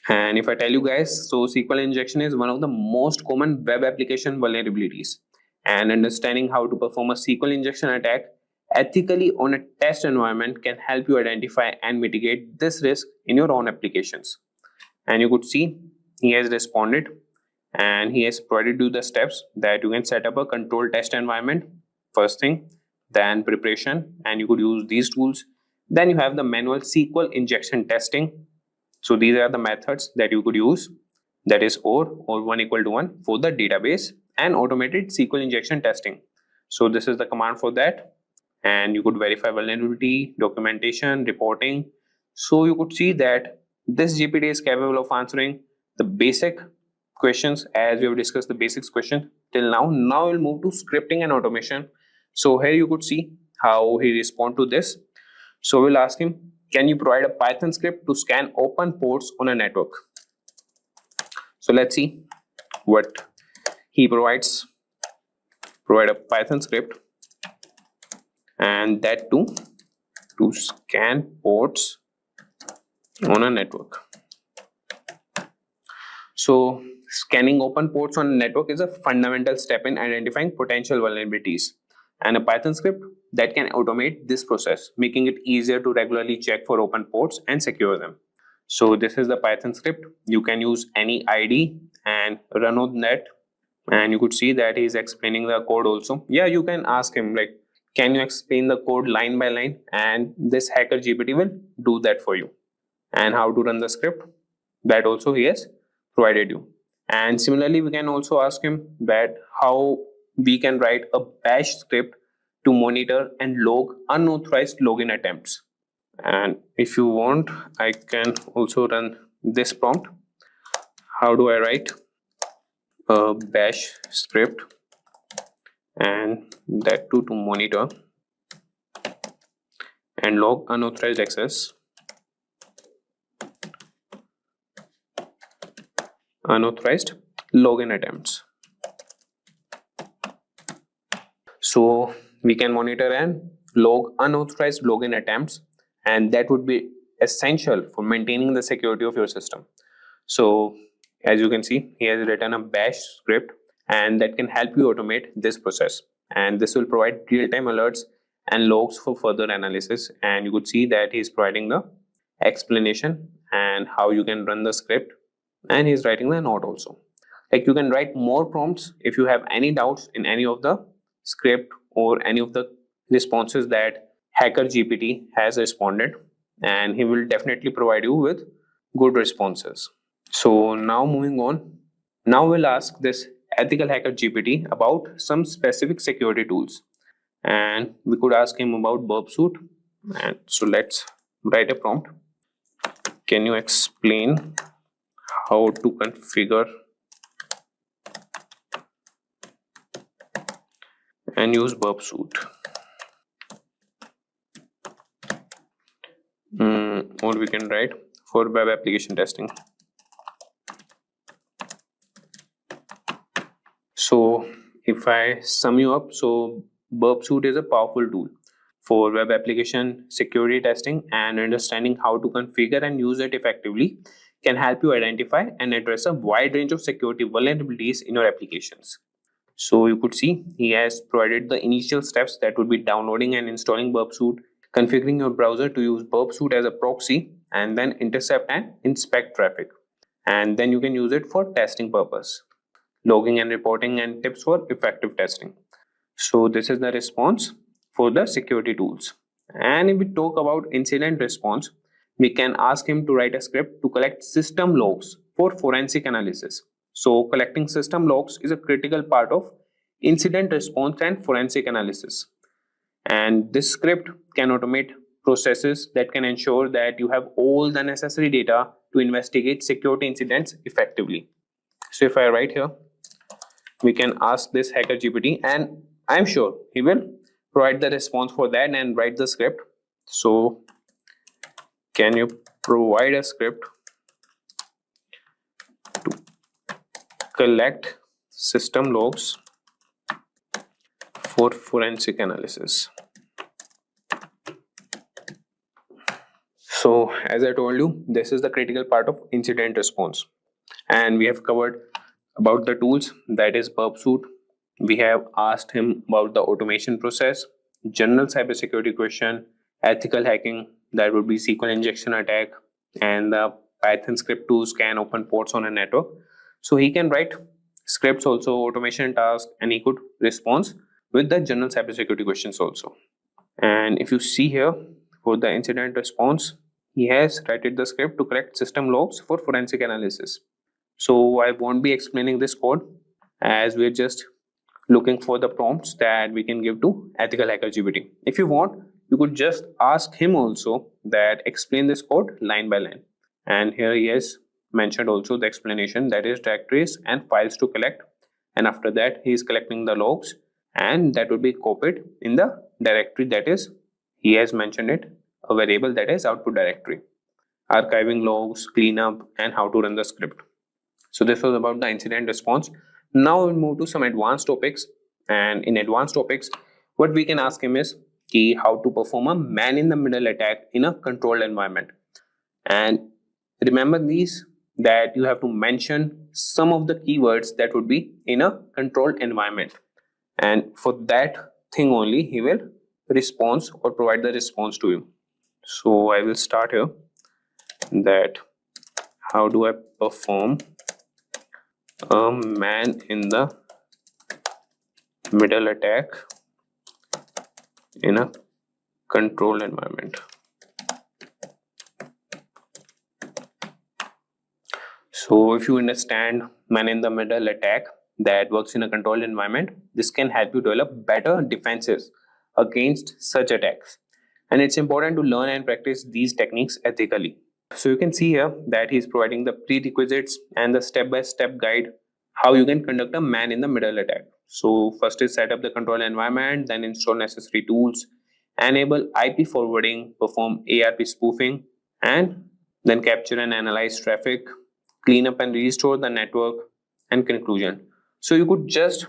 And if I tell you guys, so SQL injection is one of the most common web application vulnerabilities, and understanding how to perform a SQL injection attack ethically on a test environment can help you identify and mitigate this risk in your own applications. And you could see he has responded, and he has provided you the steps that you can set up a controlled test environment first thing, then preparation, and you could use these tools. Then you have the manual SQL injection testing. So these are the methods that you could use, that is or 1 equal to 1 for the database, and automated SQL injection testing. So this is the command for that. and you could verify vulnerability, documentation, reporting. So you could see that this GPT is capable of answering the basic questions, as we have discussed the basics question till now. Now we'll move to scripting and automation. So here you could see how he respond to this. So we'll ask him, can you provide a Python script to scan open ports on a network? So let's see what he provides. Provide a Python script, and that too to scan ports on a network. So scanning open ports on a network is a fundamental step in identifying potential vulnerabilities, and a Python script that can automate this process, making it easier to regularly check for open ports and secure them. So this is the Python script. You can use any ID and run on that, and you could see that he's explaining the code also. Yeah, you can ask him like, can you explain the code line by line, and this hacker GPT will do that for you. And how to run the script, that also he has provided you. And similarly, we can also ask him that how we can write a bash script to monitor and log unauthorized login attempts. And if you want, I can also run this prompt. How do I write a bash script, and that too to monitor and log unauthorized access, unauthorized login attempts. So we can monitor and log unauthorized login attempts, and that would be essential for maintaining the security of your system. So as you can see, he has written a bash script, and that can help you automate this process, and this will provide real-time alerts and logs for further analysis. And you could see that he's providing the explanation and how you can run the script, and he's writing the note also. Like, you can write more prompts if you have any doubts in any of the script or any of the responses that hacker GPT has responded, and he will definitely provide you with good responses. So now moving on, now we'll ask this ethical hacker GPT about some specific security tools, and we could ask him about burp suit. And so let's write a prompt. Can you explain how to configure and use burp suit? Or we can write for web application testing. So if I sum you up, so burp suit is a powerful tool for web application security testing, and understanding how to configure and use it effectively can help you identify and address a wide range of security vulnerabilities in your applications. So you could see he has provided the initial steps, that would be downloading and installing burp suit, configuring your browser to use burp suit as a proxy, and then intercept and inspect traffic, and then you can use it for testing purpose, logging and reporting, and tips for effective testing. So this is the response for the security tools. And if we talk about incident response, we can ask him to write a script to collect system logs for forensic analysis. So collecting system logs is a critical part of incident response and forensic analysis. And this script can automate processes that can ensure that you have all the necessary data to investigate security incidents effectively. So if I write here, we can ask this hacker GPT, and I'm sure he will provide the response for that and write the script. So can you provide a script to collect system logs for forensic analysis? So as I told you, this is the critical part of incident response, and we have covered about the tools, that is burp suit. We have asked him about the automation process, general cybersecurity question, ethical hacking, that would be SQL injection attack, and the Python script to scan open ports on a network. So he can write scripts also, automation tasks, and he could respond with the general cybersecurity questions also. And if you see here, for the incident response, he has written the script to collect system logs for forensic analysis. So I won't be explaining this code, as we're just looking for the prompts that we can give to EthicalHacker GPT. If you want, you could just ask him also that explain this code line by line. And here he has mentioned also the explanation, that is directories and files to collect. And after that, he is collecting the logs, and that would be copied in the directory, that is, he has mentioned it, a variable that is output directory. Archiving logs, cleanup, and how to run the script. So this was about the incident response. Now we'll move to some advanced topics. And in advanced topics, what we can ask him is how to perform a man-in-the-middle attack in a controlled environment. And remember these, that you have to mention some of the keywords that would be in a controlled environment. And for that thing only, he will respond or provide the response to you. So I will start here, that how do I perform a man in the middle attack in a controlled environment. So if you understand man in the middle attack that works in a controlled environment, this can help you develop better defenses against such attacks. And it's important to learn and practice these techniques ethically. So you can see here that he's providing the prerequisites and the step-by-step guide how you can conduct a man in the middle attack. So first is set up the control environment, then install necessary tools, enable IP forwarding, perform ARP spoofing, and then capture and analyze traffic, clean up and restore the network, and conclusion. So you could just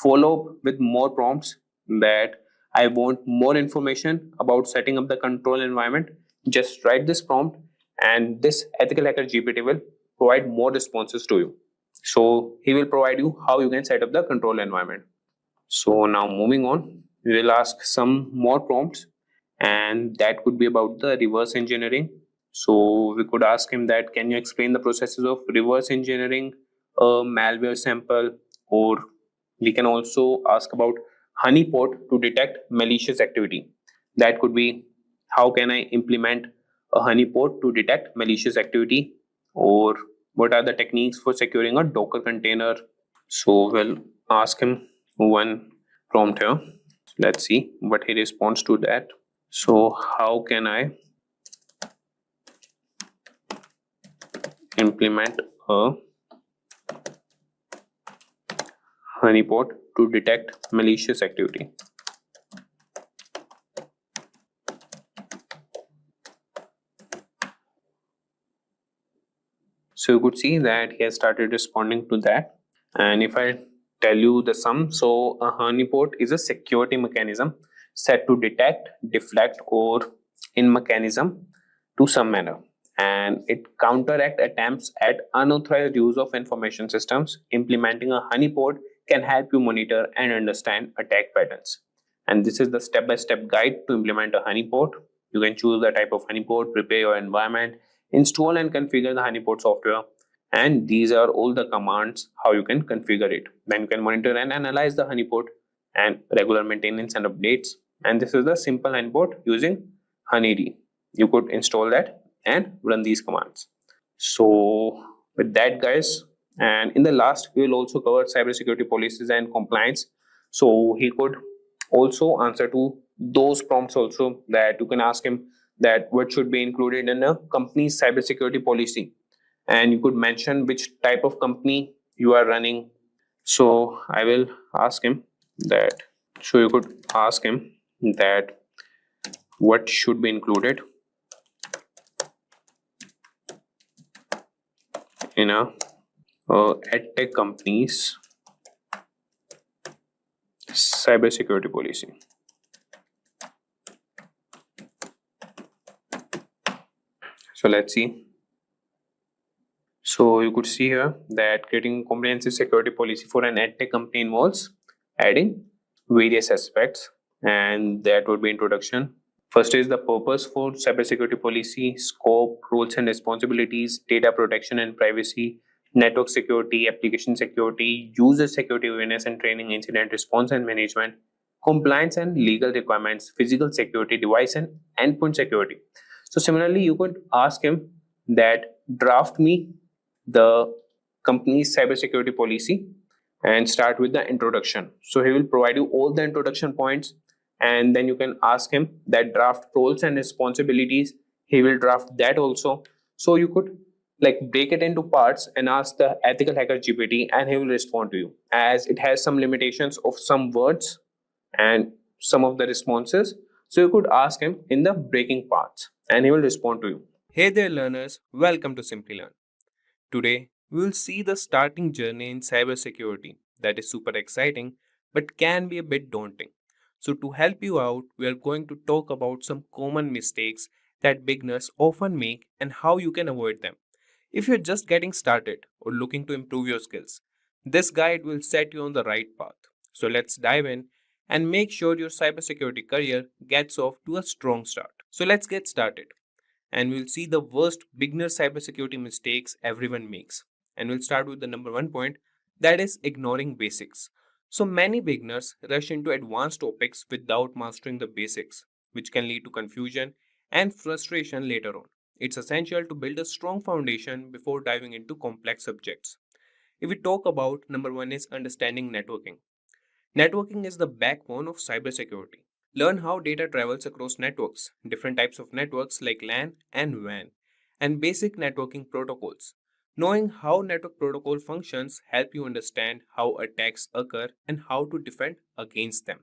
follow up with more prompts that I want more information about setting up the control environment. Just write this prompt and this EthicalHacker GPT will provide more responses to you. So he will provide you how you can set up the control environment. So now moving on, we will ask some more prompts, and that could be about the reverse engineering. So we could ask him that, can you explain the processes of reverse engineering a malware sample? Or we can also ask about honeypot to detect malicious activity. That could be, how can I implement a honeypot to detect malicious activity? Or what are the techniques for securing a Docker container? So we'll ask him one prompt here. Let's see what he responds to that. So how can I implement a honeypot to detect malicious activity? So you could see that he has started responding to that. And if I tell you the sum, so a honeypot is a security mechanism set to detect, deflect, or in mechanism to some manner, and it counteract attempts at unauthorized use of information systems. Implementing a honeypot can help you monitor and understand attack patterns. And this is the step-by-step guide to implement a honeypot. You can choose the type of honeypot, prepare your environment, install and configure the honeypot software, and these are all the commands how you can configure it. Then you can monitor and analyze the honeypot and regular maintenance and updates. And this is the simple honeypot using honeyD. You could install that and run these commands. So with that, guys, and in the last we will also cover cybersecurity policies and compliance. So he could also answer to those prompts also, that you can ask him that what should be included in a company's cybersecurity policy, and you could mention which type of company you are running. So I will ask him that, so you could ask him that what should be included in a edtech company's cybersecurity policy. So let's see. So you could see here that creating a comprehensive security policy for an edtech company involves adding various aspects, and that would be introduction. First is the purpose for cybersecurity policy, scope, roles and responsibilities, data protection and privacy, network security, application security, user security awareness and training, incident response and management, compliance and legal requirements, physical security, device and endpoint security. So similarly, you could ask him that draft me the company's cybersecurity policy and start with the introduction. So he will provide you all the introduction points, and then you can ask him that draft roles and responsibilities. He will draft that also. So you could like break it into parts and ask the ethical hacker GPT, and he will respond to you, as it has some limitations of some words and some of the responses. So you could ask him in the breaking parts and he will respond to you. Hey there learners, welcome to Simplilearn. Today, we will see the starting journey in cybersecurity that is super exciting but can be a bit daunting. So, to help you out, we are going to talk about some common mistakes that beginners often make and how you can avoid them. If you're just getting started or looking to improve your skills, this guide will set you on the right path. So, let's dive in and make sure your cybersecurity career gets off to a strong start. So, let's get started and we'll see the worst beginner cybersecurity mistakes everyone makes. And we'll start with the number one point, that is ignoring basics. So many beginners rush into advanced topics without mastering the basics, which can lead to confusion and frustration later on. It's essential to build a strong foundation before diving into complex subjects. If we talk about number one is understanding networking. Networking is the backbone of cybersecurity. Learn how data travels across networks, different types of networks like LAN and WAN, and basic networking protocols. Knowing how network protocol functions help you understand how attacks occur and how to defend against them.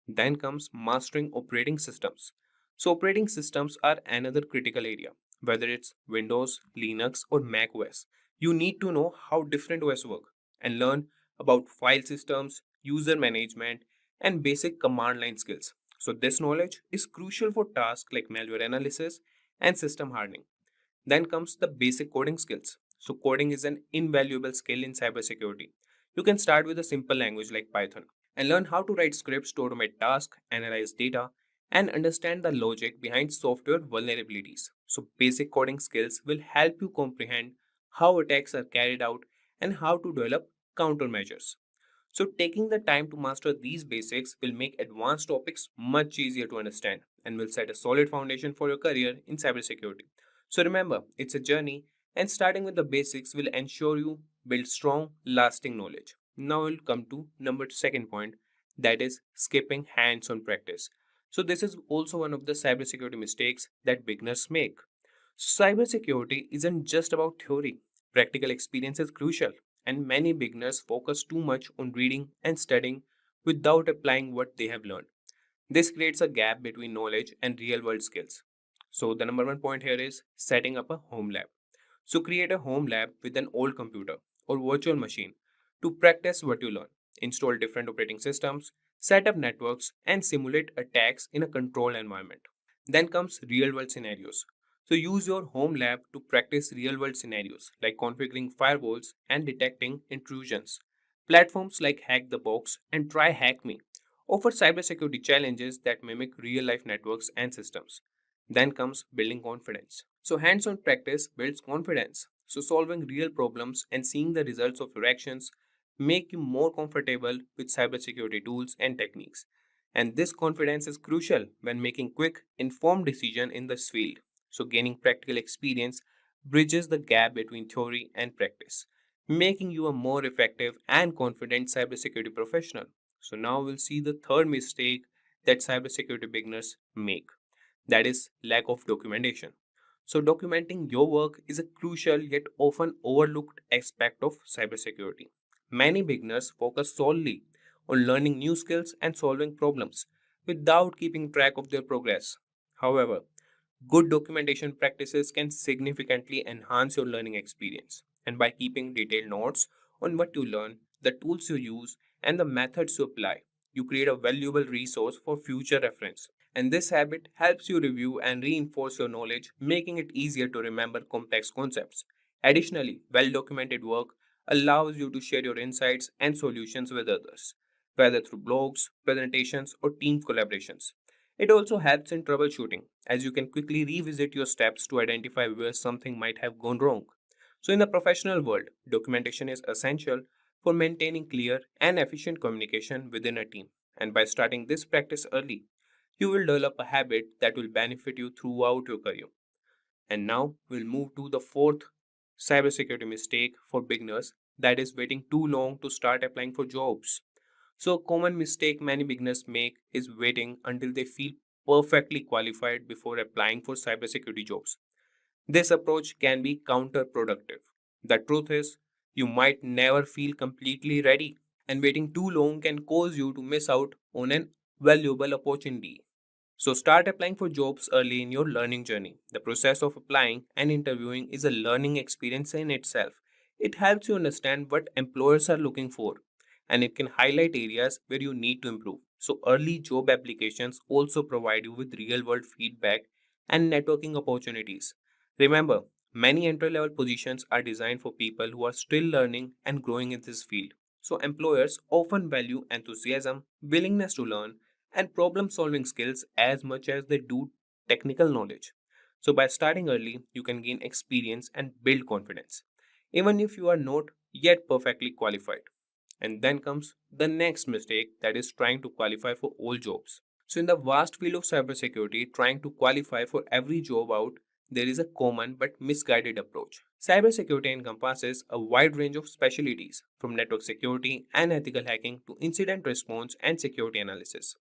Then comes mastering operating systems. So operating systems are another critical area, whether it's Windows, Linux or Mac OS. You need to know how different OS work and learn about file systems, user management, and basic command line skills. So this knowledge is crucial for tasks like malware analysis and system hardening. Then comes the basic coding skills. So coding is an invaluable skill in cybersecurity. You can start with a simple language like Python and learn how to write scripts to automate tasks, analyze data, and understand the logic behind software vulnerabilities. So basic coding skills will help you comprehend how attacks are carried out and how to develop countermeasures. So taking the time to master these basics will make advanced topics much easier to understand and will set a solid foundation for your career in cybersecurity. So remember, it's a journey and starting with the basics will ensure you build strong, lasting knowledge. Now we'll come to number second point, that is skipping hands-on practice. So this is also one of the cybersecurity mistakes that beginners make. Cybersecurity isn't just about theory. Practical experience is crucial, and many beginners focus too much on reading and studying without applying what they have learned. This creates a gap between knowledge and real world skills. So, the number one point here is setting up a home lab. So, create a home lab with an old computer or virtual machine to practice what you learn. Install different operating systems, set up networks, and simulate attacks in a controlled environment. Then comes real world scenarios. So, use your home lab to practice real world scenarios like configuring firewalls and detecting intrusions. Platforms like Hack the Box and Try Hack Me offer cybersecurity challenges that mimic real life networks and systems. Then comes building confidence. So, hands on practice builds confidence. So, solving real problems and seeing the results of your actions make you more comfortable with cybersecurity tools and techniques. And this confidence is crucial when making quick, informed decisions in this field. So, gaining practical experience bridges the gap between theory and practice, making you a more effective and confident cybersecurity professional. So, now we'll see the third mistake that cybersecurity beginners make, that is, lack of documentation. So, documenting your work is a crucial yet often overlooked aspect of cybersecurity. Many beginners focus solely on learning new skills and solving problems without keeping track of their progress. However, good documentation practices can significantly enhance your learning experience. And by keeping detailed notes on what you learn, the tools you use, and the methods you apply, you create a valuable resource for future reference. And this habit helps you review and reinforce your knowledge, making it easier to remember complex concepts. Additionally, well documented work allows you to share your insights and solutions with others, whether through blogs, presentations, or team collaborations. It also helps in troubleshooting, as you can quickly revisit your steps to identify where something might have gone wrong. So, in the professional world, documentation is essential for maintaining clear and efficient communication within a team. And by starting this practice early, you will develop a habit that will benefit you throughout your career. And now we'll move to the fourth cybersecurity mistake for beginners, that is waiting too long to start applying for jobs. So, a common mistake many beginners make is waiting until they feel perfectly qualified before applying for cybersecurity jobs. This approach can be counterproductive. The truth is, you might never feel completely ready, and waiting too long can cause you to miss out on an valuable opportunity. So, start applying for jobs early in your learning journey. The process of applying and interviewing is a learning experience in itself. It helps you understand what employers are looking for, and it can highlight areas where you need to improve. So, early job applications also provide you with real world feedback and networking opportunities. Remember, many entry level positions are designed for people who are still learning and growing in this field. So, employers often value enthusiasm, willingness to learn, and problem solving skills as much as they do technical knowledge. So, by starting early, you can gain experience and build confidence, even if you are not yet perfectly qualified. And then comes the next mistake, that is trying to qualify for all jobs. So, in the vast field of cybersecurity, trying to qualify for every job out, there is a common but misguided approach. Cybersecurity encompasses a wide range of specialties, from network security and ethical hacking to incident response and security analysis.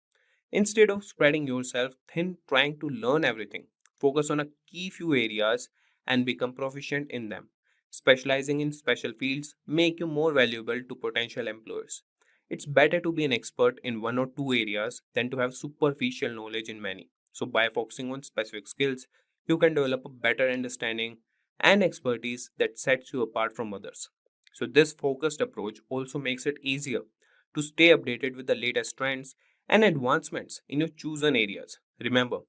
Instead of spreading yourself thin trying to learn everything, focus on a key few areas and become proficient in them. Specializing in special fields make you more valuable to potential employers. It's better to be an expert in one or two areas than to have superficial knowledge in many. So by focusing on specific skills, you can develop a better understanding and expertise that sets you apart from others. So this focused approach also makes it easier to stay updated with the latest trends and advancements in your chosen areas. Remember,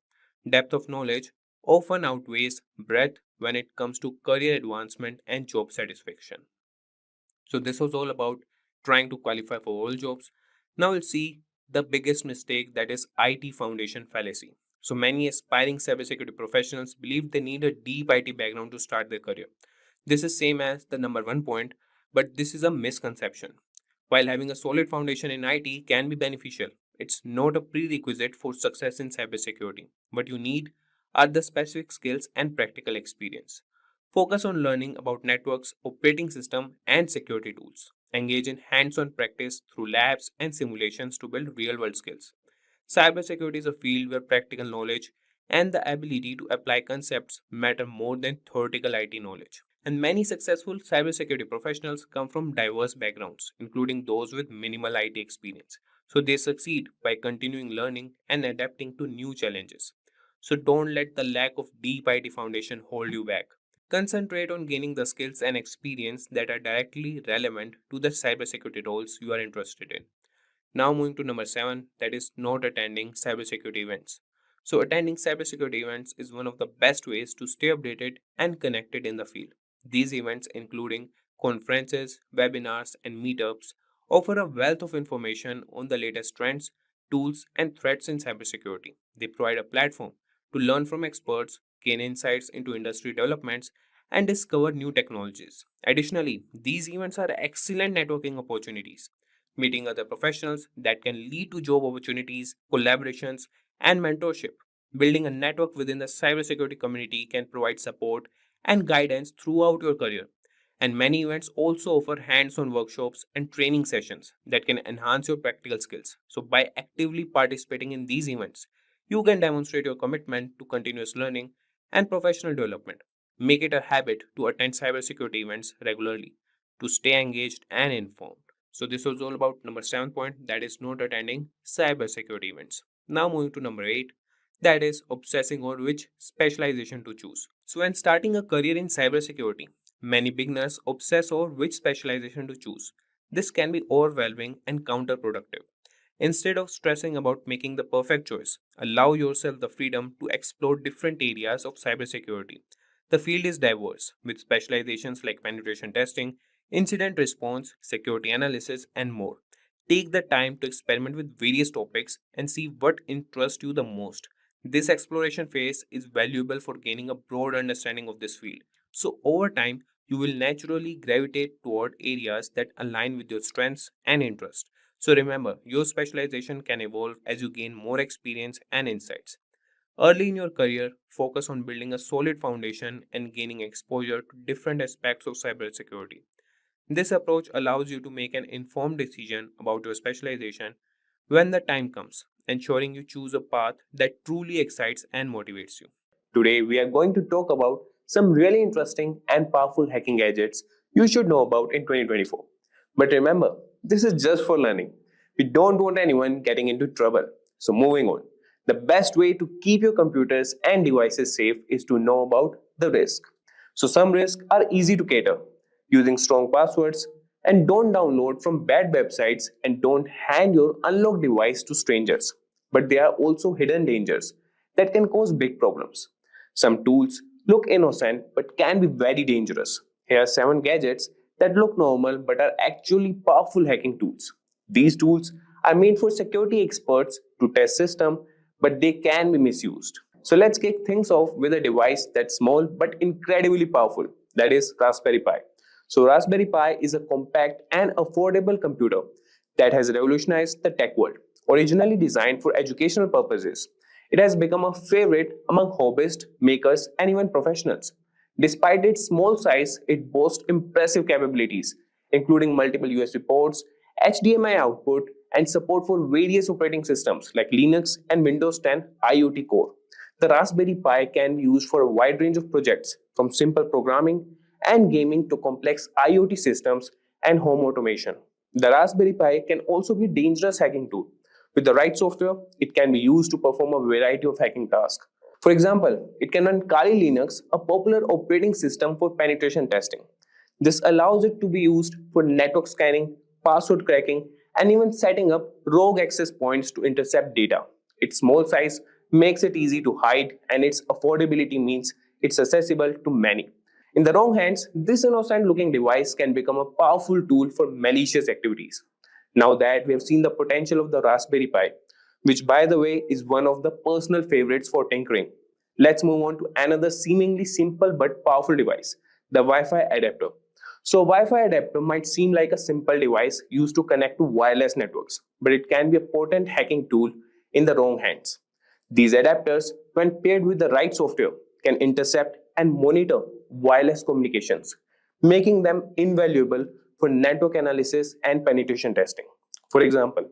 depth of knowledge often outweighs breadth when it comes to career advancement and job satisfaction. So, this was all about trying to qualify for all jobs. Now, we'll see the biggest mistake, that is IT foundation fallacy. So, many aspiring cybersecurity professionals believe they need a deep IT background to start their career. This is same as the number one point, but this is a misconception. While having a solid foundation in IT can be beneficial, it's not a prerequisite for success in cybersecurity. What you need are the specific skills and practical experience. Focus on learning about networks, operating system, and security tools. Engage in hands-on practice through labs and simulations to build real-world skills. Cybersecurity is a field where practical knowledge and the ability to apply concepts matter more than theoretical IT knowledge. And many successful cybersecurity professionals come from diverse backgrounds, including those with minimal IT experience. So they succeed by continuing learning and adapting to new challenges. So don't let the lack of deep IT foundation hold you back. Concentrate on gaining the skills and experience that are directly relevant to the cybersecurity roles you are interested in. Now moving to number 7, that is not attending cybersecurity events. So attending cybersecurity events is one of the best ways to stay updated and connected in the field. These events, including conferences, webinars, and meetups, offer a wealth of information on the latest trends, tools, and threats in cybersecurity. They provide a platform to learn from experts, gain insights into industry developments, and discover new technologies. Additionally, these events are excellent networking opportunities, meeting other professionals that can lead to job opportunities, collaborations, and mentorship. Building a network within the cybersecurity community can provide support and guidance throughout your career. And many events also offer hands on workshops and training sessions that can enhance your practical skills. So, by actively participating in these events, you can demonstrate your commitment to continuous learning and professional development. Make it a habit to attend cybersecurity events regularly to stay engaged and informed. So, this was all about number 7 point, that is not attending cybersecurity events. Now, moving to number 8, that is obsessing over which specialization to choose. So, when starting a career in cybersecurity, many beginners obsess over which specialization to choose. This can be overwhelming and counterproductive. Instead of stressing about making the perfect choice, allow yourself the freedom to explore different areas of cybersecurity. The field is diverse, with specializations like penetration testing, incident response, security analysis, and more. Take the time to experiment with various topics and see what interests you the most. This exploration phase is valuable for gaining a broad understanding of this field. So, over time, you will naturally gravitate toward areas that align with your strengths and interests. So, remember, your specialization can evolve as you gain more experience and insights. Early in your career, focus on building a solid foundation and gaining exposure to different aspects of cybersecurity. This approach allows you to make an informed decision about your specialization when the time comes, ensuring you choose a path that truly excites and motivates you. Today, we are going to talk about some really interesting and powerful hacking gadgets you should know about in 2024. But remember, this is just for learning. We don't want anyone getting into trouble. So, moving on. The best way to keep your computers and devices safe is to know about the risk. So, some risks are easy to cater using strong passwords, and don't download from bad websites, and don't hand your unlocked device to strangers. But there are also hidden dangers that can cause big problems. Some tools look innocent but can be very dangerous. Here are 7 gadgets that look normal but are actually powerful hacking tools. These tools are made for security experts to test systems, but they can be misused. So let's kick things off with a device that's small but incredibly powerful. That is Raspberry Pi. So Raspberry Pi is a compact and affordable computer that has revolutionized the tech world. Originally designed for educational purposes, it has become a favorite among hobbyists, makers, and even professionals. Despite its small size, it boasts impressive capabilities, including multiple USB ports, HDMI output, and support for various operating systems like Linux and Windows 10 IoT Core. The Raspberry Pi can be used for a wide range of projects, from simple programming and gaming to complex IoT systems and home automation. The Raspberry Pi can also be a dangerous hacking tool. With the right software, it can be used to perform a variety of hacking tasks. For example, it can run Kali Linux, a popular operating system for penetration testing. This allows it to be used for network scanning, password cracking, and even setting up rogue access points to intercept data. Its small size makes it easy to hide, and its affordability means it's accessible to many. In the wrong hands, this innocent looking device can become a powerful tool for malicious activities. Now that we have seen the potential of the Raspberry Pi, which by the way is one of the personal favorites for tinkering, let's move on to another seemingly simple but powerful device, the Wi-Fi adapter. So Wi-Fi adapter might seem like a simple device used to connect to wireless networks, but it can be a potent hacking tool in the wrong hands. These adapters, when paired with the right software, can intercept and monitor wireless communications, making them invaluable for network analysis and penetration testing. For example,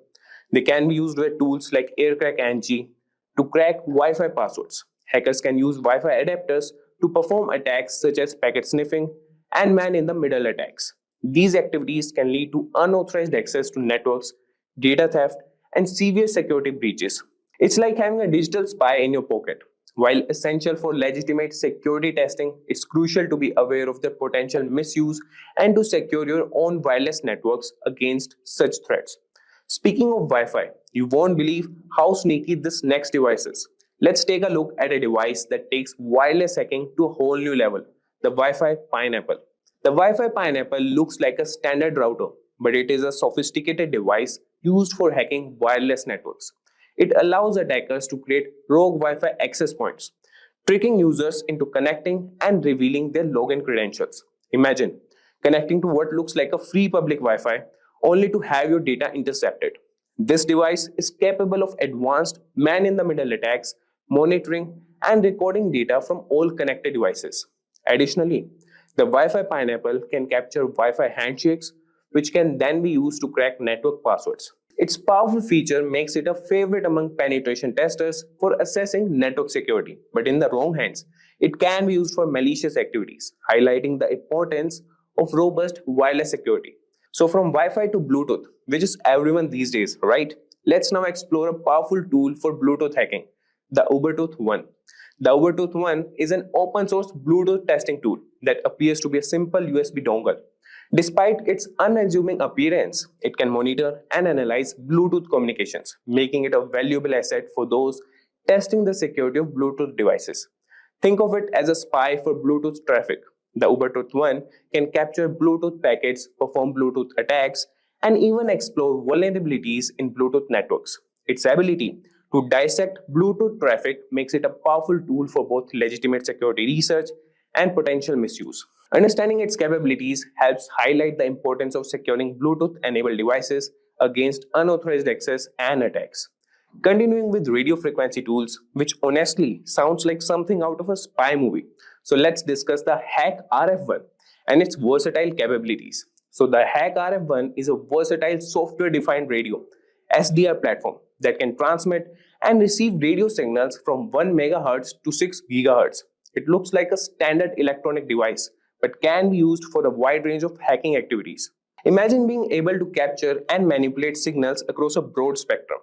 they can be used with tools like AirCrack-NG to crack Wi-Fi passwords. Hackers can use Wi-Fi adapters to perform attacks such as packet sniffing and man-in-the-middle attacks. These activities can lead to unauthorized access to networks, data theft, and severe security breaches. It's like having a digital spy in your pocket. While essential for legitimate security testing, it's crucial to be aware of their potential misuse and to secure your own wireless networks against such threats. Speaking of Wi-Fi, you won't believe how sneaky this next device is. Let's take a look at a device that takes wireless hacking to a whole new level, the Wi-Fi Pineapple. The Wi-Fi Pineapple looks like a standard router, but it is a sophisticated device used for hacking wireless networks. It allows attackers to create rogue Wi-Fi access points, tricking users into connecting and revealing their login credentials. Imagine connecting to what looks like a free public Wi-Fi only to have your data intercepted. This device is capable of advanced man-in-the-middle attacks, monitoring, and recording data from all connected devices. Additionally, the Wi-Fi Pineapple can capture Wi-Fi handshakes, which can then be used to crack network passwords. Its powerful feature makes it a favorite among penetration testers for assessing network security, but in the wrong hands, it can be used for malicious activities, highlighting the importance of robust wireless security. So from Wi-Fi to Bluetooth, which is everyone these days, right? Let's now explore a powerful tool for Bluetooth hacking, the Ubertooth One. The Ubertooth One is an open source Bluetooth testing tool that appears to be a simple USB dongle. Despite its unassuming appearance, it can monitor and analyze Bluetooth communications, making it a valuable asset for those testing the security of Bluetooth devices. Think of it as a spy for Bluetooth traffic. The Ubertooth One can capture Bluetooth packets, perform Bluetooth attacks, and even explore vulnerabilities in Bluetooth networks. Its ability to dissect Bluetooth traffic makes it a powerful tool for both legitimate security research and potential misuse. Understanding its capabilities helps highlight the importance of securing Bluetooth-enabled devices against unauthorized access and attacks. Continuing with radio frequency tools, which honestly sounds like something out of a spy movie. So let's discuss the Hack RF1 and its versatile capabilities. So the Hack RF1 is a versatile software-defined radio SDR platform that can transmit and receive radio signals from 1 MHz to 6 GHz. It looks like a standard electronic device, but can be used for a wide range of hacking activities. Imagine being able to capture and manipulate signals across a broad spectrum.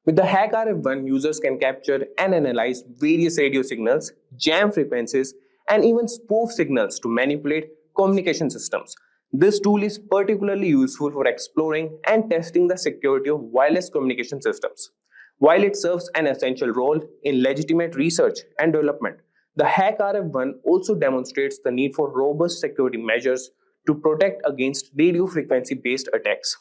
With the Hack RF1, users can capture and analyze various radio signals, jam frequencies, and even spoof signals to manipulate communication systems. This tool is particularly useful for exploring and testing the security of wireless communication systems. While it serves an essential role in legitimate research and development, the Hack RF1 also demonstrates the need for robust security measures to protect against radio frequency based attacks.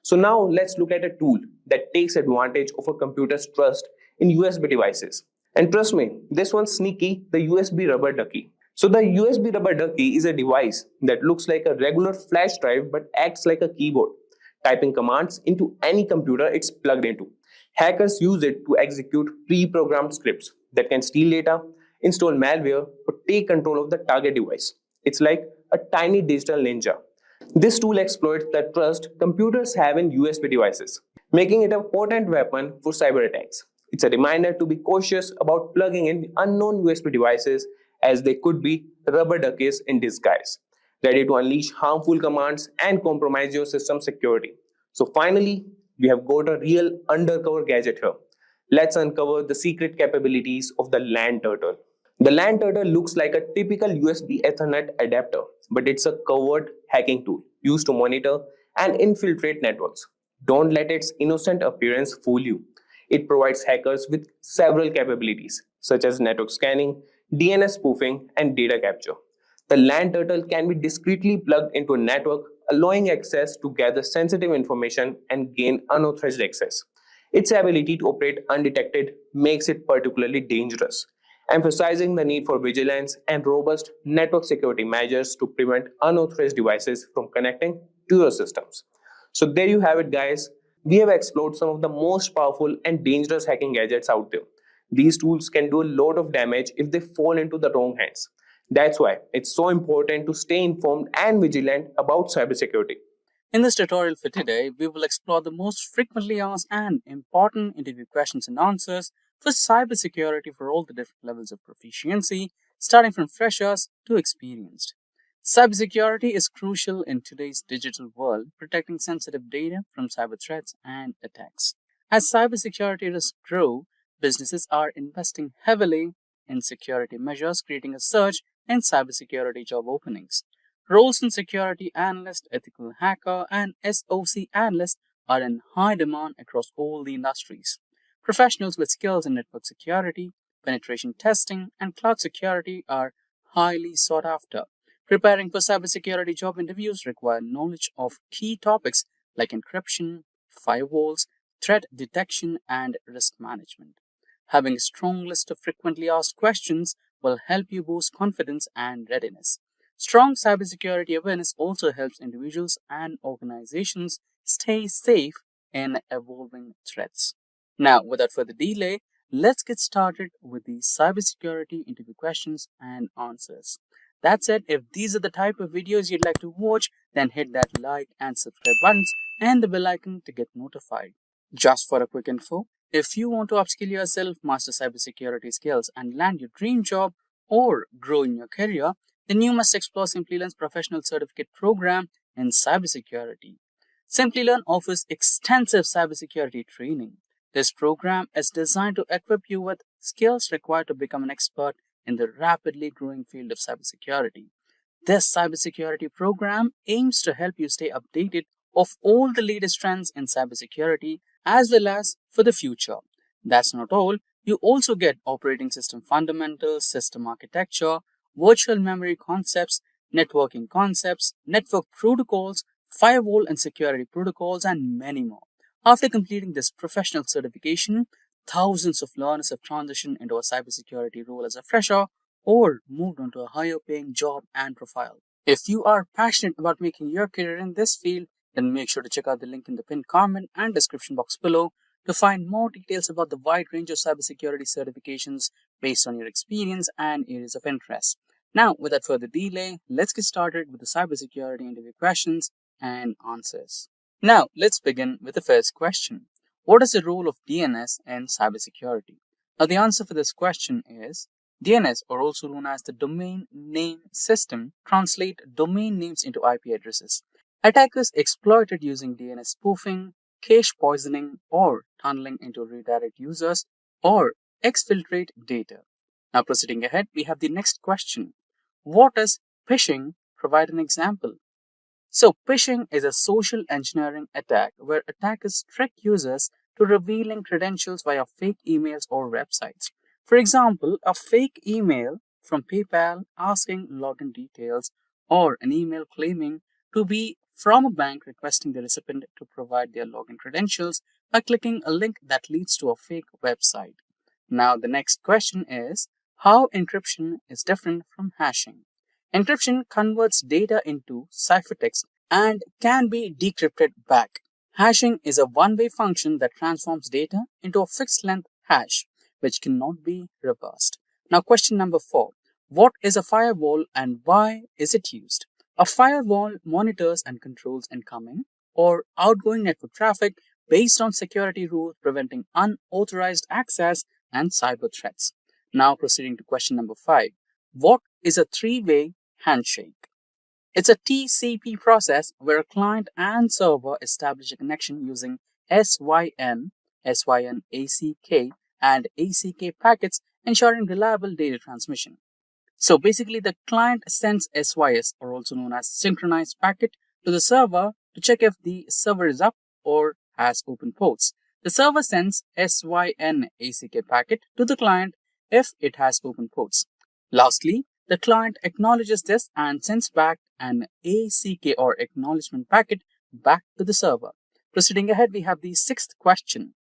So now let's look at a tool that takes advantage of a computer's trust in USB devices. And trust me, this one's sneaky, the USB rubber ducky. So the USB rubber ducky is a device that looks like a regular flash drive but acts like a keyboard, typing commands into any computer it's plugged into. Hackers use it to execute pre-programmed scripts that can steal data, install malware, or take control of the target device. It's like a tiny digital ninja. This tool exploits the trust computers have in USB devices, making it a potent weapon for cyber attacks. It's a reminder to be cautious about plugging in unknown USB devices, as they could be rubber duckies in disguise, ready to unleash harmful commands and compromise your system security. So finally, we have got a real undercover gadget here. Let's uncover the secret capabilities of the LAN turtle. The LAN turtle looks like a typical USB Ethernet adapter, but it's a covert hacking tool used to monitor and infiltrate networks. Don't let its innocent appearance fool you. It provides hackers with several capabilities, such as network scanning, DNS spoofing, and data capture. The LAN turtle can be discreetly plugged into a network, allowing access to gather sensitive information and gain unauthorized access. Its ability to operate undetected makes it particularly dangerous, emphasizing the need for vigilance and robust network security measures to prevent unauthorized devices from connecting to your systems. So there you have it, guys. We have explored some of the most powerful and dangerous hacking gadgets out there. These tools can do a lot of damage if they fall into the wrong hands. That's why it's so important to stay informed and vigilant about cybersecurity. In this tutorial for today, we will explore the most frequently asked and important interview questions and answers for cybersecurity for all the different levels of proficiency, starting from freshers to experienced. Cybersecurity is crucial in today's digital world, protecting sensitive data from cyber threats and attacks. As cybersecurity risks grow, businesses are investing heavily in security measures, creating a surge in cybersecurity job openings. Roles in security analyst, ethical hacker, and SOC analyst are in high demand across all the industries. Professionals with skills in network security, penetration testing, and cloud security are highly sought after. Preparing for cybersecurity job interviews require knowledge of key topics like encryption, firewalls, threat detection, and risk management. Having a strong list of frequently asked questions will help you boost confidence and readiness. Strong cybersecurity awareness also helps individuals and organizations stay safe in evolving threats. Now, without further delay, let's get started with the cybersecurity interview questions and answers. That said, if these are the type of videos you'd like to watch, then hit that like and subscribe buttons and the bell icon to get notified. Just for a quick info, if you want to upskill yourself, master cybersecurity skills, and land your dream job or grow in your career, then you must explore Simplilearn's professional certificate program in cybersecurity. Simplilearn offers extensive cybersecurity training. This program is designed to equip you with skills required to become an expert in the rapidly growing field of cybersecurity. This cybersecurity program aims to help you stay updated of all the latest trends in cybersecurity as well as for the future. That's not all. You also get operating system fundamentals, system architecture, virtual memory concepts, networking concepts, network protocols, firewall and security protocols, and many more. After completing this professional certification, thousands of learners have transitioned into a cybersecurity role as a fresher or moved on to a higher paying job and profile. If you are passionate about making your career in this field, then make sure to check out the link in the pinned comment and description box below to find more details about the wide range of cybersecurity certifications based on your experience and areas of interest. Now, without further delay, let's get started with the cybersecurity interview questions and answers. Now, let's begin with the first question. What is the role of DNS in cybersecurity? Now, the answer for this question is DNS, or also known as the Domain Name System, translate domain names into IP addresses. Attackers exploit it using DNS spoofing, cache poisoning, or tunneling into redirect users, or exfiltrate data. Now, proceeding ahead, we have the next question. What is phishing? Provide an example. So, phishing is a social engineering attack where attackers trick users to revealing credentials via fake emails or websites. For example, a fake email from PayPal asking login details, or an email claiming to be from a bank requesting the recipient to provide their login credentials by clicking a link that leads to a fake website. Now, the next question is how encryption is different from hashing. Encryption converts data into ciphertext and can be decrypted back. Hashing is a one-way function that transforms data into a fixed-length hash, which cannot be reversed. Now, question number 4. What is a firewall and why is it used? A firewall monitors and controls incoming or outgoing network traffic based on security rules preventing unauthorized access and cyber threats. Now, proceeding to question number 5. What is a three-way handshake? It's a TCP process where a client and server establish a connection using SYN, ACK, and ACK packets, ensuring reliable data transmission. So basically, the client sends SYS, or also known as synchronized packet, to the server to check if the server is up or has open ports. The server sends SYN ACK packet to the client if it has open ports. Lastly, the client acknowledges this and sends back an ACK or acknowledgement packet back to the server. Proceeding ahead, we have the sixth question.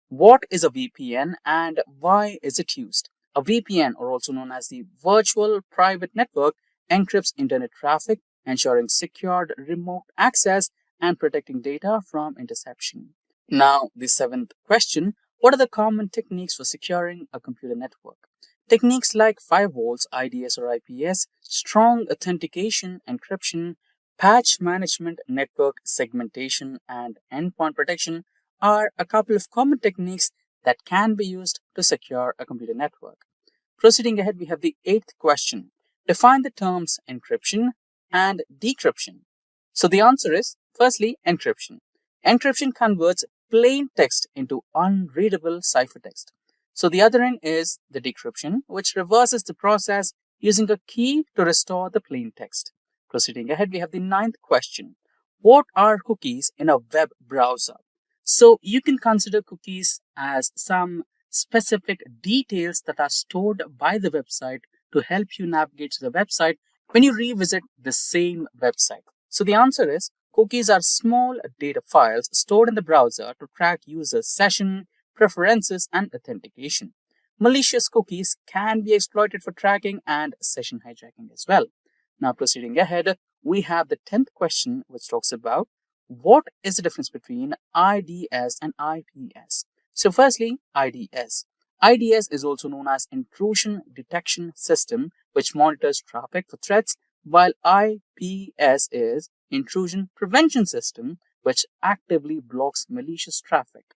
What is a VPN and why is it used? A VPN, or also known as the Virtual Private Network, encrypts internet traffic, ensuring secured remote access and protecting data from interception. Now, the seventh question. What are the common techniques for securing a computer network? Techniques like firewalls, IDS or IPS, strong authentication, encryption, patch management, network segmentation, and endpoint protection are a couple of common techniques that can be used to secure a computer network. Proceeding ahead, we have the eighth question. Define the terms encryption and decryption. So the answer is, firstly, encryption. Encryption converts plain text into unreadable ciphertext. So the other end is the decryption, which reverses the process using a key to restore the plain text. Proceeding ahead, we have the ninth question. What are cookies in a web browser? So you can consider cookies as some specific details that are stored by the website to help you navigate to the website when you revisit the same website. So the answer is cookies are small data files stored in the browser to track users' session, preferences, and authentication. Malicious cookies can be exploited for tracking and session hijacking as well. Now, proceeding ahead, we have the 10th question, which talks about what is the difference between IDS and IPS. So firstly, IDS. IDS is also known as Intrusion Detection System, which monitors traffic for threats, while IPS is Intrusion Prevention System, which actively blocks malicious traffic.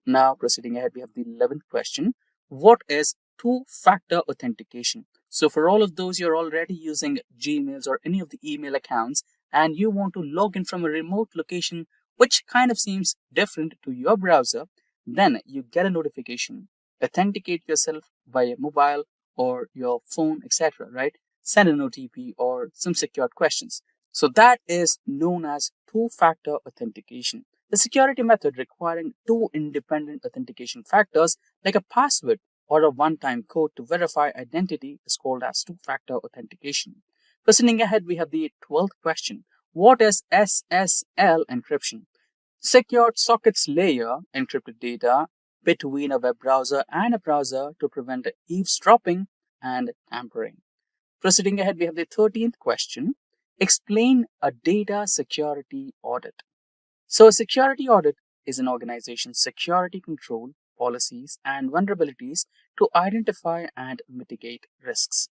Now, proceeding ahead, we have the 11th question. What is two-factor authentication? So for all of those you're already using Gmails or any of the email accounts and you want to log in from a remote location which kind of seems different to your browser, then you get a notification. Authenticate yourself via mobile or your phone, etc., right? Send an OTP or some secured questions. So that is known as two-factor authentication. The security method requiring two independent authentication factors like a password or a one-time code to verify identity is called as two-factor authentication. Proceeding ahead, we have the 12th question. What is SSL encryption? Secured sockets layer encrypted data between a web browser and a browser to prevent eavesdropping and tampering. Proceeding ahead, we have the 13th question. Explain a data security audit. So a security audit is an organization's security control, policies, and vulnerabilities to identify and mitigate risks.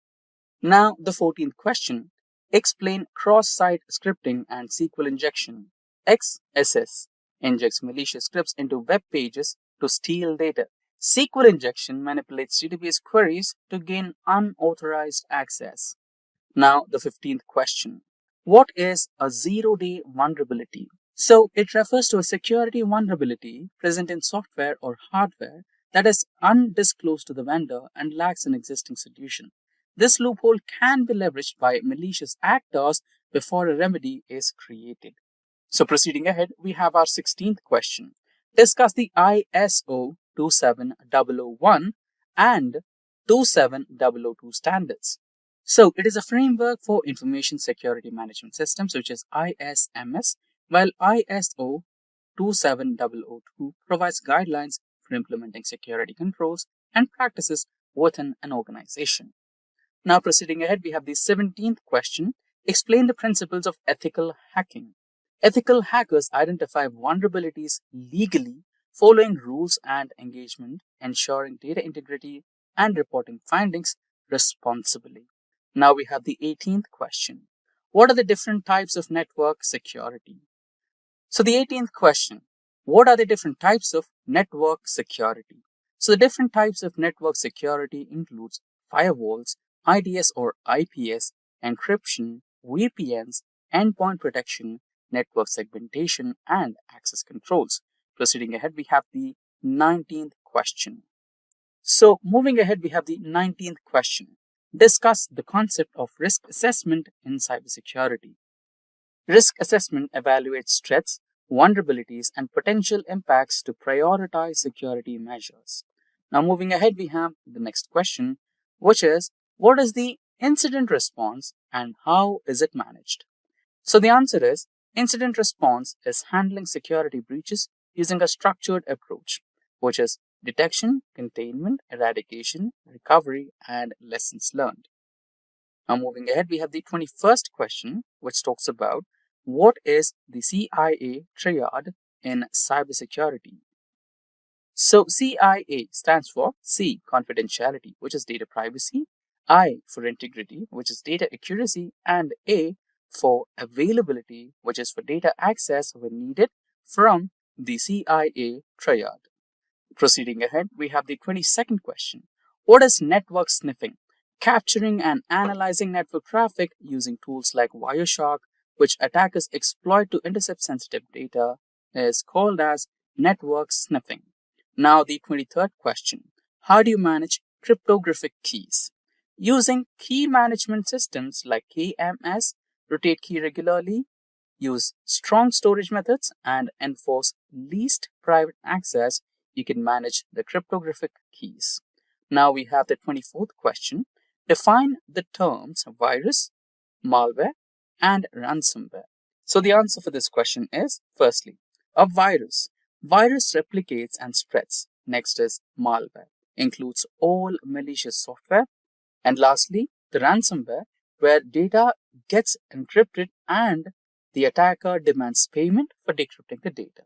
Now, the 14th question. Explain cross-site scripting and SQL injection. XSS injects malicious scripts into web pages to steal data. SQL injection manipulates database queries to gain unauthorized access. Now, the 15th question. What is a zero-day vulnerability? So, it refers to a security vulnerability present in software or hardware that is undisclosed to the vendor and lacks an existing solution. This loophole can be leveraged by malicious actors before a remedy is created. So, proceeding ahead, we have our 16th question. Discuss the ISO 27001 and 27002 standards. So, it is a framework for information security management systems, which is ISMS, while ISO 27002 provides guidelines for implementing security controls and practices within an organization. Now, proceeding ahead, we have the 17th question. Explain the principles of ethical hacking. Ethical hackers identify vulnerabilities legally, following rules and engagement, ensuring data integrity, and reporting findings responsibly. Now we have the 18th question. What are the different types of network security? So the 18th question. What are the different types of network security? So the different types of network security includes firewalls, IDS or IPS, encryption, VPNs, endpoint protection, network segmentation, and access controls. Proceeding ahead, we have the 19th question. So moving ahead, we have the 19th question. Discuss the concept of risk assessment in cybersecurity. Risk assessment evaluates threats, vulnerabilities, and potential impacts to prioritize security measures. Now, moving ahead, we have the next question, which is what is the incident response and how is it managed? So, the answer is incident response is handling security breaches using a structured approach, which is detection, containment, eradication, recovery, and lessons learned. Now, moving ahead, we have the 21st question, which talks about what is the CIA triad in cybersecurity. So, CIA stands for C, confidentiality, which is data privacy, I for integrity, which is data accuracy, and A for availability, which is for data access when needed from the CIA triad. Proceeding ahead, we have the 22nd question. What is network sniffing? Capturing and analyzing network traffic using tools like Wireshark, which attackers exploit to intercept sensitive data, is called as network sniffing. Now, the 23rd question. How do you manage cryptographic keys? Using key management systems like KMS, rotate key regularly, use strong storage methods, and enforce least private access, you can manage the cryptographic keys. Now we have the 24th question. Define the terms virus, malware, and ransomware. So the answer for this question is, firstly, a virus. Virus replicates and spreads. Next is malware, includes all malicious software. And lastly, the ransomware, where data gets encrypted and the attacker demands payment for decrypting the data.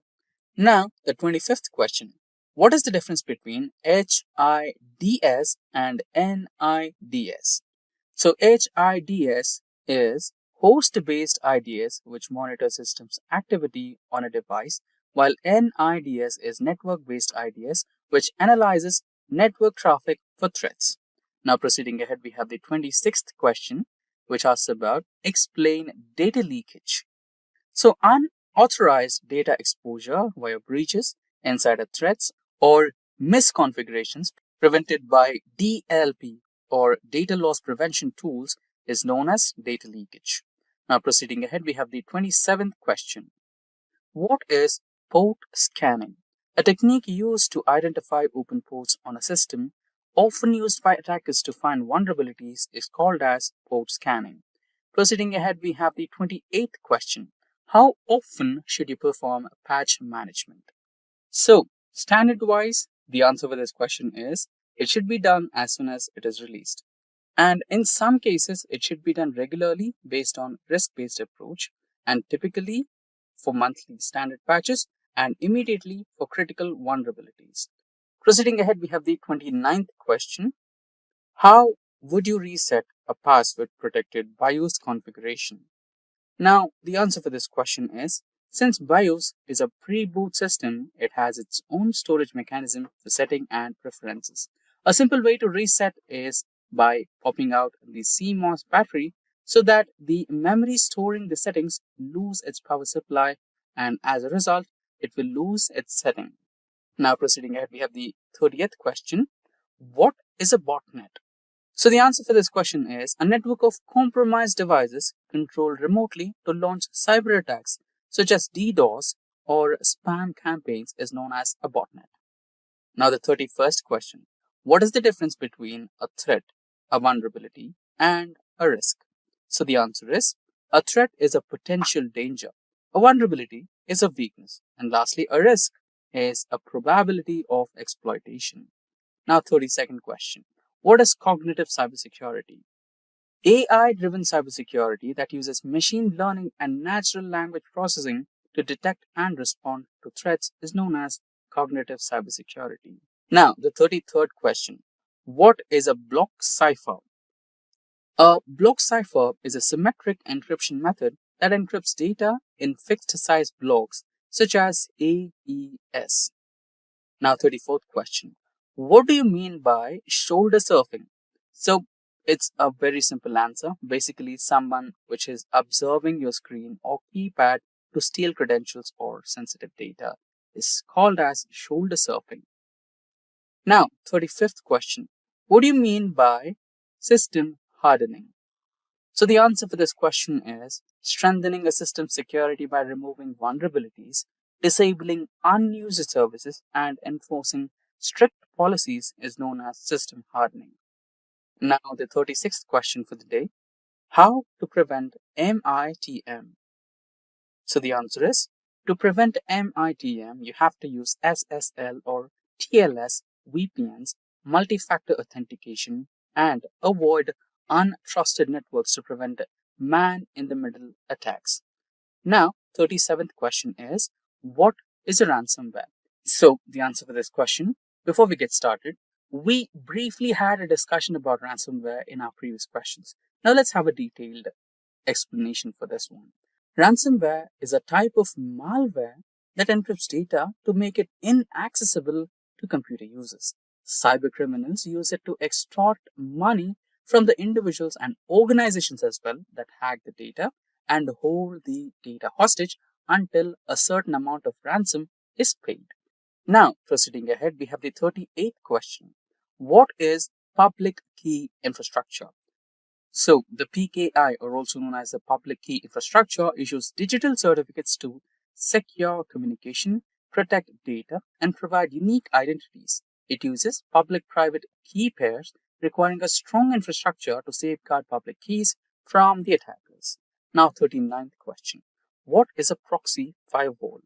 Now, the 25th question. What is the difference between HIDS and NIDS? So, HIDS is host-based IDS, which monitors systems activity on a device, while NIDS is network-based IDS, which analyzes network traffic for threats. Now, proceeding ahead, we have the 26th question, which asks about explain data leakage. So, unauthorized data exposure via breaches, insider threats, or misconfigurations prevented by DLP or data loss prevention tools is known as data leakage. Now, proceeding ahead, we have the 27th question. What is port scanning? A technique used to identify open ports on a system, often used by attackers to find vulnerabilities, is called as port scanning. Proceeding ahead, we have the 28th question. How often should you perform patch management? So, standard-wise, the answer for this question is it should be done as soon as it is released. And in some cases, it should be done regularly based on risk-based approach, and typically for monthly standard patches and immediately for critical vulnerabilities. Proceeding ahead, we have the 29th question. How would you reset a password protected BIOS configuration? Now, the answer for this question is, since BIOS is a pre-boot system, it has its own storage mechanism for setting and preferences. A simple way to reset is by popping out the CMOS battery so that the memory storing the settings lose its power supply, and as a result, it will lose its setting. Now, proceeding ahead, we have the 30th question. What is a botnet? So the answer for this question is a network of compromised devices controlled remotely to launch cyber attacks such as DDoS or spam campaigns is known as a botnet. Now the 31st question. What is the difference between a threat, a vulnerability, and a risk? So the answer is a threat is a potential danger. A vulnerability is a weakness. And lastly, a risk is a probability of exploitation. Now 32nd question. What is cognitive cybersecurity? AI-driven cybersecurity that uses machine learning and natural language processing to detect and respond to threats is known as cognitive cybersecurity. Now, the 33rd question. What is a block cipher? A block cipher is a symmetric encryption method that encrypts data in fixed-size blocks such as AES. Now, 34th question. What do you mean by shoulder surfing? So, it's a very simple answer. Basically, someone which is observing your screen or keypad to steal credentials or sensitive data is called as shoulder surfing. Now, 35th question. What do you mean by system hardening? So the answer for this question is strengthening a system's security by removing vulnerabilities, disabling unused services, and enforcing strict policies is known as system hardening. Now, the 36th question for the day. How to prevent MITM? So the answer is, to prevent MITM, you have to use SSL or TLS VPNs, multi-factor authentication, and avoid untrusted networks to prevent man-in-the-middle attacks. Now, 37th question is, what is a ransomware? So, the answer for this question, before we get started, we briefly had a discussion about ransomware in our previous questions. Now, let's have a detailed explanation for this one. Ransomware is a type of malware that encrypts data to make it inaccessible to computer users. Cybercriminals use it to extort money from the individuals and organizations as well that hack the data and hold the data hostage until a certain amount of ransom is paid. Now, proceeding ahead, we have the 38th question. What is public key infrastructure? So, the PKI, or also known as the public key infrastructure, issues digital certificates to secure communication, protect data, and provide unique identities. It uses public-private key pairs, requiring a strong infrastructure to safeguard public keys from the attackers. Now, 39th question. What is a proxy firewall?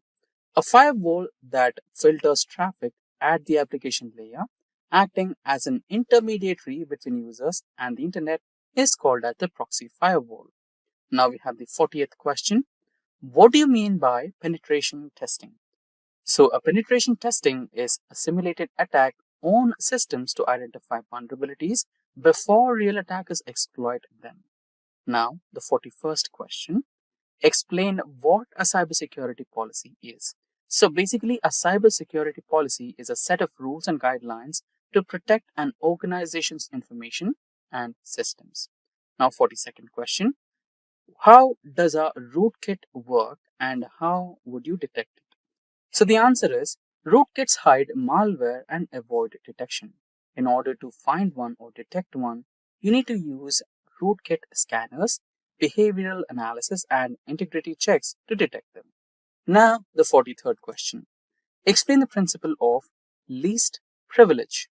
A firewall that filters traffic at the application layer, acting as an intermediary between users and the internet, is called as the proxy firewall. Now we have the 40th question. What do you mean by penetration testing? So a penetration testing is a simulated attack on systems to identify vulnerabilities before real attackers exploit them. Now the 41st question. Explain what a cybersecurity policy is. So basically, a cybersecurity policy is a set of rules and guidelines to protect an organization's information and systems. Now, 42nd question. How does a rootkit work and how would you detect it? So the answer is, rootkits hide malware and avoid detection. In order to find one or detect one, you need to use rootkit scanners, behavioral analysis, and integrity checks to detect them. Now, the 43rd question. Explain the principle of least privilege.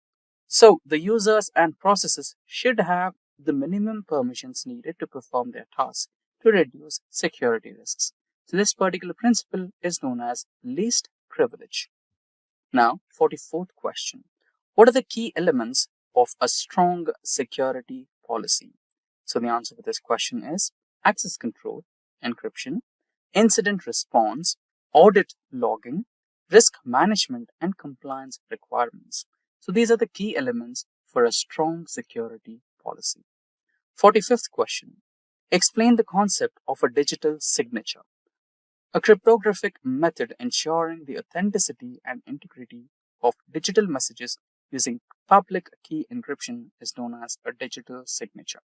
So, the users and processes should have the minimum permissions needed to perform their tasks to reduce security risks. So, this particular principle is known as least privilege. Now, 44th question. What are the key elements of a strong security policy? So, the answer for this question is access control, encryption, incident response, audit logging, risk management, and compliance requirements. So these are the key elements for a strong security policy. 45th question. Explain the concept of a digital signature. A cryptographic method ensuring the authenticity and integrity of digital messages using public key encryption is known as a digital signature.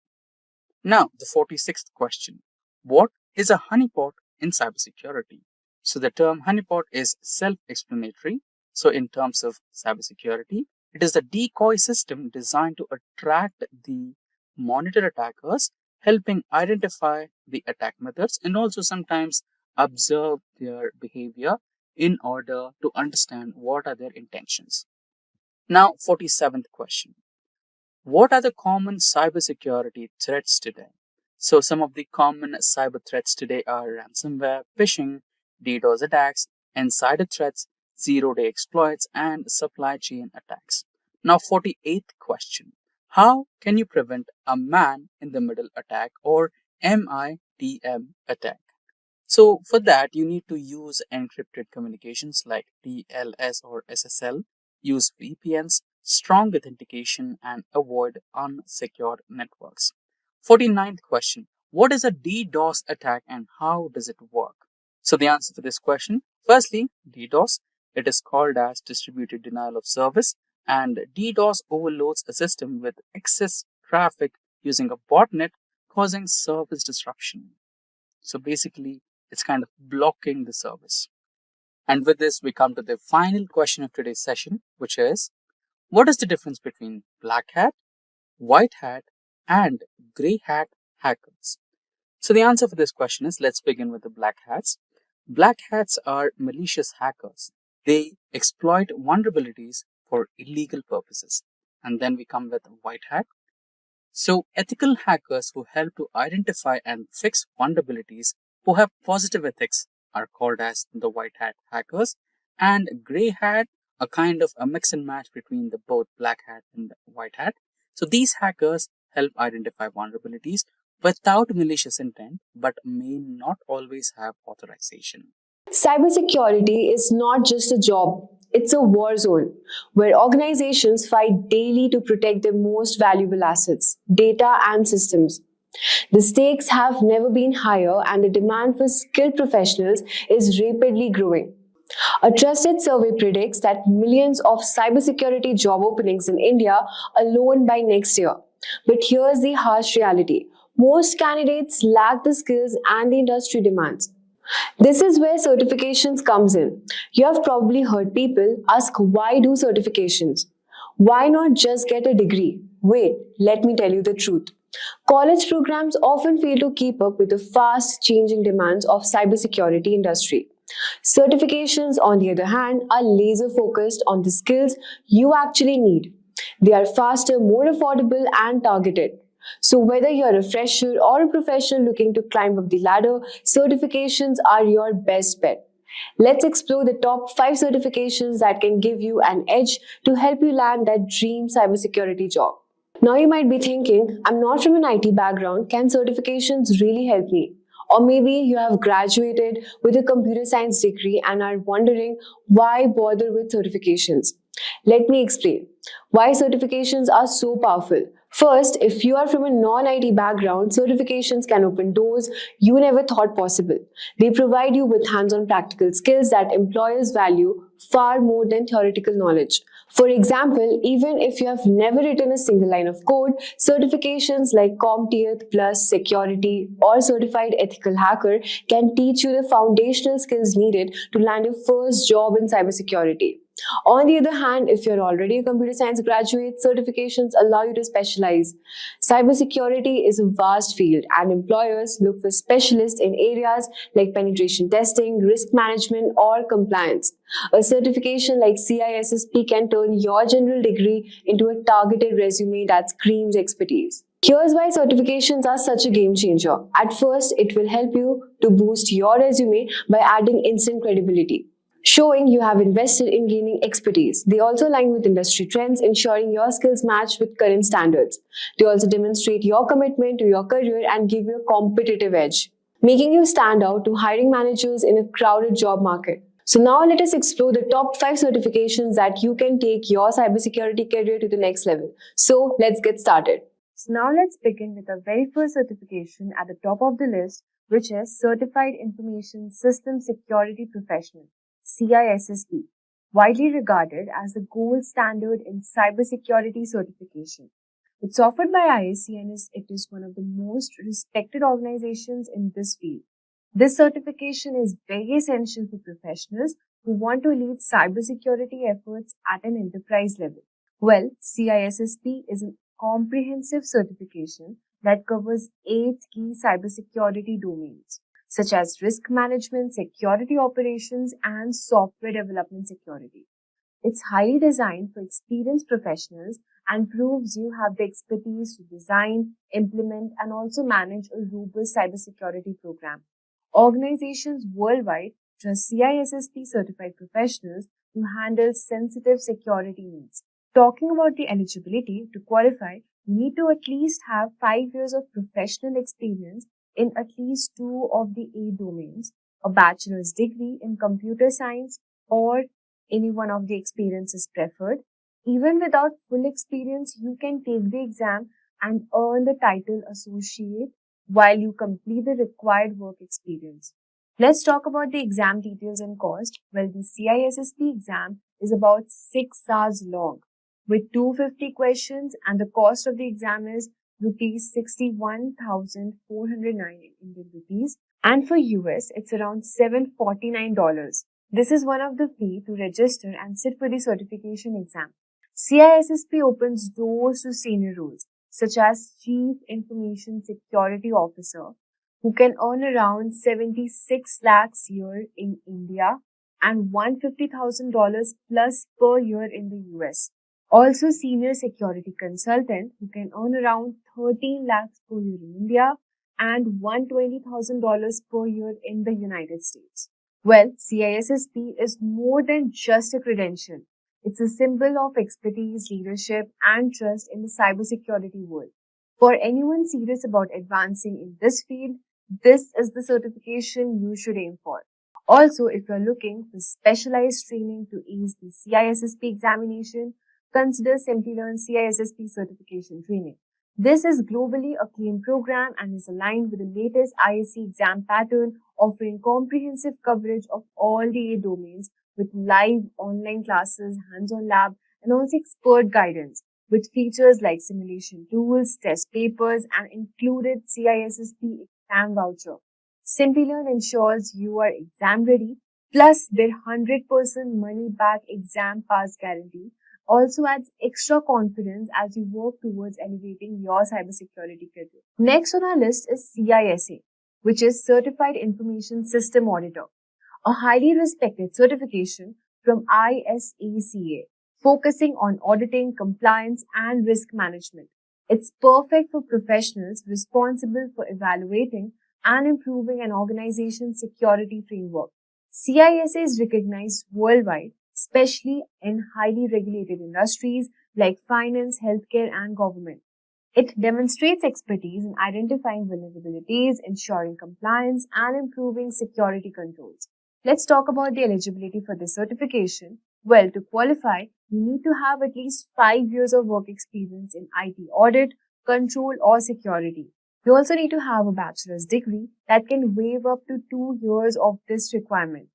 Now, the 46th question. What is a honeypot in cybersecurity? So the term honeypot is self-explanatory. So in terms of cybersecurity, it is a decoy system designed to attract the monitor attackers, helping identify the attack methods and also sometimes observe their behavior in order to understand what are their intentions. Now, 47th question. What are the common cybersecurity threats today? So some of the common cyber threats today are ransomware, phishing, DDoS attacks, insider threats, zero-day exploits, and supply chain attacks. Now, 48th question. How can you prevent a man-in-the-middle attack or MIDM attack? So for that, you need to use encrypted communications like TLS or SSL, use VPNs, strong authentication, and avoid unsecured networks. 49th question. What is a DDoS attack and how does it work? So the answer for this question, firstly, DDoS, it is called as distributed denial of service, and DDoS overloads a system with excess traffic using a botnet, causing service disruption. So basically, it's kind of blocking the service. And with this, we come to the final question of today's session, which is, what is the difference between black hat, white hat, and gray hat hackers? So the answer for this question is, let's begin with the black hats. Black hats are malicious hackers. They exploit vulnerabilities for illegal purposes. And then we come with white hat. So ethical hackers who help to identify and fix vulnerabilities who have positive ethics are called as the white hat hackers, and gray hat, a kind of a mix and match between the both black hat and white hat. So these hackers help identify vulnerabilities without malicious intent, but may not always have authorization. Cybersecurity is not just a job, it's a war zone where organizations fight daily to protect their most valuable assets, data and systems. The stakes have never been higher and the demand for skilled professionals is rapidly growing. A trusted survey predicts that millions of cybersecurity job openings in India alone by next year. But here's the harsh reality. Most candidates lack the skills and the industry demands. This is where certifications comes in. You have probably heard people ask, why do certifications? Why not just get a degree? Wait, let me tell you the truth. College programs often fail to keep up with the fast changing demands of cybersecurity industry. Certifications, on the other hand, are laser focused on the skills you actually need. They are faster, more affordable, and targeted. So whether you're a fresher or a professional looking to climb up the ladder, certifications are your best bet. Let's explore the top 5 certifications that can give you an edge to help you land that dream cybersecurity job. Now you might be thinking, I'm not from an IT background, can certifications really help me? Or maybe you have graduated with a computer science degree and are wondering, why bother with certifications? Let me explain why certifications are so powerful. First, if you are from a non-IT background, certifications can open doors you never thought possible. They provide you with hands-on practical skills that employers value far more than theoretical knowledge. For example, even if you have never written a single line of code, certifications like CompTIA Plus Security or Certified Ethical Hacker can teach you the foundational skills needed to land your first job in cybersecurity. On the other hand, if you're already a computer science graduate, certifications allow you to specialize. Cybersecurity is a vast field and employers look for specialists in areas like penetration testing, risk management, or compliance. A certification like CISSP can turn your general degree into a targeted resume that screams expertise. Here's why certifications are such a game changer. At first, it will help you to boost your resume by adding instant credibility, showing you have invested in gaining expertise. They also align with industry trends, ensuring your skills match with current standards. They also demonstrate your commitment to your career and give you a competitive edge, making you stand out to hiring managers in a crowded job market. So now let us explore the top 5 certifications that you can take your cybersecurity career to the next level. So let's get started. So now let's begin with the very first certification at the top of the list, which is Certified Information System Security Professional, CISSP, widely regarded as the gold standard in cybersecurity certification. It's offered by ISC and it is one of the most respected organizations in this field. This certification is very essential for professionals who want to lead cybersecurity efforts at an enterprise level. Well, CISSP is a comprehensive certification that covers 8 key cybersecurity domains, such as risk management, security operations, and software development security. It's highly designed for experienced professionals and proves you have the expertise to design, implement, and also manage a robust cybersecurity program. Organizations worldwide trust CISSP certified professionals to handle sensitive security needs. Talking about the eligibility to qualify, you need to at least have 5 years of professional experience in at least 2 of the 8 domains, a bachelor's degree in computer science, or any one of the experiences preferred. Even without full experience, you can take the exam and earn the title associate while you complete the required work experience. Let's talk about the exam details and cost. Well, the CISSP exam is about 6 hours long with 250 questions, and the cost of the exam is rupees 61,409 Indian rupees, and for US it's around $749. This is one of the fee to register and sit for the certification exam. CISSP opens doors to senior roles such as Chief Information Security Officer, who can earn around 76 lakhs a year in India and $150,000 plus per year in the US. Also, Senior Security Consultant, who can earn around 13 lakhs per year in India and $120,000 per year in the United States. Well, CISSP is more than just a credential. It's a symbol of expertise, leadership, and trust in the cybersecurity world. For anyone serious about advancing in this field, this is the certification you should aim for. Also, if you're looking for specialized training to ace the CISSP examination, consider Simplilearn CISSP certification training. This is globally acclaimed program and is aligned with the latest ISC exam pattern, offering comprehensive coverage of all the 8 domains with live online classes, hands-on lab, and also expert guidance with features like simulation tools, test papers, and included CISSP exam voucher. Simplilearn ensures you are exam ready, plus their 100% money back exam pass guarantee also adds extra confidence as you work towards elevating your cybersecurity career. Next on our list is CISA, which is Certified Information System Auditor, a highly respected certification from ISACA, focusing on auditing, compliance, and risk management. It's perfect for professionals responsible for evaluating and improving an organization's security framework. CISA is recognized worldwide, especially in highly regulated industries like finance, healthcare, and government. It demonstrates expertise in identifying vulnerabilities, ensuring compliance, and improving security controls. Let's talk about the eligibility for this certification. Well, to qualify, you need to have at least 5 years of work experience in IT audit, control, or security. You also need to have a bachelor's degree that can waive up to 2 years of this requirement.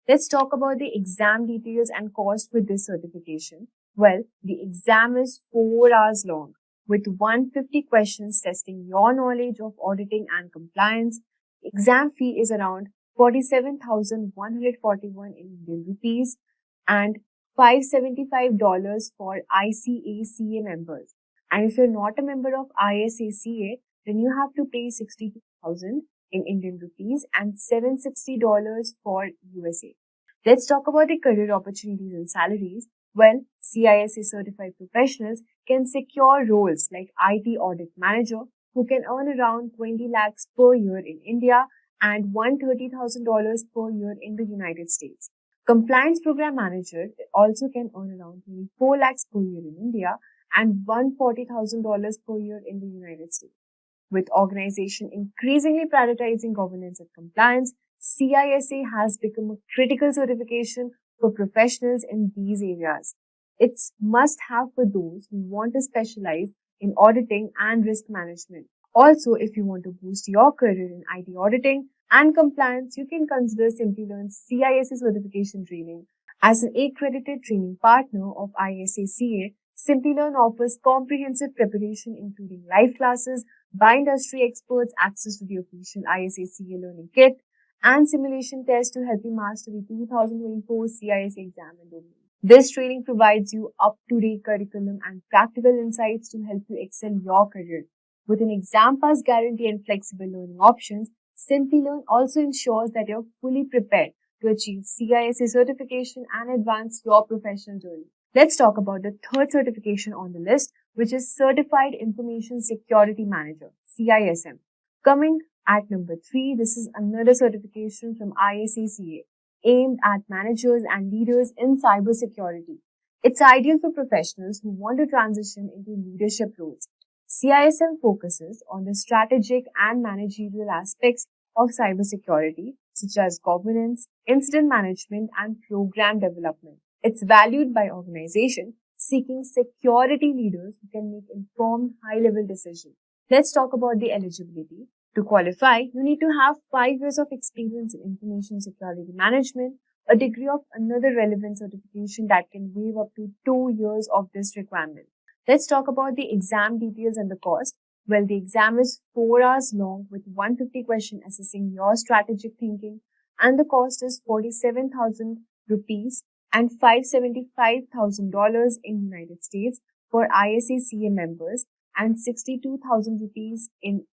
Let's talk about the exam details and cost for this certification. Well, the exam is 4 hours long with 150 questions testing your knowledge of auditing and compliance. Exam fee is around 47,141 Indian rupees and $575 for ICACA members. And if you're not a member of ISACA, then you have to pay 62,000 in Indian rupees and $760 for USA. Let's talk about the career opportunities and salaries. Well, CISA certified professionals can secure roles like IT audit manager, who can earn around 20 lakhs per year in India and $130,000 per year in the United States. Compliance program manager also can earn around 24 lakhs per year in India and $140,000 per year in the United States. With organization increasingly prioritizing governance and compliance, CISA has become a critical certification for professionals in these areas. It's must-have for those who want to specialize in auditing and risk management. Also, if you want to boost your career in IT auditing and compliance, you can consider Simplilearn's CISA certification training. As an accredited training partner of ISACA, Simplilearn offers comprehensive preparation including live classes by industry experts, access to the official ISACA learning kit, and simulation tests to help you master the 2024 CISA exam and domain. This training provides you up-to-date curriculum and practical insights to help you excel your career. With an exam pass guarantee and flexible learning options, Simplilearn also ensures that you're fully prepared to achieve CISA certification and advance your professional journey. Let's talk about the third certification on the list, which is Certified Information Security Manager, CISM. Coming at number 3, this is another certification from ISACA aimed at managers and leaders in cybersecurity. It's ideal for professionals who want to transition into leadership roles. CISM focuses on the strategic and managerial aspects of cybersecurity, such as governance, incident management, and program development. It's valued by organizations seeking security leaders who can make informed, high-level decisions. Let's talk about the eligibility. To qualify, you need to have 5 years of experience in information security management, a degree of another relevant certification that can waive up to 2 years of this requirement. Let's talk about the exam details and the cost. Well, the exam is 4 hours long with 150 questions assessing your strategic thinking, and the cost is 47,000 rupees and $575,000 in United States for ISACA members and 62,000 rupees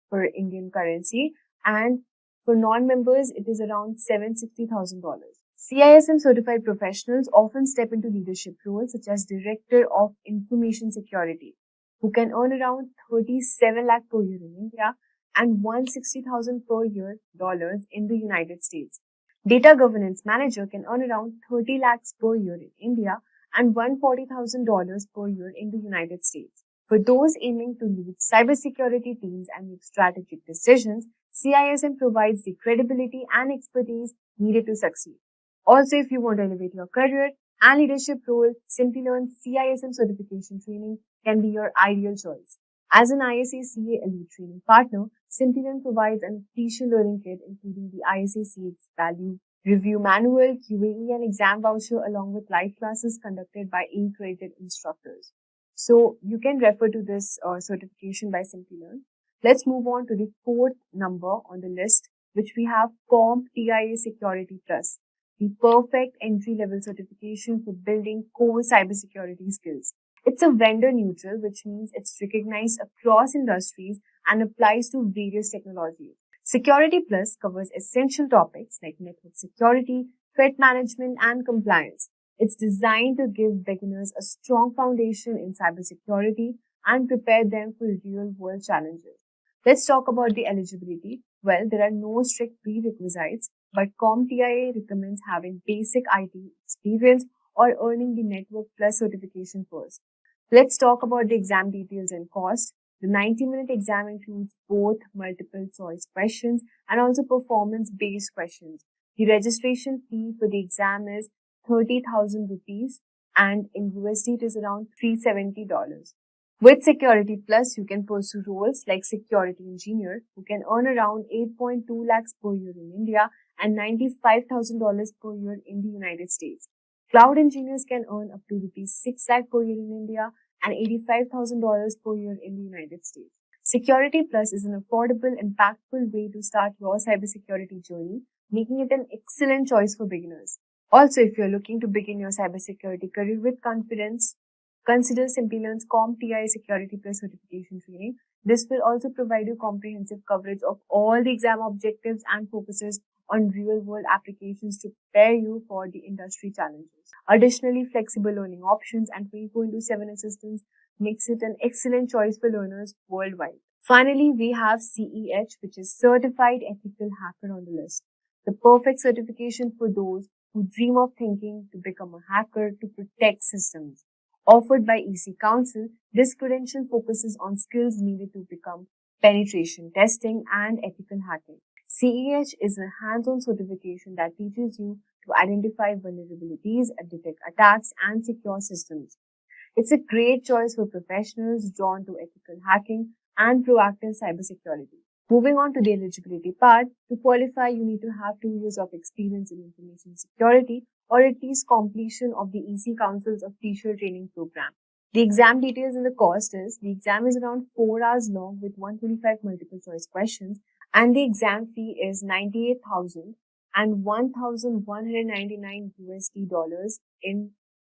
for Indian currency, and for non-members it is around $760,000. CISM certified professionals often step into leadership roles such as Director of Information Security, who can earn around 37 lakh per year in India and 160,000 per year dollars in the United States. Data Governance Manager can earn around 30 lakhs per year in India and $140,000 per year in the United States. For those aiming to lead cybersecurity teams and make strategic decisions, CISM provides the credibility and expertise needed to succeed. Also, if you want to elevate your career and leadership role, Simplilearn CISM certification training can be your ideal choice. As an ISACA Elite Training Partner, Simplilearn provides an official learning kit including the ISACA Value Review Manual, QAE and exam voucher along with live classes conducted by accredited instructors. So you can refer to this certification by Simplilearn. Let's move on to the fourth number on the list, which we have CompTIA Security Plus, the perfect entry-level certification for building core cybersecurity skills. It's a vendor neutral, which means it's recognized across industries and applies to various technologies. Security Plus covers essential topics like network security, threat management, and compliance. It's designed to give beginners a strong foundation in cybersecurity and prepare them for real-world challenges. Let's talk about the eligibility. Well, there are no strict prerequisites, but CompTIA recommends having basic IT experience or earning the Network Plus certification first. Let's talk about the exam details and cost. The 90-minute exam includes both multiple choice questions and also performance-based questions. The registration fee for the exam is 30,000 rupees and in USD it is around $370. With Security Plus, you can pursue roles like security engineer who can earn around 8.2 lakhs per year in India and $95,000 per year in the United States. Cloud engineers can earn up to rupees 6 lakh per year in India and $85,000 per year in the United States. Security Plus is an affordable, impactful way to start your cybersecurity journey, making it an excellent choice for beginners. Also, if you're looking to begin your cybersecurity career with confidence, consider Simplilearn's CompTIA Security Plus certification training. This will also provide you comprehensive coverage of all the exam objectives and focuses on real-world applications to prepare you for the industry challenges. Additionally, flexible learning options and 24/7 assistance makes it an excellent choice for learners worldwide. Finally, we have CEH, which is Certified Ethical Hacker on the list. The perfect certification for those who dream of thinking to become a hacker to protect systems. Offered by EC Council, this credential focuses on skills needed to become penetration testing and ethical hacking. CEH is a hands-on certification that teaches you to identify vulnerabilities, detect attacks, and secure systems. It's a great choice for professionals drawn to ethical hacking and proactive cybersecurity. Moving on to the eligibility part, to qualify, you need to have 2 years of experience in information security or at least completion of the EC Council's official training program. The exam details and the cost is, the exam is around 4 hours long with 125 multiple choice questions, and the exam fee is $98,000 and $1,199 USD in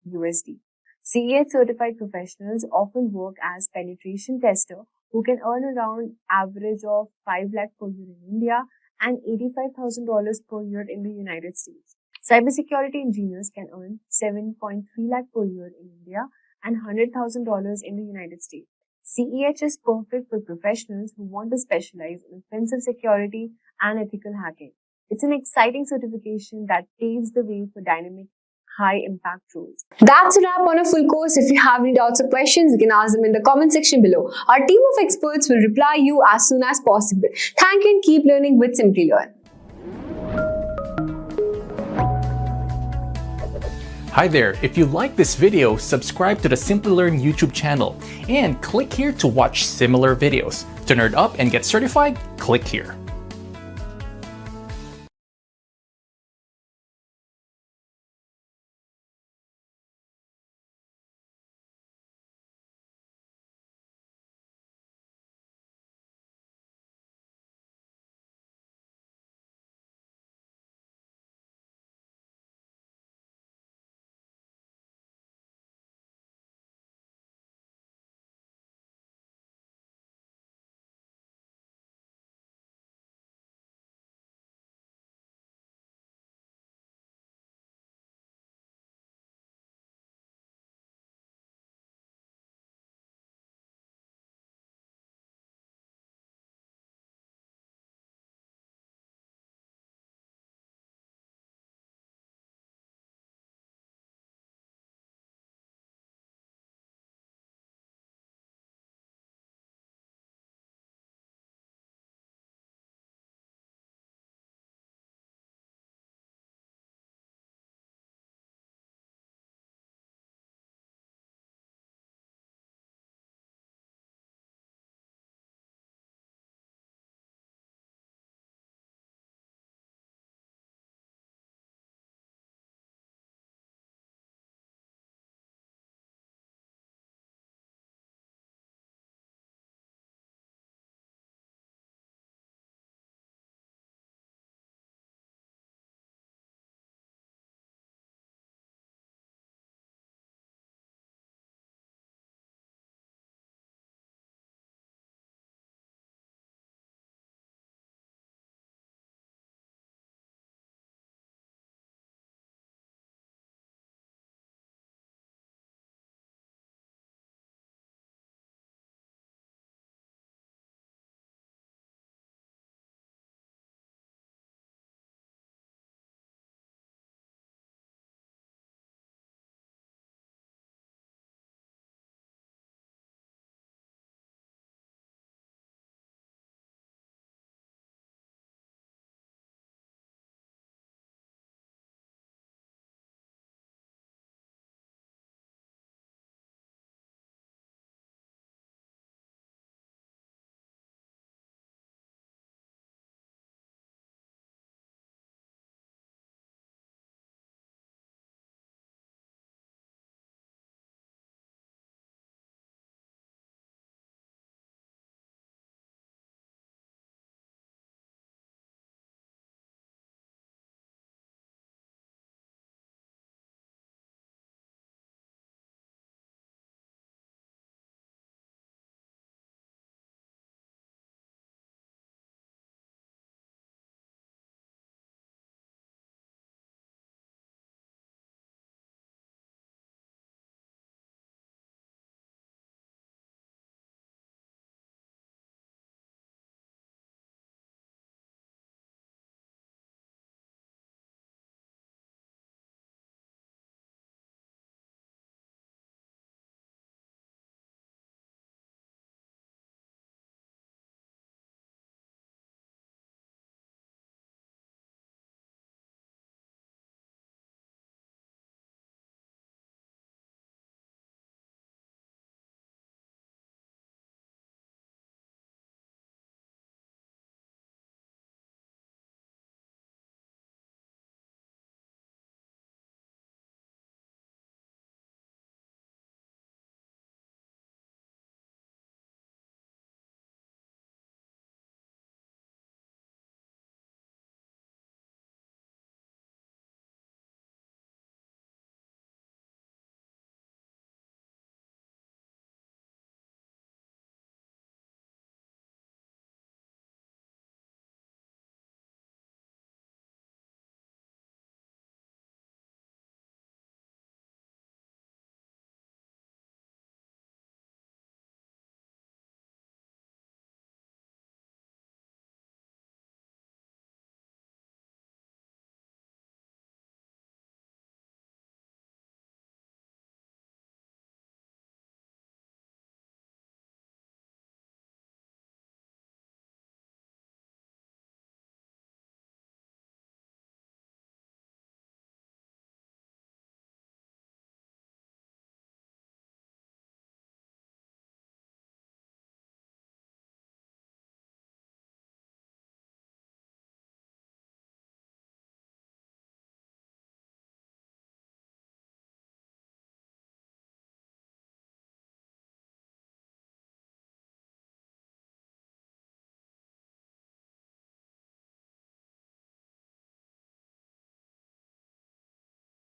USD. CEH certified professionals often work as penetration tester who can earn around average of 5 lakh per year in India and $85,000 per year in the United States. Cybersecurity engineers can earn 7.3 lakh per year in India and $100,000 in the United States. CEH is perfect for professionals who want to specialize in offensive security and ethical hacking. It's an exciting certification that paves the way for dynamic, high-impact roles. That's a wrap on a full course. If you have any doubts or questions, you can ask them in the comment section below. Our team of experts will reply you as soon as possible. Thank you and keep learning with Simplilearn. Hi there, if you like this video, subscribe to the Simplilearn YouTube channel and click here to watch similar videos. To nerd up and get certified, click here.